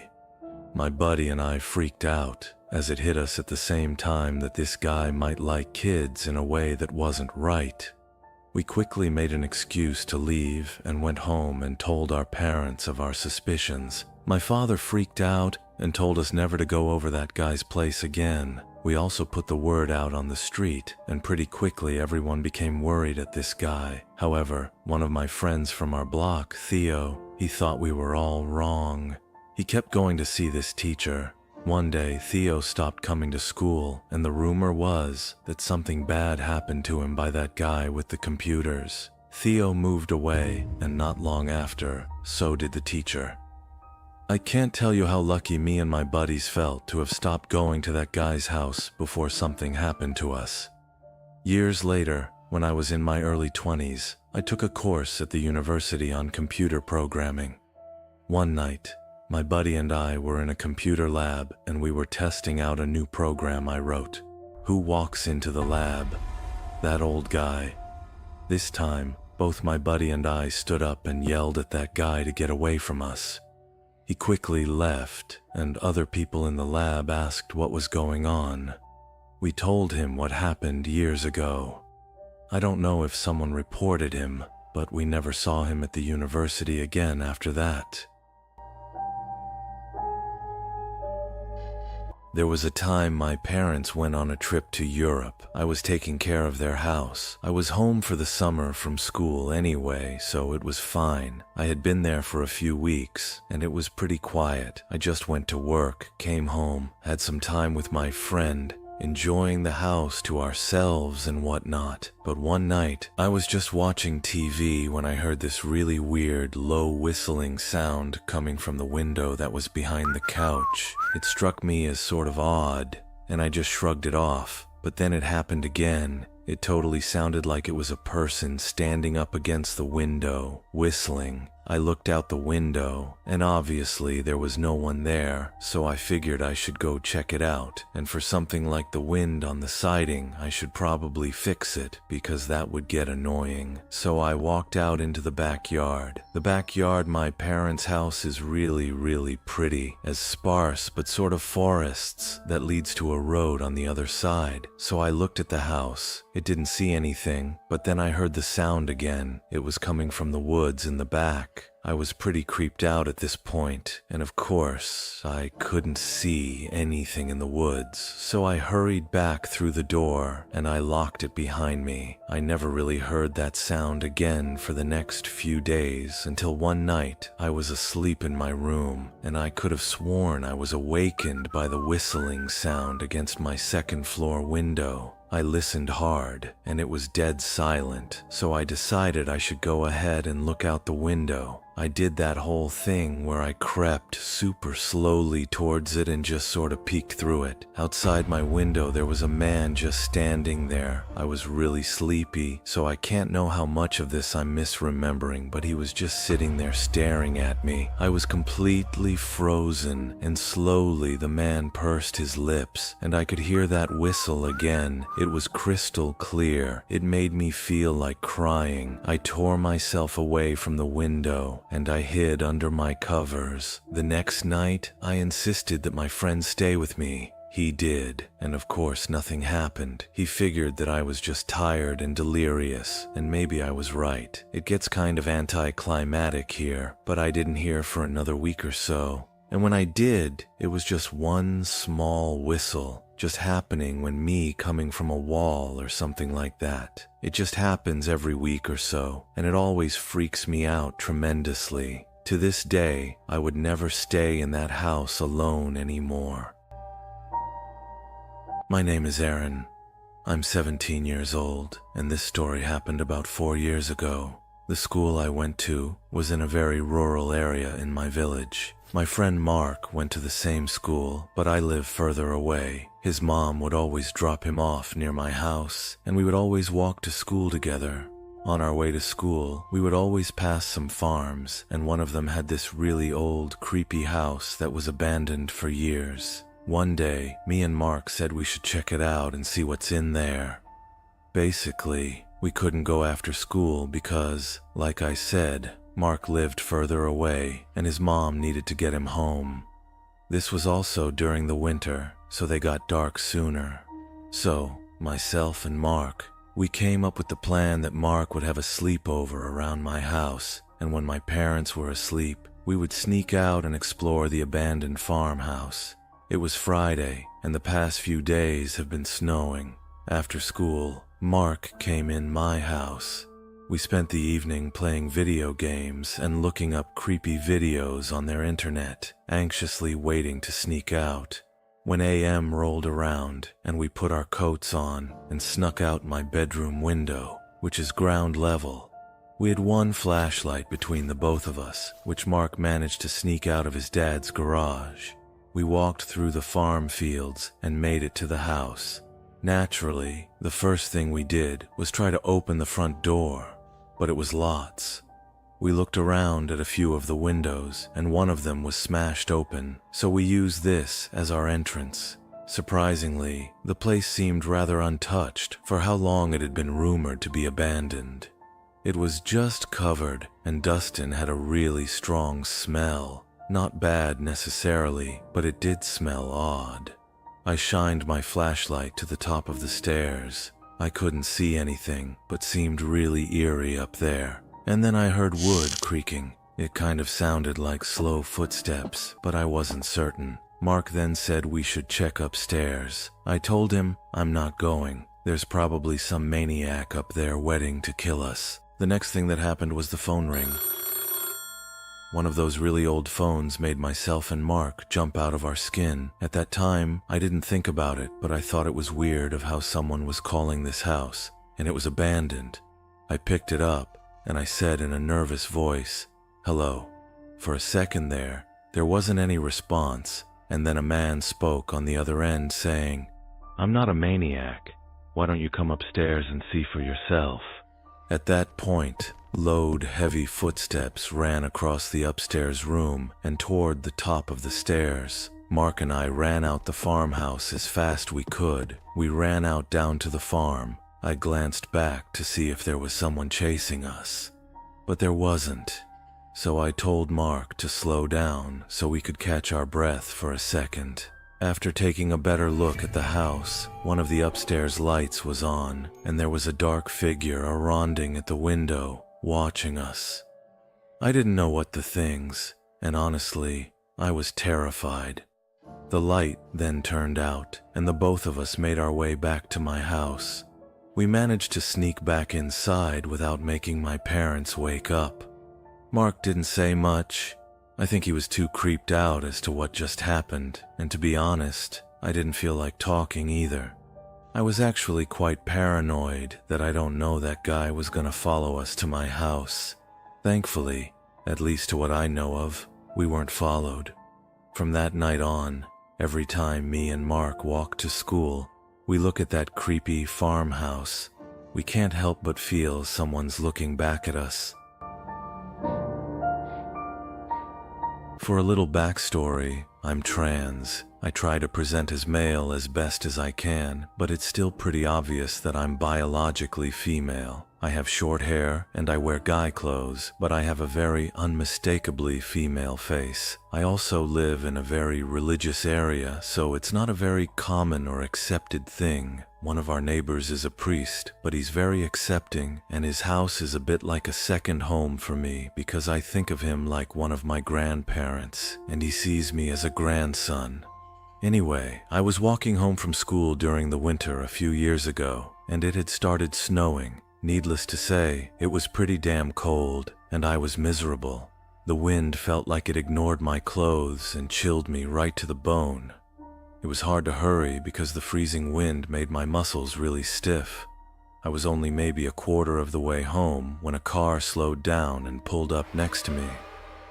My buddy and I freaked out, as it hit us at the same time that this guy might like kids in a way that wasn't right. We quickly made an excuse to leave and went home and told our parents of our suspicions. My father freaked out and told us never to go over that guy's place again. We also put the word out on the street, and pretty quickly everyone became worried at this guy. However, one of my friends from our block, Theo, he thought we were all wrong. He kept going to see this teacher. One day, Theo stopped coming to school, and the rumor was that something bad happened to him by that guy with the computers. Theo moved away, and not long after, so did the teacher. I can't tell you how lucky me and my buddies felt to have stopped going to that guy's house before something happened to us. Years later, when I was in my early 20s, I took a course at the university on computer programming. One night, my buddy and I were in a computer lab and we were testing out a new program I wrote. Who walks into the lab? That old guy. This time, both my buddy and I stood up and yelled at that guy to get away from us. He quickly left, and other people in the lab asked what was going on. We told him what happened years ago. I don't know if someone reported him, but we never saw him at the university again after that. There was a time my parents went on a trip to Europe. I was taking care of their house. I was home for the summer from school anyway, so it was fine. I had been there for a few weeks, and it was pretty quiet. I just went to work, came home, had some time with my friend, enjoying the house to ourselves and whatnot. But one night, I was just watching TV when I heard this really weird, low whistling sound coming from the window that was behind the couch. It struck me as sort of odd, and I just shrugged it off. But then it happened again. It totally sounded like it was a person standing up against the window, whistling. I looked out the window, and obviously there was no one there, so I figured I should go check it out, and for something like the wind on the siding, I should probably fix it, because that would get annoying. So I walked out into the backyard. The backyard my parents' house is really pretty, as sparse but sort of forests that leads to a road on the other side. So I looked at the house. It didn't see anything, but then I heard the sound again. It was coming from the woods in the back. I was pretty creeped out at this point, and of course, I couldn't see anything in the woods, so I hurried back through the door, and I locked it behind me. I never really heard that sound again for the next few days, until one night I was asleep in my room, and I could have sworn I was awakened by the whistling sound against my second-floor window. I listened hard, and it was dead silent, so I decided I should go ahead and look out the window. I did that whole thing where I crept super slowly towards it and just sort of peeked through it. Outside my window there was a man just standing there. I was really sleepy, so I can't know how much of this I'm misremembering, but he was just sitting there staring at me. I was completely frozen, and slowly the man pursed his lips, and I could hear that whistle again. It was crystal clear. It made me feel like crying. I tore myself away from the window, and I hid under my covers. The next night, I insisted that my friend stay with me. He did, and of course nothing happened. He figured that I was just tired and delirious, and maybe I was right. It gets kind of anticlimactic here, but I didn't hear for another week or so. And when I did, it was just one small whistle, just happening when me coming from a wall or something like that. It just happens every week or so, and it always freaks me out tremendously. To this day, I would never stay in that house alone anymore. My name is Aaron. I'm 17 years old, and this story happened about 4 years ago. The school I went to was in a very rural area in my village. My friend Mark went to the same school, but I live further away. His mom would always drop him off near my house, and we would always walk to school together. On our way to school, we would always pass some farms, and one of them had this really old, creepy house that was abandoned for years. One day, me and Mark said we should check it out and see what's in there. Basically, we couldn't go after school because, like I said, Mark lived further away, and his mom needed to get him home. This was also during the winter, so they got dark sooner. So, myself and Mark, we came up with the plan that Mark would have a sleepover around my house, and when my parents were asleep, we would sneak out and explore the abandoned farmhouse. It was Friday, and the past few days have been snowing. After school, Mark came in my house. We spent the evening playing video games and looking up creepy videos on their internet, anxiously waiting to sneak out. When AM rolled around and we put our coats on and snuck out my bedroom window, which is ground level. We had one flashlight between the both of us, which Mark managed to sneak out of his dad's garage. We walked through the farm fields and made it to the house. Naturally, the first thing we did was try to open the front door, but it was lots. We looked around at a few of the windows, and one of them was smashed open, so we used this as our entrance. Surprisingly, the place seemed rather untouched for how long it had been rumored to be abandoned. It was just covered, and Dustin had a really strong smell. Not bad necessarily, but it did smell odd. I shined my flashlight to the top of the stairs. I couldn't see anything, but seemed really eerie up there. And then I heard wood creaking. It kind of sounded like slow footsteps, but I wasn't certain. Mark then said we should check upstairs. I told him I'm not going. There's probably some maniac up there waiting to kill us. The next thing that happened was the phone ring. One of those really old phones made myself and Mark jump out of our skin. At that time, I didn't think about it, but I thought it was weird of how someone was calling this house, and it was abandoned. I picked it up, and I said in a nervous voice, "Hello." For a second there wasn't any response, and then a man spoke on the other end saying, "I'm not a maniac. Why don't you come upstairs and see for yourself?" At that point, load-heavy footsteps ran across the upstairs room and toward the top of the stairs. Mark and I ran out the farmhouse as fast we could. We ran out down to the farm. I glanced back to see if there was someone chasing us, but there wasn't. So I told Mark to slow down so we could catch our breath for a second. After taking a better look at the house, one of the upstairs lights was on, and there was a dark figure arronding at the window, watching us. I didn't know what to think, and honestly, I was terrified. The light then turned out, and the both of us made our way back to my house. We managed to sneak back inside without making my parents wake up. Mark didn't say much. I think he was too creeped out as to what just happened, and to be honest, I didn't feel like talking either. I was actually quite paranoid that I don't know that guy was gonna follow us to my house. Thankfully, at least to what I know of, we weren't followed. From that night on, every time me and Mark walk to school, we look at that creepy farmhouse. We can't help but feel someone's looking back at us. For a little backstory, I'm trans. I try to present as male as best as I can, but it's still pretty obvious that I'm biologically female. I have short hair and I wear guy clothes, but I have a very unmistakably female face. I also live in a very religious area, so it's not a very common or accepted thing. One of our neighbors is a priest, but he's very accepting, and his house is a bit like a second home for me because I think of him like one of my grandparents, and he sees me as a grandson. Anyway, I was walking home from school during the winter a few years ago, and it had started snowing. Needless to say, it was pretty damn cold, and I was miserable. The wind felt like it ignored my clothes and chilled me right to the bone. It was hard to hurry because the freezing wind made my muscles really stiff. I was only maybe a quarter of the way home when a car slowed down and pulled up next to me.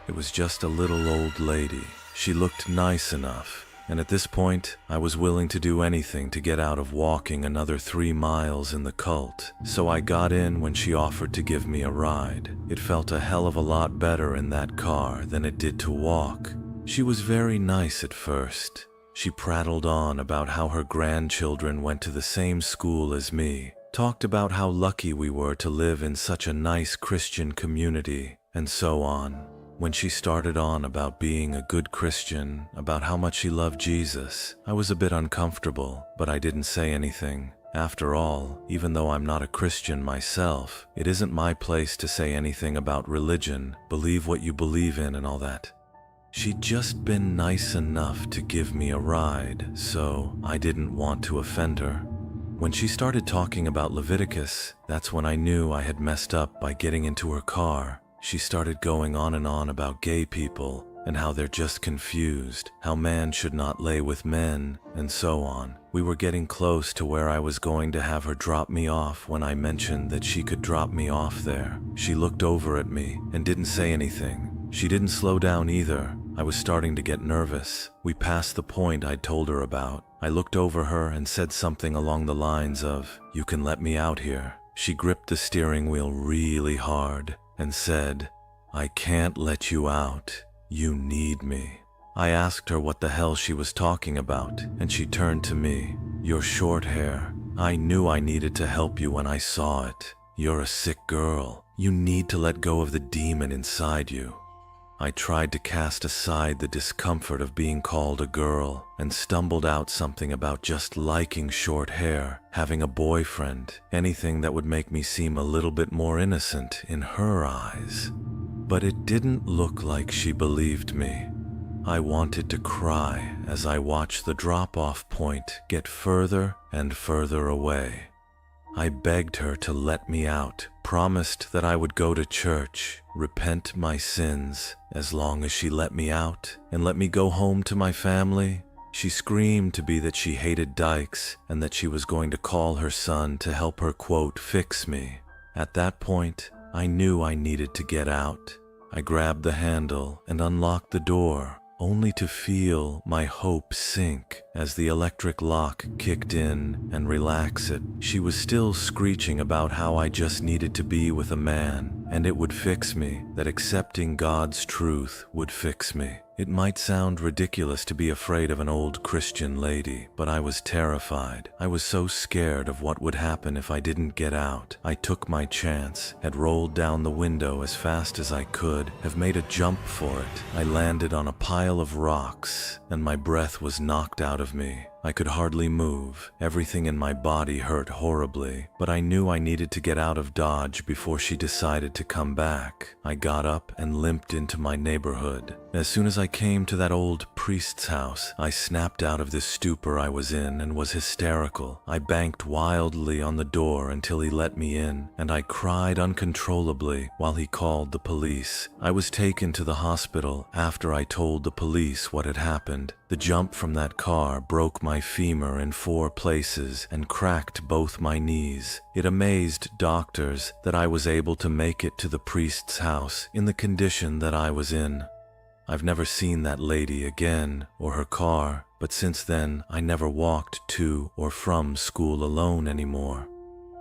It was just a little old lady. She looked nice enough, and at this point, I was willing to do anything to get out of walking another 3 miles in the cult, so I got in when she offered to give me a ride. It felt a hell of a lot better in that car than it did to walk. She was very nice at first. She prattled on about how her grandchildren went to the same school as me, talked about how lucky we were to live in such a nice Christian community, and so on. When she started on about being a good Christian, about how much she loved Jesus, I was a bit uncomfortable, but I didn't say anything. After all, even though I'm not a Christian myself, it isn't my place to say anything about religion, believe what you believe in and all that. She'd just been nice enough to give me a ride, so I didn't want to offend her. When she started talking about Leviticus, that's when I knew I had messed up by getting into her car. She started going on and on about gay people and how they're just confused, how man should not lay with men, and so on. We were getting close to where I was going to have her drop me off when I mentioned that she could drop me off there. She looked over at me and didn't say anything. She didn't slow down either. I was starting to get nervous. We passed the point I'd told her about. I looked over her and said something along the lines of, "You can let me out here." She gripped the steering wheel really hard and said, "I can't let you out. You need me." I asked her what the hell she was talking about, and she turned to me. "Your short hair. I knew I needed to help you when I saw it. You're a sick girl. You need to let go of the demon inside you." I tried to cast aside the discomfort of being called a girl and stumbled out something about just liking short hair, having a boyfriend, anything that would make me seem a little bit more innocent in her eyes. But it didn't look like she believed me. I wanted to cry as I watched the drop-off point get further and further away. I begged her to let me out, promised that I would go to church, repent my sins, as long as she let me out and let me go home to my family. She screamed to me that she hated Dykes and that she was going to call her son to help her, quote, fix me. At that point, I knew I needed to get out. I grabbed the handle and unlocked the door, only to feel my hope sink as the electric lock kicked in and relax it. She was still screeching about how I just needed to be with a man and it would fix me, that accepting God's truth would fix me. It might sound ridiculous to be afraid of an old Christian lady, but I was terrified. I was so scared of what would happen if I didn't get out. I took my chance, had rolled down the window as fast as I could, have made a jump for it. I landed on a pile of rocks, and my breath was knocked out of me. I could hardly move. Everything in my body hurt horribly, but I knew I needed to get out of Dodge before she decided to come back. I got up and limped into my neighborhood. As soon as I came to that old priest's house, I snapped out of this stupor I was in and was hysterical. I banged wildly on the door until he let me in, and I cried uncontrollably while he called the police. I was taken to the hospital after I told the police what had happened. The jump from that car broke my femur in 4 places and cracked both my knees. It amazed doctors that I was able to make it to the priest's house in the condition that I was in. I've never seen that lady again or her car, but since then I never walked to or from school alone anymore.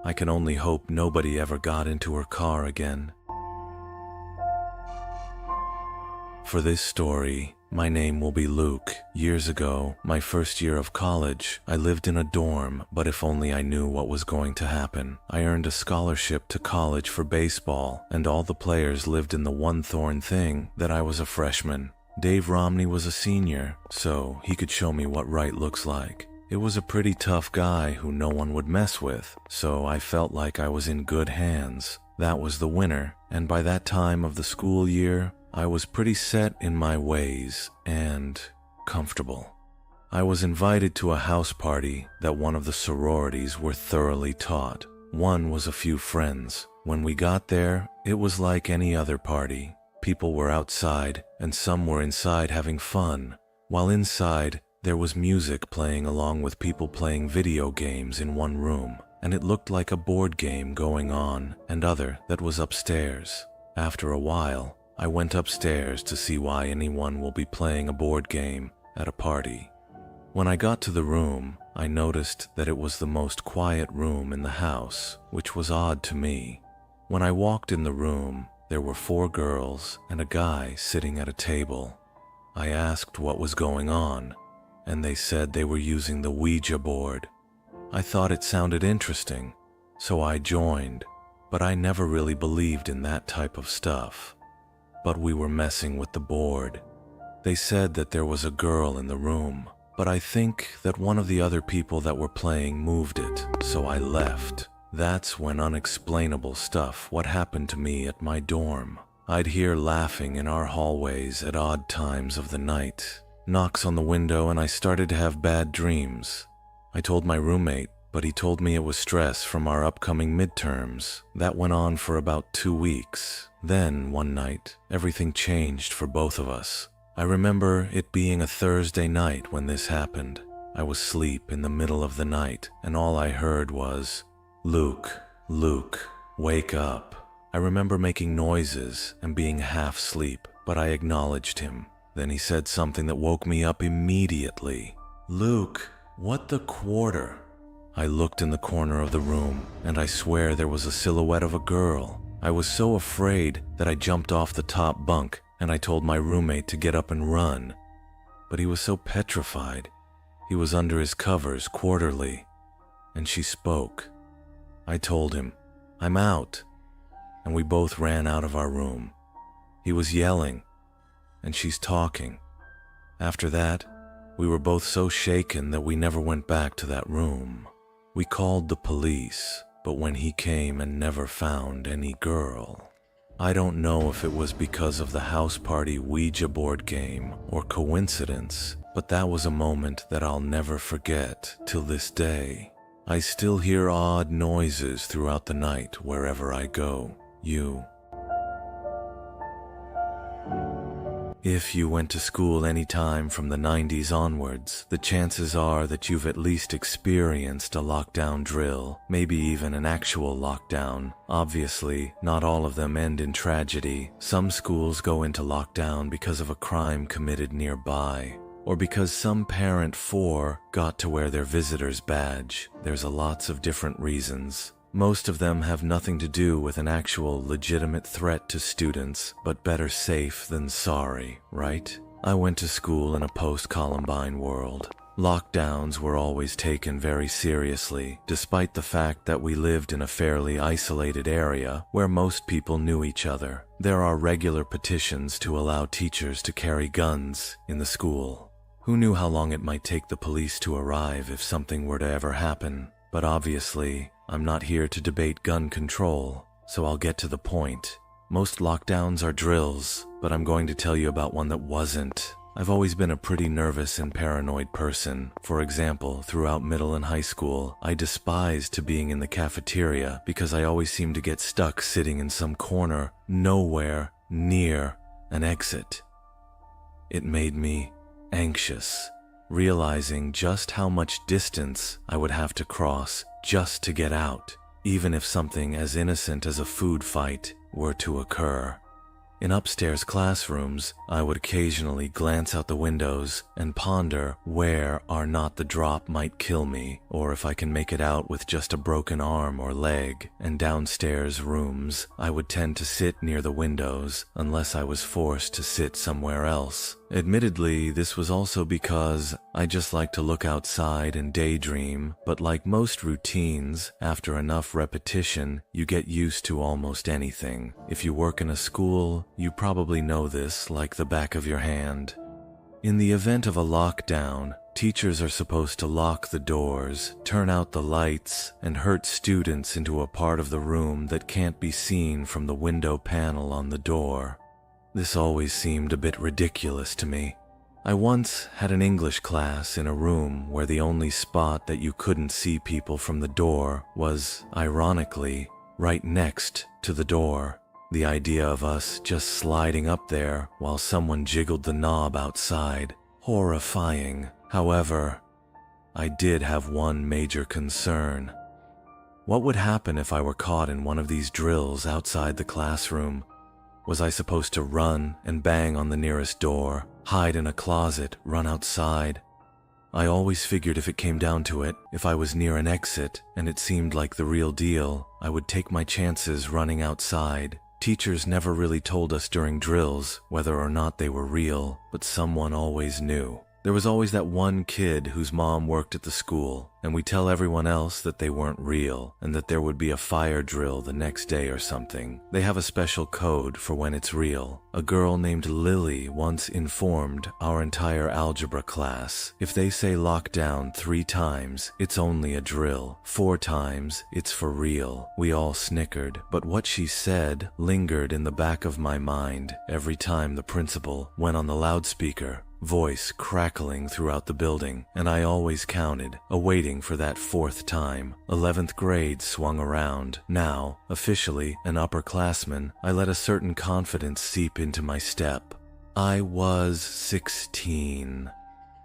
I can only hope nobody ever got into her car again. For this story, my name will be Luke. Years ago, my first year of college, I lived in a dorm, but if only I knew what was going to happen. I earned a scholarship to college for baseball, and all the players lived in the one thorn thing that I was a freshman. Dave Romney was a senior, so he could show me what right looks like. It was a pretty tough guy who no one would mess with, so I felt like I was in good hands. That was the winter, and by that time of the school year, I was pretty set in my ways and comfortable. I was invited to a house party that one of the sororities were thoroughly taught. One was a few friends. When we got there, it was like any other party. People were outside and some were inside having fun, while inside there was music playing along with people playing video games in one room, and it looked like a board game going on and other that was upstairs. After a while, I went upstairs to see why anyone will be playing a board game at a party. When I got to the room, I noticed that it was the most quiet room in the house, which was odd to me. When I walked in the room, there were 4 girls and a guy sitting at a table. I asked what was going on, and they said they were using the Ouija board. I thought it sounded interesting, so I joined, but I never really believed in that type of stuff. But we were messing with the board. They said that there was a girl in the room, but I think that one of the other people that were playing moved it, so I left. That's when unexplainable stuff what happened to me at my dorm. I'd hear laughing in our hallways at odd times of the night, knocks on the window, and I started to have bad dreams. I told my roommate, but he told me it was stress from our upcoming midterms. That went on for about 2 weeks. Then, one night, everything changed for both of us. I remember it being a Thursday night when this happened. I was asleep in the middle of the night, and all I heard was, "Luke, Luke, wake up." I remember making noises and being half asleep, but I acknowledged him. Then he said something that woke me up immediately. "Luke, what the quarter?" I looked in the corner of the room, and I swear there was a silhouette of a girl. I was so afraid that I jumped off the top bunk, and I told my roommate to get up and run. But he was so petrified. He was under his covers quarterly, and she spoke. I told him, "I'm out," and we both ran out of our room. He was yelling, and she's talking. After that, we were both so shaken that we never went back to that room. We called the police, but when he came and never found any girl. I don't know if it was because of the house party Ouija board game or coincidence, but that was a moment that I'll never forget till this day. I still hear odd noises throughout the night wherever I go. If you went to school any time from the 90s onwards, the chances are that you've at least experienced a lockdown drill, maybe even an actual lockdown. Obviously, not all of them end in tragedy. Some schools go into lockdown because of a crime committed nearby, or because some parent got to wear their visitor's badge. There's lots of different reasons. Most of them have nothing to do with an actual legitimate threat to students, but better safe than sorry, right? I went to school in a post-Columbine world. Lockdowns were always taken very seriously, despite the fact that we lived in a fairly isolated area where most people knew each other. There are regular petitions to allow teachers to carry guns in the school. Who knew how long it might take the police to arrive if something were to ever happen? But obviously, I'm not here to debate gun control, so I'll get to the point. Most lockdowns are drills, but I'm going to tell you about one that wasn't. I've always been a pretty nervous and paranoid person. For example, throughout middle and high school, I despised being in the cafeteria because I always seemed to get stuck sitting in some corner, nowhere near an exit. It made me anxious, realizing just how much distance I would have to cross just to get out, even if something as innocent as a food fight were to occur. In upstairs classrooms, I would occasionally glance out the windows and ponder where or not the drop might kill me, or if I can make it out with just a broken arm or leg. And downstairs rooms, I would tend to sit near the windows unless I was forced to sit somewhere else. Admittedly, this was also because I just like to look outside and daydream, but like most routines, after enough repetition, you get used to almost anything. If you work in a school, you probably know this like the back of your hand. In the event of a lockdown, teachers are supposed to lock the doors, turn out the lights, and herd students into a part of the room that can't be seen from the window panel on the door. This always seemed a bit ridiculous to me. I once had an English class in a room where the only spot that you couldn't see people from the door was, ironically, right next to the door. The idea of us just sliding up there while someone jiggled the knob outside, horrifying. However, I did have one major concern. What would happen if I were caught in one of these drills outside the classroom? Was I supposed to run and bang on the nearest door, hide in a closet, run outside? I always figured if it came down to it, if I was near an exit and it seemed like the real deal, I would take my chances running outside. Teachers never really told us during drills whether or not they were real, but someone always knew. There was always that one kid whose mom worked at the school, and we tell everyone else that they weren't real and that there would be a fire drill the next day or something. They have a special code for when it's real. A girl named Lily once informed our entire algebra class, if they say lockdown 3 times, it's only a drill. 4 times, it's for real. We all snickered, but what she said lingered in the back of my mind every time the principal went on the loudspeaker, voice crackling throughout the building, and I always counted, awaiting for that 4th time. 11th grade swung around. Now, officially an upperclassman, I let a certain confidence seep into my step. I was 16.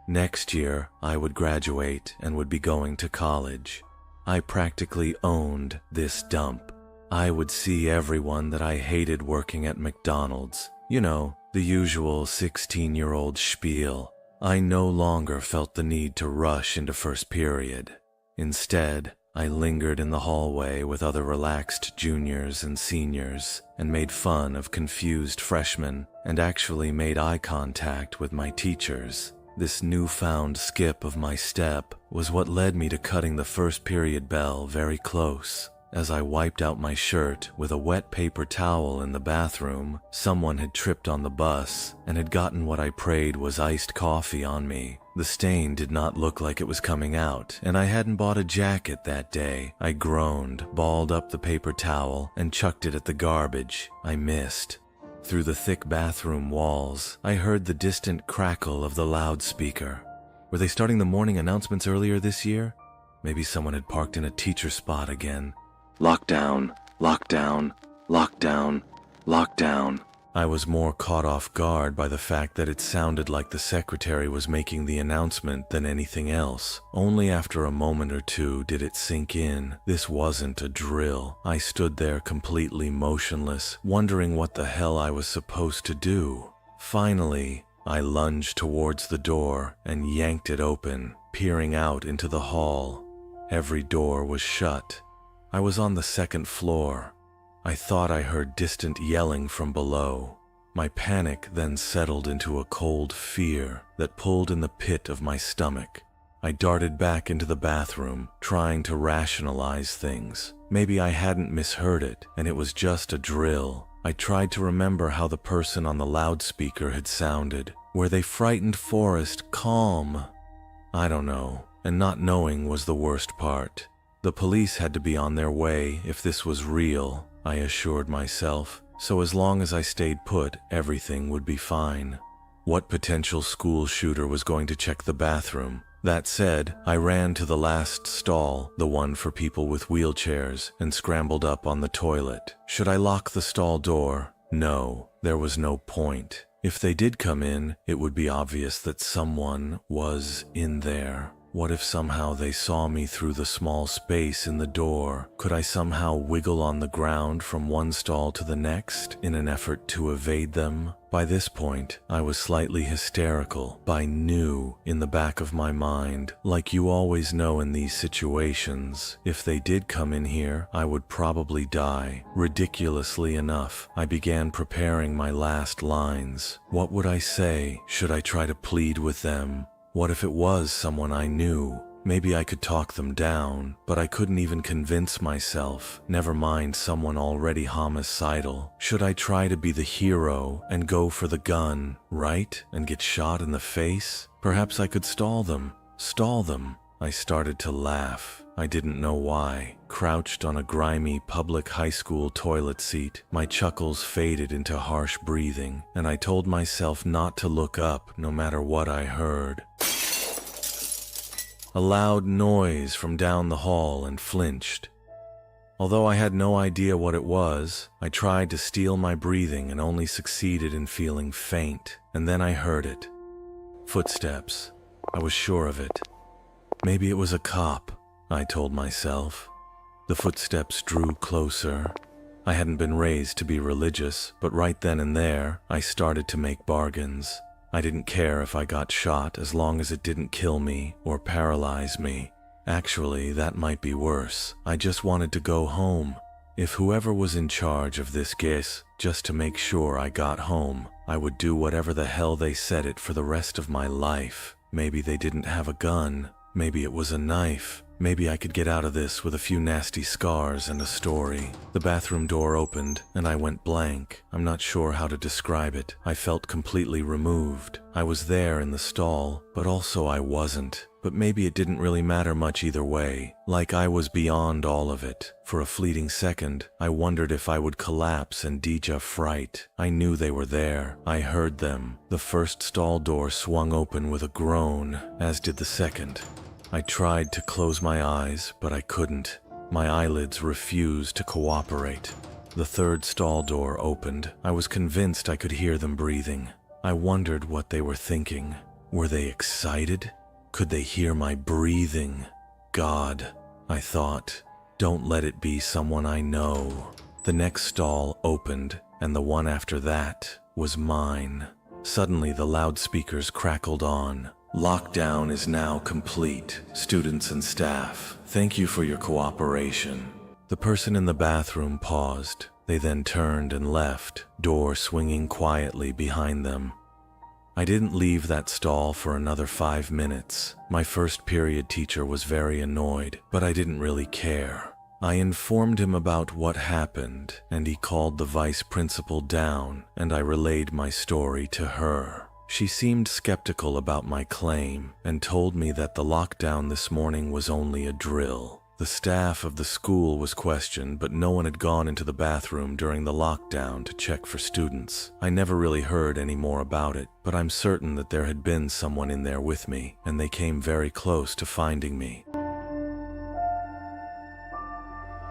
Next year, I would graduate and would be going to college. I practically owned this dump. I would see everyone that I hated working at McDonald's. You know, the usual 16-year-old spiel. I no longer felt the need to rush into first period. Instead, I lingered in the hallway with other relaxed juniors and seniors and made fun of confused freshmen and actually made eye contact with my teachers. This newfound skip of my step was what led me to cutting the first period bell very close. As I wiped out my shirt with a wet paper towel in the bathroom, someone had tripped on the bus and had gotten what I prayed was iced coffee on me. The stain did not look like it was coming out, and I hadn't bought a jacket that day. I groaned, balled up the paper towel, and chucked it at the garbage. I missed. Through the thick bathroom walls, I heard the distant crackle of the loudspeaker. Were they starting the morning announcements earlier this year? Maybe someone had parked in a teacher spot again. Lockdown, lockdown, lockdown, lockdown. I was more caught off guard by the fact that it sounded like the secretary was making the announcement than anything else. Only after a moment or two did it sink in. This wasn't a drill. I stood there completely motionless, wondering what the hell I was supposed to do. Finally, I lunged towards the door and yanked it open, peering out into the hall. Every door was shut. I was on the second floor. I thought I heard distant yelling from below. My panic then settled into a cold fear that pulled in the pit of my stomach. I darted back into the bathroom, trying to rationalize things. Maybe I hadn't misheard it, and it was just a drill. I tried to remember how the person on the loudspeaker had sounded. Were they frightened Forrest calm? I don't know, and not knowing was the worst part. The police had to be on their way if this was real, I assured myself, so as long as I stayed put, everything would be fine. What potential school shooter was going to check the bathroom? That said, I ran to the last stall, the one for people with wheelchairs, and scrambled up on the toilet. Should I lock the stall door? No, there was no point. If they did come in, it would be obvious that someone was in there. What if somehow they saw me through the small space in the door? Could I somehow wiggle on the ground from one stall to the next in an effort to evade them? By this point, I was slightly hysterical. By knew in the back of my mind, like you always know in these situations, if they did come in here, I would probably die. Ridiculously enough, I began preparing my last lines. What would I say? Should I try to plead with them? What if it was someone I knew? Maybe I could talk them down, but I couldn't even convince myself, never mind someone already homicidal. Should I try to be the hero and go for the gun, right? And get shot in the face? Perhaps I could stall them. I started to laugh. I didn't know why. Crouched on a grimy public high school toilet seat, my chuckles faded into harsh breathing, and I told myself not to look up no matter what I heard. A loud noise from down the hall and flinched. Although I had no idea what it was, I tried to steal my breathing and only succeeded in feeling faint, and then I heard it. Footsteps. I was sure of it. Maybe it was a cop, I told myself. The footsteps drew closer. I hadn't been raised to be religious, but right then and there, I started to make bargains. I didn't care if I got shot as long as it didn't kill me or paralyze me. Actually, that might be worse. I just wanted to go home. If whoever was in charge of this case, just to make sure I got home, I would do whatever the hell they said it for the rest of my life. Maybe they didn't have a gun. Maybe it was a knife. Maybe I could get out of this with a few nasty scars and a story. The bathroom door opened, and I went blank. I'm not sure how to describe it. I felt completely removed. I was there in the stall, but also I wasn't. But maybe it didn't really matter much either way. Like I was beyond all of it. For a fleeting second, I wondered if I would collapse and Dija fright. I knew they were there. I heard them. The first stall door swung open with a groan, as did the second. I tried to close my eyes, but I couldn't. My eyelids refused to cooperate. The third stall door opened. I was convinced I could hear them breathing. I wondered what they were thinking. Were they excited? Could they hear my breathing? God, I thought, don't let it be someone I know. The next stall opened, and the one after that was mine. Suddenly the loudspeakers crackled on. Lockdown is now complete. Students and staff, thank you for your cooperation. The person in the bathroom paused. They then turned and left, door swinging quietly behind them. I didn't leave that stall for another 5 minutes. My first period teacher was very annoyed, but I didn't really care. I informed him about what happened, and he called the vice principal down, and I relayed my story to her. She seemed skeptical about my claim and told me that the lockdown this morning was only a drill. The staff of the school was questioned, but no one had gone into the bathroom during the lockdown to check for students. I never really heard any more about it, but I'm certain that there had been someone in there with me, and they came very close to finding me.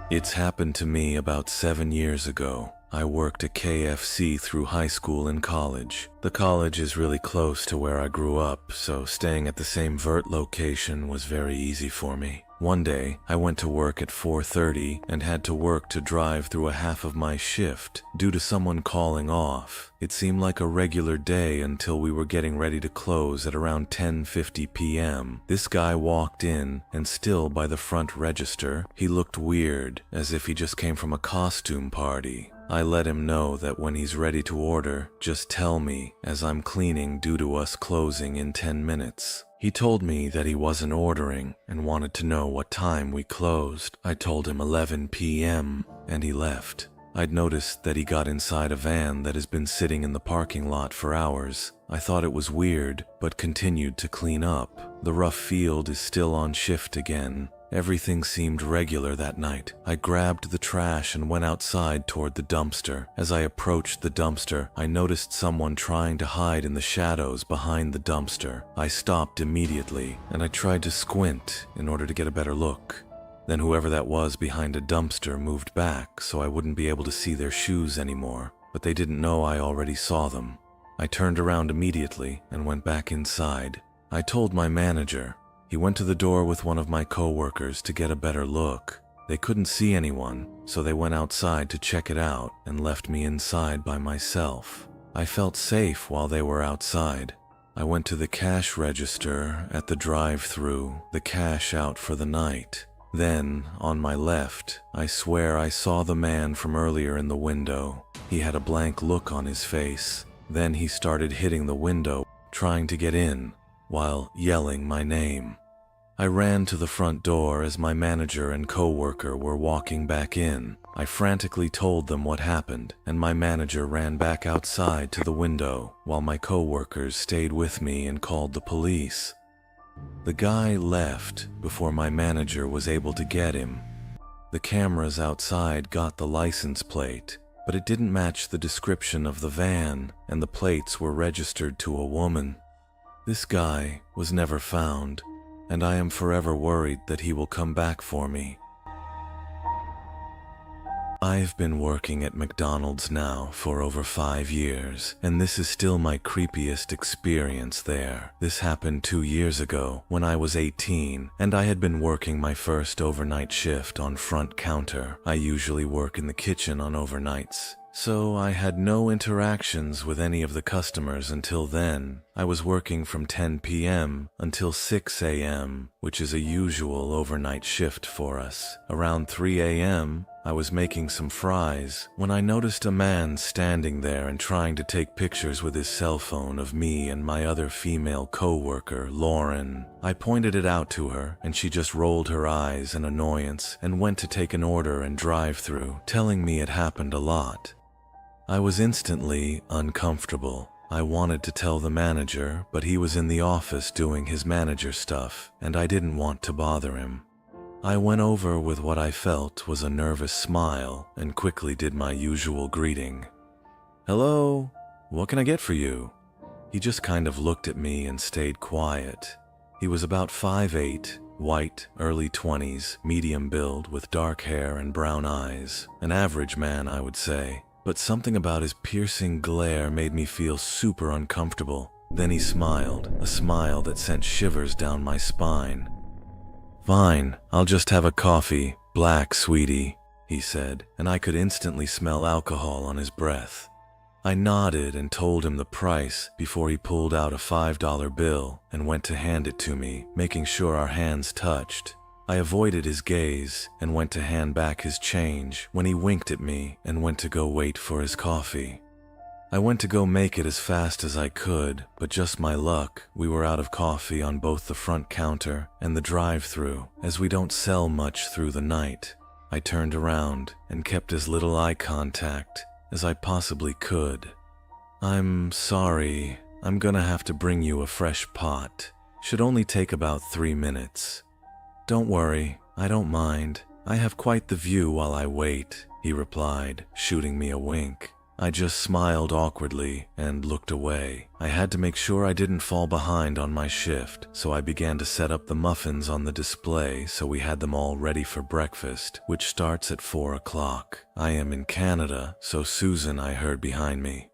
It's happened to me about 7 years ago. I worked at KFC through high school and college. The college is really close to where I grew up, so staying at the same vert location was very easy for me. One day, I went to work at 4:30 and had to work to drive through a half of my shift due to someone calling off. It seemed like a regular day until we were getting ready to close at around 10:50 p.m. This guy walked in, and still by the front register, he looked weird, as if he just came from a costume party. I let him know that when he's ready to order, just tell me, as I'm cleaning due to us closing in 10 minutes. He told me that he wasn't ordering and wanted to know what time we closed. I told him 11 p.m. and he left. I'd noticed that he got inside a van that has been sitting in the parking lot for hours. I thought it was weird, but continued to clean up. The rough field is still on shift again. Everything seemed regular that night. I grabbed the trash and went outside toward the dumpster. As I approached the dumpster, I noticed someone trying to hide in the shadows behind the dumpster. I stopped immediately, and I tried to squint in order to get a better look. Then whoever that was behind a dumpster moved back so I wouldn't be able to see their shoes anymore, but they didn't know I already saw them. I turned around immediately and went back inside. I told my manager. He went to the door with one of my coworkers to get a better look. They couldn't see anyone, so they went outside to check it out and left me inside by myself. I felt safe while they were outside. I went to the cash register at the drive-thru, the cash out for the night. Then, on my left, I swear I saw the man from earlier in the window. He had a blank look on his face. Then he started hitting the window, trying to get in, while yelling my name. I ran to the front door as my manager and coworker were walking back in. I frantically told them what happened, and my manager ran back outside to the window, while my coworkers stayed with me and called the police. The guy left before my manager was able to get him. The cameras outside got the license plate, but it didn't match the description of the van, and the plates were registered to a woman. This guy was never found, and I am forever worried that he will come back for me. I've been working at McDonald's now for over 5 years, and this is still my creepiest experience there. This happened 2 years ago when I was 18, and I had been working my first overnight shift on front counter. I usually work in the kitchen on overnights, so I had no interactions with any of the customers until then. I was working from 10 p.m. until 6 a.m., which is a usual overnight shift for us. Around 3 a.m., I was making some fries when I noticed a man standing there and trying to take pictures with his cell phone of me and my other female co-worker, Lauren. I pointed it out to her, and she just rolled her eyes in annoyance and went to take an order and drive through, telling me it happened a lot. I was instantly uncomfortable. I wanted to tell the manager, but he was in the office doing his manager stuff, and I didn't want to bother him. I went over with what I felt was a nervous smile and quickly did my usual greeting. "Hello, what can I get for you?" He just kind of looked at me and stayed quiet. He was about 5'8", white, early 20s, medium build with dark hair and brown eyes. An average man, I would say. But something about his piercing glare made me feel super uncomfortable. Then he smiled, a smile that sent shivers down my spine. "Fine, I'll just have a coffee, black, sweetie," he said, and I could instantly smell alcohol on his breath. I nodded and told him the price before he pulled out a $5 bill and went to hand it to me, making sure our hands touched. I avoided his gaze and went to hand back his change when he winked at me and went to go wait for his coffee. I went to go make it as fast as I could, but just my luck, we were out of coffee on both the front counter and the drive-thru, as we don't sell much through the night. I turned around and kept as little eye contact as I possibly could. "I'm sorry, I'm gonna have to bring you a fresh pot. Should only take about 3 minutes." "Don't worry, I don't mind. I have quite the view while I wait," he replied, shooting me a wink. I just smiled awkwardly and looked away. I had to make sure I didn't fall behind on my shift, so I began to set up the muffins on the display so we had them all ready for breakfast, which starts at 4 o'clock. I am in Canada, so Susan I heard behind me.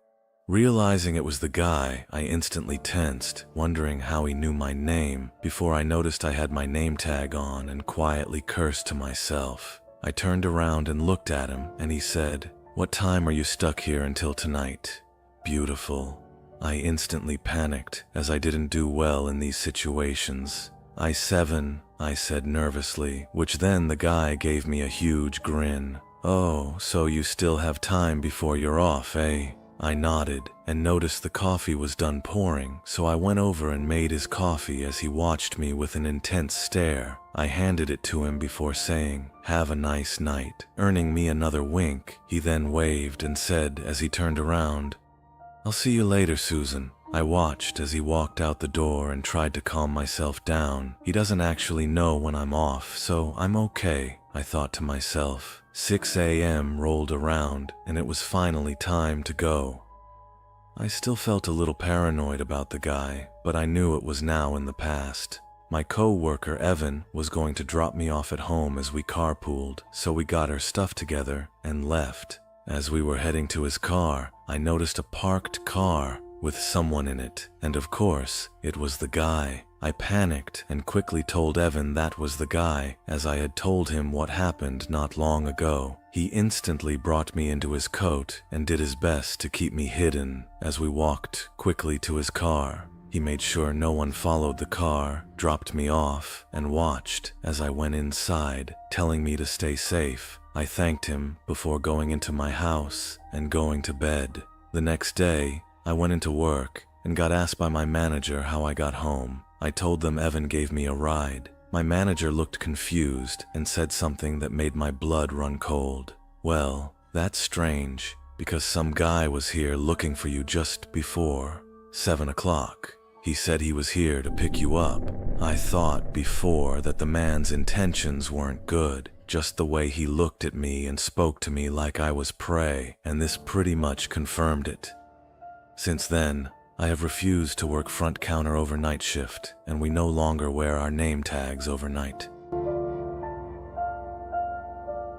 Realizing it was the guy, I instantly tensed, wondering how he knew my name, before I noticed I had my name tag on and quietly cursed to myself. I turned around and looked at him, and he said, "What time are you stuck here until tonight?" "Beautiful." I instantly panicked, as I didn't do well in these situations. "7, I said nervously, which then the guy gave me a huge grin. "Oh, so you still have time before you're off, eh?" I nodded and noticed the coffee was done pouring, so I went over and made his coffee as he watched me with an intense stare. I handed it to him before saying, "Have a nice night," earning me another wink. He then waved and said as he turned around, "I'll see you later, Susan." I watched as he walked out the door and tried to calm myself down. He doesn't actually know when I'm off, so I'm okay, I thought to myself. 6 a.m. rolled around, and it was finally time to go. I still felt a little paranoid about the guy, but I knew it was now in the past. My co-worker, Evan, was going to drop me off at home as we carpooled, so we got our stuff together and left. As we were heading to his car, I noticed a parked car with someone in it, and of course, it was the guy. I panicked and quickly told Evan that was the guy, as I had told him what happened not long ago. He instantly brought me into his coat and did his best to keep me hidden as we walked quickly to his car. He made sure no one followed the car, dropped me off, and watched as I went inside, telling me to stay safe. I thanked him before going into my house and going to bed. The next day, I went into work and got asked by my manager how I got home. I told them Evan gave me a ride. My manager looked confused and said something that made my blood run cold. "Well, that's strange, because some guy was here looking for you just before 7 o'clock. He said he was here to pick you up." I thought before that the man's intentions weren't good, just the way he looked at me and spoke to me like I was prey, and this pretty much confirmed it. Since then, I have refused to work front counter overnight shift, and we no longer wear our name tags overnight.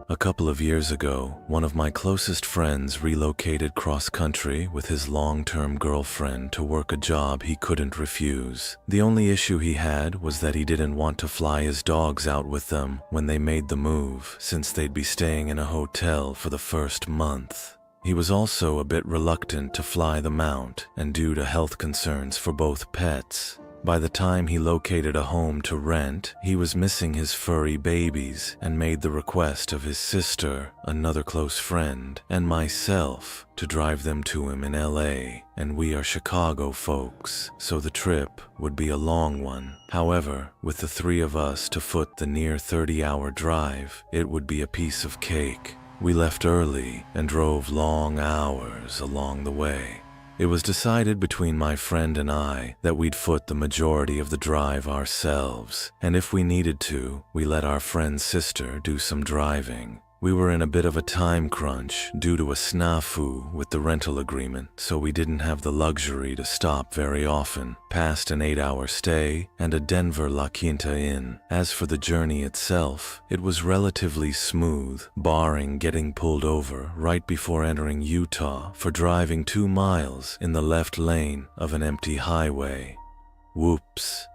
A couple of years ago, one of my closest friends relocated cross-country with his long-term girlfriend to work a job he couldn't refuse. The only issue he had was that he didn't want to fly his dogs out with them when they made the move, since they'd be staying in a hotel for the first month. He was also a bit reluctant to fly them out, and due to health concerns for both pets. By the time he located a home to rent, he was missing his furry babies and made the request of his sister, another close friend, and myself to drive them to him in LA, and we are Chicago folks, so the trip would be a long one. However, with the 3 of us to foot the near 30-hour drive, it would be a piece of cake. We left early and drove long hours along the way. It was decided between my friend and I that we'd foot the majority of the drive ourselves, and if we needed to, we let our friend's sister do some driving. We were in a bit of a time crunch due to a snafu with the rental agreement, so we didn't have the luxury to stop very often, past an 8-hour stay and a Denver La Quinta Inn. As for the journey itself, it was relatively smooth, barring getting pulled over right before entering Utah for driving 2 miles in the left lane of an empty highway. Whoops.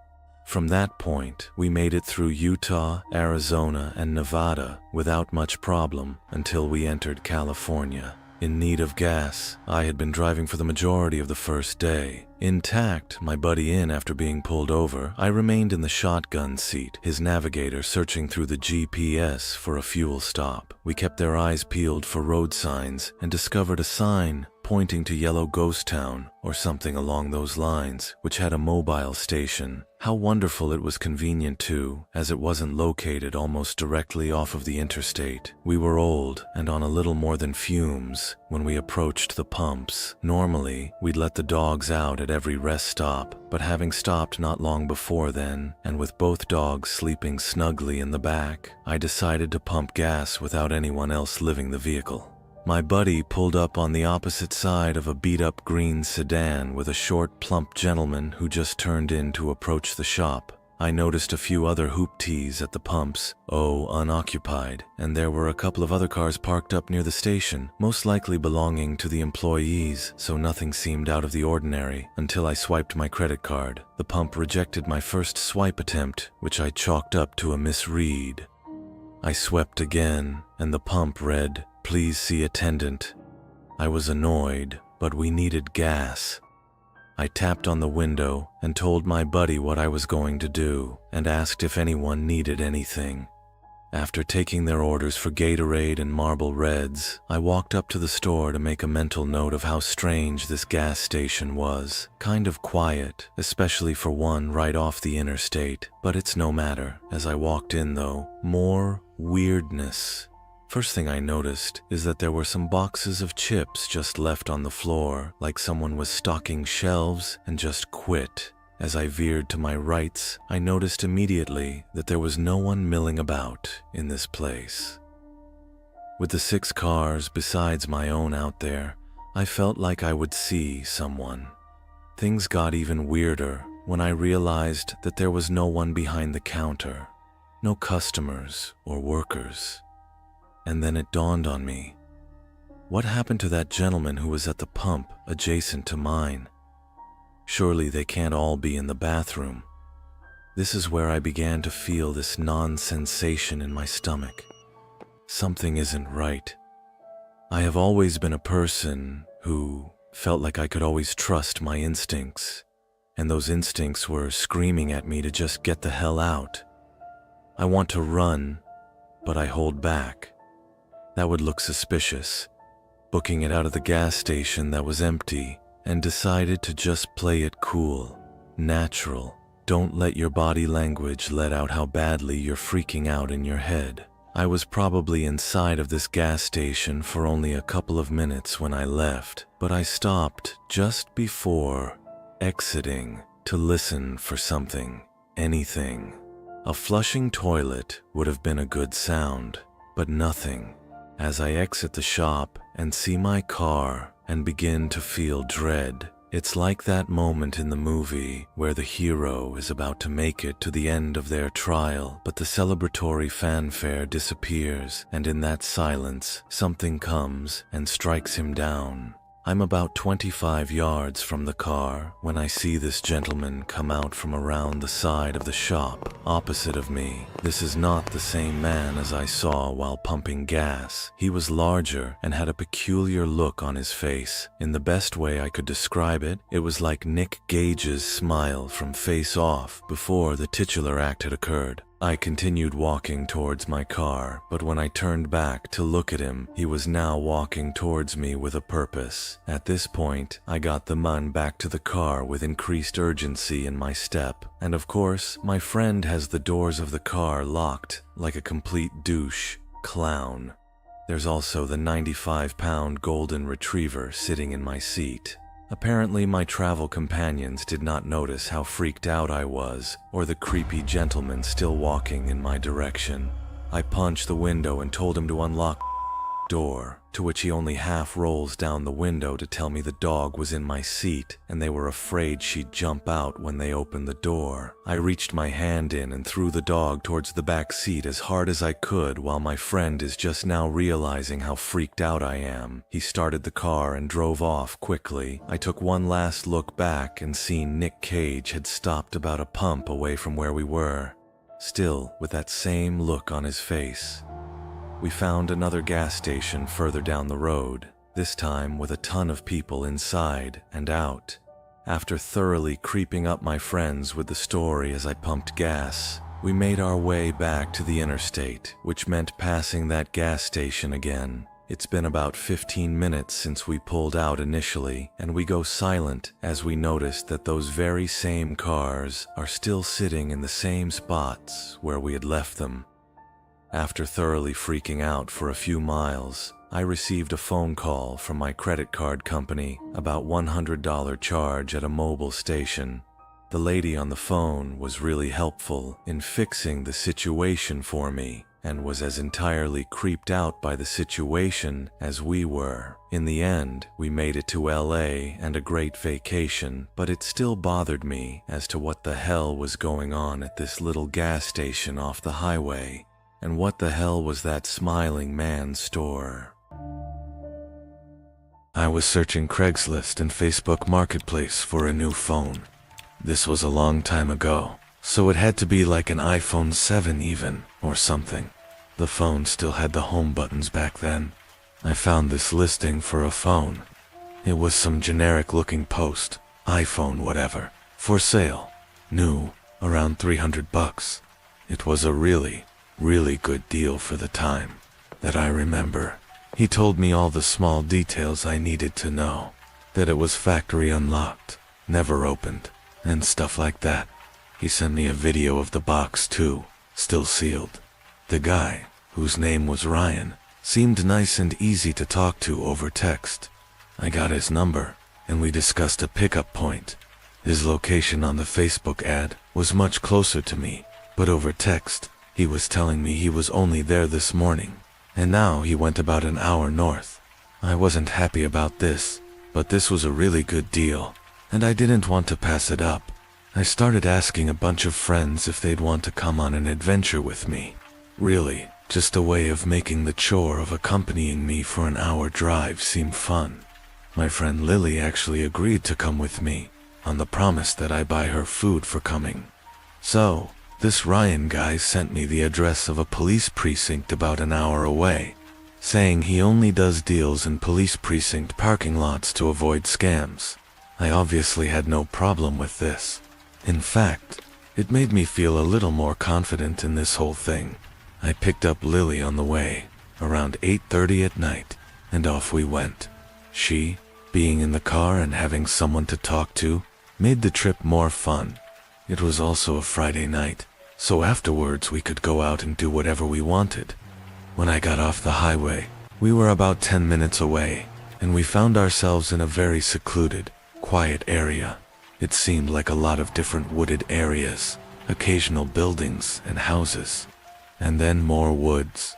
From that point, we made it through Utah, Arizona, and Nevada without much problem until we entered California. In need of gas, I had been driving for the majority of the first day. Intact, my buddy in after being pulled over, I remained in the shotgun seat, his navigator searching through the GPS for a fuel stop. We kept their eyes peeled for road signs and discovered a sign pointing to Yellow Ghost Town, or something along those lines, which had a mobile station. How wonderful it was convenient too, as it wasn't located almost directly off of the interstate. We were old and on a little more than fumes when we approached the pumps. Normally, we'd let the dogs out at every rest stop, but having stopped not long before then, and with both dogs sleeping snugly in the back, I decided to pump gas without anyone else living the vehicle. My buddy pulled up on the opposite side of a beat-up green sedan with a short, plump gentleman who just turned in to approach the shop. I noticed a few other hoopties at the pumps, unoccupied, and there were a couple of other cars parked up near the station, most likely belonging to the employees, so nothing seemed out of the ordinary until I swiped my credit card. The pump rejected my first swipe attempt, which I chalked up to a misread. I swept again, and the pump read, "Please see attendant." I was annoyed, but we needed gas. I tapped on the window and told my buddy what I was going to do and asked if anyone needed anything. After taking their orders for Gatorade and Marble Reds, I walked up to the store to make a mental note of how strange this gas station was. Kind of quiet, especially for one right off the interstate, but it's no matter. As I walked in though, more weirdness. First thing I noticed is that there were some boxes of chips just left on the floor, like someone was stocking shelves and just quit. As I veered to my rights, I noticed immediately that there was no one milling about in this place. With the 6 cars besides my own out there, I felt like I would see someone. Things got even weirder when I realized that there was no one behind the counter, no customers or workers. And then it dawned on me. What happened to that gentleman who was at the pump adjacent to mine? Surely they can't all be in the bathroom. This is where I began to feel this non-sensation in my stomach. Something isn't right. I have always been a person who felt like I could always trust my instincts, and those instincts were screaming at me to just get the hell out. I want to run, but I hold back. That would look suspicious. Booking it out of the gas station that was empty, and decided to just play it cool, natural. Don't let your body language let out how badly you're freaking out in your head. I was probably inside of this gas station for only a couple of minutes when I left, but I stopped just before exiting to listen for something, anything. A flushing toilet would have been a good sound, but nothing. As I exit the shop and see my car and begin to feel dread, it's like that moment in the movie where the hero is about to make it to the end of their trial, but the celebratory fanfare disappears, and in that silence, something comes and strikes him down. I'm about 25 yards from the car when I see this gentleman come out from around the side of the shop opposite of me. This is not the same man as I saw while pumping gas. He was larger and had a peculiar look on his face. In the best way I could describe it, it was like Nick Gage's smile from Face Off before the titular act had occurred. I continued walking towards my car, but when I turned back to look at him, he was now walking towards me with a purpose. At this point, I got the man back to the car with increased urgency in my step, and of course, my friend has the doors of the car locked like a complete douche clown. There's also the 95-pound golden retriever sitting in my seat. Apparently, my travel companions did not notice how freaked out I was, or the creepy gentleman still walking in my direction. I punched the window and told him to unlock the door, to which he only half rolls down the window to tell me the dog was in my seat and they were afraid she'd jump out when they opened the door. I reached my hand in and threw the dog towards the back seat as hard as I could while my friend is just now realizing how freaked out I am. He started the car and drove off quickly. I took one last look back and seen Nick Cage had stopped about a pump away from where we were, still with that same look on his face. We found another gas station further down the road, this time with a ton of people inside and out. After thoroughly creeping up my friends with the story as I pumped gas, we made our way back to the interstate, which meant passing that gas station again. It's been about 15 minutes since we pulled out initially, and we go silent as we notice that those very same cars are still sitting in the same spots where we had left them. After thoroughly freaking out for a few miles, I received a phone call from my credit card company about $100 charge at a mobile station. The lady on the phone was really helpful in fixing the situation for me and was as entirely creeped out by the situation as we were. In the end, we made it to LA and a great vacation, but it still bothered me as to what the hell was going on at this little gas station off the highway, and what the hell was that Smiling Man store. I was searching Craigslist and Facebook Marketplace for a new phone. This was a long time ago, so it had to be like an iPhone 7 even, or something. The phone still had the home buttons back then. I found this listing for a phone. It was some generic looking post, iPhone whatever, for sale. New, around $300. It was a really good deal for the time that I remember. He told me all the small details I needed to know. That it was factory unlocked, never opened, and stuff like that. He sent me a video of the box too, still sealed. The guy, whose name was Ryan, seemed nice and easy to talk to over text. I got his number, and we discussed a pickup point. His location on the Facebook ad was much closer to me, but over text, he was telling me he was only there this morning, and now he went about an hour north. I wasn't happy about this, but this was a really good deal, and I didn't want to pass it up. I started asking a bunch of friends if they'd want to come on an adventure with me. Really, just a way of making the chore of accompanying me for an hour drive seem fun. My friend Lily actually agreed to come with me, on the promise that I buy her food for coming. So, this Ryan guy sent me the address of a police precinct about an hour away, saying he only does deals in police precinct parking lots to avoid scams. I obviously had no problem with this. In fact, it made me feel a little more confident in this whole thing. I picked up Lily on the way, around 8:30 at night, and off we went. She, being in the car and having someone to talk to, made the trip more fun. It was also a Friday night, so afterwards we could go out and do whatever we wanted. When I got off the highway, we were about 10 minutes away, and we found ourselves in a very secluded, quiet area. It seemed like a lot of different wooded areas, occasional buildings and houses, and then more woods.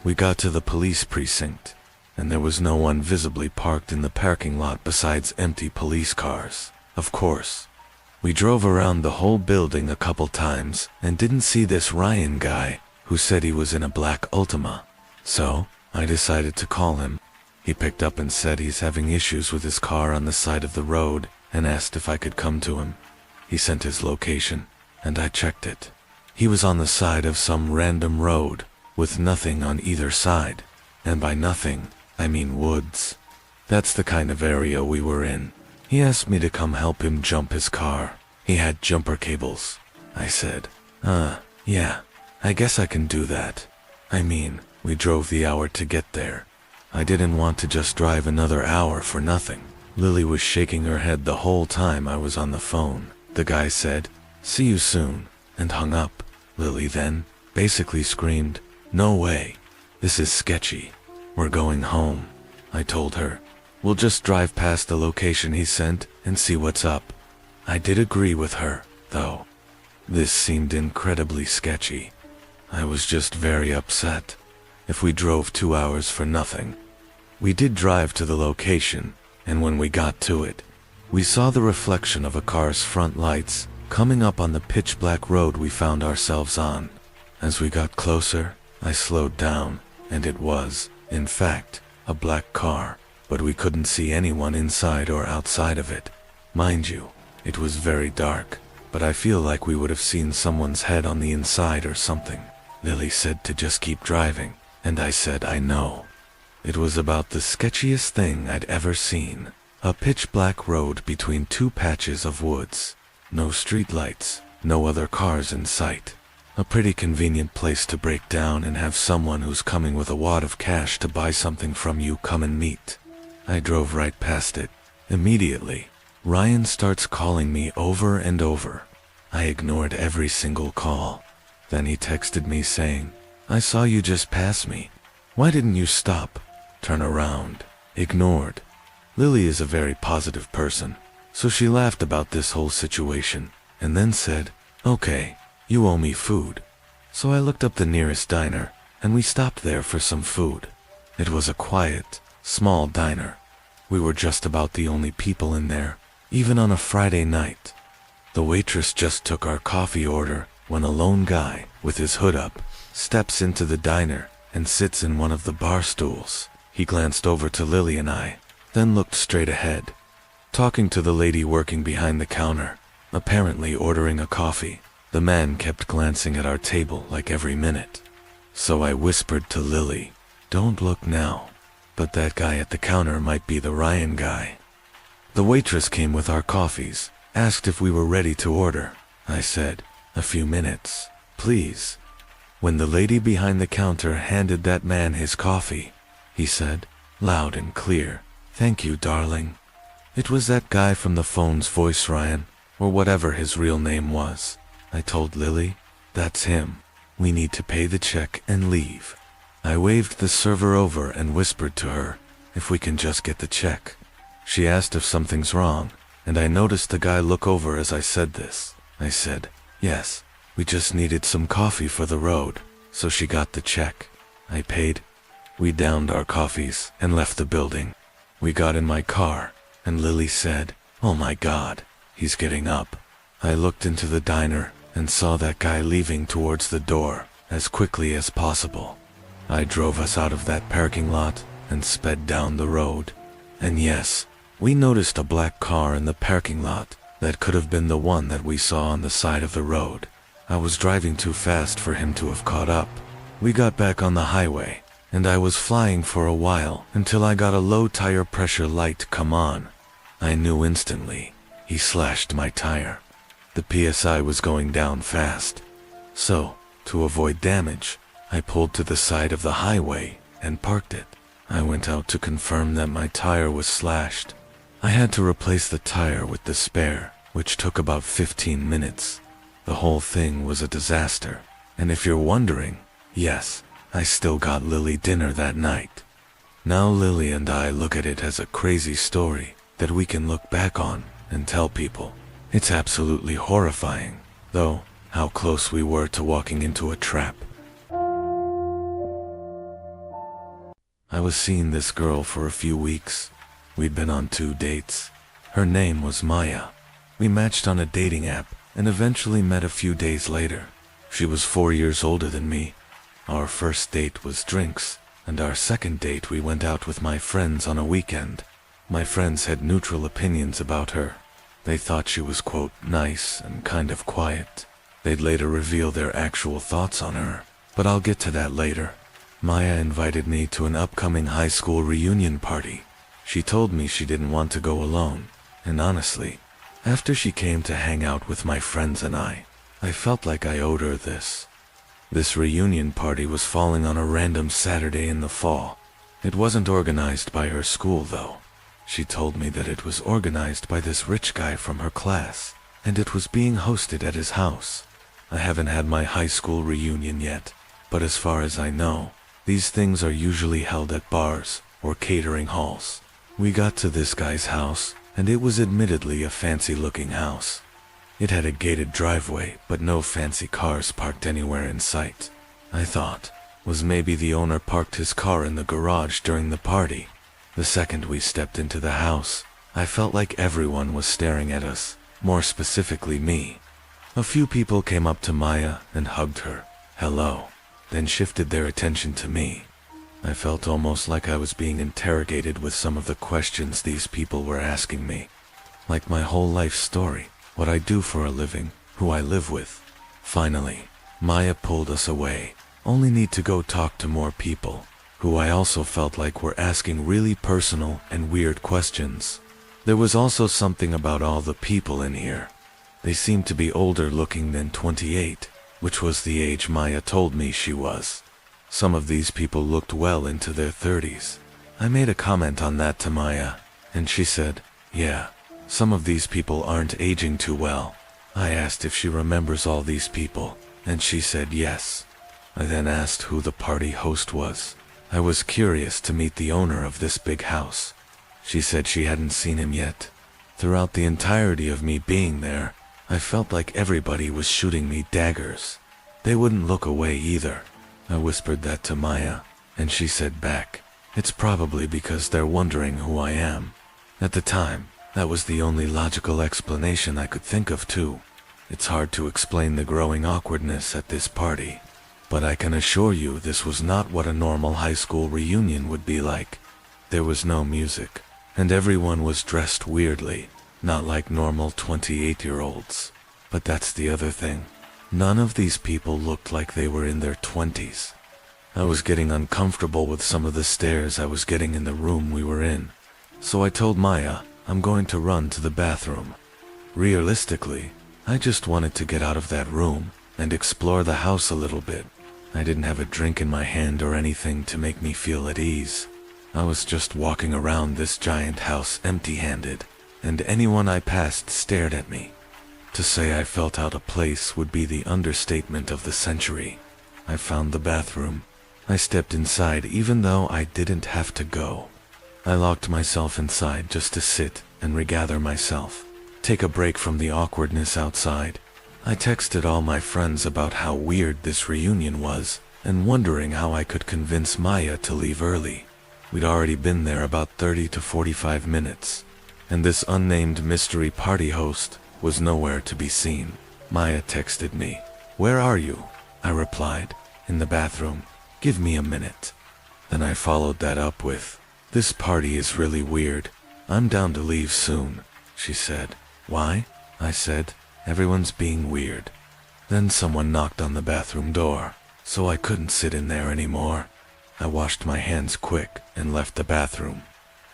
We got to the police precinct, and there was no one visibly parked in the parking lot besides empty police cars, of course. We drove around the whole building a couple times and didn't see this Ryan guy who said he was in a black Ultima. So, I decided to call him. He picked up and said he's having issues with his car on the side of the road and asked if I could come to him. He sent his location, and I checked it. He was on the side of some random road, with nothing on either side, and by nothing, I mean woods. That's the kind of area we were in. He asked me to come help him jump his car. He had jumper cables. I said, yeah, I guess I can do that. I mean, we drove the hour to get there. I didn't want to just drive another hour for nothing. Lily was shaking her head the whole time I was on the phone. The guy said, "See you soon," and hung up. Lily then basically screamed, "No way. This is sketchy. We're going home." I told her, "We'll just drive past the location he sent and see what's up." I did agree with her, though. This seemed incredibly sketchy. I was just very upset. If we drove 2 hours for nothing. We did drive to the location, and when we got to it, we saw the reflection of a car's front lights coming up on the pitch-black road we found ourselves on. As we got closer, I slowed down, and it was, in fact, a black car, but we couldn't see anyone inside or outside of it. Mind you, it was very dark, but I feel like we would have seen someone's head on the inside or something. Lily said to just keep driving, and I said I know. It was about the sketchiest thing I'd ever seen. A pitch-black road between two patches of woods. No streetlights, no other cars in sight. A pretty convenient place to break down and have someone who's coming with a wad of cash to buy something from you come and meet. I drove right past it. Immediately, Ryan starts calling me over and over. I ignored every single call. Then he texted me saying, "I saw you just pass me. Why didn't you stop? Turn around." Ignored. Lily is a very positive person, so she laughed about this whole situation and then said, "Okay, you owe me food." So I looked up the nearest diner and we stopped there for some food. It was a quiet, small diner. We were just about the only people in there, even on a Friday night. The waitress just took our coffee order when a lone guy, with his hood up, steps into the diner and sits in one of the bar stools. He glanced over to Lily and I, then looked straight ahead, talking to the lady working behind the counter, apparently ordering a coffee. The man kept glancing at our table like every minute. So I whispered to Lily, "Don't look now, but that guy at the counter might be the Ryan guy." The waitress came with our coffees, asked if we were ready to order. I said, "A few minutes, please." When the lady behind the counter handed that man his coffee, he said, loud and clear, "Thank you, darling." It was that guy from the phone's voice, Ryan, or whatever his real name was. I told Lily, "That's him. We need to pay the check and leave." I waved the server over and whispered to her, "If we can just get the check." She asked if something's wrong, and I noticed the guy look over as I said this. I said, "Yes, we just needed some coffee for the road." So she got the check. I paid. We downed our coffees and left the building. We got in my car, and Lily said, "Oh my God, he's getting up." I looked into the diner and saw that guy leaving towards the door as quickly as possible. I drove us out of that parking lot and sped down the road. And yes, we noticed a black car in the parking lot that could have been the one that we saw on the side of the road. I was driving too fast for him to have caught up. We got back on the highway, and I was flying for a while until I got a low tire pressure light come on. I knew instantly. He slashed my tire. The PSI was going down fast. So, to avoid damage, I pulled to the side of the highway and parked it. I went out to confirm that my tire was slashed. I had to replace the tire with the spare, which took about 15 minutes. The whole thing was a disaster. And if you're wondering, yes, I still got Lily dinner that night. Now Lily and I look at it as a crazy story that we can look back on and tell people. It's absolutely horrifying, though, how close we were to walking into a trap. I was seeing this girl for a few weeks. We'd been on 2 dates. Her name was Maya. We matched on a dating app and eventually met a few days later. She was 4 years older than me. Our first date was drinks, and our second date we went out with my friends on a weekend. My friends had neutral opinions about her. They thought she was, quote, nice and kind of quiet. They'd later reveal their actual thoughts on her, but I'll get to that later. Maya invited me to an upcoming high school reunion party. She told me she didn't want to go alone, and honestly, after she came to hang out with my friends and I felt like I owed her this. This reunion party was falling on a random Saturday in the fall. It wasn't organized by her school, though. She told me that it was organized by this rich guy from her class, and it was being hosted at his house. I haven't had my high school reunion yet, but as far as I know, these things are usually held at bars or catering halls. We got to this guy's house, and it was admittedly a fancy-looking house. It had a gated driveway, but no fancy cars parked anywhere in sight. I thought, was maybe the owner parked his car in the garage during the party. The second we stepped into the house, I felt like everyone was staring at us, more specifically me. A few people came up to Maya and hugged her, hello, then shifted their attention to me. I felt almost like I was being interrogated with some of the questions these people were asking me. Like my whole life story, what I do for a living, who I live with. Finally, Maya pulled us away. Only need to go talk to more people, who I also felt like were asking really personal and weird questions. There was also something about all the people in here. They seemed to be older looking than 28. which was the age Maya told me she was. Some of these people looked well into their 30s. I made a comment on that to Maya, and she said, "Yeah, some of these people aren't aging too well." I asked if she remembers all these people, and she said yes. I then asked who the party host was. I was curious to meet the owner of this big house. She said she hadn't seen him yet. Throughout the entirety of me being there, I felt like everybody was shooting me daggers. They wouldn't look away either. I whispered that to Maya, and she said back, "It's probably because they're wondering who I am." At the time, that was the only logical explanation I could think of too. It's hard to explain the growing awkwardness at this party, but I can assure you this was not what a normal high school reunion would be like. There was no music, and everyone was dressed weirdly, not like normal 28-year-olds. But that's the other thing. None of these people looked like they were in their 20s. I was getting uncomfortable with some of the stares I was getting in the room we were in. So I told Maya I'm going to run to the bathroom. Realistically, I just wanted to get out of that room and explore the house a little bit. I didn't have a drink in my hand or anything to make me feel at ease. I was just walking around this giant house empty-handed, and anyone I passed stared at me. To say I felt out of place would be the understatement of the century. I found the bathroom. I stepped inside even though I didn't have to go. I locked myself inside just to sit and regather myself, take a break from the awkwardness outside. I texted all my friends about how weird this reunion was, and wondering how I could convince Maya to leave early. We'd already been there about 30 to 45 minutes, and this unnamed mystery party host was nowhere to be seen. Maya texted me, "Where are you?" I replied, "In the bathroom. Give me a minute." Then I followed that up with, "This party is really weird. I'm down to leave soon," she said. "Why?" I said, "Everyone's being weird." Then someone knocked on the bathroom door, so I couldn't sit in there anymore. I washed my hands quick and left the bathroom,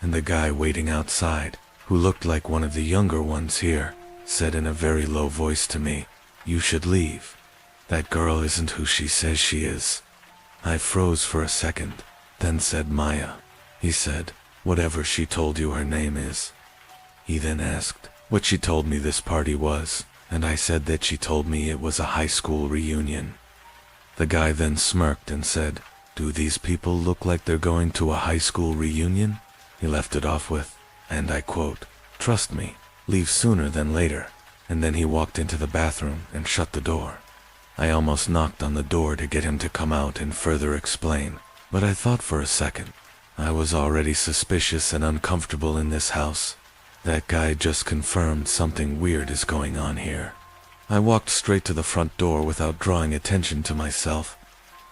and the guy waiting outside, who looked like one of the younger ones here, said in a very low voice to me, "You should leave. That girl isn't who she says she is." I froze for a second, then said Maya. He said, "Whatever she told you her name is." He then asked what she told me this party was, and I said that she told me it was a high school reunion. The guy then smirked and said, "Do these people look like they're going to a high school reunion?" He left it off with, and I quote, "Trust me, leave sooner than later," and then he walked into the bathroom and shut the door. I almost knocked on the door to get him to come out and further explain, but I thought for a second. I was already suspicious and uncomfortable in this house. That guy just confirmed something weird is going on here. I walked straight to the front door without drawing attention to myself.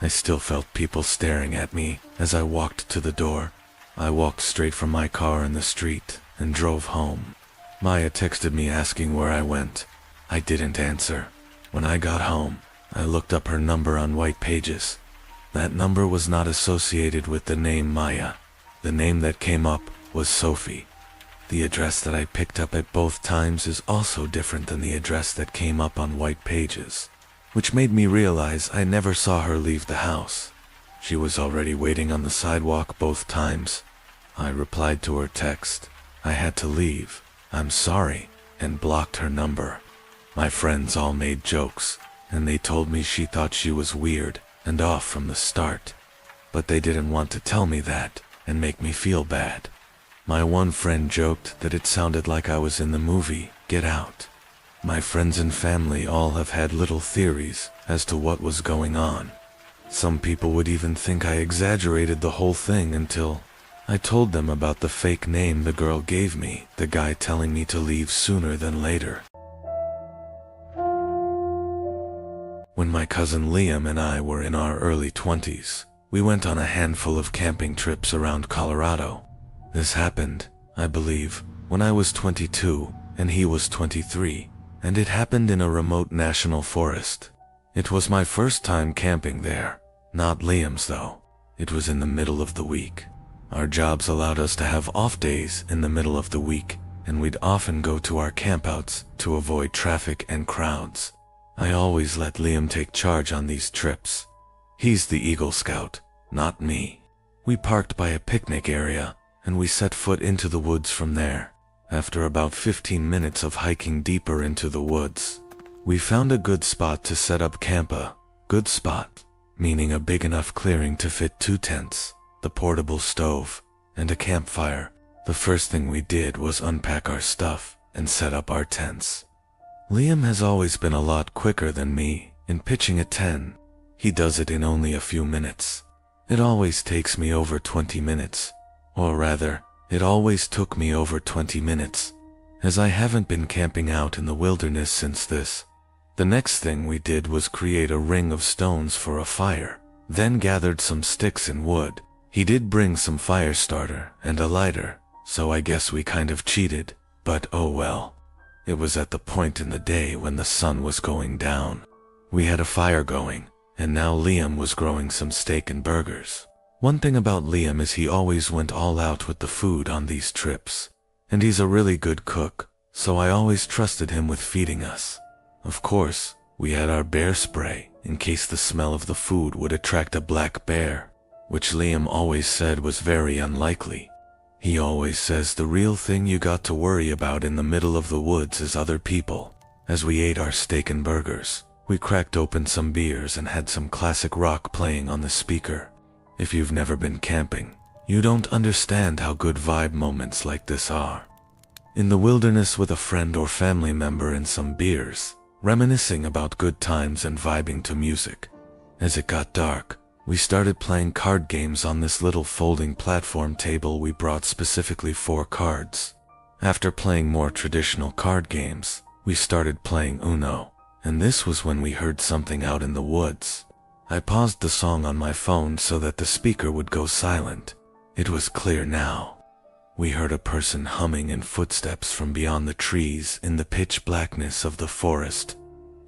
I still felt people staring at me as I walked to the door. I walked straight from my car in the street and drove home. Maya texted me asking where I went. I didn't answer. When I got home, I looked up her number on White Pages. That number was not associated with the name Maya. The name that came up was Sophie. The address that I picked up at both times is also different than the address that came up on White Pages, which made me realize I never saw her leave the house. She was already waiting on the sidewalk both times. I replied to her text, "I had to leave. I'm sorry," and blocked her number. My friends all made jokes, and they told me she thought she was weird and off from the start. But they didn't want to tell me that and make me feel bad. My one friend joked that it sounded like I was in the movie Get Out. My friends and family all have had little theories as to what was going on. Some people would even think I exaggerated the whole thing until I told them about the fake name the girl gave me, the guy telling me to leave sooner than later. When my cousin Liam and I were in our early 20s, we went on a handful of camping trips around Colorado. This happened, I believe, when I was 22 and he was 23, and it happened in a remote national forest. It was my first time camping there, not Liam's though. It was in the middle of the week. Our jobs allowed us to have off days in the middle of the week, and we'd often go to our campouts to avoid traffic and crowds. I always let Liam take charge on these trips. He's the Eagle Scout, not me. We parked by a picnic area, and we set foot into the woods from there. After about 15 minutes of hiking deeper into the woods, we found a good spot to set up camp. A good spot, meaning a big enough clearing to fit 2 tents, the portable stove, and a campfire. The first thing we did was unpack our stuff and set up our tents. Liam has always been a lot quicker than me in pitching a tent. He does it in only a few minutes. It always takes me over 20 minutes, or rather, it always took me over 20 minutes, as I haven't been camping out in the wilderness since this. The next thing we did was create a ring of stones for a fire, then gathered some sticks and wood. He did bring some fire starter and a lighter, so I guess we kind of cheated, but oh well. It was at the point in the day when the sun was going down. We had a fire going, and now Liam was growing some steak and burgers. One thing about Liam is he always went all out with the food on these trips. And he's a really good cook, so I always trusted him with feeding us. Of course, we had our bear spray in case the smell of the food would attract a black bear, which Liam always said was very unlikely. He always says the real thing you got to worry about in the middle of the woods is other people. As we ate our steak and burgers, we cracked open some beers and had some classic rock playing on the speaker. If you've never been camping, you don't understand how good vibe moments like this are. In the wilderness with a friend or family member and some beers, reminiscing about good times and vibing to music. As it got dark, we started playing card games on this little folding platform table we brought specifically for cards. After playing more traditional card games, we started playing Uno, and this was when we heard something out in the woods. I paused the song on my phone so that the speaker would go silent. It was clear now. We heard a person humming and footsteps from beyond the trees in the pitch blackness of the forest.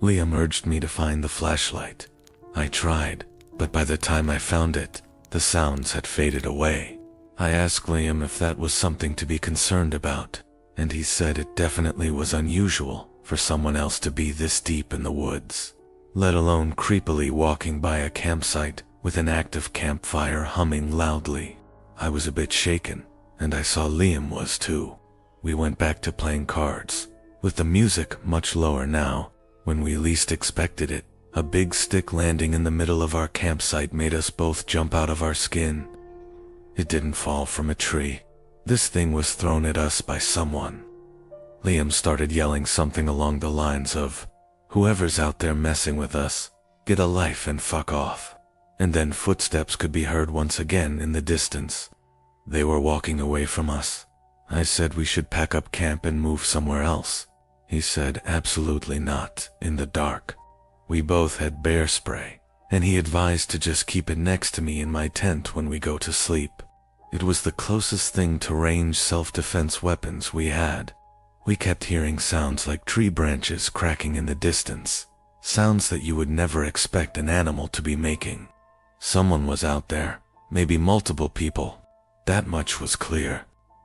Liam urged me to find the flashlight. I tried, but by the time I found it, the sounds had faded away. I asked Liam if that was something to be concerned about, and he said it definitely was unusual for someone else to be this deep in the woods, let alone creepily walking by a campsite with an active campfire humming loudly. I was a bit shaken, and I saw Liam was too. We went back to playing cards, with the music much lower now. When we least expected it, a big stick landing in the middle of our campsite made us both jump out of our skin. It didn't fall from a tree. This thing was thrown at us by someone. Liam started yelling something along the lines of, "Whoever's out there messing with us, get a life and fuck off." And then footsteps could be heard once again in the distance. They were walking away from us. I said we should pack up camp and move somewhere else. He said absolutely not, in the dark. We both had bear spray, and he advised to just keep it next to me in my tent when we go to sleep. It was the closest thing to range self-defense weapons we had. We kept hearing sounds like tree branches cracking in the distance, sounds that you would never expect an animal to be making. Someone was out there, maybe multiple people. That much was clear.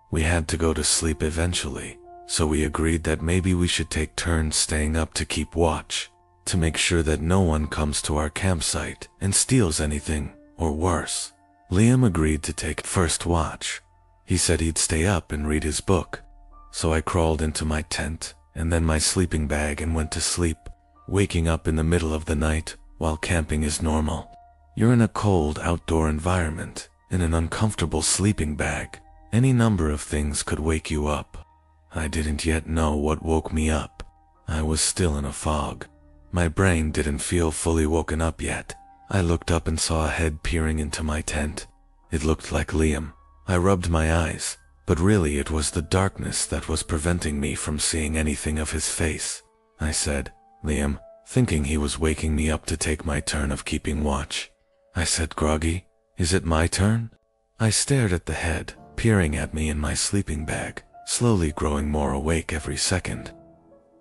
We had to go to sleep eventually, so we agreed that maybe we should take turns staying up to keep watch, to make sure that no one comes to our campsite and steals anything, or worse. Liam agreed to take first watch. He said he'd stay up and read his book. So I crawled into my tent, and then my sleeping bag and went to sleep, waking up in the middle of the night while camping is normal. You're in a cold outdoor environment, in an uncomfortable sleeping bag. Any number of things could wake you up. I didn't yet know what woke me up. I was still in a fog. My brain didn't feel fully woken up yet. I looked up and saw a head peering into my tent. It looked like Liam. I rubbed my eyes, but really it was the darkness that was preventing me from seeing anything of his face. I said, "Liam," thinking he was waking me up to take my turn of keeping watch. I said, groggy, "Is it my turn?" I stared at the head, peering at me in my sleeping bag, slowly growing more awake every second.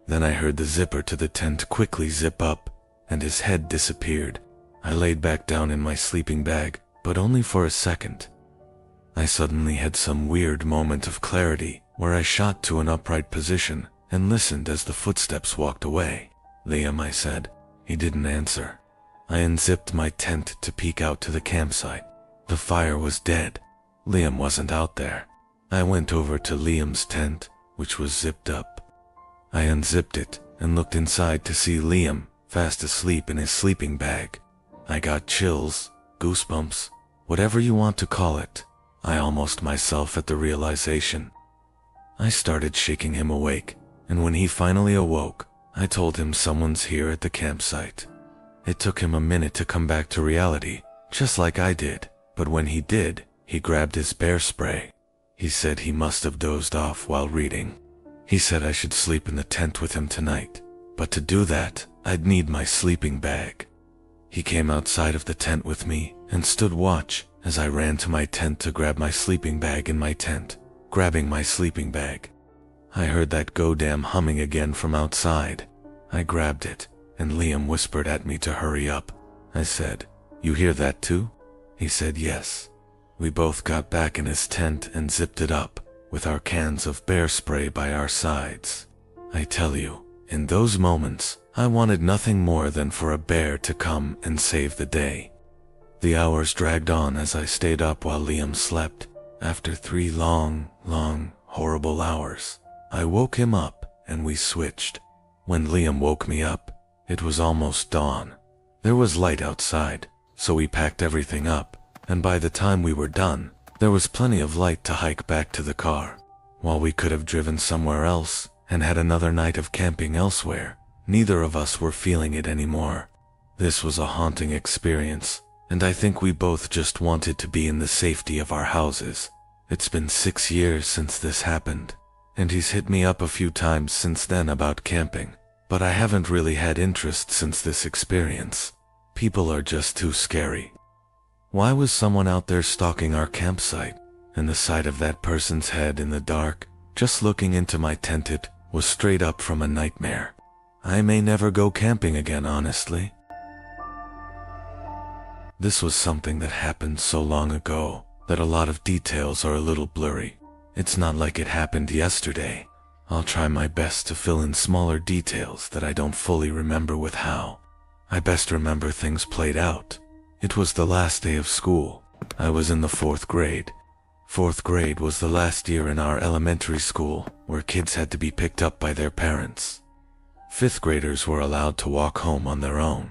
Then I heard the zipper to the tent quickly zip up, and his head disappeared. I laid back down in my sleeping bag, but only for a second. I suddenly had some weird moment of clarity, where I shot to an upright position and listened as the footsteps walked away. Liam, I said. He didn't answer. I unzipped my tent to peek out to the campsite. The fire was dead. Liam wasn't out there. I went over to Liam's tent, which was zipped up. I unzipped it and looked inside to see Liam fast asleep in his sleeping bag. I got chills, goosebumps, whatever you want to call it. I almost myself at the realization. I started shaking him awake, and when he finally awoke, I told him someone's here at the campsite. It took him a minute to come back to reality, just like I did, but when he did, he grabbed his bear spray. He said he must have dozed off while reading. He said I should sleep in the tent with him tonight, but to do that, I'd need my sleeping bag. He came outside of the tent with me and stood watch as I ran to my tent to grab my sleeping bag in my tent, grabbing my sleeping bag. I heard that goddamn humming again from outside. I grabbed it, and Liam whispered at me to hurry up. I said, "You hear that too?" He said yes. We both got back in his tent and zipped it up, with our cans of bear spray by our sides. I tell you, in those moments, I wanted nothing more than for a bear to come and save the day. The hours dragged on as I stayed up while Liam slept. After 3 long, horrible hours, I woke him up and we switched. When Liam woke me up, it was almost dawn. There was light outside, so we packed everything up, and by the time we were done, there was plenty of light to hike back to the car. While we could have driven somewhere else and had another night of camping elsewhere, neither of us were feeling it anymore. This was a haunting experience, and I think we both just wanted to be in the safety of our houses. It's been 6 years since this happened, and he's hit me up a few times since then about camping, but I haven't really had interest since this experience. People are just too scary. Why was someone out there stalking our campsite? And the sight of that person's head in the dark, just looking into my tent, it was straight up from a nightmare. I may never go camping again, honestly. This was something that happened so long ago that a lot of details are a little blurry. It's not like it happened yesterday. I'll try my best to fill in smaller details that I don't fully remember with how. I best remember things played out. It was the last day of school. I was in the 4th grade. 4th grade was the last year in our elementary school where kids had to be picked up by their parents. 5th graders were allowed to walk home on their own.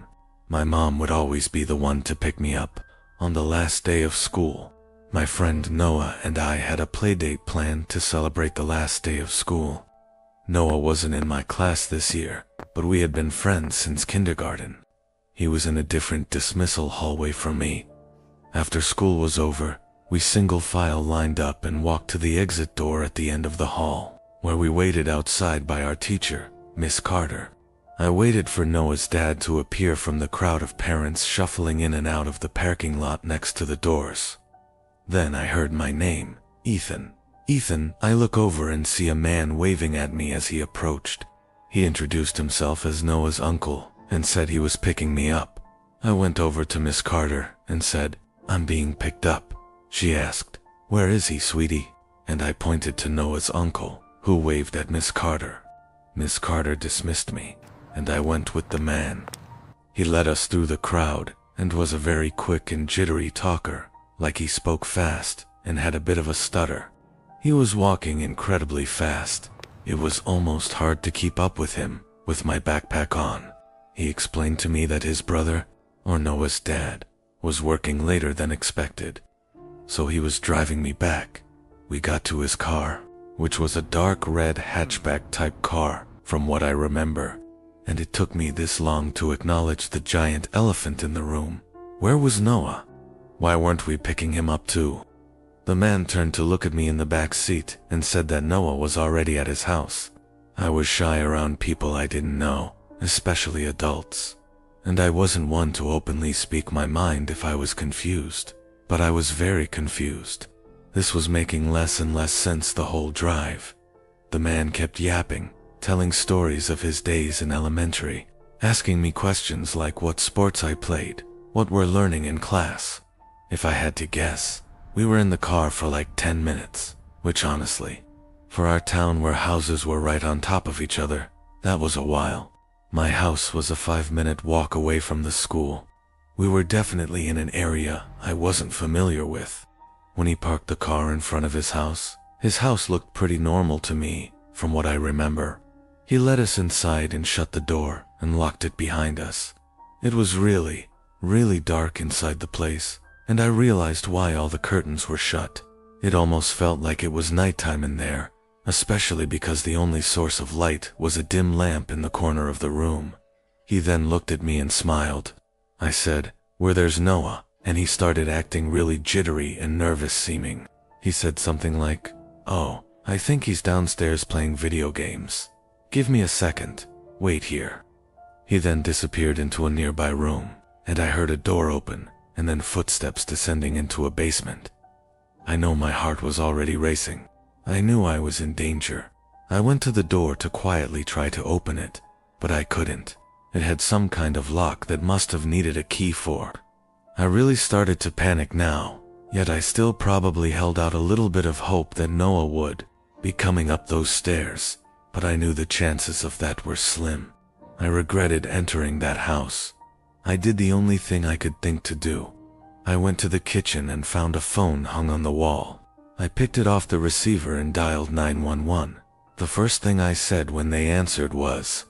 My mom would always be the one to pick me up on the last day of school. My friend Noah and I had a playdate planned to celebrate the last day of school. Noah wasn't in my class this year, but we had been friends since kindergarten. He was in a different dismissal hallway from me. After school was over, we single file lined up and walked to the exit door at the end of the hall, where we waited outside by our teacher, Miss Carter. I waited for Noah's dad to appear from the crowd of parents shuffling in and out of the parking lot next to the doors. Then I heard my name, Ethan. Ethan, I look over and see a man waving at me as he approached. He introduced himself as Noah's uncle and said he was picking me up. I went over to Miss Carter and said, "I'm being picked up." She asked, "Where is he, sweetie?" And I pointed to Noah's uncle, who waved at Miss Carter. Miss Carter dismissed me, and I went with the man. He led us through the crowd and was a very quick and jittery talker, like he spoke fast and had a bit of a stutter. He was walking incredibly fast. It was almost hard to keep up with him, with my backpack on. He explained to me that his brother, or Noah's dad, was working later than expected, so he was driving me back. We got to his car, which was a dark red hatchback type car from what I remember, and it took me this long to acknowledge the giant elephant in the room. Where was Noah? Why weren't we picking him up too? The man turned to look at me in the back seat and said that Noah was already at his house. I was shy around people I didn't know, especially adults, and I wasn't one to openly speak my mind if I was confused, but I was very confused. This was making less and less sense the whole drive. The man kept yapping, telling stories of his days in elementary, asking me questions like what sports I played, what we're learning in class. If I had to guess, we were in the car for like 10 minutes, which honestly, for our town where houses were right on top of each other, that was a while. My house was a 5-minute walk away from the school. We were definitely in an area I wasn't familiar with. When he parked the car in front of his house looked pretty normal to me, from what I remember. He let us inside and shut the door and locked it behind us. It was really, really dark inside the place, and I realized why all the curtains were shut. It almost felt like it was nighttime in there, especially because the only source of light was a dim lamp in the corner of the room. He then looked at me and smiled. I said, "Where there's Noah," and he started acting really jittery and nervous seeming. He said something like, "Oh, I think he's downstairs playing video games. Give me a second. Wait here." He then disappeared into a nearby room, and I heard a door open and then footsteps descending into a basement. I know my heart was already racing. I knew I was in danger. I went to the door to quietly try to open it, but I couldn't. It had some kind of lock that must have needed a key for. I really started to panic now, yet I still probably held out a little bit of hope that Noah would be coming up those stairs, but I knew the chances of that were slim. I regretted entering that house. I did the only thing I could think to do. I went to the kitchen and found a phone hung on the wall. I picked it off the receiver and dialed 911. The first thing I said when they answered was,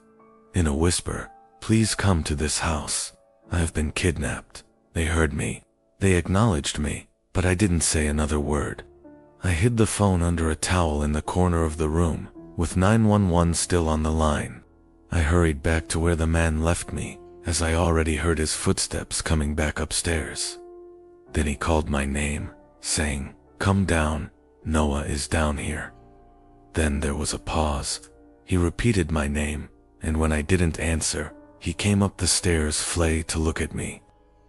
in a whisper, "Please come to this house. I have been kidnapped." They heard me. They acknowledged me, but I didn't say another word. I hid the phone under a towel in the corner of the room, with 911 still on the line. I hurried back to where the man left me, as I already heard his footsteps coming back upstairs. Then he called my name, saying, "Come down, Noah is down here." Then there was a pause. He repeated my name, and when I didn't answer, he came up the stairs flayed to look at me.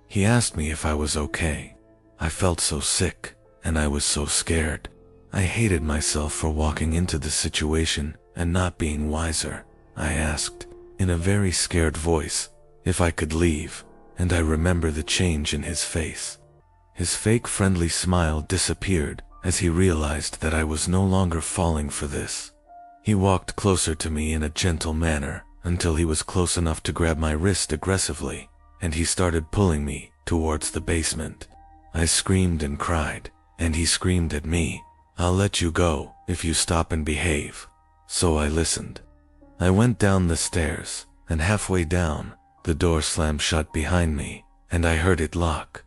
He asked me if I was okay. I felt so sick, and I was so scared. I hated myself for walking into the situation and not being wiser. I asked, in a very scared voice, if I could leave, and I remember the change in his face. His fake friendly smile disappeared as he realized that I was no longer falling for this. He walked closer to me in a gentle manner until he was close enough to grab my wrist aggressively, and he started pulling me towards the basement. I screamed and cried, and he screamed at me, "I'll let you go if you stop and behave." So I listened. I went down the stairs, and halfway down, the door slammed shut behind me, and I heard it lock.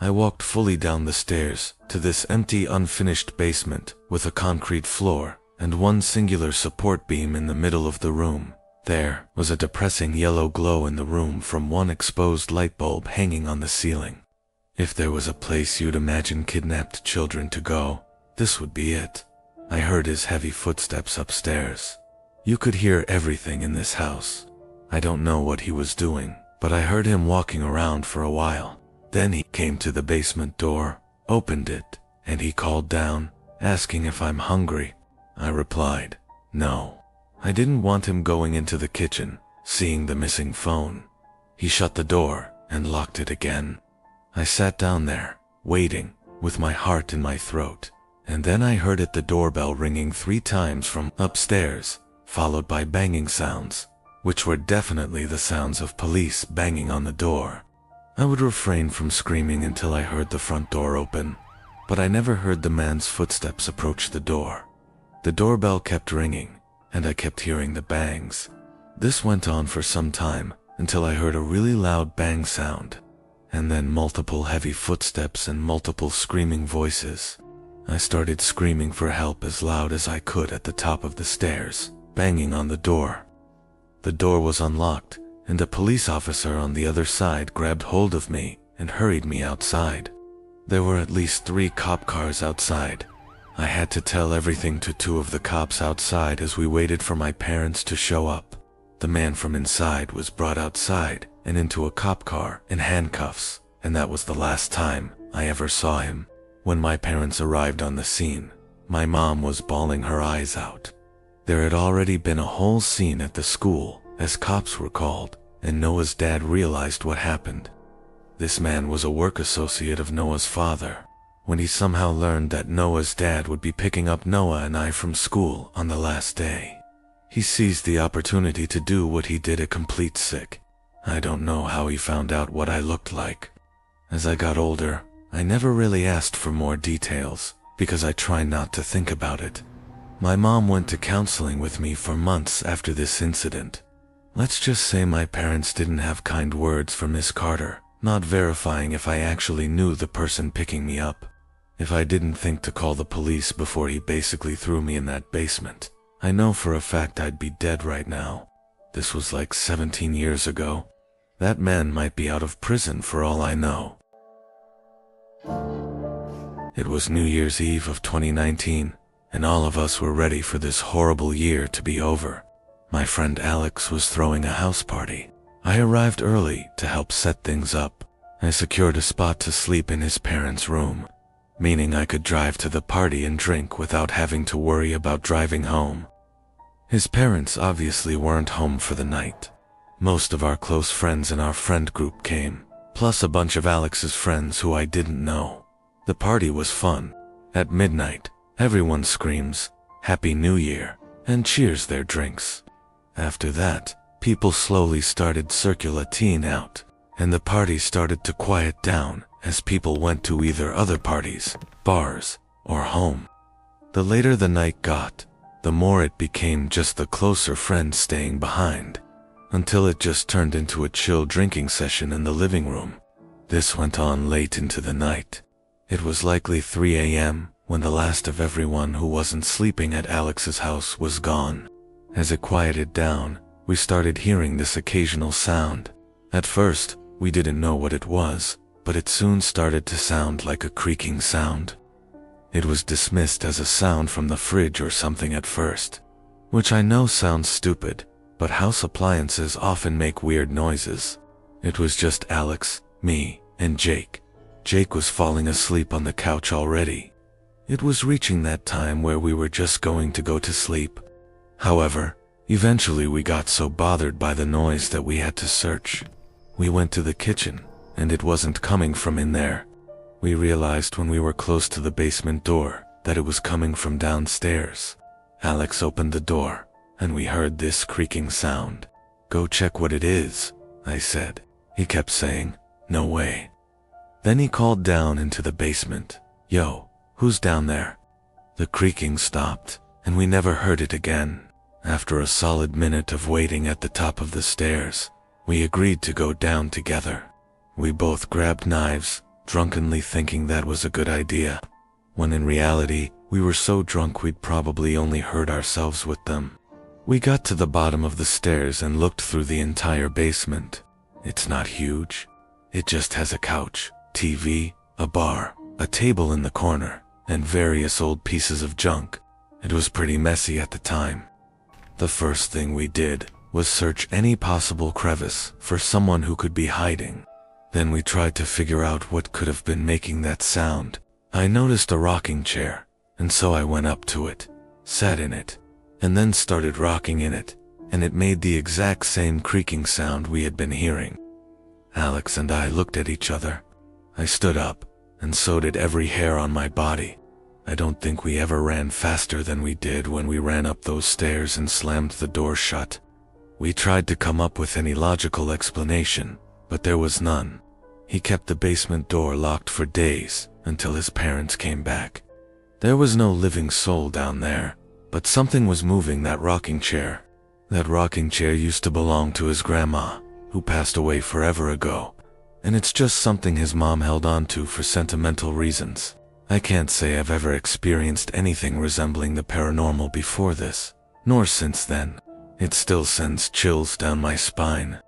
I walked fully down the stairs to this empty, unfinished basement with a concrete floor and one singular support beam in the middle of the room. There was a depressing yellow glow in the room from one exposed light bulb hanging on the ceiling. If there was a place you'd imagine kidnapped children to go, this would be it. I heard his heavy footsteps upstairs. You could hear everything in this house. I don't know what he was doing, but I heard him walking around for a while. Then he came to the basement door, opened it, and he called down, asking if I'm hungry. I replied, no. I didn't want him going into the kitchen, seeing the missing phone. He shut the door and locked it again. I sat down there, waiting, with my heart in my throat, and then I heard the doorbell ringing 3 times from upstairs, followed by banging sounds, which were definitely the sounds of police banging on the door. I would refrain from screaming until I heard the front door open, but I never heard the man's footsteps approach the door. The doorbell kept ringing, and I kept hearing the bangs. This went on for some time until I heard a really loud bang sound, and then multiple heavy footsteps and multiple screaming voices. I started screaming for help as loud as I could at the top of the stairs, banging on the door. The door was unlocked, and a police officer on the other side grabbed hold of me and hurried me outside. There were at least 3 cop cars outside. I had to tell everything to 2 of the cops outside as we waited for my parents to show up. The man from inside was brought outside and into a cop car in handcuffs, and that was the last time I ever saw him. When my parents arrived on the scene, my mom was bawling her eyes out. There had already been a whole scene at the school as cops were called, and Noah's dad realized what happened. This man was a work associate of Noah's father. When he somehow learned that Noah's dad would be picking up Noah and I from school on the last day, He seized the opportunity to do what he did, a complete sick. I don't know how he found out what I looked like. As I got older, I never really asked for more details, because I try not to think about it. My mom went to counseling with me for months after this incident. Let's just say my parents didn't have kind words for Miss Carter, not verifying if I actually knew the person picking me up. If I didn't think to call the police before he basically threw me in that basement, I know for a fact I'd be dead right now. This was like 17 years ago. That man might be out of prison for all I know. It was New Year's Eve of 2019, and all of us were ready for this horrible year to be over. My friend Alex was throwing a house party. I arrived early to help set things up. I secured a spot to sleep in his parents' room, meaning I could drive to the party and drink without having to worry about driving home. His parents obviously weren't home for the night. Most of our close friends in our friend group came, plus a bunch of Alex's friends who I didn't know. The party was fun. At midnight, everyone screams, "Happy New Year," and cheers their drinks. After that, people slowly started circulating out, and the party started to quiet down as people went to either other parties, bars, or home. The later the night got, the more it became just the closer friends staying behind, until it just turned into a chill drinking session in the living room. This went on late into the night. It was likely 3 a.m. when the last of everyone who wasn't sleeping at Alex's house was gone. As it quieted down, we started hearing this occasional sound. At first, we didn't know what it was, but it soon started to sound like a creaking sound. It was dismissed as a sound from the fridge or something at first, which I know sounds stupid, but house appliances often make weird noises. It was just Alex, me, and Jake. Jake was falling asleep on the couch already. It was reaching that time where we were just going to go to sleep. However, eventually we got so bothered by the noise that we had to search. We went to the kitchen, and it wasn't coming from in there. We realized when we were close to the basement door that it was coming from downstairs. Alex opened the door, and we heard this creaking sound. "Go check what it is," I said. He kept saying, "No way." Then he called down into the basement, "Yo, who's down there?" The creaking stopped, and we never heard it again. After a solid minute of waiting at the top of the stairs, we agreed to go down together. We both grabbed knives, drunkenly thinking that was a good idea, when in reality, we were so drunk we'd probably only hurt ourselves with them. We got to the bottom of the stairs and looked through the entire basement. It's not huge. It just has a couch, TV, a bar, a table in the corner, and various old pieces of junk. It was pretty messy at the time. The first thing we did was search any possible crevice for someone who could be hiding. Then we tried to figure out what could have been making that sound. I noticed a rocking chair, and so I went up to it, sat in it, and then started rocking in it, and it made the exact same creaking sound we had been hearing. Alex and I looked at each other. I stood up, and so did every hair on my body. I don't think we ever ran faster than we did when we ran up those stairs and slammed the door shut. We tried to come up with any logical explanation, but there was none. He kept the basement door locked for days until his parents came back. There was no living soul down there, but something was moving that rocking chair. That rocking chair used to belong to his grandma, who passed away forever ago, and it's just something his mom held on to for sentimental reasons. I can't say I've ever experienced anything resembling the paranormal before this, nor since then. It still sends chills down my spine.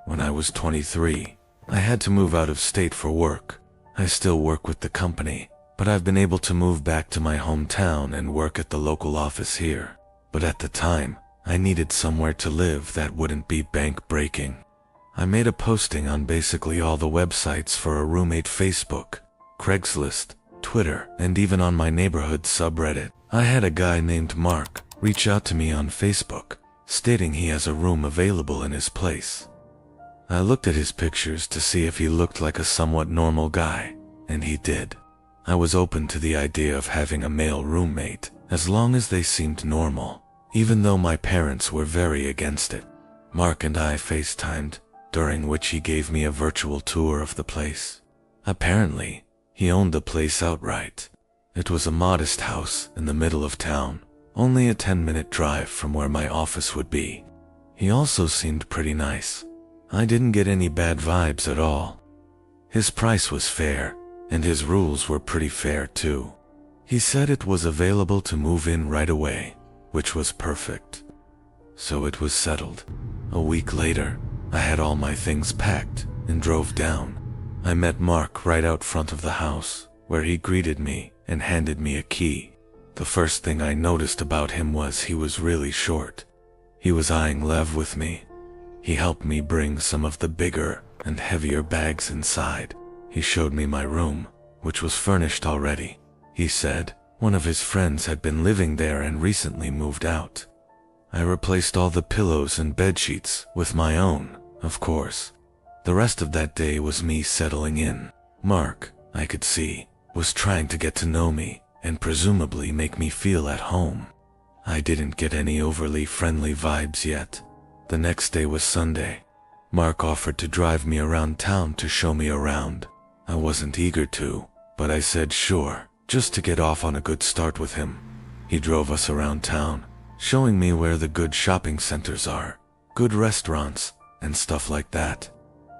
When I was 23, I had to move out of state for work. I still work with the company, but I've been able to move back to my hometown and work at the local office here. But at the time, I needed somewhere to live that wouldn't be bank-breaking. I made a posting on basically all the websites for a roommate: Facebook, Craigslist, Twitter, and even on my neighborhood subreddit. I had a guy named Mark reach out to me on Facebook, stating he has a room available in his place. I looked at his pictures to see if he looked like a somewhat normal guy, and he did. I was open to the idea of having a male roommate, as long as they seemed normal, even though my parents were very against it. Mark and I FaceTimed, during which he gave me a virtual tour of the place. Apparently, he owned the place outright. It was a modest house in the middle of town, only a 10-minute drive from where my office would be. He also seemed pretty nice. I didn't get any bad vibes at all. His price was fair, and his rules were pretty fair too. He said it was available to move in right away, which was perfect. So it was settled. A week later, I had all my things packed and drove down. I met Mark right out front of the house, where he greeted me and handed me a key. The first thing I noticed about him was he was really short. He was eyeing Lev with me. He helped me bring some of the bigger and heavier bags inside. He showed me my room, which was furnished already. He said one of his friends had been living there and recently moved out. I replaced all the pillows and bed sheets with my own, of course. The rest of that day was me settling in. Mark, I could see, was trying to get to know me and presumably make me feel at home. I didn't get any overly friendly vibes yet. The next day was Sunday. Mark offered to drive me around town to show me around. I wasn't eager to, but I said sure, just to get off on a good start with him. He drove us around town, showing me where the good shopping centers are, good restaurants, and stuff like that.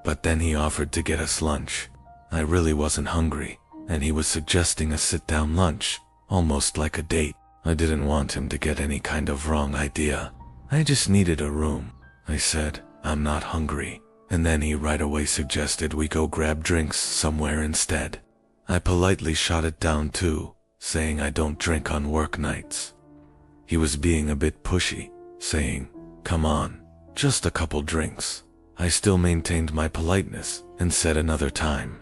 But then he offered to get us lunch. I really wasn't hungry, and he was suggesting a sit-down lunch, almost like a date. I didn't want him to get any kind of wrong idea. I just needed a room. I said, I'm not hungry, and then he right away suggested we go grab drinks somewhere instead. I politely shot it down too, saying I don't drink on work nights. He was being a bit pushy, saying, come on, just a couple drinks. I still maintained my politeness and said another time.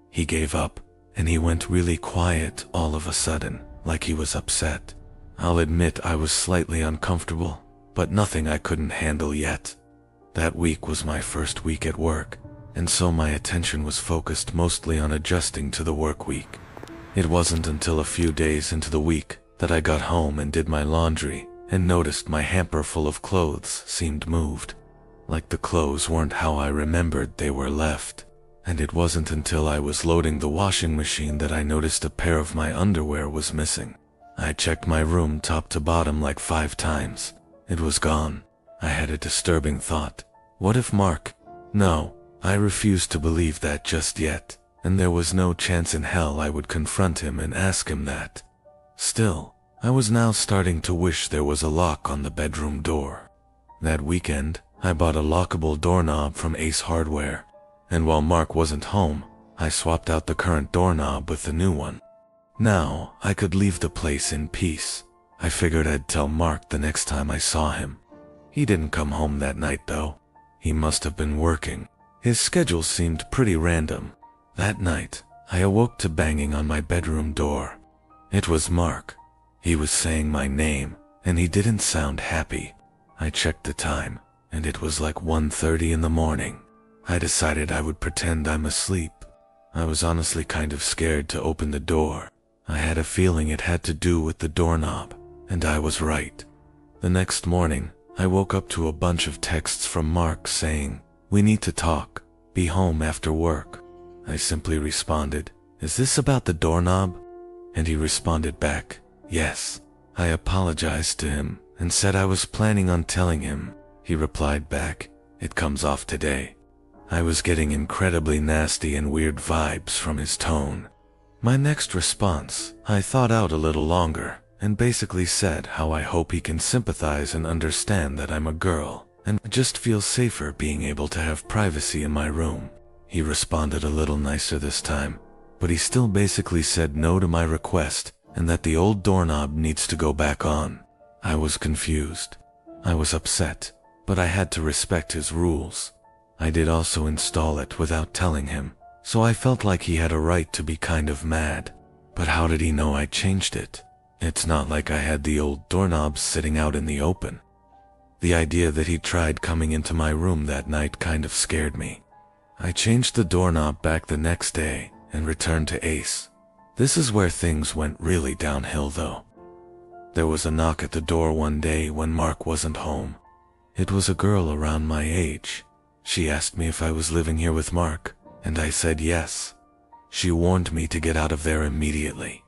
He gave up, and he went really quiet all of a sudden, like he was upset. I'll admit I was slightly uncomfortable, but nothing I couldn't handle yet. That week was my first week at work, and so my attention was focused mostly on adjusting to the work week. It wasn't until a few days into the week that I got home and did my laundry and noticed my hamper full of clothes seemed moved. Like the clothes weren't how I remembered they were left. And it wasn't until I was loading the washing machine that I noticed a pair of my underwear was missing. I checked my room top to bottom like 5 times. It was gone. I had a disturbing thought. What if Mark? No, I refused to believe that just yet, and there was no chance in hell I would confront him and ask him that. Still, I was now starting to wish there was a lock on the bedroom door. That weekend, I bought a lockable doorknob from Ace Hardware, and while Mark wasn't home, I swapped out the current doorknob with the new one. Now, I could leave the place in peace. I figured I'd tell Mark the next time I saw him. He didn't come home that night though. He must have been working. His schedule seemed pretty random. That night, I awoke to banging on my bedroom door. It was Mark. He was saying my name, and he didn't sound happy. I checked the time, and it was like 1:30 in the morning. I decided I would pretend I'm asleep. I was honestly kind of scared to open the door. I had a feeling it had to do with the doorknob, and I was right. The next morning, I woke up to a bunch of texts from Mark saying, "We need to talk. Be home after work." I simply responded, "Is this about the doorknob?" And he responded back, "Yes." I apologized to him and said I was planning on telling him. He replied back, "It comes off today." I was getting incredibly nasty and weird vibes from his tone. My next response, I thought out a little longer and basically said how I hope he can sympathize and understand that I'm a girl and just feel safer being able to have privacy in my room. He responded a little nicer this time, but he still basically said no to my request and that the old doorknob needs to go back on. I was confused. I was upset, but I had to respect his rules. I did also install it without telling him, so I felt like he had a right to be kind of mad. But how did he know I changed it? It's not like I had the old doorknobs sitting out in the open. The idea that he tried coming into my room that night kind of scared me. I changed the doorknob back the next day and returned to Ace. This is where things went really downhill though. There was a knock at the door one day when Mark wasn't home. It was a girl around my age. She asked me if I was living here with Mark, and I said yes. She warned me to get out of there immediately.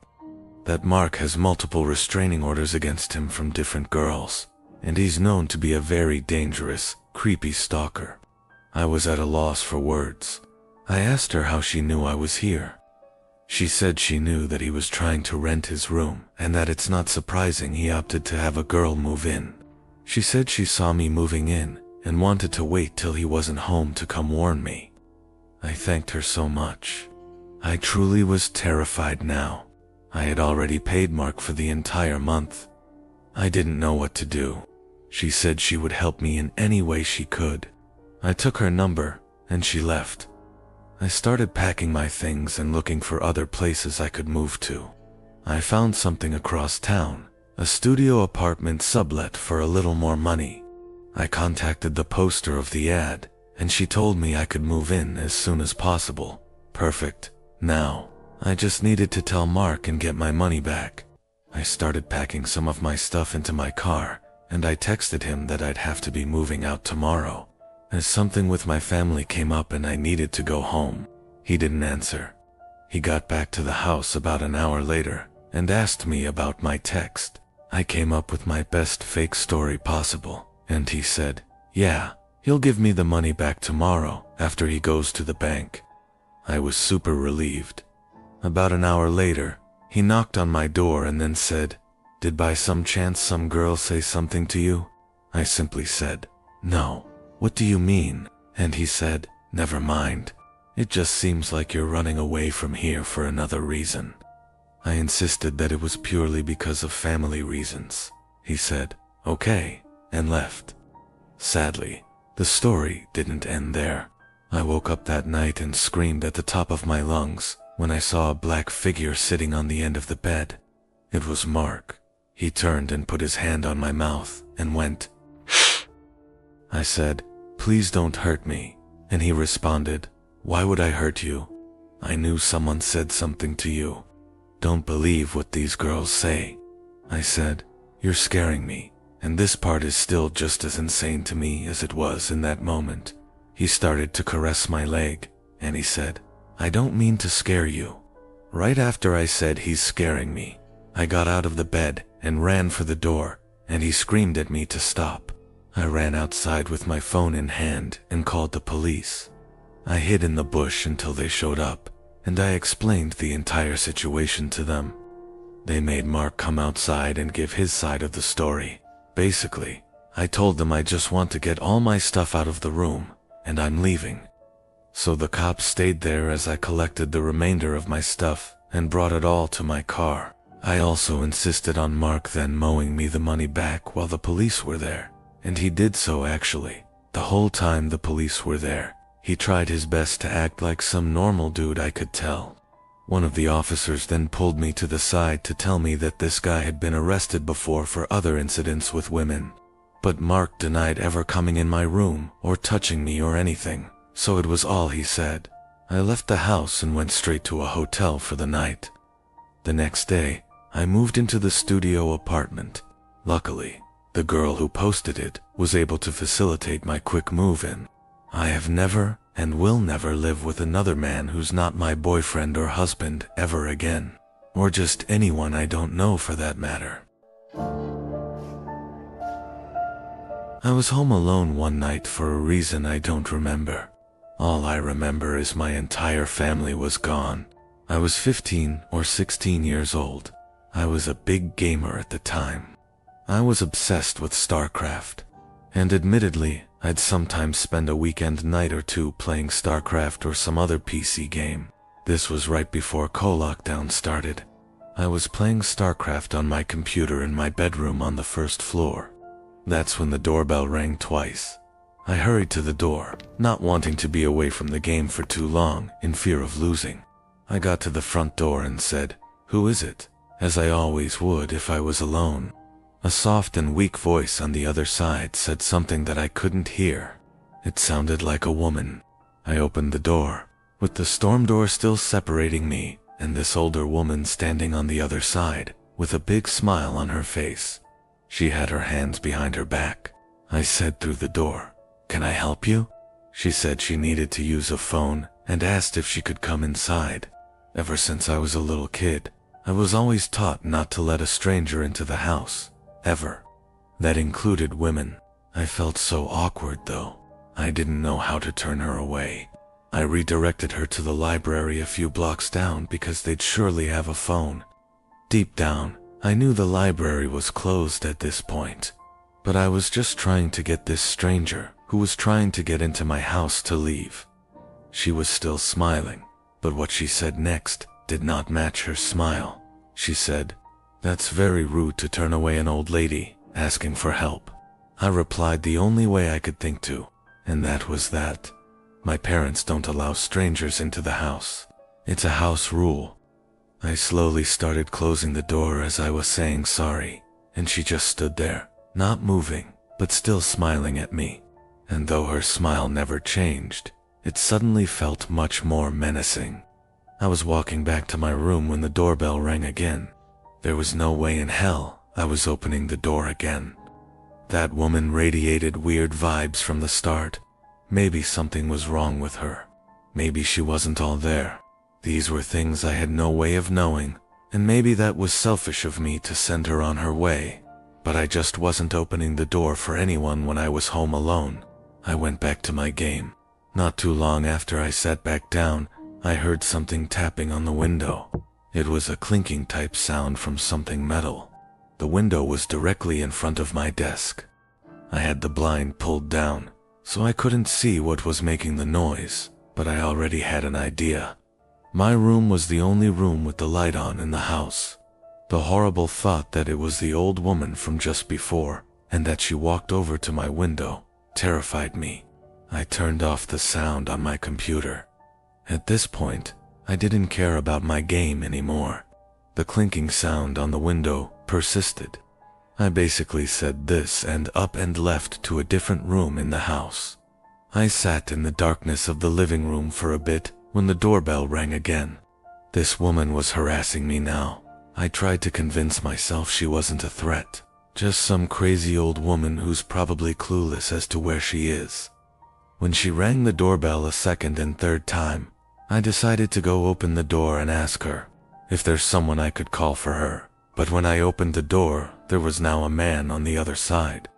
That Mark has multiple restraining orders against him from different girls, and he's known to be a very dangerous, creepy stalker. I was at a loss for words. I asked her how she knew I was here. She said she knew that he was trying to rent his room, and that it's not surprising he opted to have a girl move in. She said she saw me moving in, and wanted to wait till he wasn't home to come warn me. I thanked her so much. I truly was terrified now. I had already paid Mark for the entire month. I didn't know what to do. She said she would help me in any way she could. I took her number, and she left. I started packing my things and looking for other places I could move to. I found something across town, a studio apartment sublet for a little more money. I contacted the poster of the ad, and she told me I could move in as soon as possible. Perfect. Now, I just needed to tell Mark and get my money back. I started packing some of my stuff into my car, and I texted him that I'd have to be moving out tomorrow, as something with my family came up and I needed to go home. He didn't answer. He got back to the house about an hour later and asked me about my text. I came up with my best fake story possible, and he said, yeah, he'll give me the money back tomorrow after he goes to the bank. I was super relieved. About an hour later, he knocked on my door and then said, "Did by some chance some girl say something to you?" I simply said, "No. What do you mean?" And he said, "Never mind. It just seems like you're running away from here for another reason." I insisted that it was purely because of family reasons. He said, "Okay," and left. Sadly, the story didn't end there. I woke up that night and screamed at the top of my lungs when I saw a black figure sitting on the end of the bed. It was Mark. He turned and put his hand on my mouth and went, "Shh." I said, "Please don't hurt me." And he responded, "Why would I hurt you? I knew someone said something to you. Don't believe what these girls say." I said, "You're scaring me, and this part is still just as insane to me as it was in that moment." He started to caress my leg, and he said, "I don't mean to scare you." Right after I said he's scaring me, I got out of the bed and ran for the door, and he screamed at me to stop. I ran outside with my phone in hand and called the police. I hid in the bush until they showed up, and I explained the entire situation to them. They made Mark come outside and give his side of the story. Basically, I told them I just want to get all my stuff out of the room, and I'm leaving. So the cops stayed there as I collected the remainder of my stuff and brought it all to my car. I also insisted on Mark then mowing me the money back while the police were there, and he did so actually. The whole time the police were there, he tried his best to act like some normal dude I could tell. One of the officers then pulled me to the side to tell me that this guy had been arrested before for other incidents with women. But Mark denied ever coming in my room or touching me or anything, so it was all he said. I left the house and went straight to a hotel for the night. The next day, I moved into the studio apartment. Luckily, the girl who posted it was able to facilitate my quick move-in. I have never and will never live with another man who's not my boyfriend or husband ever again, or just anyone I don't know for that matter. I was home alone one night for a reason I don't remember. All I remember is my entire family was gone. I was 15 or 16 years old. I was a big gamer at the time. I was obsessed with StarCraft, and admittedly, I'd sometimes spend a weekend night or two playing StarCraft or some other PC game. This was right before co-lockdown started. I was playing StarCraft on my computer in my bedroom on the first floor. That's when the doorbell rang twice. I hurried to the door, not wanting to be away from the game for too long, in fear of losing. I got to the front door and said, "Who is it?" as I always would if I was alone. A soft and weak voice on the other side said something that I couldn't hear. It sounded like a woman. I opened the door, with the storm door still separating me and this older woman standing on the other side, with a big smile on her face. She had her hands behind her back. I said through the door, "Can I help you?" She said she needed to use a phone and asked if she could come inside. Ever since I was a little kid, I was always taught not to let a stranger into the house, ever. That included women. I felt so awkward though. I didn't know how to turn her away. I redirected her to the library a few blocks down because they'd surely have a phone. Deep down, I knew the library was closed at this point, but I was just trying to get this stranger, who was trying to get into my house, to leave. She was still smiling, but what she said next did not match her smile. She said, "That's very rude to turn away an old lady asking for help." I replied the only way I could think to, and that was that my parents don't allow strangers into the house. It's a house rule. I slowly started closing the door as I was saying sorry, and she just stood there, not moving, but still smiling at me. And though her smile never changed, it suddenly felt much more menacing. I was walking back to my room when the doorbell rang again. There was no way in hell I was opening the door again. That woman radiated weird vibes from the start. Maybe something was wrong with her. Maybe she wasn't all there. These were things I had no way of knowing, and maybe that was selfish of me to send her on her way. But I just wasn't opening the door for anyone when I was home alone. I went back to my game. Not too long after I sat back down, I heard something tapping on the window. It was a clinking type sound from something metal. The window was directly in front of my desk. I had the blind pulled down, so I couldn't see what was making the noise, but I already had an idea. My room was the only room with the light on in the house. The horrible thought that it was the old woman from just before, and that she walked over to my window, terrified me. I turned off the sound on my computer. At this point, I didn't care about my game anymore. The clinking sound on the window persisted. I basically said this and up and left to a different room in the house. I sat in the darkness of the living room for a bit when the doorbell rang again. This woman was harassing me now. I tried to convince myself she wasn't a threat, just some crazy old woman who's probably clueless as to where she is. When she rang the doorbell a second and third time, I decided to go open the door and ask her if there's someone I could call for her. But when I opened the door, there was now a man on the other side.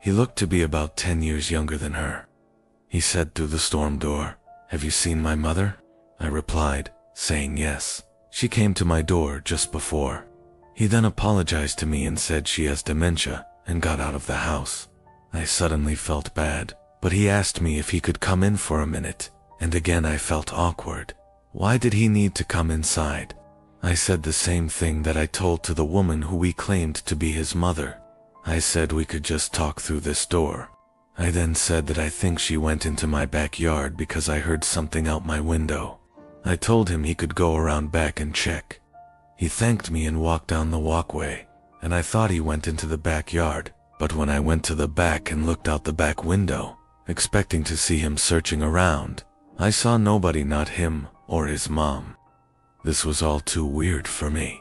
He looked to be about 10 years younger than her. He said through the storm door, "Have you seen my mother?" I replied, saying yes. She came to my door just before. He then apologized to me and said she has dementia and got out of the house. I suddenly felt bad, but he asked me if he could come in for a minute, and again I felt awkward. Why did he need to come inside? I said the same thing that I told to the woman who we claimed to be his mother. I said we could just talk through this door. I then said that I think she went into my backyard because I heard something out my window. I told him he could go around back and check. He thanked me and walked down the walkway, and I thought he went into the backyard, but when I went to the back and looked out the back window, expecting to see him searching around, I saw nobody, not him or his mom. This was all too weird for me.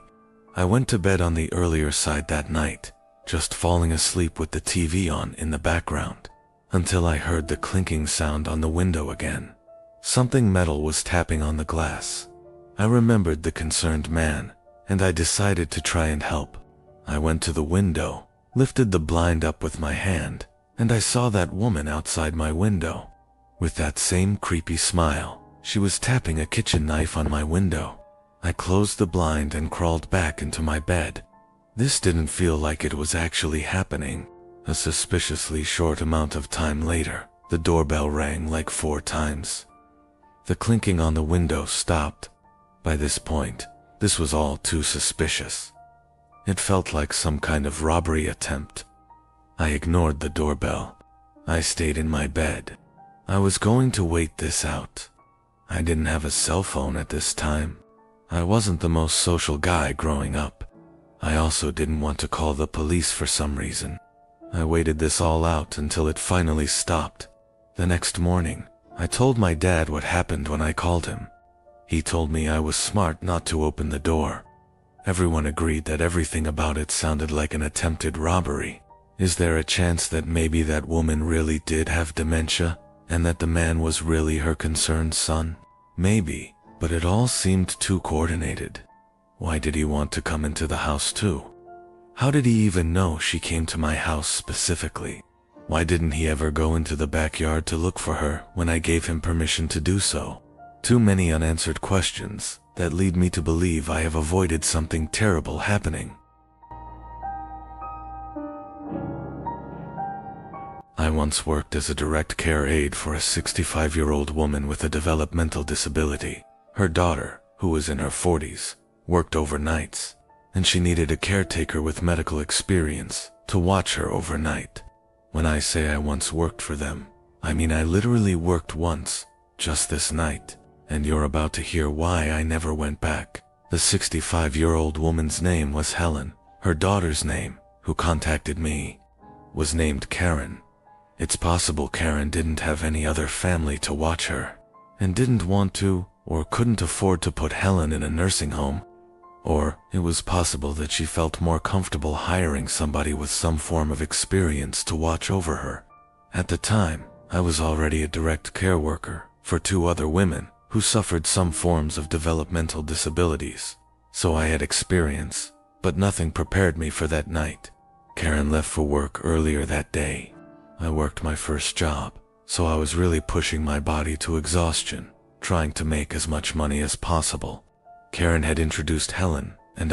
I went to bed on the earlier side that night, just falling asleep with the TV on in the background, until I heard the clinking sound on the window again. Something metal was tapping on the glass. I remembered the concerned man, and I decided to try and help. I went to the window, lifted the blind up with my hand, and I saw that woman outside my window. With that same creepy smile, she was tapping a kitchen knife on my window. I closed the blind and crawled back into my bed. This didn't feel like it was actually happening. A suspiciously short amount of time later, the doorbell rang like 4 times. The clinking on the window stopped. By this point, this was all too suspicious. It felt like some kind of robbery attempt. I ignored the doorbell. I stayed in my bed. I was going to wait this out. I didn't have a cell phone at this time. I wasn't the most social guy growing up. I also didn't want to call the police for some reason. I waited this all out until it finally stopped. The next morning, I told my dad what happened when I called him. He told me I was smart not to open the door. Everyone agreed that everything about it sounded like an attempted robbery. Is there a chance that maybe that woman really did have dementia, and that the man was really her concerned son? Maybe, but it all seemed too coordinated. Why did he want to come into the house too? How did he even know she came to my house specifically? Why didn't he ever go into the backyard to look for her when I gave him permission to do so? Too many unanswered questions that lead me to believe I have avoided something terrible happening. I once worked as a direct care aide for a 65-year-old woman with a developmental disability. Her daughter, who was in her 40s, worked overnights, and she needed a caretaker with medical experience to watch her overnight. When I say I once worked for them, I mean I literally worked once, just this night, and you're about to hear why I never went back. The 65-year-old woman's name was Helen. Her daughter's name, who contacted me, was named Karen. It's possible Karen didn't have any other family to watch her, and didn't want to or couldn't afford to put Helen in a nursing home. Or it was possible that she felt more comfortable hiring somebody with some form of experience to watch over her. At the time, I was already a direct care worker for 2 other women who suffered some forms of developmental disabilities, so I had experience, but nothing prepared me for that night. Karen left for work earlier that day. I worked my first job, so I was really pushing my body to exhaustion, trying to make as much money as possible. Karen had introduced Helen, and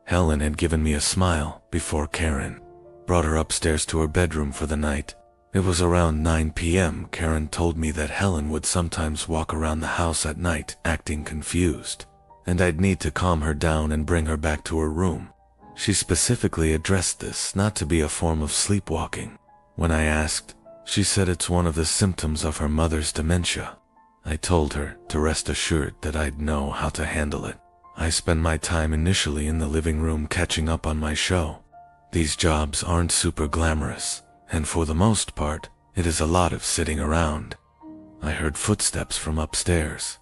Helen had given me a smile before Karen brought her upstairs to her bedroom for the night. It was around 9 p.m. Karen told me that Helen would sometimes walk around the house at night acting confused, and I'd need to calm her down and bring her back to her room. She specifically addressed this not to be a form of sleepwalking. When I asked, she said it's one of the symptoms of her mother's dementia. I told her to rest assured that I'd know how to handle it. I spend my time initially in the living room catching up on my show. These jobs aren't super glamorous, and for the most part, it is a lot of sitting around. I heard footsteps from upstairs.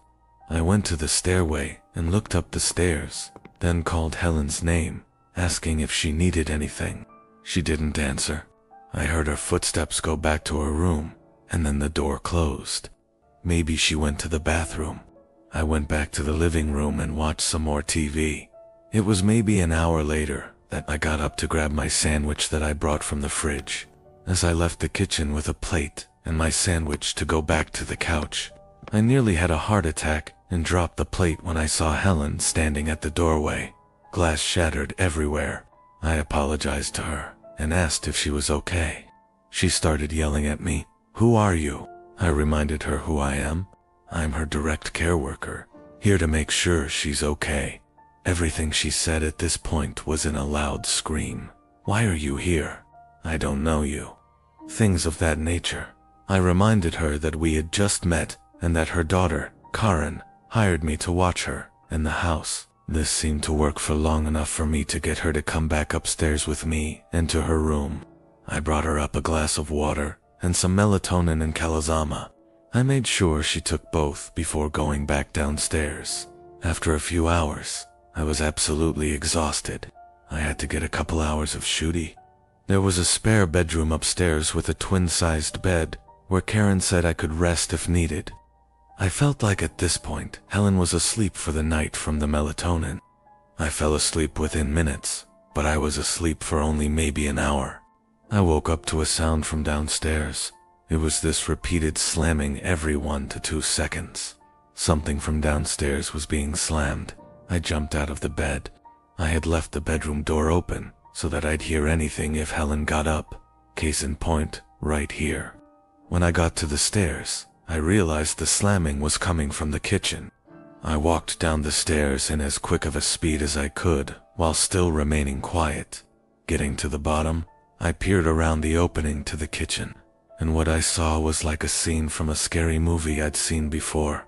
I went to the stairway and looked up the stairs, then called Helen's name, asking if she needed anything. She didn't answer. I heard her footsteps go back to her room, and then the door closed. Maybe she went to the bathroom. I went back to the living room and watched some more TV. It was maybe an hour later that I got up to grab my sandwich that I brought from the fridge. As I left the kitchen with a plate and my sandwich to go back to the couch, I nearly had a heart attack and dropped the plate when I saw Helen standing at the doorway. Glass shattered everywhere. I apologized to her and asked if she was okay. She started yelling at me. "Who are you?" I reminded her who I am. I'm her direct care worker, here to make sure she's okay. Everything she said at this point was in a loud scream. "Why are you here? I don't know you." Things of that nature. I reminded her that we had just met and that her daughter, Karen, hired me to watch her in the house. This seemed to work for long enough for me to get her to come back upstairs with me and to her room. I brought her up a glass of water and some melatonin and Calazama. I made sure she took both before going back downstairs. After a few hours, I was absolutely exhausted. I had to get a couple hours of shooty. There was a spare bedroom upstairs with a twin-sized bed where Karen said I could rest if needed. I felt like at this point, Helen was asleep for the night from the melatonin. I fell asleep within minutes, but I was asleep for only maybe an hour. I woke up to a sound from downstairs. It was this repeated slamming every 1 to 2 seconds. Something from downstairs was being slammed. I jumped out of the bed. I had left the bedroom door open so that I'd hear anything if Helen got up. Case in point, right here. When I got to the stairs, I realized the slamming was coming from the kitchen. I walked down the stairs in as quick of a speed as I could, while still remaining quiet. Getting to the bottom, I peered around the opening to the kitchen, and what I saw was like a scene from a scary movie I'd seen before.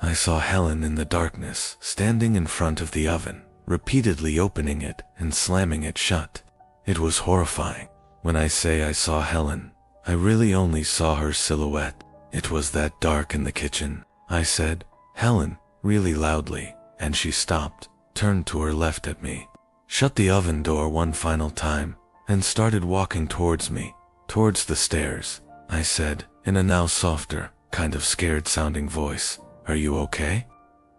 I saw Helen in the darkness, standing in front of the oven, repeatedly opening it and slamming it shut. It was horrifying. When I say I saw Helen, I really only saw her silhouette. It was that dark in the kitchen. I said, "Helen," really loudly, and she stopped. turned to her left at me, shut the oven door one final time, and started walking towards me, towards the stairs. I said, in a now softer, kind of scared-sounding voice, "Are you okay?"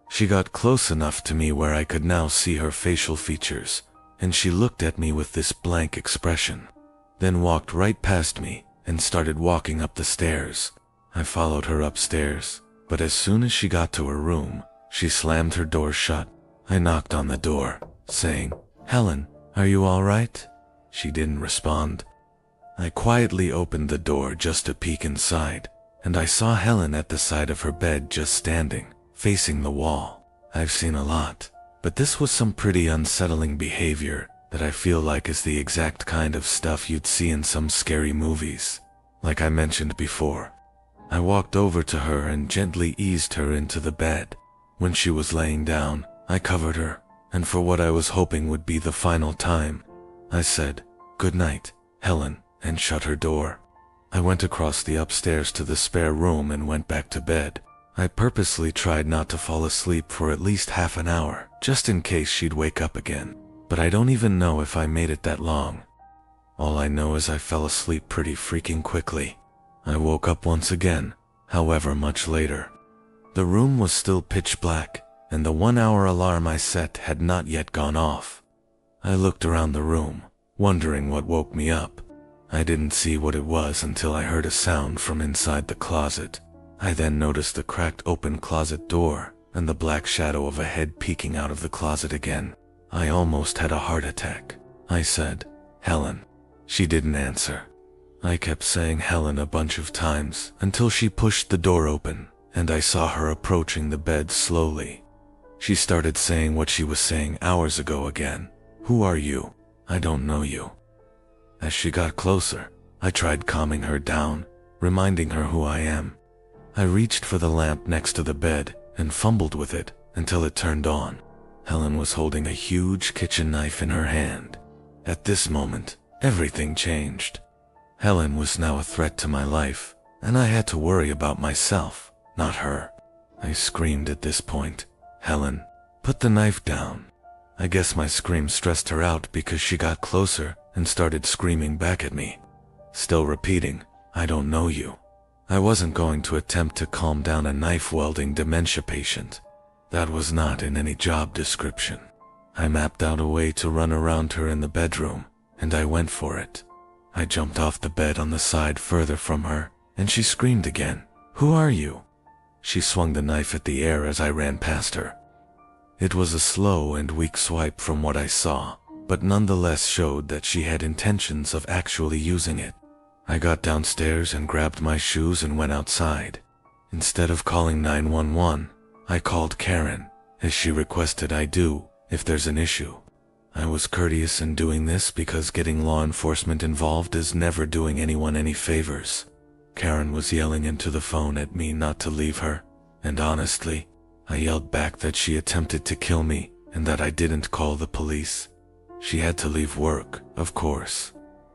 She got close enough to me where I could now see her facial features, and she looked at me with this blank expression, then walked right past me and started walking up the stairs. I followed her upstairs, but as soon as she got to her room, she slammed her door shut. I knocked on the door, saying, "Helen, are you all right?" She didn't respond. I quietly opened the door just to peek inside, and I saw Helen at the side of her bed just standing, facing the wall. I've seen a lot, but this was some pretty unsettling behavior that I feel like is the exact kind of stuff you'd see in some scary movies. Like I mentioned before, I walked over to her and gently eased her into the bed. When she was laying down, I covered her, and for what I was hoping would be the final time, I said, "Good night, Helen," and shut her door. I went across the upstairs to the spare room and went back to bed. I purposely tried not to fall asleep for at least half an hour, just in case she'd wake up again. But I don't even know if I made it that long. All I know is I fell asleep pretty freaking quickly. I woke up once again, however much later. The room was still pitch black, and the 1-hour alarm I set had not yet gone off. I looked around the room, wondering what woke me up. I didn't see what it was until I heard a sound from inside the closet. I then noticed the cracked open closet door and the black shadow of a head peeking out of the closet again. I almost had a heart attack. I said, "Helen." She didn't answer. I kept saying Helen a bunch of times until she pushed the door open and I saw her approaching the bed slowly. She started saying what she was saying hours ago again. "Who are you? I don't know you." As she got closer, I tried calming her down, reminding her who I am. I reached for the lamp next to the bed and fumbled with it until it turned on. Helen was holding a huge kitchen knife in her hand. At this moment, everything changed. Helen was now a threat to my life, and I had to worry about myself, not her. I screamed at this point, "Helen, put the knife down." I guess my scream stressed her out because she got closer and started screaming back at me, still repeating, "I don't know you." I wasn't going to attempt to calm down a knife-wielding dementia patient. That was not in any job description. I mapped out a way to run around her in the bedroom, and I went for it. I jumped off the bed on the side further from her, and she screamed again, "Who are you?" She swung the knife at the air as I ran past her. It was a slow and weak swipe from what I saw, but nonetheless showed that she had intentions of actually using it. I got downstairs and grabbed my shoes and went outside. Instead of calling 911, I called Karen, as she requested I do if there's an issue. I was courteous in doing this because getting law enforcement involved is never doing anyone any favors. Karen was yelling into the phone at me not to leave her, and honestly, I yelled back that she attempted to kill me and that I didn't call the police. She had to leave work, of course.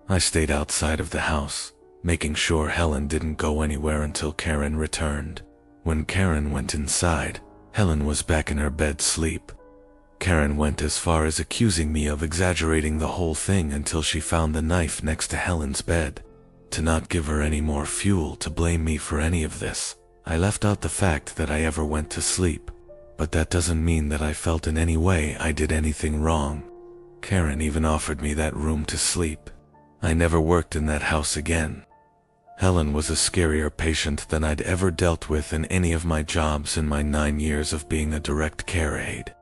I stayed outside of the house, making sure Helen didn't go anywhere until Karen returned. When Karen went inside, Helen was back in her bed asleep. Karen went as far as accusing me of exaggerating the whole thing until she found the knife next to Helen's bed. To not give her any more fuel to blame me for any of this, I left out the fact that I ever went to sleep, but that doesn't mean that I felt in any way I did anything wrong. Karen even offered me that room to sleep. I never worked in that house again. Helen was a scarier patient than I'd ever dealt with in any of my jobs in my 9 years of being a direct care aide.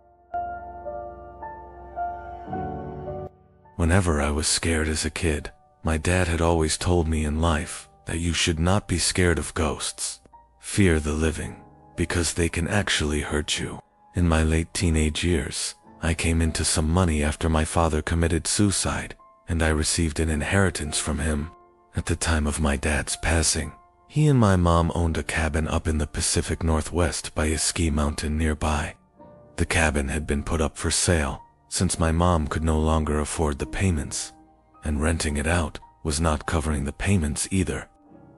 Whenever I was scared as a kid, my dad had always told me in life that you should not be scared of ghosts. Fear the living, because they can actually hurt you. In my late teenage years, I came into some money after my father committed suicide, and I received an inheritance from him. At the time of my dad's passing, he and my mom owned a cabin up in the Pacific Northwest by a ski mountain nearby. The cabin had been put up for sale since my mom could no longer afford the payments, and renting it out was not covering the payments either.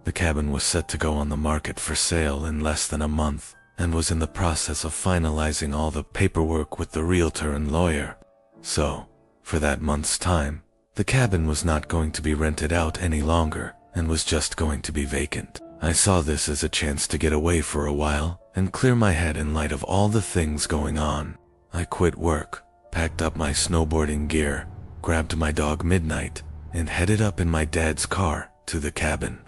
The cabin was set to go on the market for sale in less than a month, and was in the process of finalizing all the paperwork with the realtor and lawyer. So, for that month's time, the cabin was not going to be rented out any longer and was just going to be vacant. I saw this as a chance to get away for a while and clear my head in light of all the things going on. I quit work, packed up my snowboarding gear, grabbed my dog Midnight, and headed up in my dad's car to the cabin.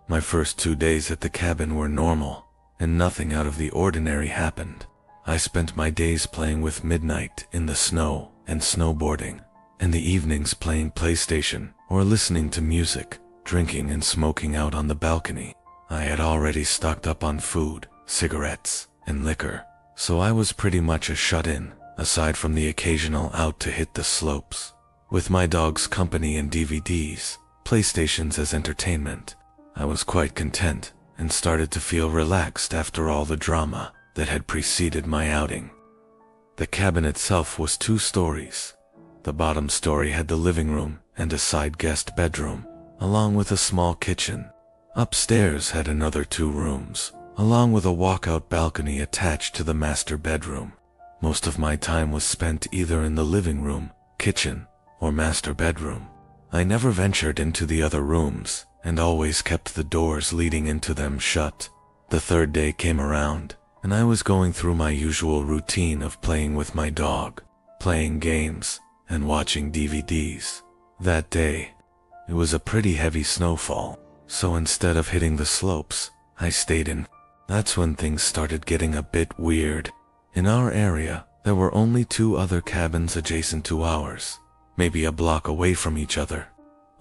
My first 2 days at the cabin were normal, and nothing out of the ordinary happened. I spent my days playing with Midnight in the snow and snowboarding, and the evenings playing PlayStation or listening to music, drinking and smoking out on the balcony. I had already stocked up on food, cigarettes, and liquor, so I was pretty much a shut-in, aside from the occasional out to hit the slopes. With my dog's company and DVDs, PlayStations as entertainment, I was quite content and started to feel relaxed after all the drama that had preceded my outing. The cabin itself was 2 stories. The bottom story had the living room and a side guest bedroom, along with a small kitchen. Upstairs had another 2 rooms, along with a walkout balcony attached to the master bedroom. Most of my time was spent either in the living room, kitchen, or master bedroom. I never ventured into the other rooms, and always kept the doors leading into them shut. The 3rd day came around, and I was going through my usual routine of playing with my dog, playing games, and watching DVDs. That day, it was a pretty heavy snowfall, so instead of hitting the slopes, I stayed in. That's when things started getting a bit weird. In our area, there were only 2 other cabins adjacent to ours, maybe a block away from each other.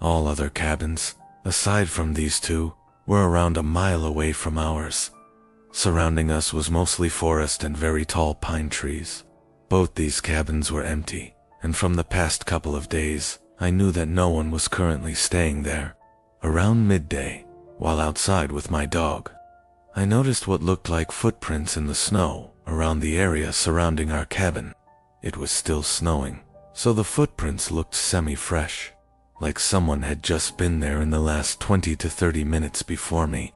All other cabins, aside from these 2, were around a mile away from ours. Surrounding us was mostly forest and very tall pine trees. Both these cabins were empty, and from the past couple of days, I knew that no one was currently staying there. Around midday, while outside with my dog, I noticed what looked like footprints in the snow around the area surrounding our cabin. It was still snowing, so the footprints looked semi-fresh, like someone had just been there in the last 20 to 30 minutes before me.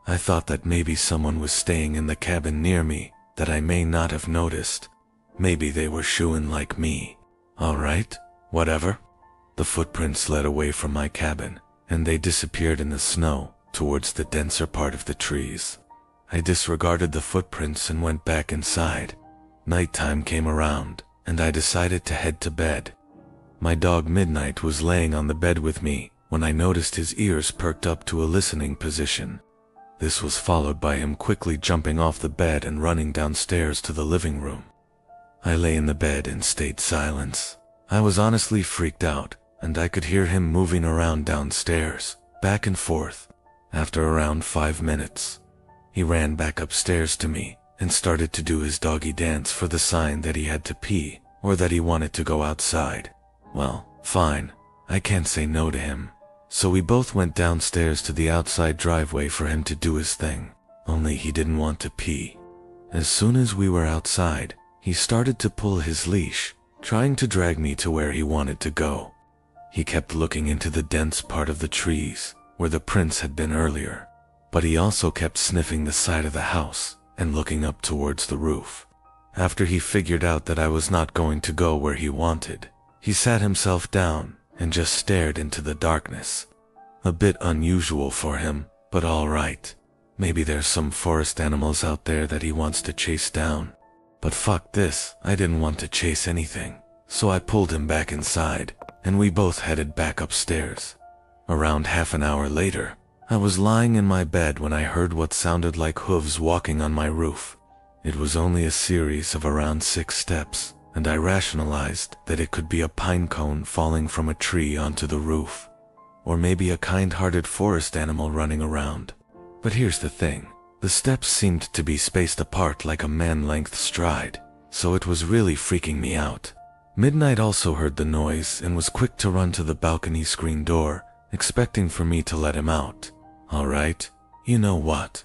I thought that maybe someone was staying in the cabin near me that I may not have noticed. Maybe they were shooing like me. Alright, whatever. The footprints led away from my cabin, and they disappeared in the snow towards the denser part of the trees. I disregarded the footprints and went back inside. Nighttime came around, and I decided to head to bed. My dog Midnight was laying on the bed with me when I noticed his ears perked up to a listening position. This was followed by him quickly jumping off the bed and running downstairs to the living room. I lay in the bed in stayed silence. I was honestly freaked out, and I could hear him moving around downstairs, back and forth. After around 5 minutes, he ran back upstairs to me and started to do his doggy dance for the sign that he had to pee or that he wanted to go outside. Well, fine, I can't say no to him. So we both went downstairs to the outside driveway for him to do his thing, only he didn't want to pee. As soon as we were outside, he started to pull his leash, trying to drag me to where he wanted to go. He kept looking into the dense part of the trees, where the prints had been earlier, but he also kept sniffing the side of the house and looking up towards the roof. After he figured out that I was not going to go where he wanted, he sat himself down and just stared into the darkness. A bit unusual for him, but all right. Maybe there's some forest animals out there that he wants to chase down. But fuck this, I didn't want to chase anything, so I pulled him back inside, and we both headed back upstairs. Around half an hour later, I was lying in my bed when I heard what sounded like hooves walking on my roof. It was only a series of around 6 steps, and I rationalized that it could be a pine cone falling from a tree onto the roof, or maybe a kind-hearted forest animal running around. But here's the thing, the steps seemed to be spaced apart like a man-length stride, so it was really freaking me out. Midnight also heard the noise and was quick to run to the balcony screen door, expecting for me to let him out. Alright, you know what?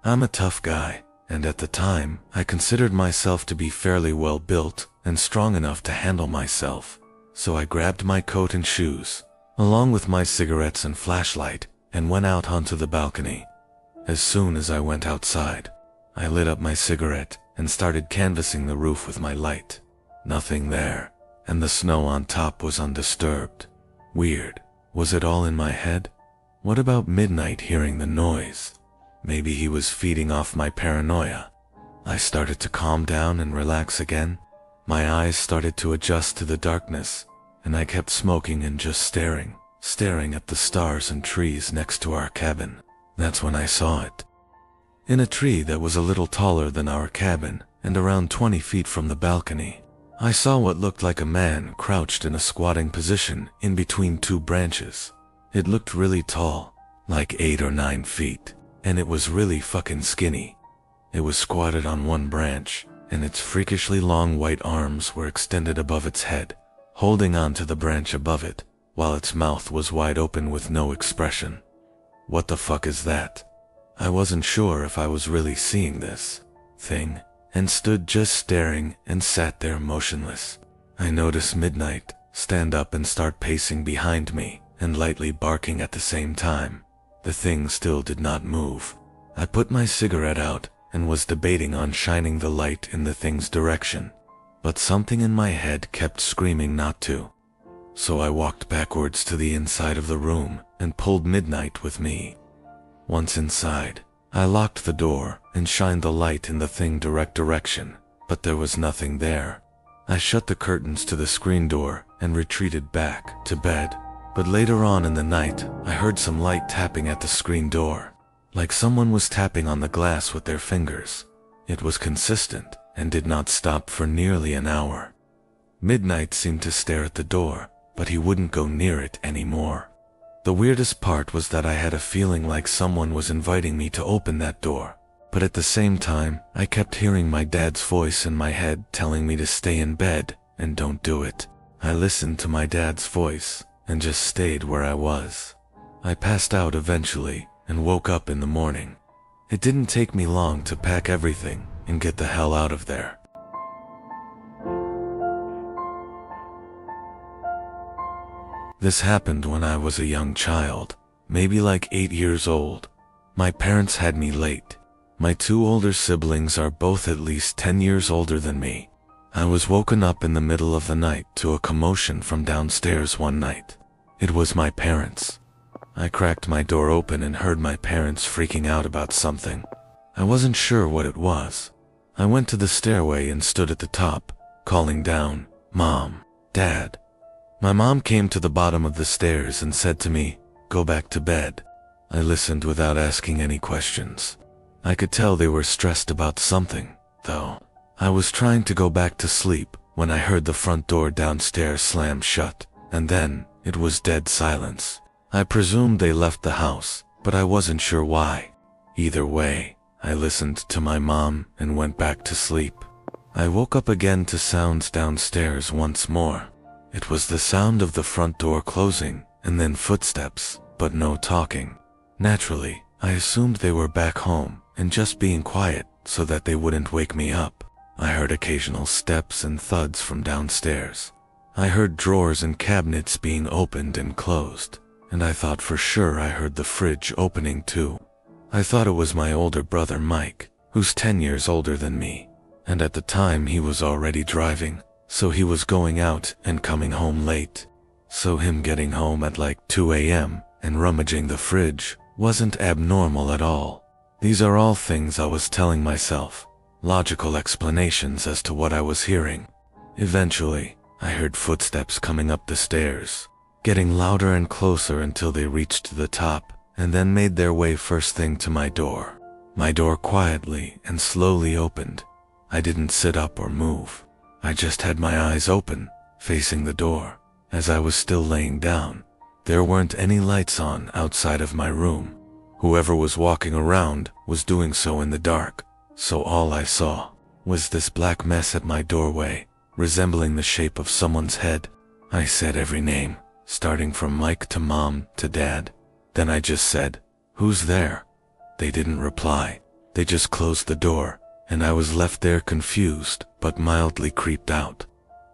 I'm a tough guy, and at the time, I considered myself to be fairly well built and strong enough to handle myself. So I grabbed my coat and shoes, along with my cigarettes and flashlight, and went out onto the balcony. As soon as I went outside, I lit up my cigarette and started canvassing the roof with my light. Nothing there, and the snow on top was undisturbed. Weird. Was it all in my head? What about Midnight hearing the noise? Maybe he was feeding off my paranoia. I started to calm down and relax again. My eyes started to adjust to the darkness, and I kept smoking and just staring at the stars and trees next to our cabin. That's when I saw it. In a tree that was a little taller than our cabin and around 20 feet from the balcony, I saw what looked like a man crouched in a squatting position in between two branches. It looked really tall, like 8 or 9 feet, and it was really fucking skinny. It was squatted on one branch, and its freakishly long white arms were extended above its head, holding on to the branch above it, while its mouth was wide open with no expression. What the fuck is that? I wasn't sure if I was really seeing this thing, and stood just staring and sat there motionless. I noticed Midnight stand up and start pacing behind me and lightly barking at the same time. The thing still did not move. I put my cigarette out and was debating on shining the light in the thing's direction, but something in my head kept screaming not to. So I walked backwards to the inside of the room and pulled Midnight with me. Once inside, I locked the door and shined the light in the thing direct direction, but there was nothing there. I shut the curtains to the screen door and retreated back to bed. But later on in the night, I heard some light tapping at the screen door, like someone was tapping on the glass with their fingers. It was consistent and did not stop for nearly an hour. Midnight seemed to stare at the door, but he wouldn't go near it anymore. The weirdest part was that I had a feeling like someone was inviting me to open that door, but at the same time, I kept hearing my dad's voice in my head telling me to stay in bed and don't do it. I listened to my dad's voice and just stayed where I was. I passed out eventually and woke up in the morning. It didn't take me long to pack everything and get the hell out of there. This happened when I was a young child, maybe like 8 years old. My parents had me late. My 2 older siblings are both at least 10 years older than me. I was woken up in the middle of the night to a commotion from downstairs one night. It was my parents. I cracked my door open and heard my parents freaking out about something. I wasn't sure what it was. I went to the stairway and stood at the top, calling down, "Mom, Dad." My mom came to the bottom of the stairs and said to me, "Go back to bed." I listened without asking any questions. I could tell they were stressed about something, though. I was trying to go back to sleep when I heard the front door downstairs slam shut, and then it was dead silence. I presumed they left the house, but I wasn't sure why. Either way, I listened to my mom and went back to sleep. I woke up again to sounds downstairs once more. It was the sound of the front door closing and then footsteps, but no talking. Naturally, I assumed they were back home and just being quiet so that they wouldn't wake me up. I heard occasional steps and thuds from downstairs. I heard drawers and cabinets being opened and closed, and I thought for sure I heard the fridge opening too. I thought it was my older brother Mike, who's 10 years older than me, and at the time he was already driving, so he was going out and coming home late. So him getting home at like 2 a.m. and rummaging the fridge wasn't abnormal at all. These are all things I was telling myself. Logical explanations as to what I was hearing. Eventually, I heard footsteps coming up the stairs, getting louder and closer until they reached the top, and then made their way first thing to my door. My door quietly and slowly opened. I didn't sit up or move. I just had my eyes open, facing the door, as I was still laying down. There weren't any lights on outside of my room. Whoever was walking around was doing so in the dark. So all I saw was this black mess at my doorway, resembling the shape of someone's head. I said every name, starting from Mike to Mom to Dad. Then I just said, "Who's there?" They didn't reply. They just closed the door, and I was left there confused but mildly creeped out.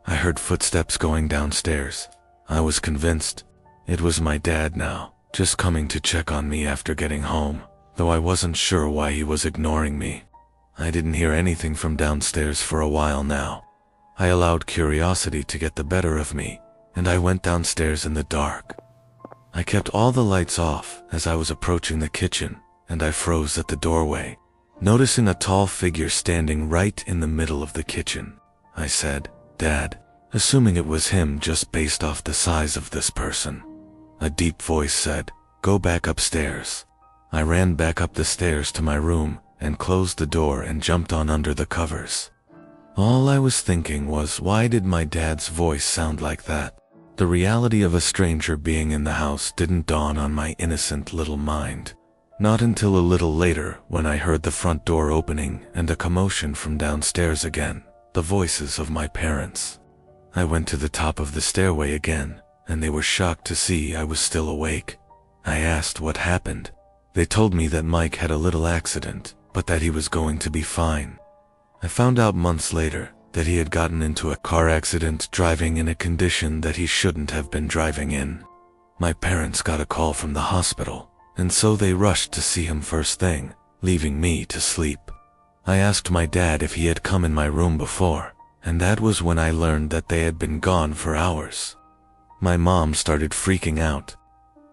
I heard footsteps going downstairs. I was convinced it was my dad now, just coming to check on me after getting home, though I wasn't sure why he was ignoring me. I didn't hear anything from downstairs for a while now. I allowed curiosity to get the better of me, and I went downstairs in the dark. I kept all the lights off as I was approaching the kitchen, and I froze at the doorway, noticing a tall figure standing right in the middle of the kitchen. I said, "Dad," assuming it was him just based off the size of this person. A deep voice said, "Go back upstairs." I ran back up the stairs to my room and closed the door and jumped on under the covers. All I was thinking was, why did my dad's voice sound like that? The reality of a stranger being in the house didn't dawn on my innocent little mind. Not until a little later, when I heard the front door opening and a commotion from downstairs again, the voices of my parents. I went to the top of the stairway again, and they were shocked to see I was still awake. I asked what happened. They told me that Mike had a little accident, but that he was going to be fine. I found out months later that he had gotten into a car accident driving in a condition that he shouldn't have been driving in. My parents got a call from the hospital, and so they rushed to see him first thing, leaving me to sleep. I asked my dad if he had come in my room before, and that was when I learned that they had been gone for hours. My mom started freaking out,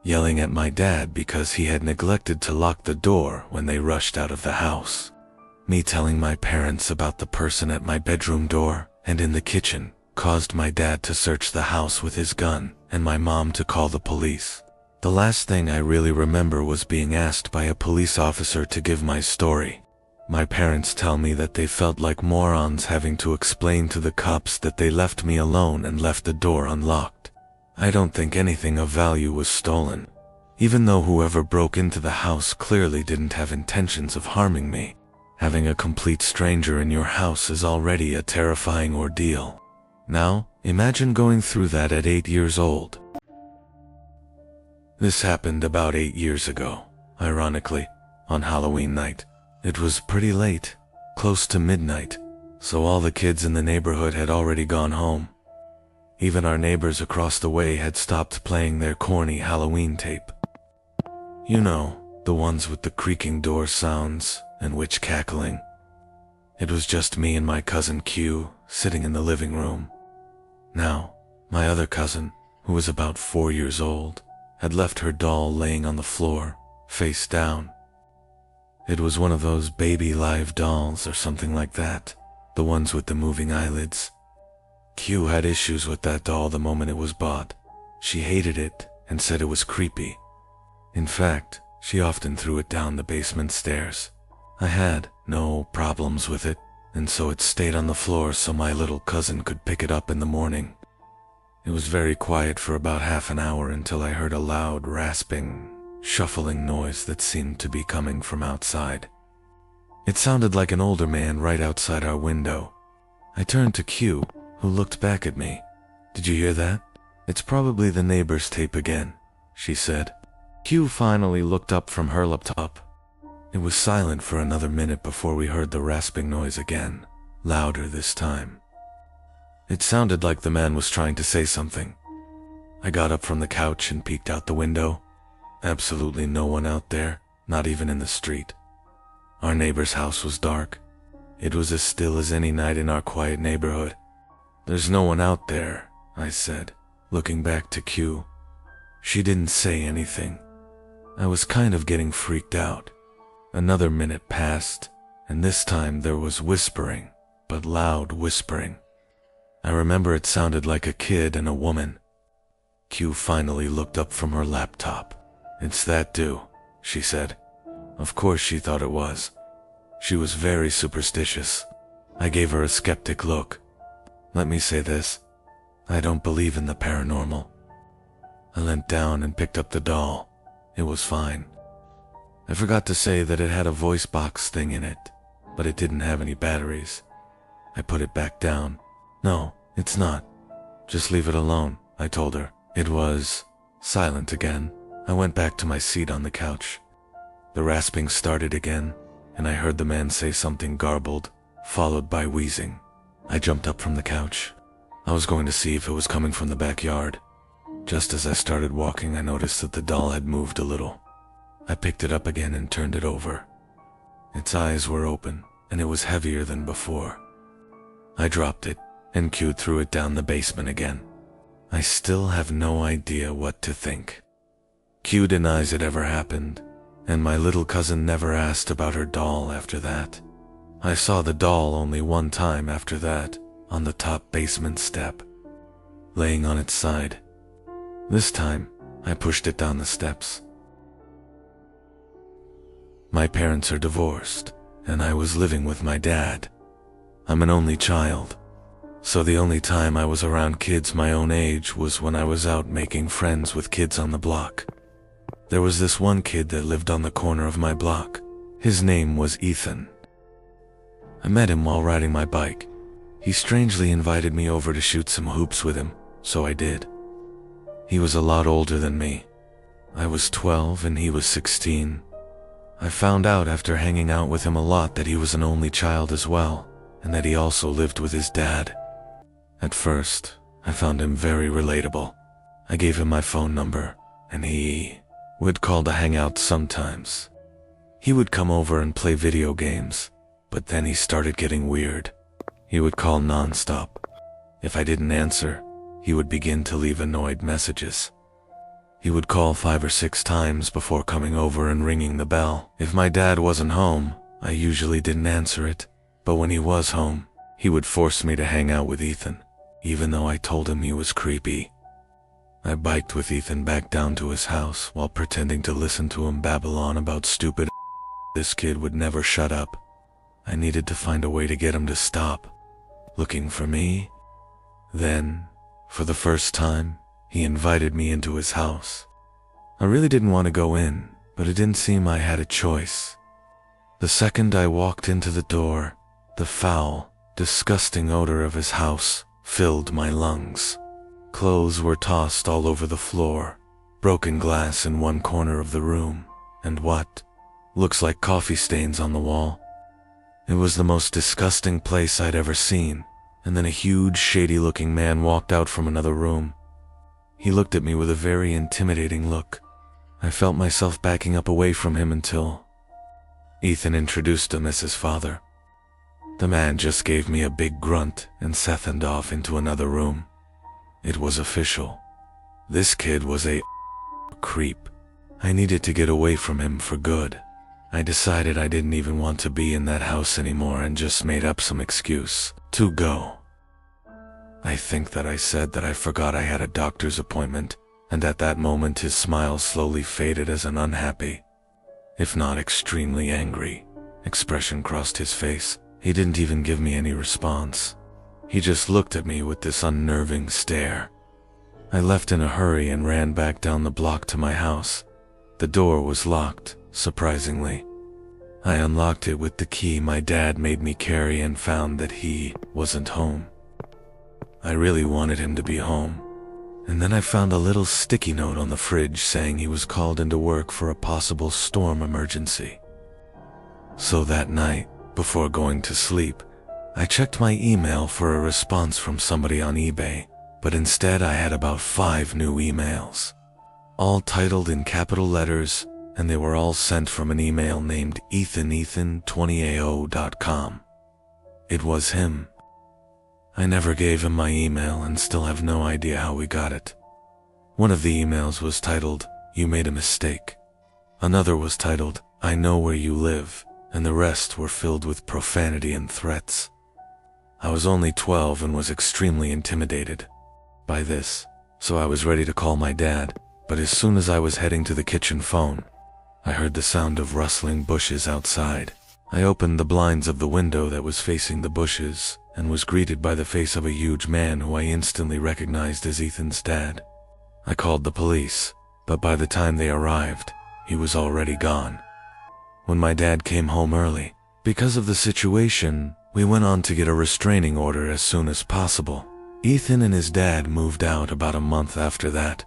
yelling at my dad because he had neglected to lock the door when they rushed out of the house. Me telling my parents about the person at my bedroom door and in the kitchen caused my dad to search the house with his gun and my mom to call the police. The last thing I really remember was being asked by a police officer to give my story. My parents tell me that they felt like morons having to explain to the cops that they left me alone and left the door unlocked. I don't think anything of value was stolen, even though whoever broke into the house clearly didn't have intentions of harming me. Having a complete stranger in your house is already a terrifying ordeal. Now, imagine going through that at 8 years old. This happened about 8 years ago, ironically, on Halloween night. It was pretty late, close to midnight, so all the kids in the neighborhood had already gone home. Even our neighbors across the way had stopped playing their corny Halloween tape. You know, the ones with the creaking door sounds and witch cackling. It was just me and my cousin Q sitting in the living room. Now, my other cousin, who was about 4 years old, had left her doll laying on the floor, face down. It was one of those baby live dolls or something like that, the ones with the moving eyelids. Q had issues with that doll the moment it was bought. She hated it and said it was creepy. In fact, she often threw it down the basement stairs. I had no problems with it, and so it stayed on the floor so my little cousin could pick it up in the morning. It was very quiet for about half an hour until I heard a loud, rasping, shuffling noise that seemed to be coming from outside. It sounded like an older man right outside our window. I turned to Q, who looked back at me. "Did you hear that? It's probably the neighbor's tape again," she said. Q finally looked up from her laptop. It was silent for another minute before we heard the rasping noise again, louder this time. It sounded like the man was trying to say something. I got up from the couch and peeked out the window. Absolutely no one out there, not even in the street. Our neighbor's house was dark. It was as still as any night in our quiet neighborhood. "There's no one out there," I said, looking back to Q. She didn't say anything. I was kind of getting freaked out. Another minute passed, and this time there was whispering, but loud whispering. I remember it sounded like a kid and a woman. Q finally looked up from her laptop. "It's that do," she said. Of course she thought it was. She was very superstitious. I gave her a skeptic look. Let me say this, I don't believe in the paranormal. I leant down and picked up the doll. It was fine. I forgot to say that it had a voice box thing in it, but it didn't have any batteries. I put it back down. "No, it's not. Just leave it alone," I told her. It was silent again. I went back to my seat on the couch. The rasping started again, and I heard the man say something garbled, followed by wheezing. I jumped up from the couch. I was going to see if it was coming from the backyard. Just as I started walking, I noticed that the doll had moved a little. I picked it up again and turned it over. Its eyes were open, and it was heavier than before. I dropped it, and Q threw it down the basement again. I still have no idea what to think. Q denies it ever happened, and my little cousin never asked about her doll after that. I saw the doll only one time after that, on the top basement step, laying on its side. This time, I pushed it down the steps. My parents are divorced, and I was living with my dad. I'm an only child, so the only time I was around kids my own age was when I was out making friends with kids on the block. There was this one kid that lived on the corner of my block. His name was Ethan. I met him while riding my bike. He strangely invited me over to shoot some hoops with him, so I did. He was a lot older than me. I was 12 and he was 16. I found out after hanging out with him a lot that he was an only child as well, and that he also lived with his dad. At first, I found him very relatable. I gave him my phone number, and he would call to hang out sometimes. He would come over and play video games, but then he started getting weird. He would call non-stop. If I didn't answer, he would begin to leave annoyed messages. He would call 5 or 6 times before coming over and ringing the bell. If my dad wasn't home, I usually didn't answer it, but when he was home, he would force me to hang out with Ethan, even though I told him he was creepy. I biked with Ethan back down to his house while pretending to listen to him babble on about stupid. This kid would never shut up. I needed to find a way to get him to stop looking for me. Then, for the first time, he invited me into his house. I really didn't want to go in, but it didn't seem I had a choice. The second I walked into the door, the foul, disgusting odor of his house filled my lungs. Clothes were tossed all over the floor, broken glass in one corner of the room, and what looks like coffee stains on the wall. It was the most disgusting place I'd ever seen, and then a huge, shady-looking man walked out from another room. He looked at me with a very intimidating look. I felt myself backing up away from him until Ethan introduced him as his father. The man just gave me a big grunt and settled off into another room. It was official. This kid was a creep. I needed to get away from him for good. I decided I didn't even want to be in that house anymore and just made up some excuse to go. I think that I said that I forgot I had a doctor's appointment, and at that moment his smile slowly faded as an unhappy, if not extremely angry, expression crossed his face. He didn't even give me any response. He just looked at me with this unnerving stare. I left in a hurry and ran back down the block to my house. The door was locked, surprisingly. I unlocked it with the key my dad made me carry and found that he wasn't home. I really wanted him to be home. And then I found a little sticky note on the fridge saying he was called into work for a possible storm emergency. So that night, before going to sleep, I checked my email for a response from somebody on eBay, but instead I had about 5 new emails, all titled in capital letters, and they were all sent from an email named ethan20ao.com. It was him. I never gave him my email and still have no idea how we got it. One of the emails was titled, "You made a mistake." Another was titled, "I know where you live," and the rest were filled with profanity and threats. I was only 12 and was extremely intimidated by this, so I was ready to call my dad, but as soon as I was heading to the kitchen phone, I heard the sound of rustling bushes outside. I opened the blinds of the window that was facing the bushes and was greeted by the face of a huge man who I instantly recognized as Ethan's dad. I called the police, but by the time they arrived, he was already gone. When my dad came home early, because of the situation, we went on to get a restraining order as soon as possible. Ethan and his dad moved out about a month after that.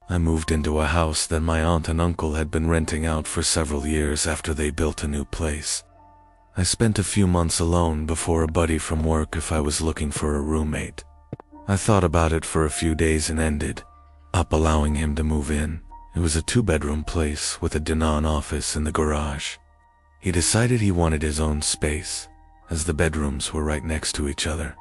I moved into a house that my aunt and uncle had been renting out for several years after they built a new place. I spent a few months alone before a buddy from work if I was looking for a roommate. I thought about it for a few days and ended up allowing him to move in. It was a 2-bedroom place with a Denon office in the garage. He decided he wanted his own space, as the bedrooms were right next to each other.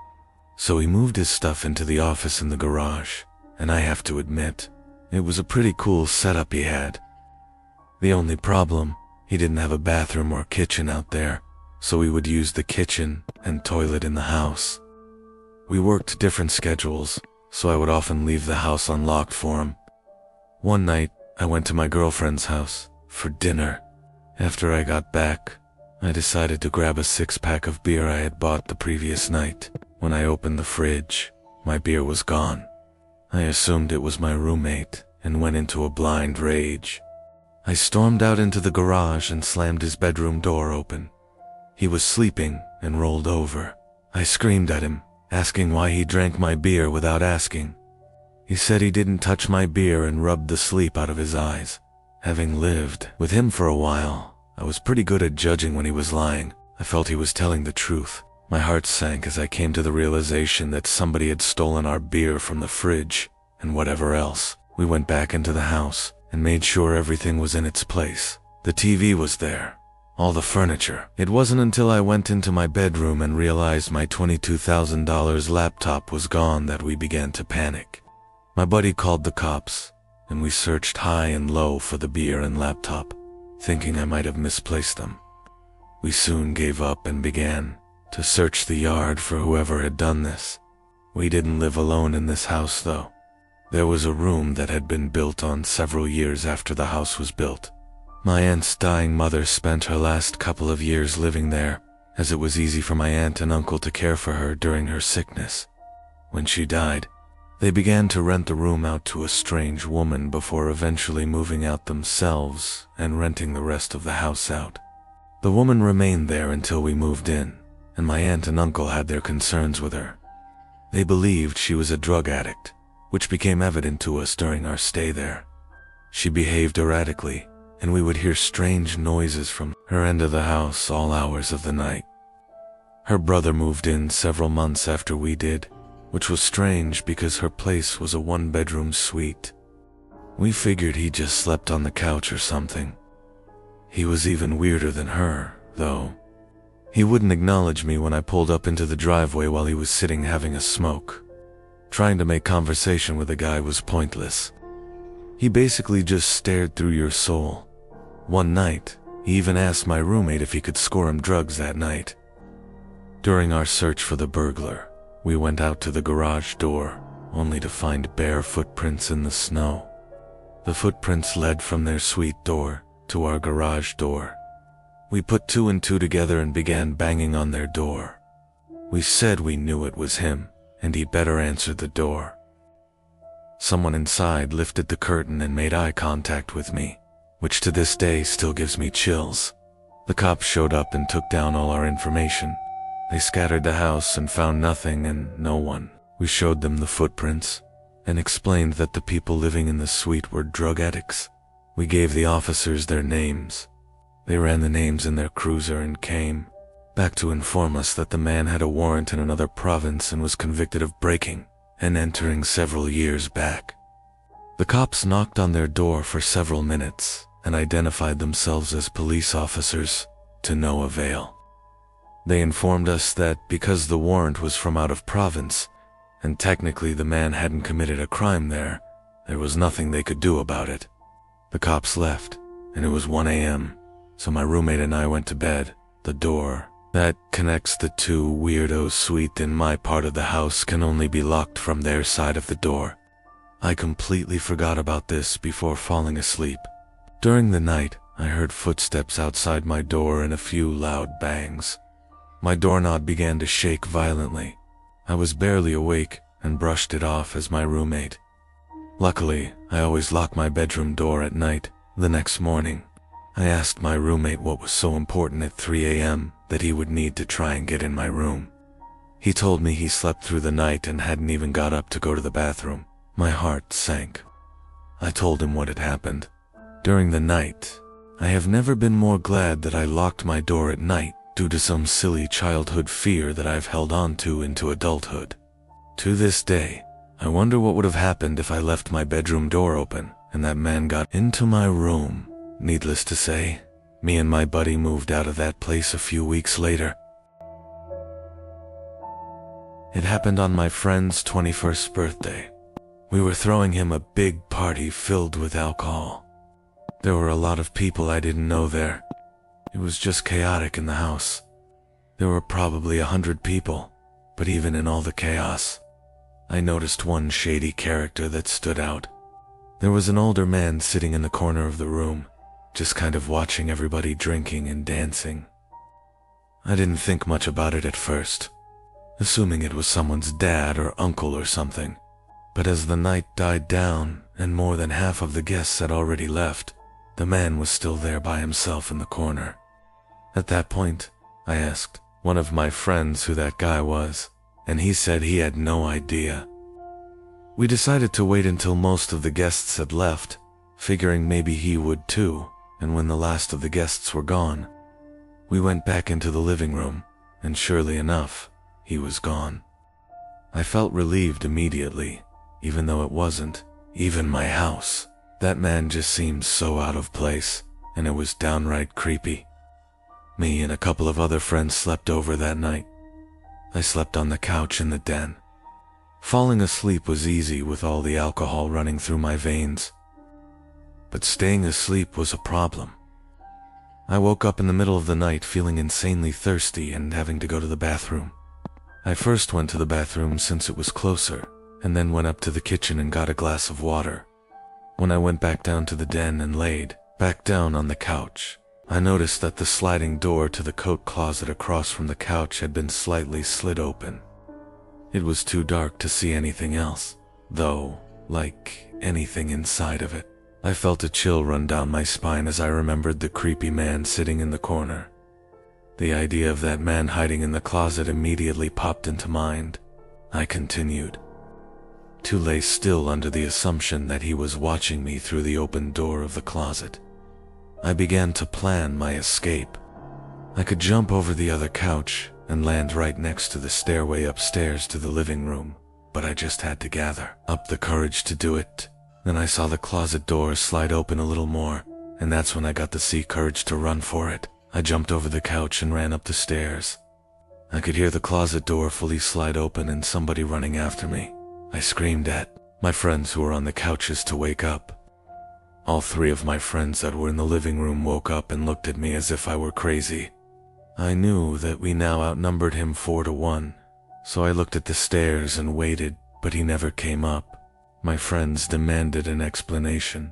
So he moved his stuff into the office in the garage, and I have to admit, it was a pretty cool setup he had. The only problem, he didn't have a bathroom or kitchen out there, so we would use the kitchen and toilet in the house. We worked different schedules, so I would often leave the house unlocked for him. One night, I went to my girlfriend's house for dinner. After I got back, I decided to grab a 6-pack of beer I had bought the previous night. When I opened the fridge, my beer was gone. I assumed it was my roommate and went into a blind rage. I stormed out into the garage and slammed his bedroom door open. He was sleeping and rolled over. I screamed at him, asking why he drank my beer without asking. He said he didn't touch my beer and rubbed the sleep out of his eyes. Having lived with him for a while, I was pretty good at judging when he was lying. I felt he was telling the truth. My heart sank as I came to the realization that somebody had stolen our beer from the fridge and whatever else. We went back into the house and made sure everything was in its place. The TV was there, all the furniture. It wasn't until I went into my bedroom and realized my $22,000 laptop was gone that we began to panic. My buddy called the cops, and we searched high and low for the beer and laptop, thinking I might have misplaced them. We soon gave up and began to search the yard for whoever had done this. We didn't live alone in this house, though. There was a room that had been built on several years after the house was built. My aunt's dying mother spent her last couple of years living there, as it was easy for my aunt and uncle to care for her during her sickness. When she died, they began to rent the room out to a strange woman before eventually moving out themselves and renting the rest of the house out. The woman remained there until we moved in, and my aunt and uncle had their concerns with her. They believed she was a drug addict, which became evident to us during our stay there. She behaved erratically, and we would hear strange noises from her end of the house all hours of the night. Her brother moved in several months after we did, which was strange because her place was a 1-bedroom suite. We figured he just slept on the couch or something. He was even weirder than her, though. He wouldn't acknowledge me when I pulled up into the driveway while he was sitting having a smoke. Trying to make conversation with a guy was pointless. He basically just stared through your soul. One night, he even asked my roommate if he could score him drugs that night. During our search for the burglar, we went out to the garage door, only to find bare footprints in the snow. The footprints led from their suite door to our garage door. We put 2 and 2 together and began banging on their door. We said we knew it was him, and he better answer the door. Someone inside lifted the curtain and made eye contact with me, which to this day still gives me chills. The cops showed up and took down all our information. They scattered the house and found nothing and no one. We showed them the footprints and explained that the people living in the suite were drug addicts. We gave the officers their names. They ran the names in their cruiser and came back to inform us that the man had a warrant in another province and was convicted of breaking and entering several years back. The cops knocked on their door for several minutes and identified themselves as police officers, to no avail. They informed us that because the warrant was from out of province, and technically the man hadn't committed a crime there was nothing they could do about it. The cops left, and it was 1 a.m., so my roommate and I went to bed. The door that connects the 2 weirdos' suite in my part of the house can only be locked from their side of the door. I completely forgot about this before falling asleep. During the night, I heard footsteps outside my door and a few loud bangs. My doorknob began to shake violently. I was barely awake and brushed it off as my roommate. Luckily, I always lock my bedroom door at night. The next morning, I asked my roommate what was so important at 3 a.m. that he would need to try and get in my room. He told me he slept through the night and hadn't even got up to go to the bathroom. My heart sank. I told him what had happened. During the night, I have never been more glad that I locked my door at night due to some silly childhood fear that I've held on to into adulthood. To this day, I wonder what would have happened if I left my bedroom door open and that man got into my room. Needless to say, Me and my buddy moved out of that place a few weeks later. It happened on my friend's 21st birthday. We were throwing him a big party filled with alcohol. There were a lot of people I didn't know there. It was just chaotic in the house. There were probably 100 people, but even in all the chaos, I noticed one shady character that stood out. There was an older man sitting in the corner of the room, just kind of watching everybody drinking and dancing. I didn't think much about it at first, assuming it was someone's dad or uncle or something. But as the night died down and more than half of the guests had already left, the man was still there by himself in the corner. At that point, I asked one of my friends who that guy was, and he said he had no idea. We decided to wait until most of the guests had left, figuring maybe he would too, and when the last of the guests were gone, we went back into the living room, and surely enough, he was gone. I felt relieved immediately, even though it wasn't even my house. That man just seemed so out of place, and it was downright creepy. Me and a couple of other friends slept over that night. I slept on the couch in the den. Falling asleep was easy with all the alcohol running through my veins. But staying asleep was a problem. I woke up in the middle of the night feeling insanely thirsty and having to go to the bathroom. I first went to the bathroom since it was closer, and then went up to the kitchen and got a glass of water. When I went back down to the den and laid back down on the couch, I noticed that the sliding door to the coat closet across from the couch had been slightly slid open. It was too dark to see anything else, though, like anything inside of it. I felt a chill run down my spine as I remembered the creepy man sitting in the corner. The idea of that man hiding in the closet immediately popped into mind. I continued to lay still under the assumption that he was watching me through the open door of the closet. I began to plan my escape. I could jump over the other couch and land right next to the stairway upstairs to the living room, but I just had to gather up the courage to do it. Then I saw the closet door slide open a little more, and that's when I got the courage to run for it. I jumped over the couch and ran up the stairs. I could hear the closet door fully slide open and somebody running after me. I screamed at my friends who were on the couches to wake up. All three of my friends that were in the living room woke up and looked at me as if I were crazy. I knew that we now outnumbered him 4-1, so I looked at the stairs and waited, but he never came up. My friends demanded an explanation.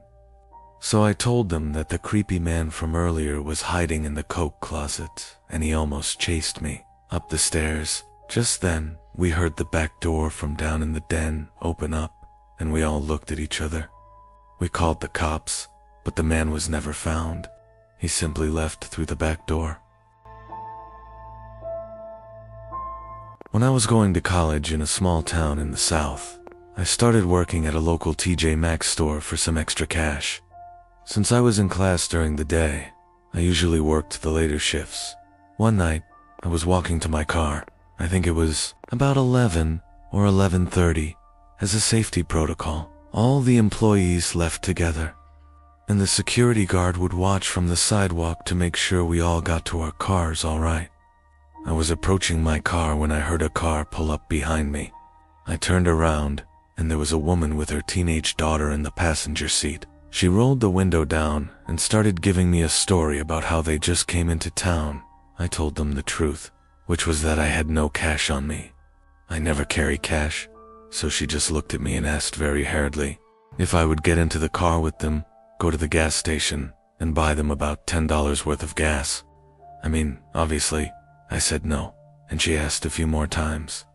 So I told them that the creepy man from earlier was hiding in the coat closet, and he almost chased me up the stairs. Just then, we heard the back door from down in the den open up, and we all looked at each other. We called the cops, but the man was never found. He simply left through the back door. When I was going to college in a small town in the South, I started working at a local TJ Maxx store for some extra cash. Since I was in class during the day, I usually worked the later shifts. One night, I was walking to my car. I think it was about 11 or 11:30. As a safety protocol, all the employees left together, and the security guard would watch from the sidewalk to make sure we all got to our cars all right. I was approaching my car when I heard a car pull up behind me. I turned around, and there was a woman with her teenage daughter in the passenger seat. She rolled the window down and started giving me a story about how they just came into town. I told them the truth, which was that I had no cash on me. I never carry cash, so she just looked at me and asked very hurriedly if I would get into the car with them, go to the gas station, and buy them about $10 worth of gas. I mean, obviously, I said no, and she asked a few more times.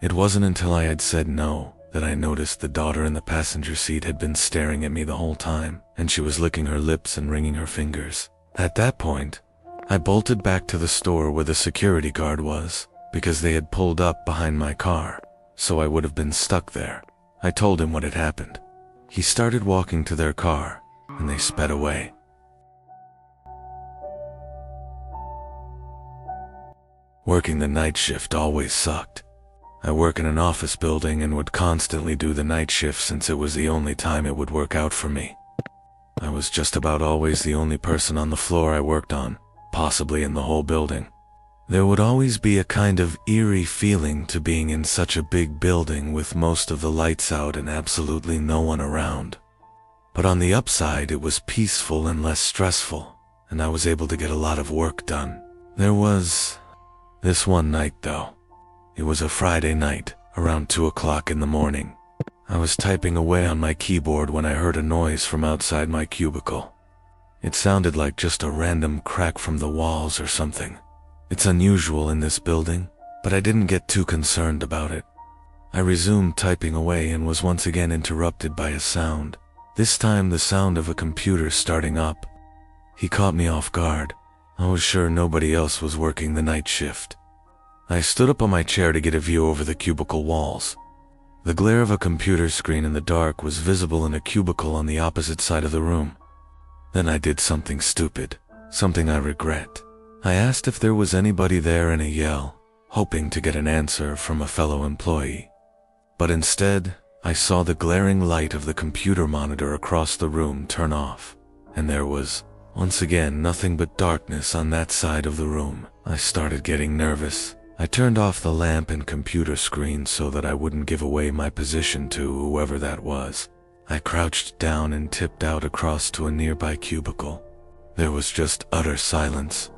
It wasn't until I had said no that I noticed the daughter in the passenger seat had been staring at me the whole time, and she was licking her lips and wringing her fingers. At that point, I bolted back to the store where the security guard was, because they had pulled up behind my car, so I would have been stuck there. I told him what had happened. He started walking to their car, and they sped away. Working the night shift always sucked. I work in an office building and would constantly do the night shift since it was the only time it would work out for me. I was just about always the only person on the floor I worked on, possibly in the whole building. There would always be a kind of eerie feeling to being in such a big building with most of the lights out and absolutely no one around. But on the upside, it was peaceful and less stressful, and I was able to get a lot of work done. There was this one night though. It was a Friday night, around 2 o'clock in the morning. I was typing away on my keyboard when I heard a noise from outside my cubicle. It sounded like just a random crack from the walls or something. It's unusual in this building, but I didn't get too concerned about it. I resumed typing away and was once again interrupted by a sound. This time the sound of a computer starting up. He caught me off guard. I was sure nobody else was working the night shift. I stood up on my chair to get a view over the cubicle walls. The glare of a computer screen in the dark was visible in a cubicle on the opposite side of the room. Then I did something stupid, something I regret. I asked if there was anybody there in a yell, hoping to get an answer from a fellow employee. But instead, I saw the glaring light of the computer monitor across the room turn off, and there was, once again, nothing but darkness on that side of the room. I started getting nervous. I turned off the lamp and computer screen so that I wouldn't give away my position to whoever that was. I crouched down and tipped out across to a nearby cubicle. There was just utter silence.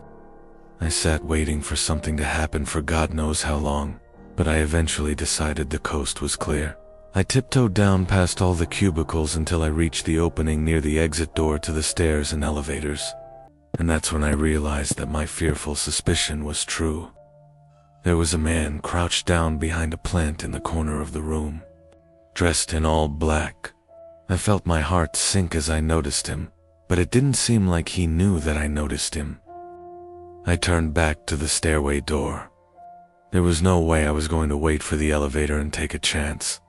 I sat waiting for something to happen for God knows how long, but I eventually decided the coast was clear. I tiptoed down past all the cubicles until I reached the opening near the exit door to the stairs and elevators. And that's when I realized that my fearful suspicion was true. There was a man crouched down behind a plant in the corner of the room, dressed in all black. I felt my heart sink as I noticed him, but it didn't seem like he knew that I noticed him. I turned back to the stairway door. There was no way I was going to wait for the elevator and take a chance.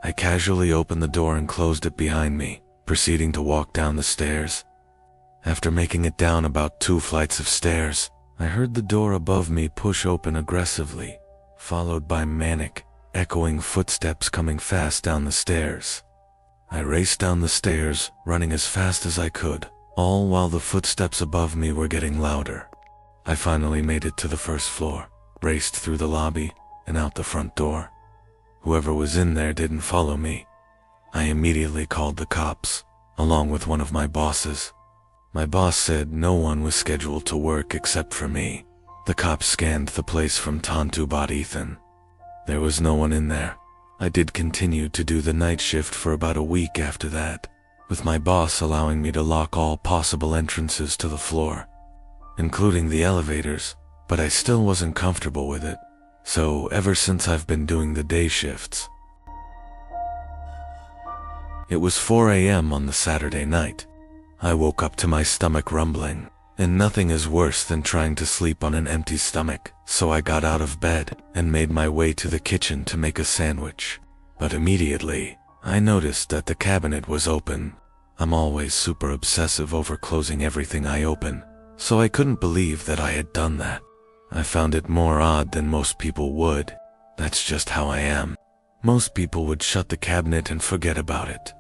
I casually opened the door and closed it behind me, proceeding to walk down the stairs. After making it down about 2 flights of stairs, I heard the door above me push open aggressively, followed by manic, echoing footsteps coming fast down the stairs. I raced down the stairs, running as fast as I could, all while the footsteps above me were getting louder. I finally made it to the first floor, raced through the lobby, and out the front door. Whoever was in there didn't follow me. I immediately called the cops, along with one of my bosses. My boss said no one was scheduled to work except for me. The cops scanned the place from ton to bot Ethan. There was no one in there. I did continue to do the night shift for about a week after that, with my boss allowing me to lock all possible entrances to the floor, including the elevators, but I still wasn't comfortable with it. So ever since I've been doing the day shifts. It was 4 a.m. on the Saturday night. I woke up to my stomach rumbling, and nothing is worse than trying to sleep on an empty stomach, so I got out of bed and made my way to the kitchen to make a sandwich. But immediately, I noticed that the cabinet was open. I'm always super obsessive over closing everything I open, so I couldn't believe that I had done that. I found it more odd than most people would. That's just how I am. Most people would shut the cabinet and forget about it.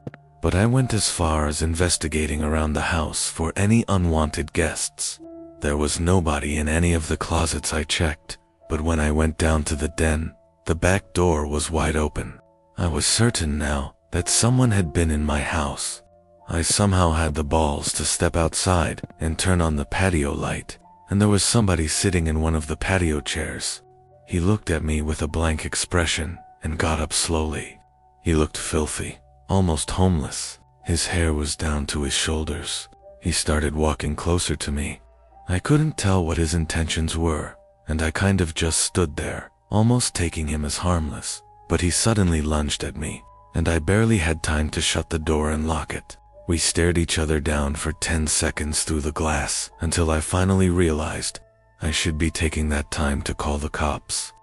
But I went as far as investigating around the house for any unwanted guests. There was nobody in any of the closets I checked, but when I went down to the den, the back door was wide open. I was certain now that someone had been in my house. I somehow had the balls to step outside and turn on the patio light, and there was somebody sitting in one of the patio chairs. He looked at me with a blank expression and got up slowly. He looked filthy, almost homeless. His hair was down to his shoulders. He started walking closer to me. I couldn't tell what his intentions were, and I kind of just stood there, almost taking him as harmless. But he suddenly lunged at me, and I barely had time to shut the door and lock it. We stared each other down for 10 seconds through the glass until I finally realized I should be taking that time to call the cops.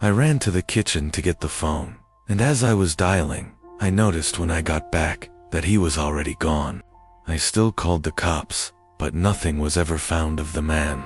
I ran to the kitchen to get the phone, and as I was dialing, I noticed when I got back that he was already gone. I still called the cops, but nothing was ever found of the man.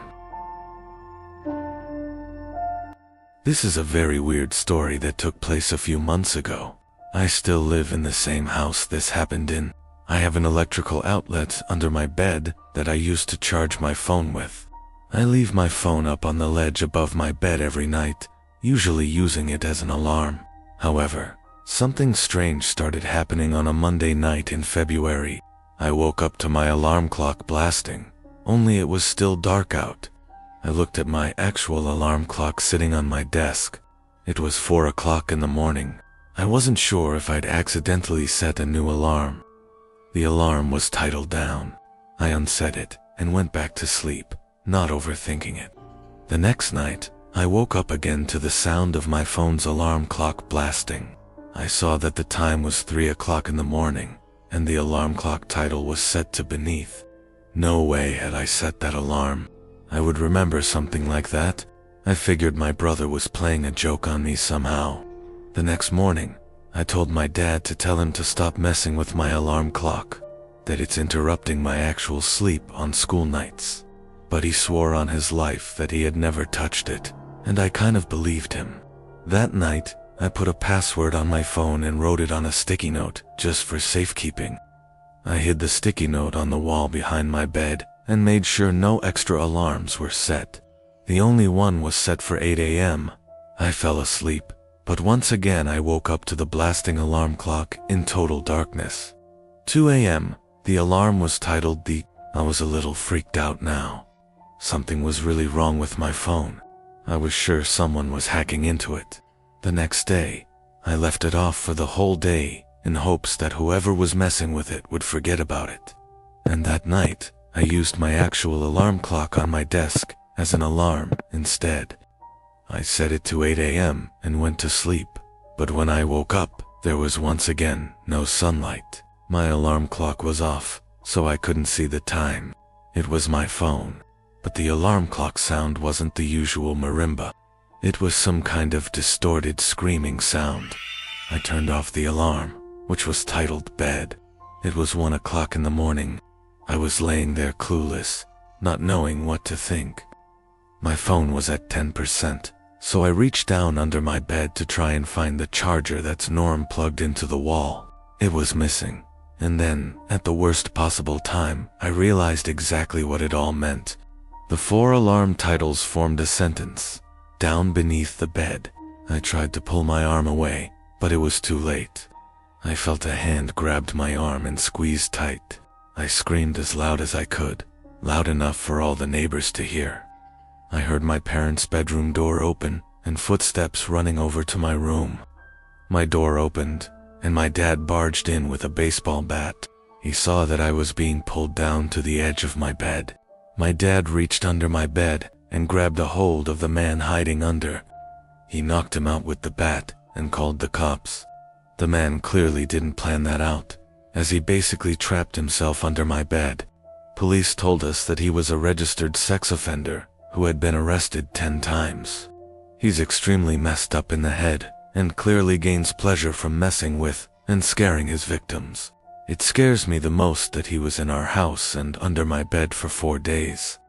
This is a very weird story that took place a few months ago. I still live in the same house this happened in, I have an electrical outlet under my bed that I use to charge my phone with. I leave my phone up on the ledge above my bed every night, usually using it as an alarm. However, something strange started happening on a Monday night in February. I woke up to my alarm clock blasting, only it was still dark out. I looked at my actual alarm clock sitting on my desk. It was 4 o'clock in the morning. I wasn't sure if I'd accidentally set a new alarm. The alarm was titled down. I unset it and went back to sleep, not overthinking it. The next night, I woke up again to the sound of my phone's alarm clock blasting. I saw that the time was 3 o'clock in the morning, and the alarm clock title was set to beneath. No way had I set that alarm. I would remember something like that. I figured my brother was playing a joke on me somehow. The next morning, I told my dad to tell him to stop messing with my alarm clock, that it's interrupting my actual sleep on school nights. But he swore on his life that he had never touched it, and I kind of believed him. That night, I put a password on my phone and wrote it on a sticky note just for safekeeping. I hid the sticky note on the wall behind my bed and made sure no extra alarms were set. The only one was set for 8 a.m. I fell asleep, but once again I woke up to the blasting alarm clock in total darkness. 2 a.m., the alarm was titled the. I was a little freaked out now. Something was really wrong with my phone. I was sure someone was hacking into it. The next day, I left it off for the whole day in hopes that whoever was messing with it would forget about it. And that night, I used my actual alarm clock on my desk as an alarm instead. I set it to 8 a.m. and went to sleep, but when I woke up, there was once again no sunlight. My alarm clock was off, so I couldn't see the time. It was my phone, but the alarm clock sound wasn't the usual marimba. It was some kind of distorted screaming sound. I turned off the alarm, which was titled bed. It was 1 o'clock in the morning. I was laying there clueless, not knowing what to think. My phone was at 10%, so I reached down under my bed to try and find the charger that's Norm plugged into the wall. It was missing, and then, at the worst possible time, I realized exactly what it all meant. The 4 alarm titles formed a sentence. Down beneath the bed. I tried to pull my arm away, but it was too late. I felt a hand grabbed my arm and squeezed tight. I screamed as loud as I could, loud enough for all the neighbors to hear. I heard my parents' bedroom door open and footsteps running over to my room. My door opened, and my dad barged in with a baseball bat. He saw that I was being pulled down to the edge of my bed. My dad reached under my bed and grabbed a hold of the man hiding under. He knocked him out with the bat and called the cops. The man clearly didn't plan that out, as he basically trapped himself under my bed. Police told us that he was a registered sex offender who had been arrested 10 times. He's extremely messed up in the head and clearly gains pleasure from messing with and scaring his victims. It scares me the most that he was in our house and under my bed for 4 days.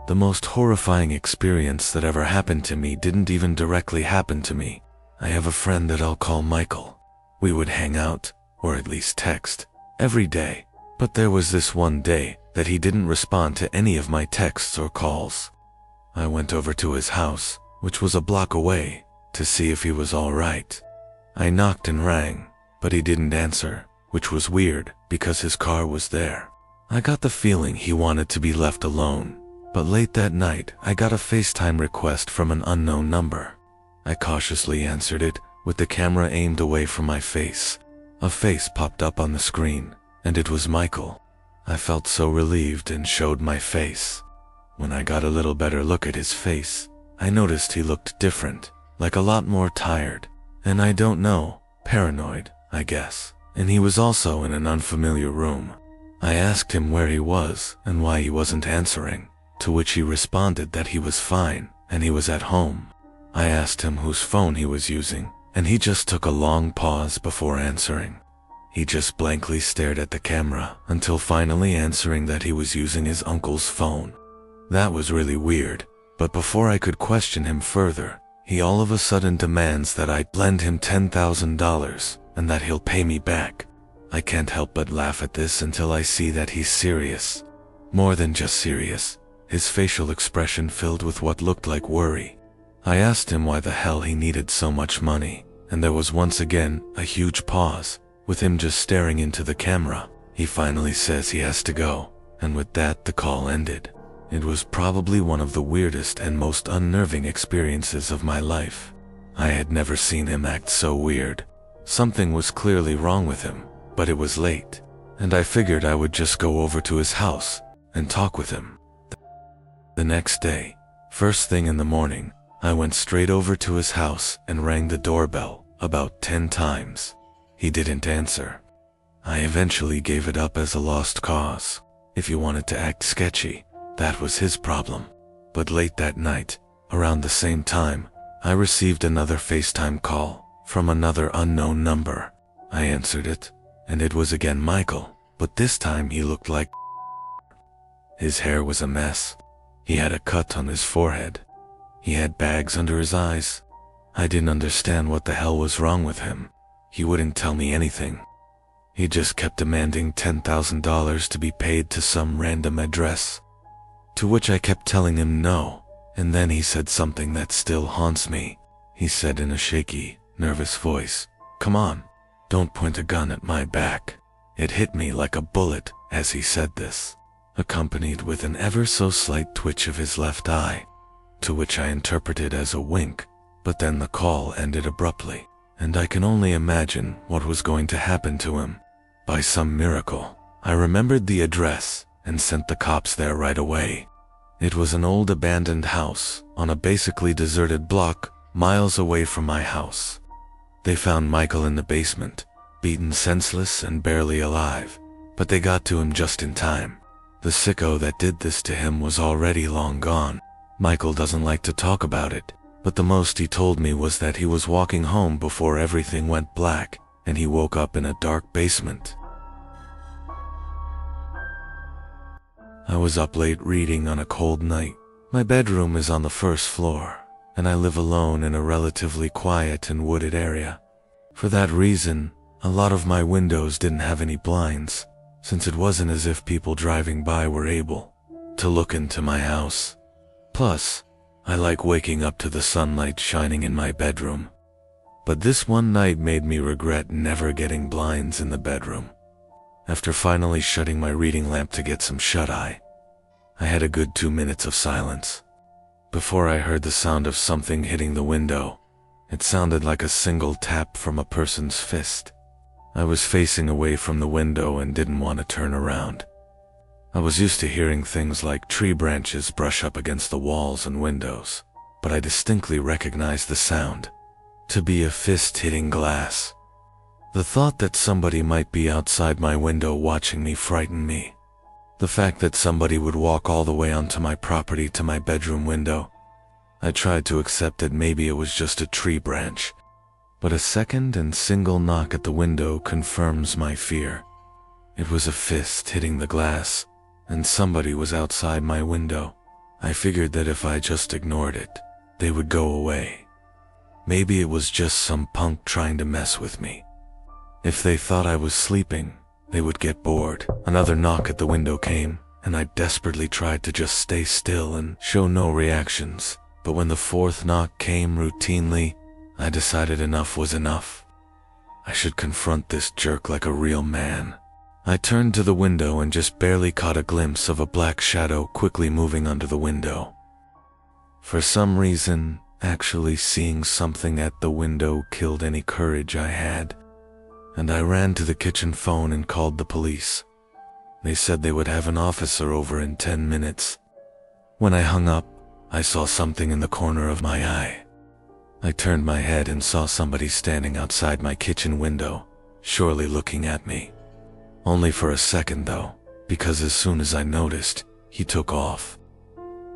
The most horrifying experience that ever happened to me didn't even directly happen to me. I have a friend that I'll call Michael. We would hang out, or at least text, every day, but there was this one day that he didn't respond to any of my texts or calls. I went over to his house, which was a block away, to see if he was all right. I knocked and rang, but he didn't answer, which was weird because his car was there. I got the feeling he wanted to be left alone, but late that night I got a FaceTime request from an unknown number. I cautiously answered it with the camera aimed away from my face. A face popped up on the screen, and it was Michael. I felt so relieved and showed my face. When I got a little better look at his face, I noticed he looked different, like a lot more tired, and I don't know, paranoid, I guess. And he was also in an unfamiliar room. I asked him where he was and why he wasn't answering, to which he responded that he was fine and he was at home. I asked him whose phone he was using, and he just took a long pause before answering. He just blankly stared at the camera until finally answering that he was using his uncle's phone. That was really weird, but before I could question him further, he all of a sudden demands that I lend him $10,000 and that he'll pay me back. I can't help but laugh at this until I see that he's serious. More than just serious, his facial expression filled with what looked like worry. I asked him why the hell he needed so much money, and there was once again a huge pause, with him just staring into the camera. He finally says he has to go, and with that the call ended. It was probably one of the weirdest and most unnerving experiences of my life. I had never seen him act so weird. Something was clearly wrong with him, but it was late, and I figured I would just go over to his house and talk with him. The next day, first thing in the morning, I went straight over to his house and rang the doorbell about 10 times. He didn't answer. I eventually gave it up as a lost cause. If he wanted to act sketchy, that was his problem. But late that night, around the same time, I received another FaceTime call from another unknown number. I answered it, and it was again Michael, but this time he looked like his hair was a mess. He had a cut on his forehead. He had bags under his eyes. I didn't understand what the hell was wrong with him. He wouldn't tell me anything. He just kept demanding $10,000 to be paid to some random address, to which I kept telling him no, and then he said something that still haunts me. He said in a shaky, nervous voice, "Come on, don't point a gun at my back." It hit me like a bullet as he said this, accompanied with an ever so slight twitch of his left eye, to which I interpreted as a wink, but then the call ended abruptly, and I can only imagine what was going to happen to him. By some miracle, I remembered the address and sent the cops there right away. It was an old abandoned house on a basically deserted block miles away from my house. They found Michael in the basement, beaten senseless and barely alive, but they got to him just in time. The sicko that did this to him was already long gone. Michael doesn't like to talk about it, but the most he told me was that he was walking home before everything went black, and he woke up in a dark basement. I was up late reading on a cold night. My bedroom is on the first floor, and I live alone in a relatively quiet and wooded area. For that reason, a lot of my windows didn't have any blinds, since it wasn't as if people driving by were able to look into my house. Plus, I like waking up to the sunlight shining in my bedroom. But this one night made me regret never getting blinds in the bedroom. After finally shutting my reading lamp to get some shut-eye, I had a good 2 minutes of silence before I heard the sound of something hitting the window. It sounded like a single tap from a person's fist. I was facing away from the window and didn't want to turn around. I was used to hearing things like tree branches brush up against the walls and windows, but I distinctly recognized the sound to be a fist hitting glass. The thought that somebody might be outside my window watching me frightened me. The fact that somebody would walk all the way onto my property to my bedroom window, I tried to accept that maybe it was just a tree branch, but a second and single knock at the window confirms my fear. It was a fist hitting the glass, and somebody was outside my window. I figured that if I just ignored it, they would go away. Maybe it was just some punk trying to mess with me. If they thought I was sleeping, they would get bored. Another knock at the window came, and I desperately tried to just stay still and show no reactions. But when the fourth knock came routinely, I decided enough was enough. I should confront this jerk like a real man. I turned to the window and just barely caught a glimpse of a black shadow quickly moving under the window. For some reason, actually seeing something at the window killed any courage I had, and I ran to the kitchen phone and called the police. They said they would have an officer over in 10 minutes. When I hung up, I saw something in the corner of my eye. I turned my head and saw somebody standing outside my kitchen window, surely looking at me. Only for a second though, because as soon as I noticed, he took off.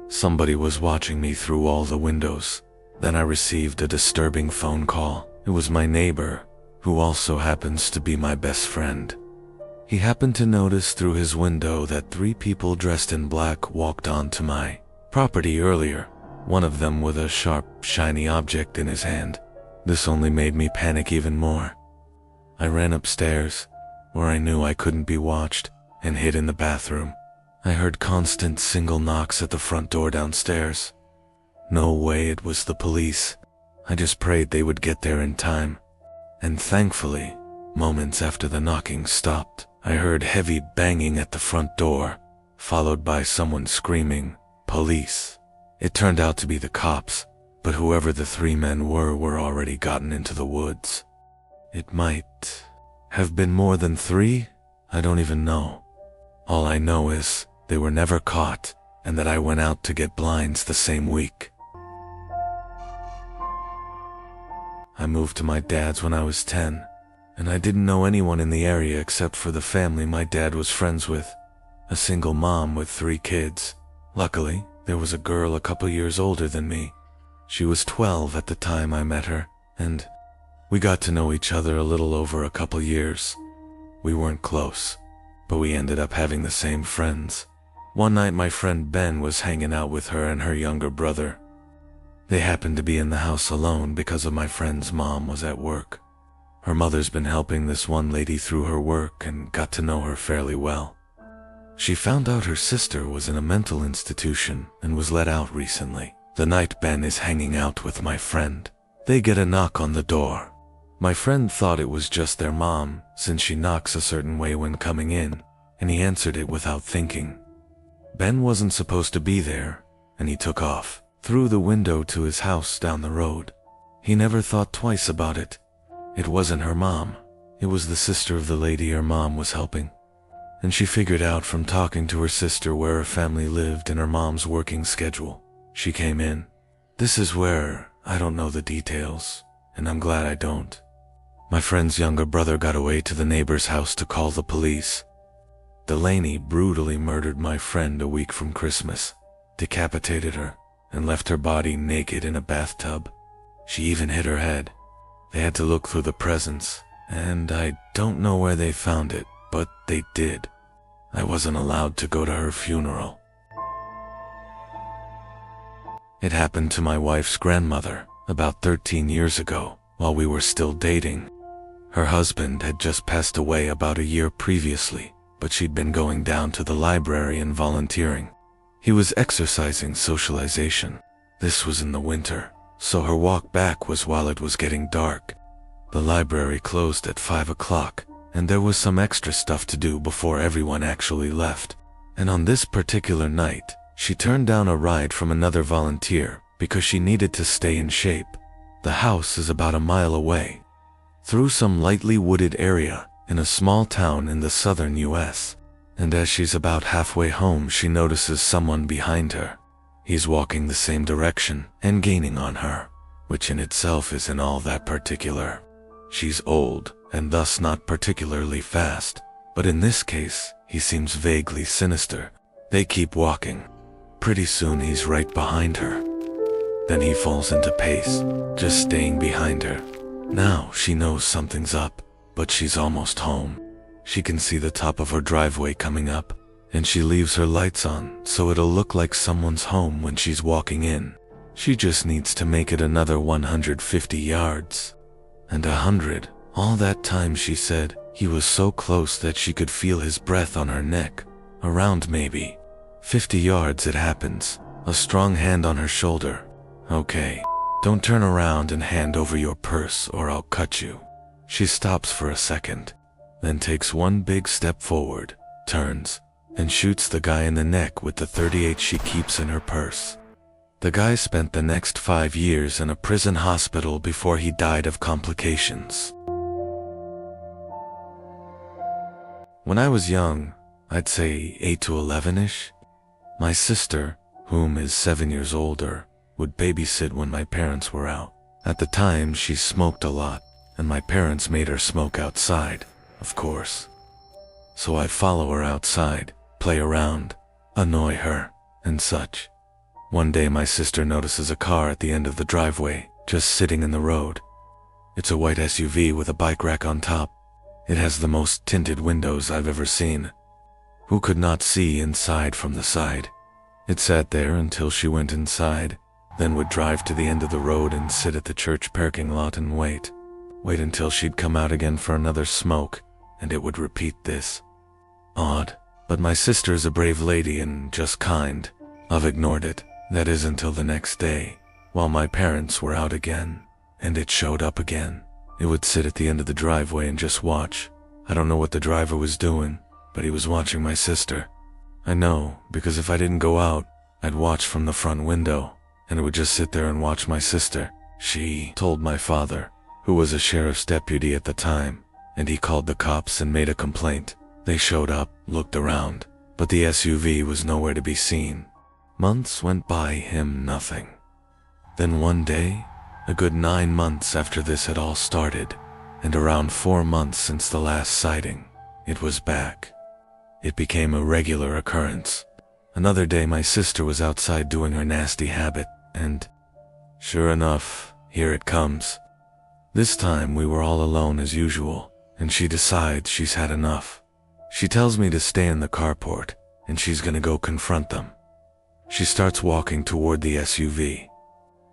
Somebody was watching me through all the windows. Then I received a disturbing phone call. It was my neighbor, who also happens to be my best friend. He happened to notice through his window that 3 people dressed in black walked onto my property earlier, one of them with a sharp, shiny object in his hand. This only made me panic even more. I ran upstairs, where I knew I couldn't be watched, and hid in the bathroom. I heard constant single knocks at the front door downstairs. No way it was the police. I just prayed they would get there in time. And thankfully, moments after the knocking stopped, I heard heavy banging at the front door, followed by someone screaming, "Police." It turned out to be the cops, but whoever the three men were already gotten into the woods. It might have been more than three? I don't even know. All I know is they were never caught, and that I went out to get blinds the same week. I moved to my dad's when I was 10, and I didn't know anyone in the area except for the family my dad was friends with, a single mom with 3 kids. Luckily, there was a girl a couple years older than me. She was 12 at the time I met her, and we got to know each other a little over a couple years. We weren't close, but we ended up having the same friends. One night my friend Ben was hanging out with her and her younger brother. They happened to be in the house alone because of my friend's mom was at work. Her mother's been helping this one lady through her work and got to know her fairly well. She found out her sister was in a mental institution and was let out recently. The night Ben is hanging out with my friend, they get a knock on the door. My friend thought it was just their mom, since she knocks a certain way when coming in, and he answered it without thinking. Ben wasn't supposed to be there, and he took off, through the window to his house down the road. He never thought twice about it. It wasn't her mom. It was the sister of the lady her mom was helping. And she figured out from talking to her sister where her family lived and her mom's working schedule. She came in. This is where I don't know the details, and I'm glad I don't. My friend's younger brother got away to the neighbor's house to call the police. Delaney brutally murdered my friend a week from Christmas, decapitated her, and left her body naked in a bathtub. She even hit her head. They had to look through the presents, and I don't know where they found it, but they did. I wasn't allowed to go to her funeral. It happened to my wife's grandmother about 13 years ago, while we were still dating. Her husband had just passed away about a year previously, but she'd been going down to the library and volunteering. He was exercising socialization. This was in the winter, so her walk back was while it was getting dark. The library closed at 5 o'clock, and there was some extra stuff to do before everyone actually left. And on this particular night, she turned down a ride from another volunteer because she needed to stay in shape. The house is about a mile away, through some lightly wooded area in a small town in the southern US. And as she's about halfway home, she notices someone behind her. He's walking the same direction and gaining on her, which in itself isn't all that particular. She's old and thus not particularly fast, but in this case, he seems vaguely sinister. They keep walking. Pretty soon he's right behind her. Then he falls into pace, just staying behind her. Now she knows something's up, but she's almost home. She can see the top of her driveway coming up, and she leaves her lights on so it'll look like someone's home when she's walking in. She just needs to make it another 150 yards. And 100. All that time, she said, he was so close that she could feel his breath on her neck. Around maybe 50 yards it happens. A strong hand on her shoulder. "Okay, don't turn around and hand over your purse or I'll cut you." She stops for a second, then takes one big step forward, turns, and shoots the guy in the neck with the .38 she keeps in her purse. The guy spent the next 5 years in a prison hospital before he died of complications. When I was young, I'd say 8 to 11-ish, my sister, whom is 7 years older, would babysit when my parents were out. At the time, she smoked a lot, and my parents made her smoke outside, of course. So I'd follow her outside, play around, annoy her, and such. One day my sister notices a car at the end of the driveway, just sitting in the road. It's a white SUV with a bike rack on top. It has the most tinted windows I've ever seen. Who could not see inside from the side? It sat there until she went inside, then would drive to the end of the road and sit at the church parking lot and wait. wait until she'd come out again for another smoke, and it would repeat this. Odd, but my sister is a brave lady and just kind. I've ignored it. That is until the next day, while my parents were out again, and it showed up again. It would sit at the end of the driveway and just watch. I don't know what the driver was doing, but he was watching my sister. I know, because if I didn't go out, I'd watch from the front window, and it would just sit there and watch my sister. She told my father, who was a sheriff's deputy at the time, and he called the cops and made a complaint. They showed up, looked around, but the SUV was nowhere to be seen. Months went by, nothing. Then one day, a good 9 months after this had all started, and around 4 months since the last sighting, it was back. It became a regular occurrence. Another day my sister was outside doing her nasty habit, and sure enough, here it comes. This time we were all alone as usual, and she decides she's had enough. She tells me to stay in the carport, and she's gonna go confront them. She starts walking toward the SUV,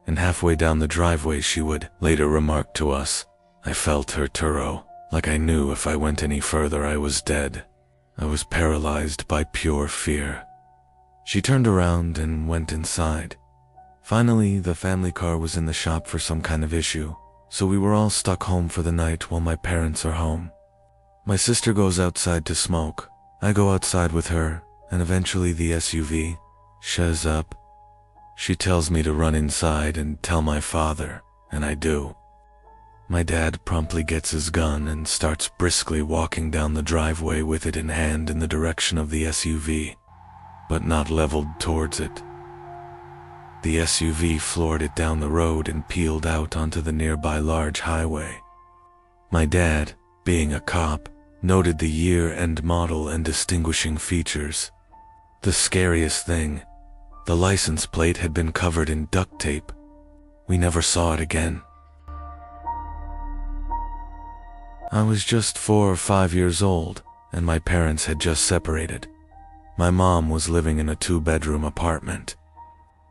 and halfway down the driveway she would later remark to us, I felt her Turo, like I knew if I went any further I was dead. I was paralyzed by pure fear. She turned around and went inside. Finally, the family car was in the shop for some kind of issue, so we were all stuck home for the night while my parents are home. My sister goes outside to smoke. I go outside with her, and eventually the SUV shows up. She tells me to run inside and tell my father, and I do. My dad promptly gets his gun and starts briskly walking down the driveway with it in hand in the direction of the SUV, but not leveled towards it. The SUV floored it down the road and peeled out onto the nearby large highway. My dad, being a cop, noted the year and model and distinguishing features. The scariest thing, the license plate had been covered in duct tape. We never saw it again. I was just 4 or 5 years old, and my parents had just separated. My mom was living in a 2-bedroom apartment.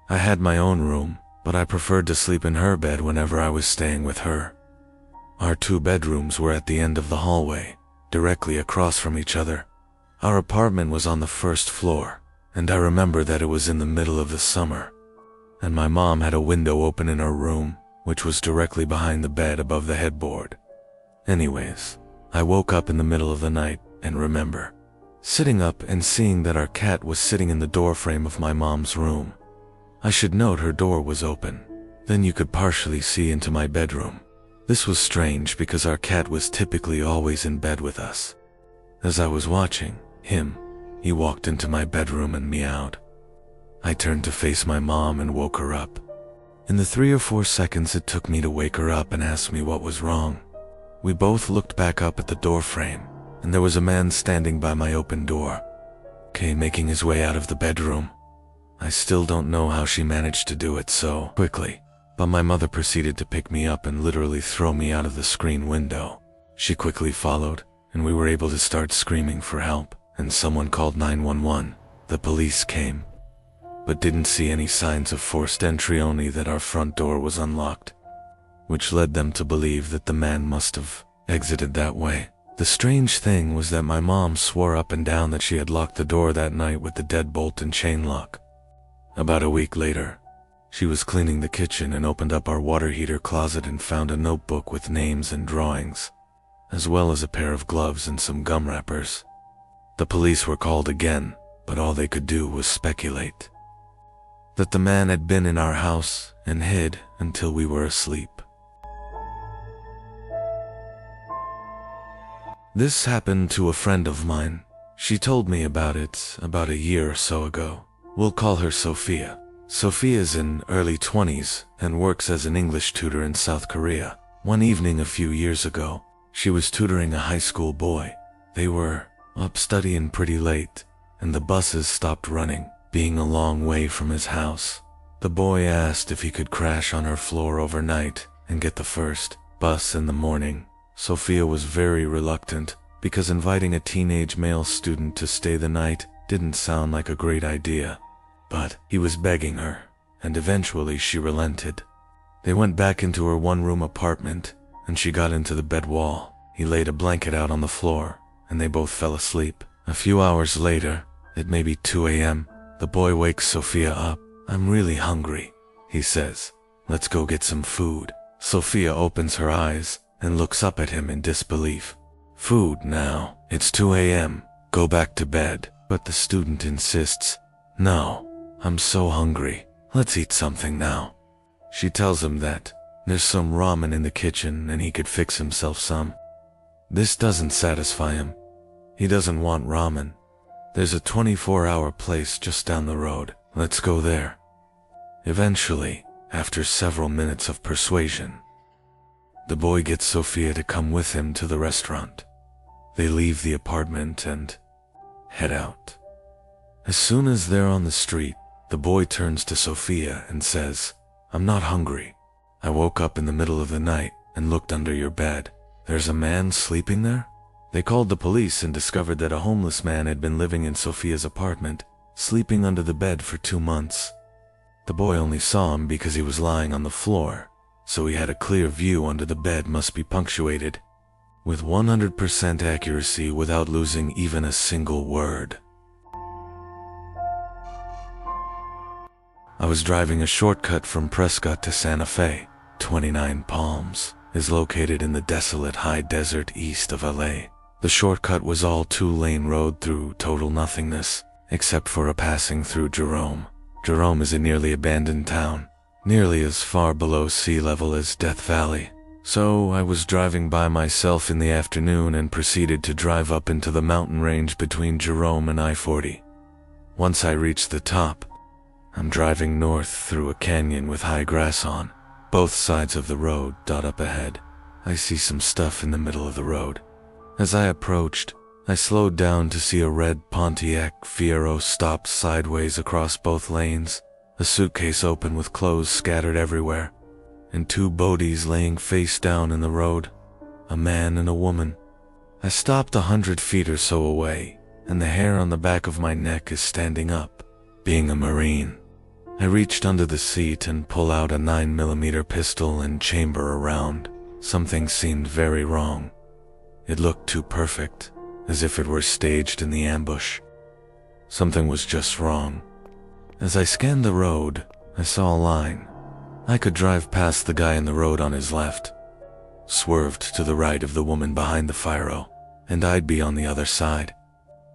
I had my own room, but I preferred to sleep in her bed whenever I was staying with her. Our 2 bedrooms were at the end of the hallway, directly across from each other. Our apartment was on the 1st floor, and I remember that it was in the middle of the summer, and my mom had a window open in her room, which was directly behind the bed above the headboard. Anyways, I woke up in the middle of the night and remember sitting up and seeing that our cat was sitting in the doorframe of my mom's room. I should note her door was open. Then you could partially see into my bedroom. This was strange because our cat was typically always in bed with us. As I was watching him, he walked into my bedroom and meowed. I turned to face my mom and woke her up. In the 3 or 4 seconds it took me to wake her up and ask me what was wrong, we both looked back up at the doorframe, and there was a man standing by my open door, making his way out of the bedroom. I still don't know how she managed to do it so quickly, but my mother proceeded to pick me up and literally throw me out of the screen window. She quickly followed, and we were able to start screaming for help, and someone called 911. The police came, but didn't see any signs of forced entry, only that our front door was unlocked, which led them to believe that the man must have exited that way. The strange thing was that my mom swore up and down that she had locked the door that night with the deadbolt and chain lock. About a week later, she was cleaning the kitchen and opened up our water heater closet and found a notebook with names and drawings, as well as a pair of gloves and some gum wrappers. The police were called again, but all they could do was speculate that the man had been in our house and hid until we were asleep. This happened to a friend of mine. She told me about it about a year or so ago. We'll call her Sophia. Sophia's in early 20s and works as an English tutor in South Korea. One evening a few years ago, she was tutoring a high school boy. They were up studying pretty late, and the buses stopped running, being a long way from his house. The boy asked if he could crash on her floor overnight and get the first bus in the morning. Sophia was very reluctant because inviting a teenage male student to stay the night didn't sound like a great idea. But he was begging her, and eventually she relented. They went back into her 1-room apartment, and she got into the bed wall. He laid a blanket out on the floor, and they both fell asleep. A few hours later, it may be 2 a.m., the boy wakes Sophia up. "I'm really hungry," he says. "Let's go get some food." Sophia opens her eyes and looks up at him in disbelief. "Food now? It's 2 a.m. Go back to bed." But the student insists, "No, I'm so hungry. Let's eat something now." She tells him that there's some ramen in the kitchen and he could fix himself some. This doesn't satisfy him. He doesn't want ramen. There's a 24-hour place just down the road. Let's go there. Eventually, after several minutes of persuasion, the boy gets Sophia to come with him to the restaurant. They leave the apartment and head out. As soon as they're on the street, the boy turns to Sophia and says, "I'm not hungry. I woke up in the middle of the night and looked under your bed. There's a man sleeping there?" They called the police and discovered that a homeless man had been living in Sophia's apartment, sleeping under the bed for 2 months. The boy only saw him because he was lying on the floor, so he had a clear view under the bed must be punctuated with 100% accuracy without losing even a single word. I was driving a shortcut from Prescott to Santa Fe. 29 Palms is located in the desolate high desert east of LA. The shortcut was all 2-lane road through total nothingness, except for a passing through Jerome. Jerome is a nearly abandoned town, nearly as far below sea level as Death Valley. So I was driving by myself in the afternoon and proceeded to drive up into the mountain range between Jerome and I-40. Once I reached the top, I'm driving north through a canyon with high grass on. Both sides of the road dot up ahead. I see some stuff in the middle of the road. As I approached, I slowed down to see a red Pontiac Fiero stop sideways across both lanes, a suitcase open with clothes scattered everywhere, and 2 bodies laying face down in the road, a man and a woman. I stopped 100 feet or so away, and the hair on the back of my neck is standing up. Being a Marine, I reached under the seat and pull out a 9mm pistol and chamber a round. Something seemed very wrong. It looked too perfect, as if it were staged in the ambush. Something was just wrong. As I scanned the road, I saw a line. I could drive past the guy in the road on his left, swerved to the right of the woman behind the Fiero, and I'd be on the other side.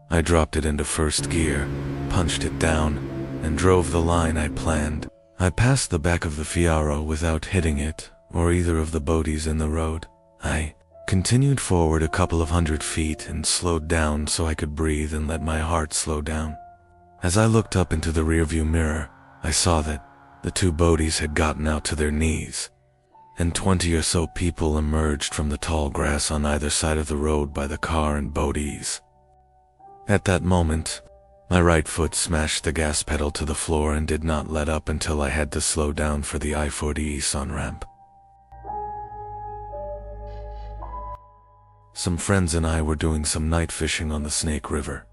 I dropped it into first gear, punched it down, and drove the line I planned. I passed the back of the Fiero without hitting it or either of the bodies in the road. I continued forward a couple of 100 feet and slowed down so I could breathe and let my heart slow down. As I looked up into the rearview mirror, I saw that the 2 bodies had gotten out to their knees, and 20 or so people emerged from the tall grass on either side of the road by the car and bodies. At that moment, my right foot smashed the gas pedal to the floor and did not let up until I had to slow down for the I-40 East on-ramp. Some friends and I were doing some night fishing on the Snake River.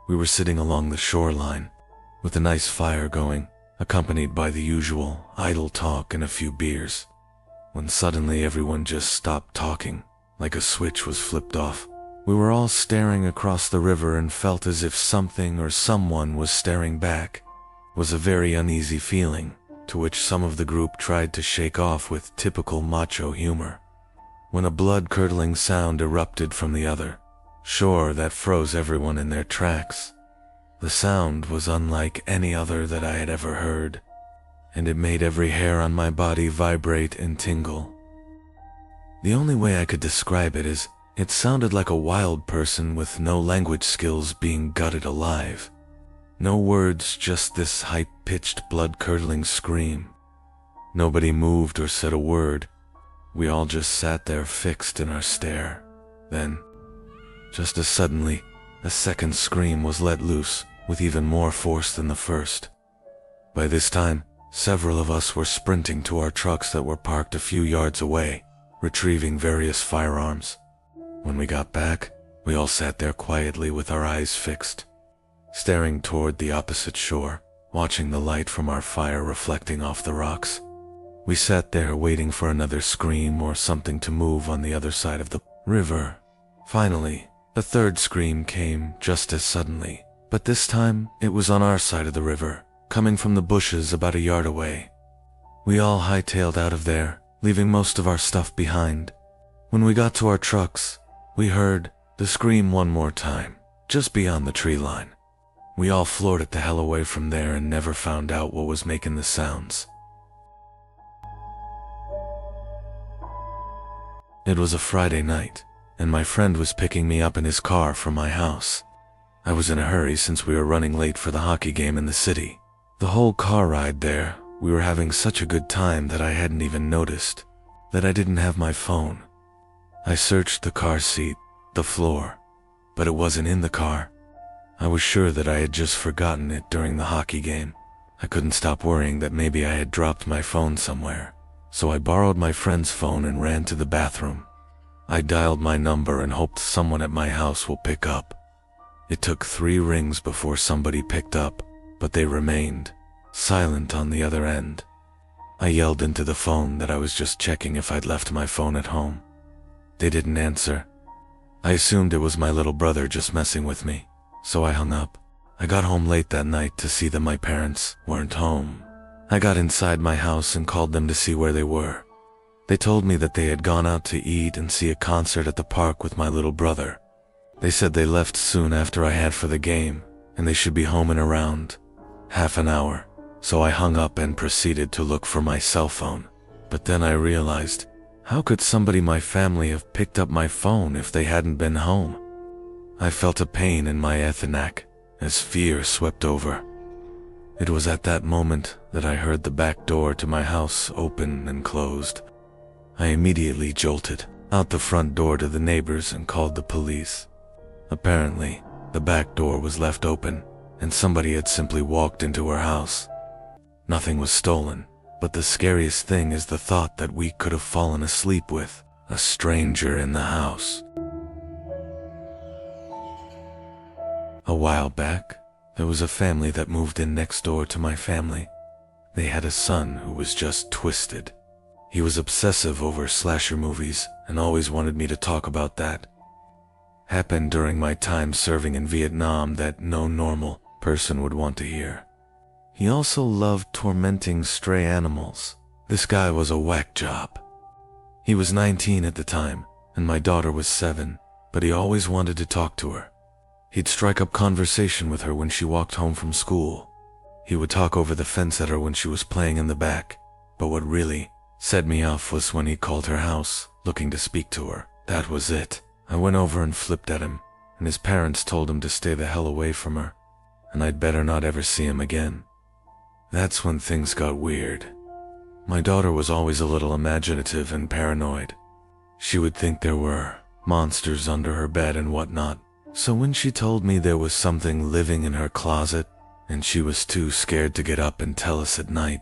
We were sitting along the shoreline, with a nice fire going, accompanied by the usual idle talk and a few beers, when suddenly everyone just stopped talking, like a switch was flipped off. We were all staring across the river and felt as if something or someone was staring back. It was a very uneasy feeling, to which some of the group tried to shake off with typical macho humor, when a blood-curdling sound erupted from the other. Sure, that froze everyone in their tracks. The sound was unlike any other that I had ever heard, and it made every hair on my body vibrate and tingle. The only way I could describe it is, it sounded like a wild person with no language skills being gutted alive. No words, just this high-pitched, blood-curdling scream. Nobody moved or said a word. We all just sat there fixed in our stare. Then, just as suddenly, a second scream was let loose, with even more force than the first. By this time, several of us were sprinting to our trucks that were parked a few yards away, retrieving various firearms. When we got back, we all sat there quietly with our eyes fixed, staring toward the opposite shore, watching the light from our fire reflecting off the rocks. We sat there waiting for another scream or something to move on the other side of the river. Finally, a third scream came just as suddenly, but this time it was on our side of the river, coming from the bushes about a yard away. We all hightailed out of there, leaving most of our stuff behind. When we got to our trucks, we heard the scream one more time, just beyond the tree line. We all floored it the hell away from there and never found out what was making the sounds. It was a Friday night, and my friend was picking me up in his car from my house. I was in a hurry since we were running late for the hockey game in the city. The whole car ride there, we were having such a good time that I hadn't even noticed that I didn't have my phone. I searched the car seat, the floor, but it wasn't in the car. I was sure that I had just forgotten it during the hockey game. I couldn't stop worrying that maybe I had dropped my phone somewhere, so I borrowed my friend's phone and ran to the bathroom. I dialed my number and hoped someone at my house will pick up. It took 3 rings before somebody picked up, but they remained silent on the other end. I yelled into the phone that I was just checking if I'd left my phone at home. They didn't answer. I assumed it was my little brother just messing with me, so I hung up. I got home late that night to see that my parents weren't home. I got inside my house and called them to see where they were. They told me that they had gone out to eat and see a concert at the park with my little brother. They said they left soon after I had for the game, and they should be home in around half an hour, so I hung up and proceeded to look for my cell phone. But then I realized, how could somebody in my family have picked up my phone if they hadn't been home? I felt a pain in my ethnac as fear swept over. It was at that moment that I heard the back door to my house open and closed. I immediately jolted out the front door to the neighbors and called the police. Apparently, the back door was left open, and somebody had simply walked into her house. Nothing was stolen, but the scariest thing is the thought that we could have fallen asleep with a stranger in the house. A while back, there was a family that moved in next door to my family. They had a son who was just twisted. He was obsessive over slasher movies and always wanted me to talk about that. Happened during my time serving in Vietnam that no normal person would want to hear. He also loved tormenting stray animals. This guy was a whack job. He was 19 at the time, and my daughter was 7, but he always wanted to talk to her. He'd strike up conversation with her when she walked home from school. He would talk over the fence at her when she was playing in the back, but what really set me off was when he called her house, looking to speak to her. That was it. I went over and flipped at him, and his parents told him to stay the hell away from her, and I'd better not ever see him again. That's when things got weird. My daughter was always a little imaginative and paranoid. She would think there were monsters under her bed and whatnot, so when she told me there was something living in her closet, and she was too scared to get up and tell us at night,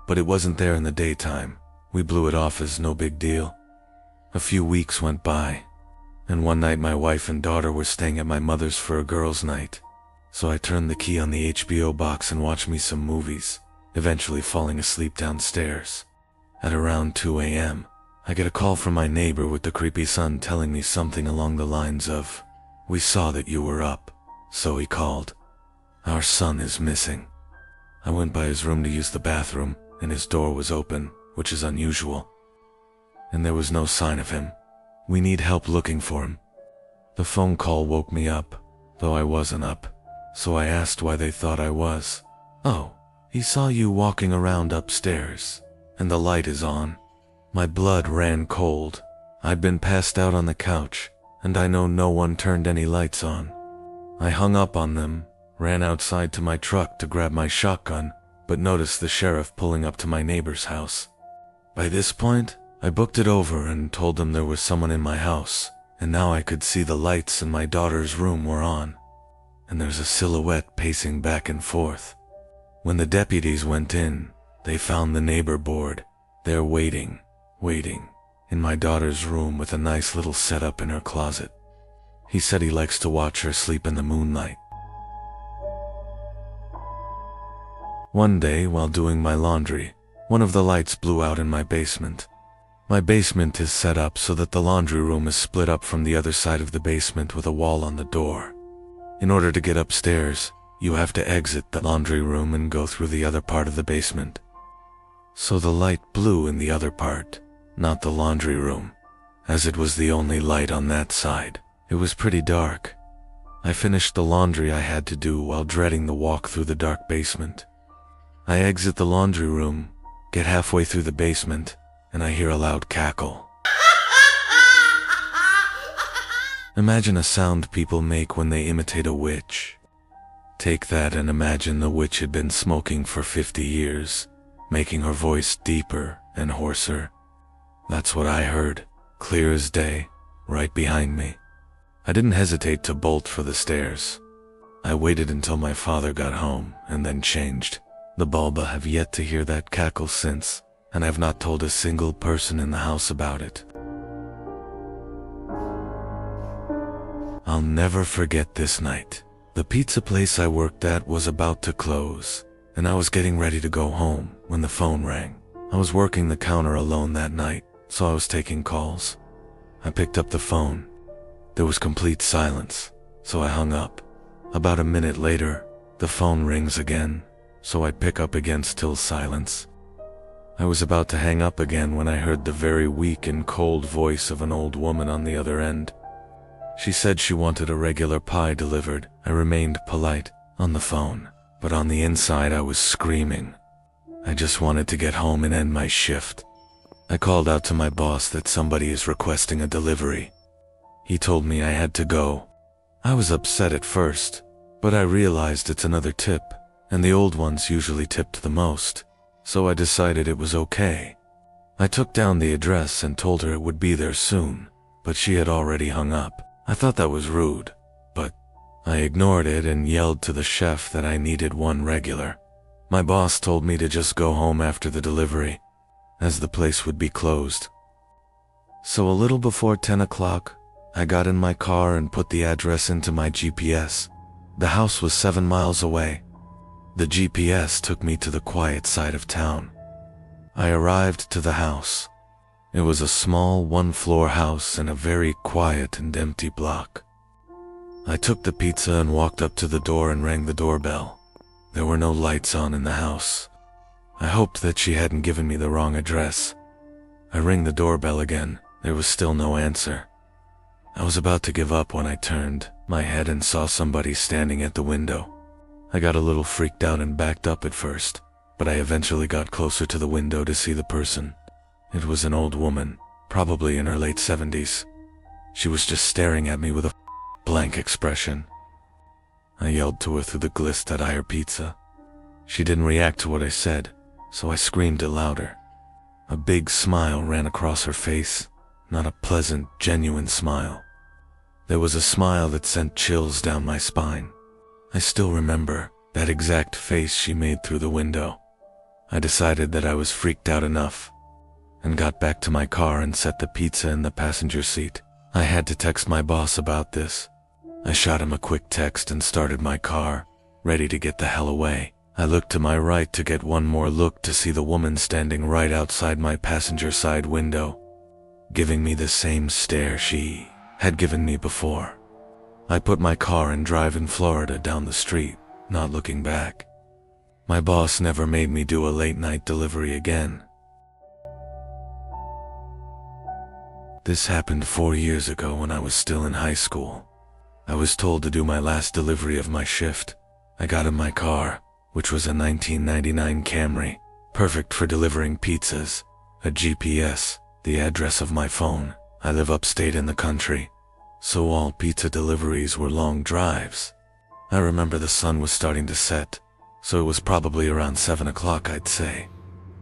but it wasn't there in the daytime, we blew it off as no big deal. A few weeks went by, and one night my wife and daughter were staying at my mother's for a girls' night, so I turned the key on the HBO box and watched me some movies, eventually falling asleep downstairs. At around 2 a.m., I get a call from my neighbor with the creepy son telling me something along the lines of, "We saw that you were up, so he called. Our son is missing." I went by his room to use the bathroom, and his door was open, which is unusual. And there was no sign of him. "We need help looking for him." The phone call woke me up, though I wasn't up, so I asked why they thought I was. "Oh, he saw you walking around upstairs, and the light is on." My blood ran cold. I'd been passed out on the couch, and I know no one turned any lights on. I hung up on them, ran outside to my truck to grab my shotgun, but noticed the sheriff pulling up to my neighbor's house. By this point, I booked it over and told them there was someone in my house, and now I could see the lights in my daughter's room were on, and there's a silhouette pacing back and forth. When the deputies went in, they found the neighbor board. They're waiting, in my daughter's room with a nice little setup in her closet. He said he likes to watch her sleep in the moonlight. One day, while doing my laundry, one of the lights blew out in my basement. My basement is set up so that the laundry room is split up from the other side of the basement with a wall on the door. In order to get upstairs, you have to exit the laundry room and go through the other part of the basement. So the light blew in the other part, not the laundry room, as it was the only light on that side. It was pretty dark. I finished the laundry I had to do while dreading the walk through the dark basement. I exit the laundry room, get halfway through the basement, and I hear a loud cackle. Imagine a sound people make when they imitate a witch. Take that and imagine the witch had been smoking for 50 years, making her voice deeper and hoarser. That's what I heard, clear as day, right behind me. I didn't hesitate to bolt for the stairs. I waited until my father got home and then changed. The Bulba have yet to hear that cackle since, and I've not told a single person in the house about it. I'll never forget this night. The pizza place I worked at was about to close, and I was getting ready to go home when the phone rang. I was working the counter alone that night, so I was taking calls. I picked up the phone. There was complete silence, so I hung up. About a minute later, the phone rings again, so I pick up again, still silence. I was about to hang up again when I heard the very weak and cold voice of an old woman on the other end. She said she wanted a regular pie delivered. I remained polite on the phone, but on the inside I was screaming. I just wanted to get home and end my shift. I called out to my boss that somebody is requesting a delivery. He told me I had to go. I was upset at first, but I realized it's another tip, and the old ones usually tipped the most, so I decided it was okay. I took down the address and told her it would be there soon, but she had already hung up. I thought that was rude, but I ignored it and yelled to the chef that I needed one regular. My boss told me to just go home after the delivery, as the place would be closed. So a little before 10 o'clock, I got in my car and put the address into my GPS. The house was 7 miles away. The GPS took me to the quiet side of town. I arrived to the house. It was a small one-floor house in a very quiet and empty block. I took the pizza and walked up to the door and rang the doorbell. There were no lights on in the house. I hoped that she hadn't given me the wrong address. I rang the doorbell again. There was still no answer. I was about to give up when I turned my head and saw somebody standing at the window. I got a little freaked out and backed up at first, but I eventually got closer to the window to see the person. It was an old woman, probably in her late 70s. She was just staring at me with a blank expression. I yelled to her through the glist that I her pizza. She didn't react to what I said, so I screamed it louder. A big smile ran across her face, not a pleasant, genuine smile. There was a smile that sent chills down my spine. I still remember that exact face she made through the window. I decided that I was freaked out enough and got back to my car and set the pizza in the passenger seat. I had to text my boss about this. I shot him a quick text and started my car, ready to get the hell away. I looked to my right to get one more look to see the woman standing right outside my passenger side window, giving me the same stare she had given me before. I put my car in drive in Florida down the street, not looking back. My boss never made me do a late night delivery again. This happened 4 years ago when I was still in high school. I was told to do my last delivery of my shift. I got in my car, which was a 1999 Camry, perfect for delivering pizzas, a GPS, the address of my phone. I live upstate in the country, so all pizza deliveries were long drives. I remember the sun was starting to set, so it was probably around 7 o'clock, I'd say.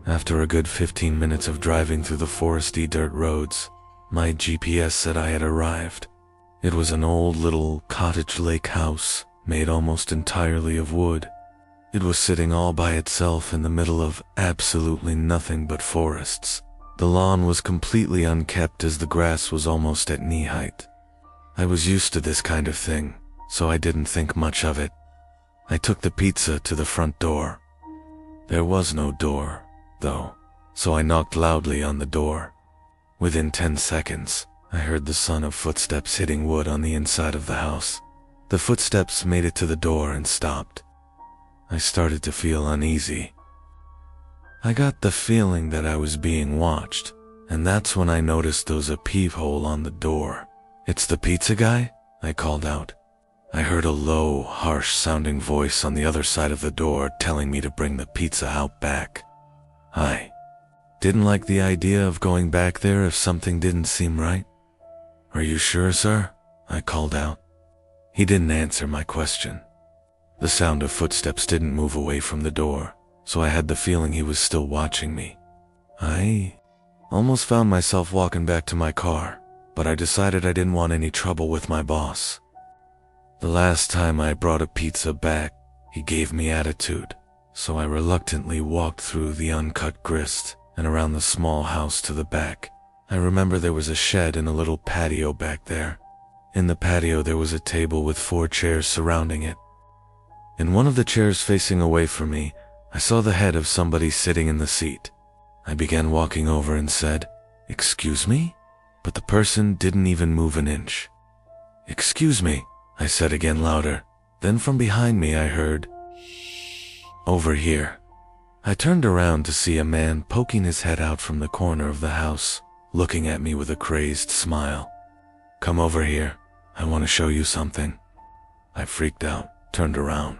After a good 15 minutes of driving through the foresty dirt roads, my GPS said I had arrived. It was an old little cottage lake house made almost entirely of wood. It was sitting all by itself in the middle of absolutely nothing but forests. The lawn was completely unkept as the grass was almost at knee height. I was used to this kind of thing, so I didn't think much of it. I took the pizza to the front door. There was no door, though. so I knocked loudly on the door. Within 10 seconds, I heard the sound of footsteps hitting wood on the inside of the house. The footsteps made it to the door and stopped. I started to feel uneasy. I got the feeling that I was being watched, and that's when I noticed there was a peephole on the door. "It's the pizza guy?" I called out. I heard a low, harsh-sounding voice on the other side of the door telling me to bring the pizza out back. I didn't like the idea of going back there if something didn't seem right. "Are you sure, sir?" I called out. He didn't answer my question. The sound of footsteps didn't move away from the door, so I had the feeling he was still watching me. I almost found myself walking back to my car, but I decided I didn't want any trouble with my boss. The last time I brought a pizza back, he gave me attitude, so I reluctantly walked through the uncut grist and around the small house to the back. I remember there was a shed and a little patio back there. In the patio there was a table with 4 chairs surrounding it. In one of the chairs facing away from me, I saw the head of somebody sitting in the seat. I began walking over and said, "Excuse me?" But the person didn't even move an inch. "Excuse me," I said again louder. Then from behind me I heard, "Over here." I turned around to see a man poking his head out from the corner of the house, looking at me with a crazed smile. "Come over here. I want to show you something." I freaked out, turned around,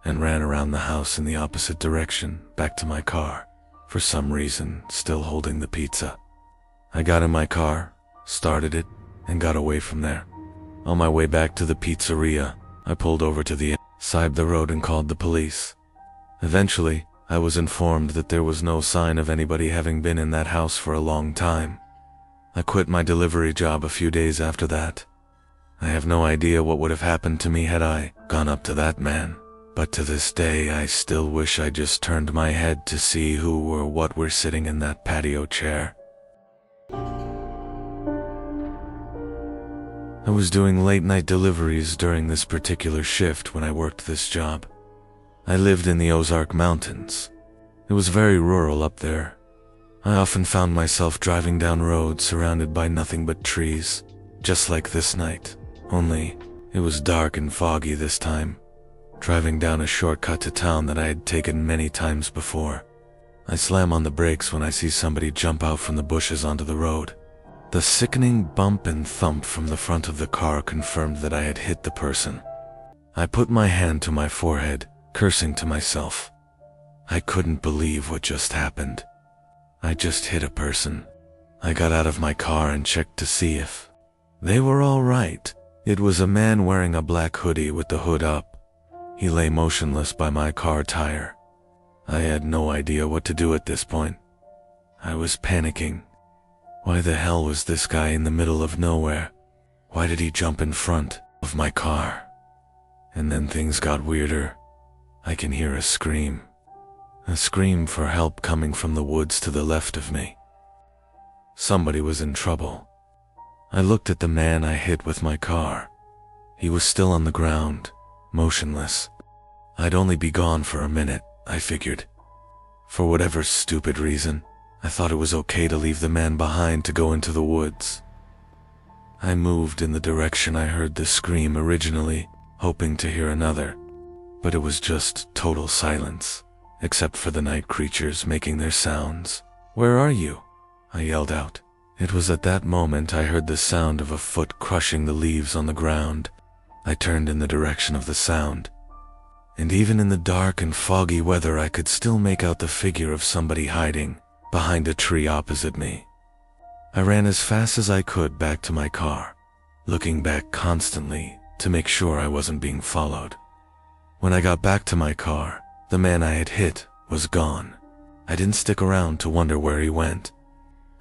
and ran around the house in the opposite direction, back to my car, for some reason still holding the pizza. I got in my car, started it, and got away from there. On my way back to the pizzeria, I pulled over to the side of the road and called the police. Eventually, I was informed that there was no sign of anybody having been in that house for a long time. I quit my delivery job a few days after that. I have no idea what would have happened to me had I gone up to that man, but to this day I still wish I just turned my head to see who or what were sitting in that patio chair. I was doing late-night deliveries during this particular shift when I worked this job. I lived in the Ozark Mountains. It was very rural up there. I often found myself driving down roads surrounded by nothing but trees, just like this night, only it was dark and foggy this time. Driving down a shortcut to town that I had taken many times before. I slam on the brakes when I see somebody jump out from the bushes onto the road. The sickening bump and thump from the front of the car confirmed that I had hit the person. I put my hand to my forehead, cursing to myself. I couldn't believe what just happened. I just hit a person. I got out of my car and checked to see if they were all right. It was a man wearing a black hoodie with the hood up. He lay motionless by my car tire. I had no idea what to do at this point. I was panicking. Why the hell was this guy in the middle of nowhere? Why did he jump in front of my car? And then things got weirder. I can hear a scream for help coming from the woods to the left of me. Somebody was in trouble. I looked at the man I hit with my car. He was still on the ground, motionless. I'd only be gone for a minute, I figured. For whatever stupid reason, I thought it was okay to leave the man behind to go into the woods. I moved in the direction I heard the scream originally, hoping to hear another, but it was just total silence, except for the night creatures making their sounds. "Where are you?" I yelled out. It was at that moment I heard the sound of a foot crushing the leaves on the ground. I turned in the direction of the sound, and even in the dark and foggy weather I could still make out the figure of somebody hiding behind a tree opposite me. I ran as fast as I could back to my car, looking back constantly to make sure I wasn't being followed. When I got back to my car, the man I had hit was gone. I didn't stick around to wonder where he went.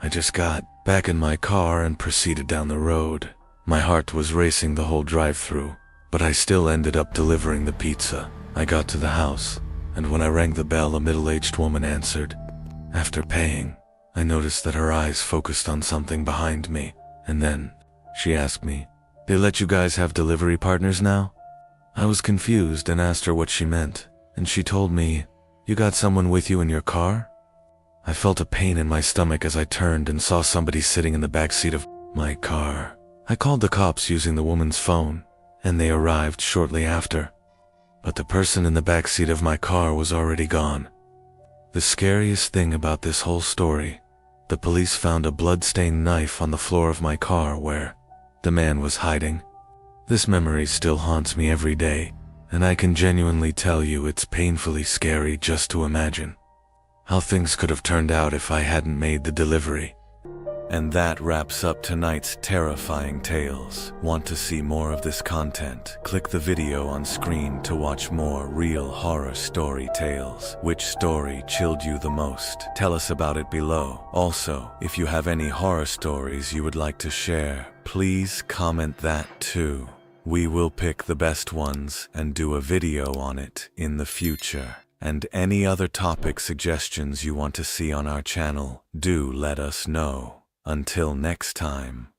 I just got back in my car and proceeded down the road. My heart was racing the whole drive-through, but I still ended up delivering the pizza. I got to the house, and when I rang the bell, a middle-aged woman answered. After paying, I noticed that her eyes focused on something behind me, and then she asked me, "They let you guys have delivery partners now?" I was confused and asked her what she meant, and she told me, "You got someone with you in your car?" I felt a pain in my stomach as I turned and saw somebody sitting in the back seat of my car. I called the cops using the woman's phone, and they arrived shortly after. But the person in the back seat of my car was already gone. The scariest thing about this whole story, the police found a blood-stained knife on the floor of my car where the man was hiding. This memory still haunts me every day, and I can genuinely tell you it's painfully scary just to imagine how things could have turned out if I hadn't made the delivery. And that wraps up tonight's terrifying tales. Want to see more of this content? Click the video on screen to watch more real horror story tales. Which story chilled you the most? Tell us about it below. Also, if you have any horror stories you would like to share, please comment that too. We will pick the best ones and do a video on it in the future. And any other topic suggestions you want to see on our channel, do let us know. Until next time.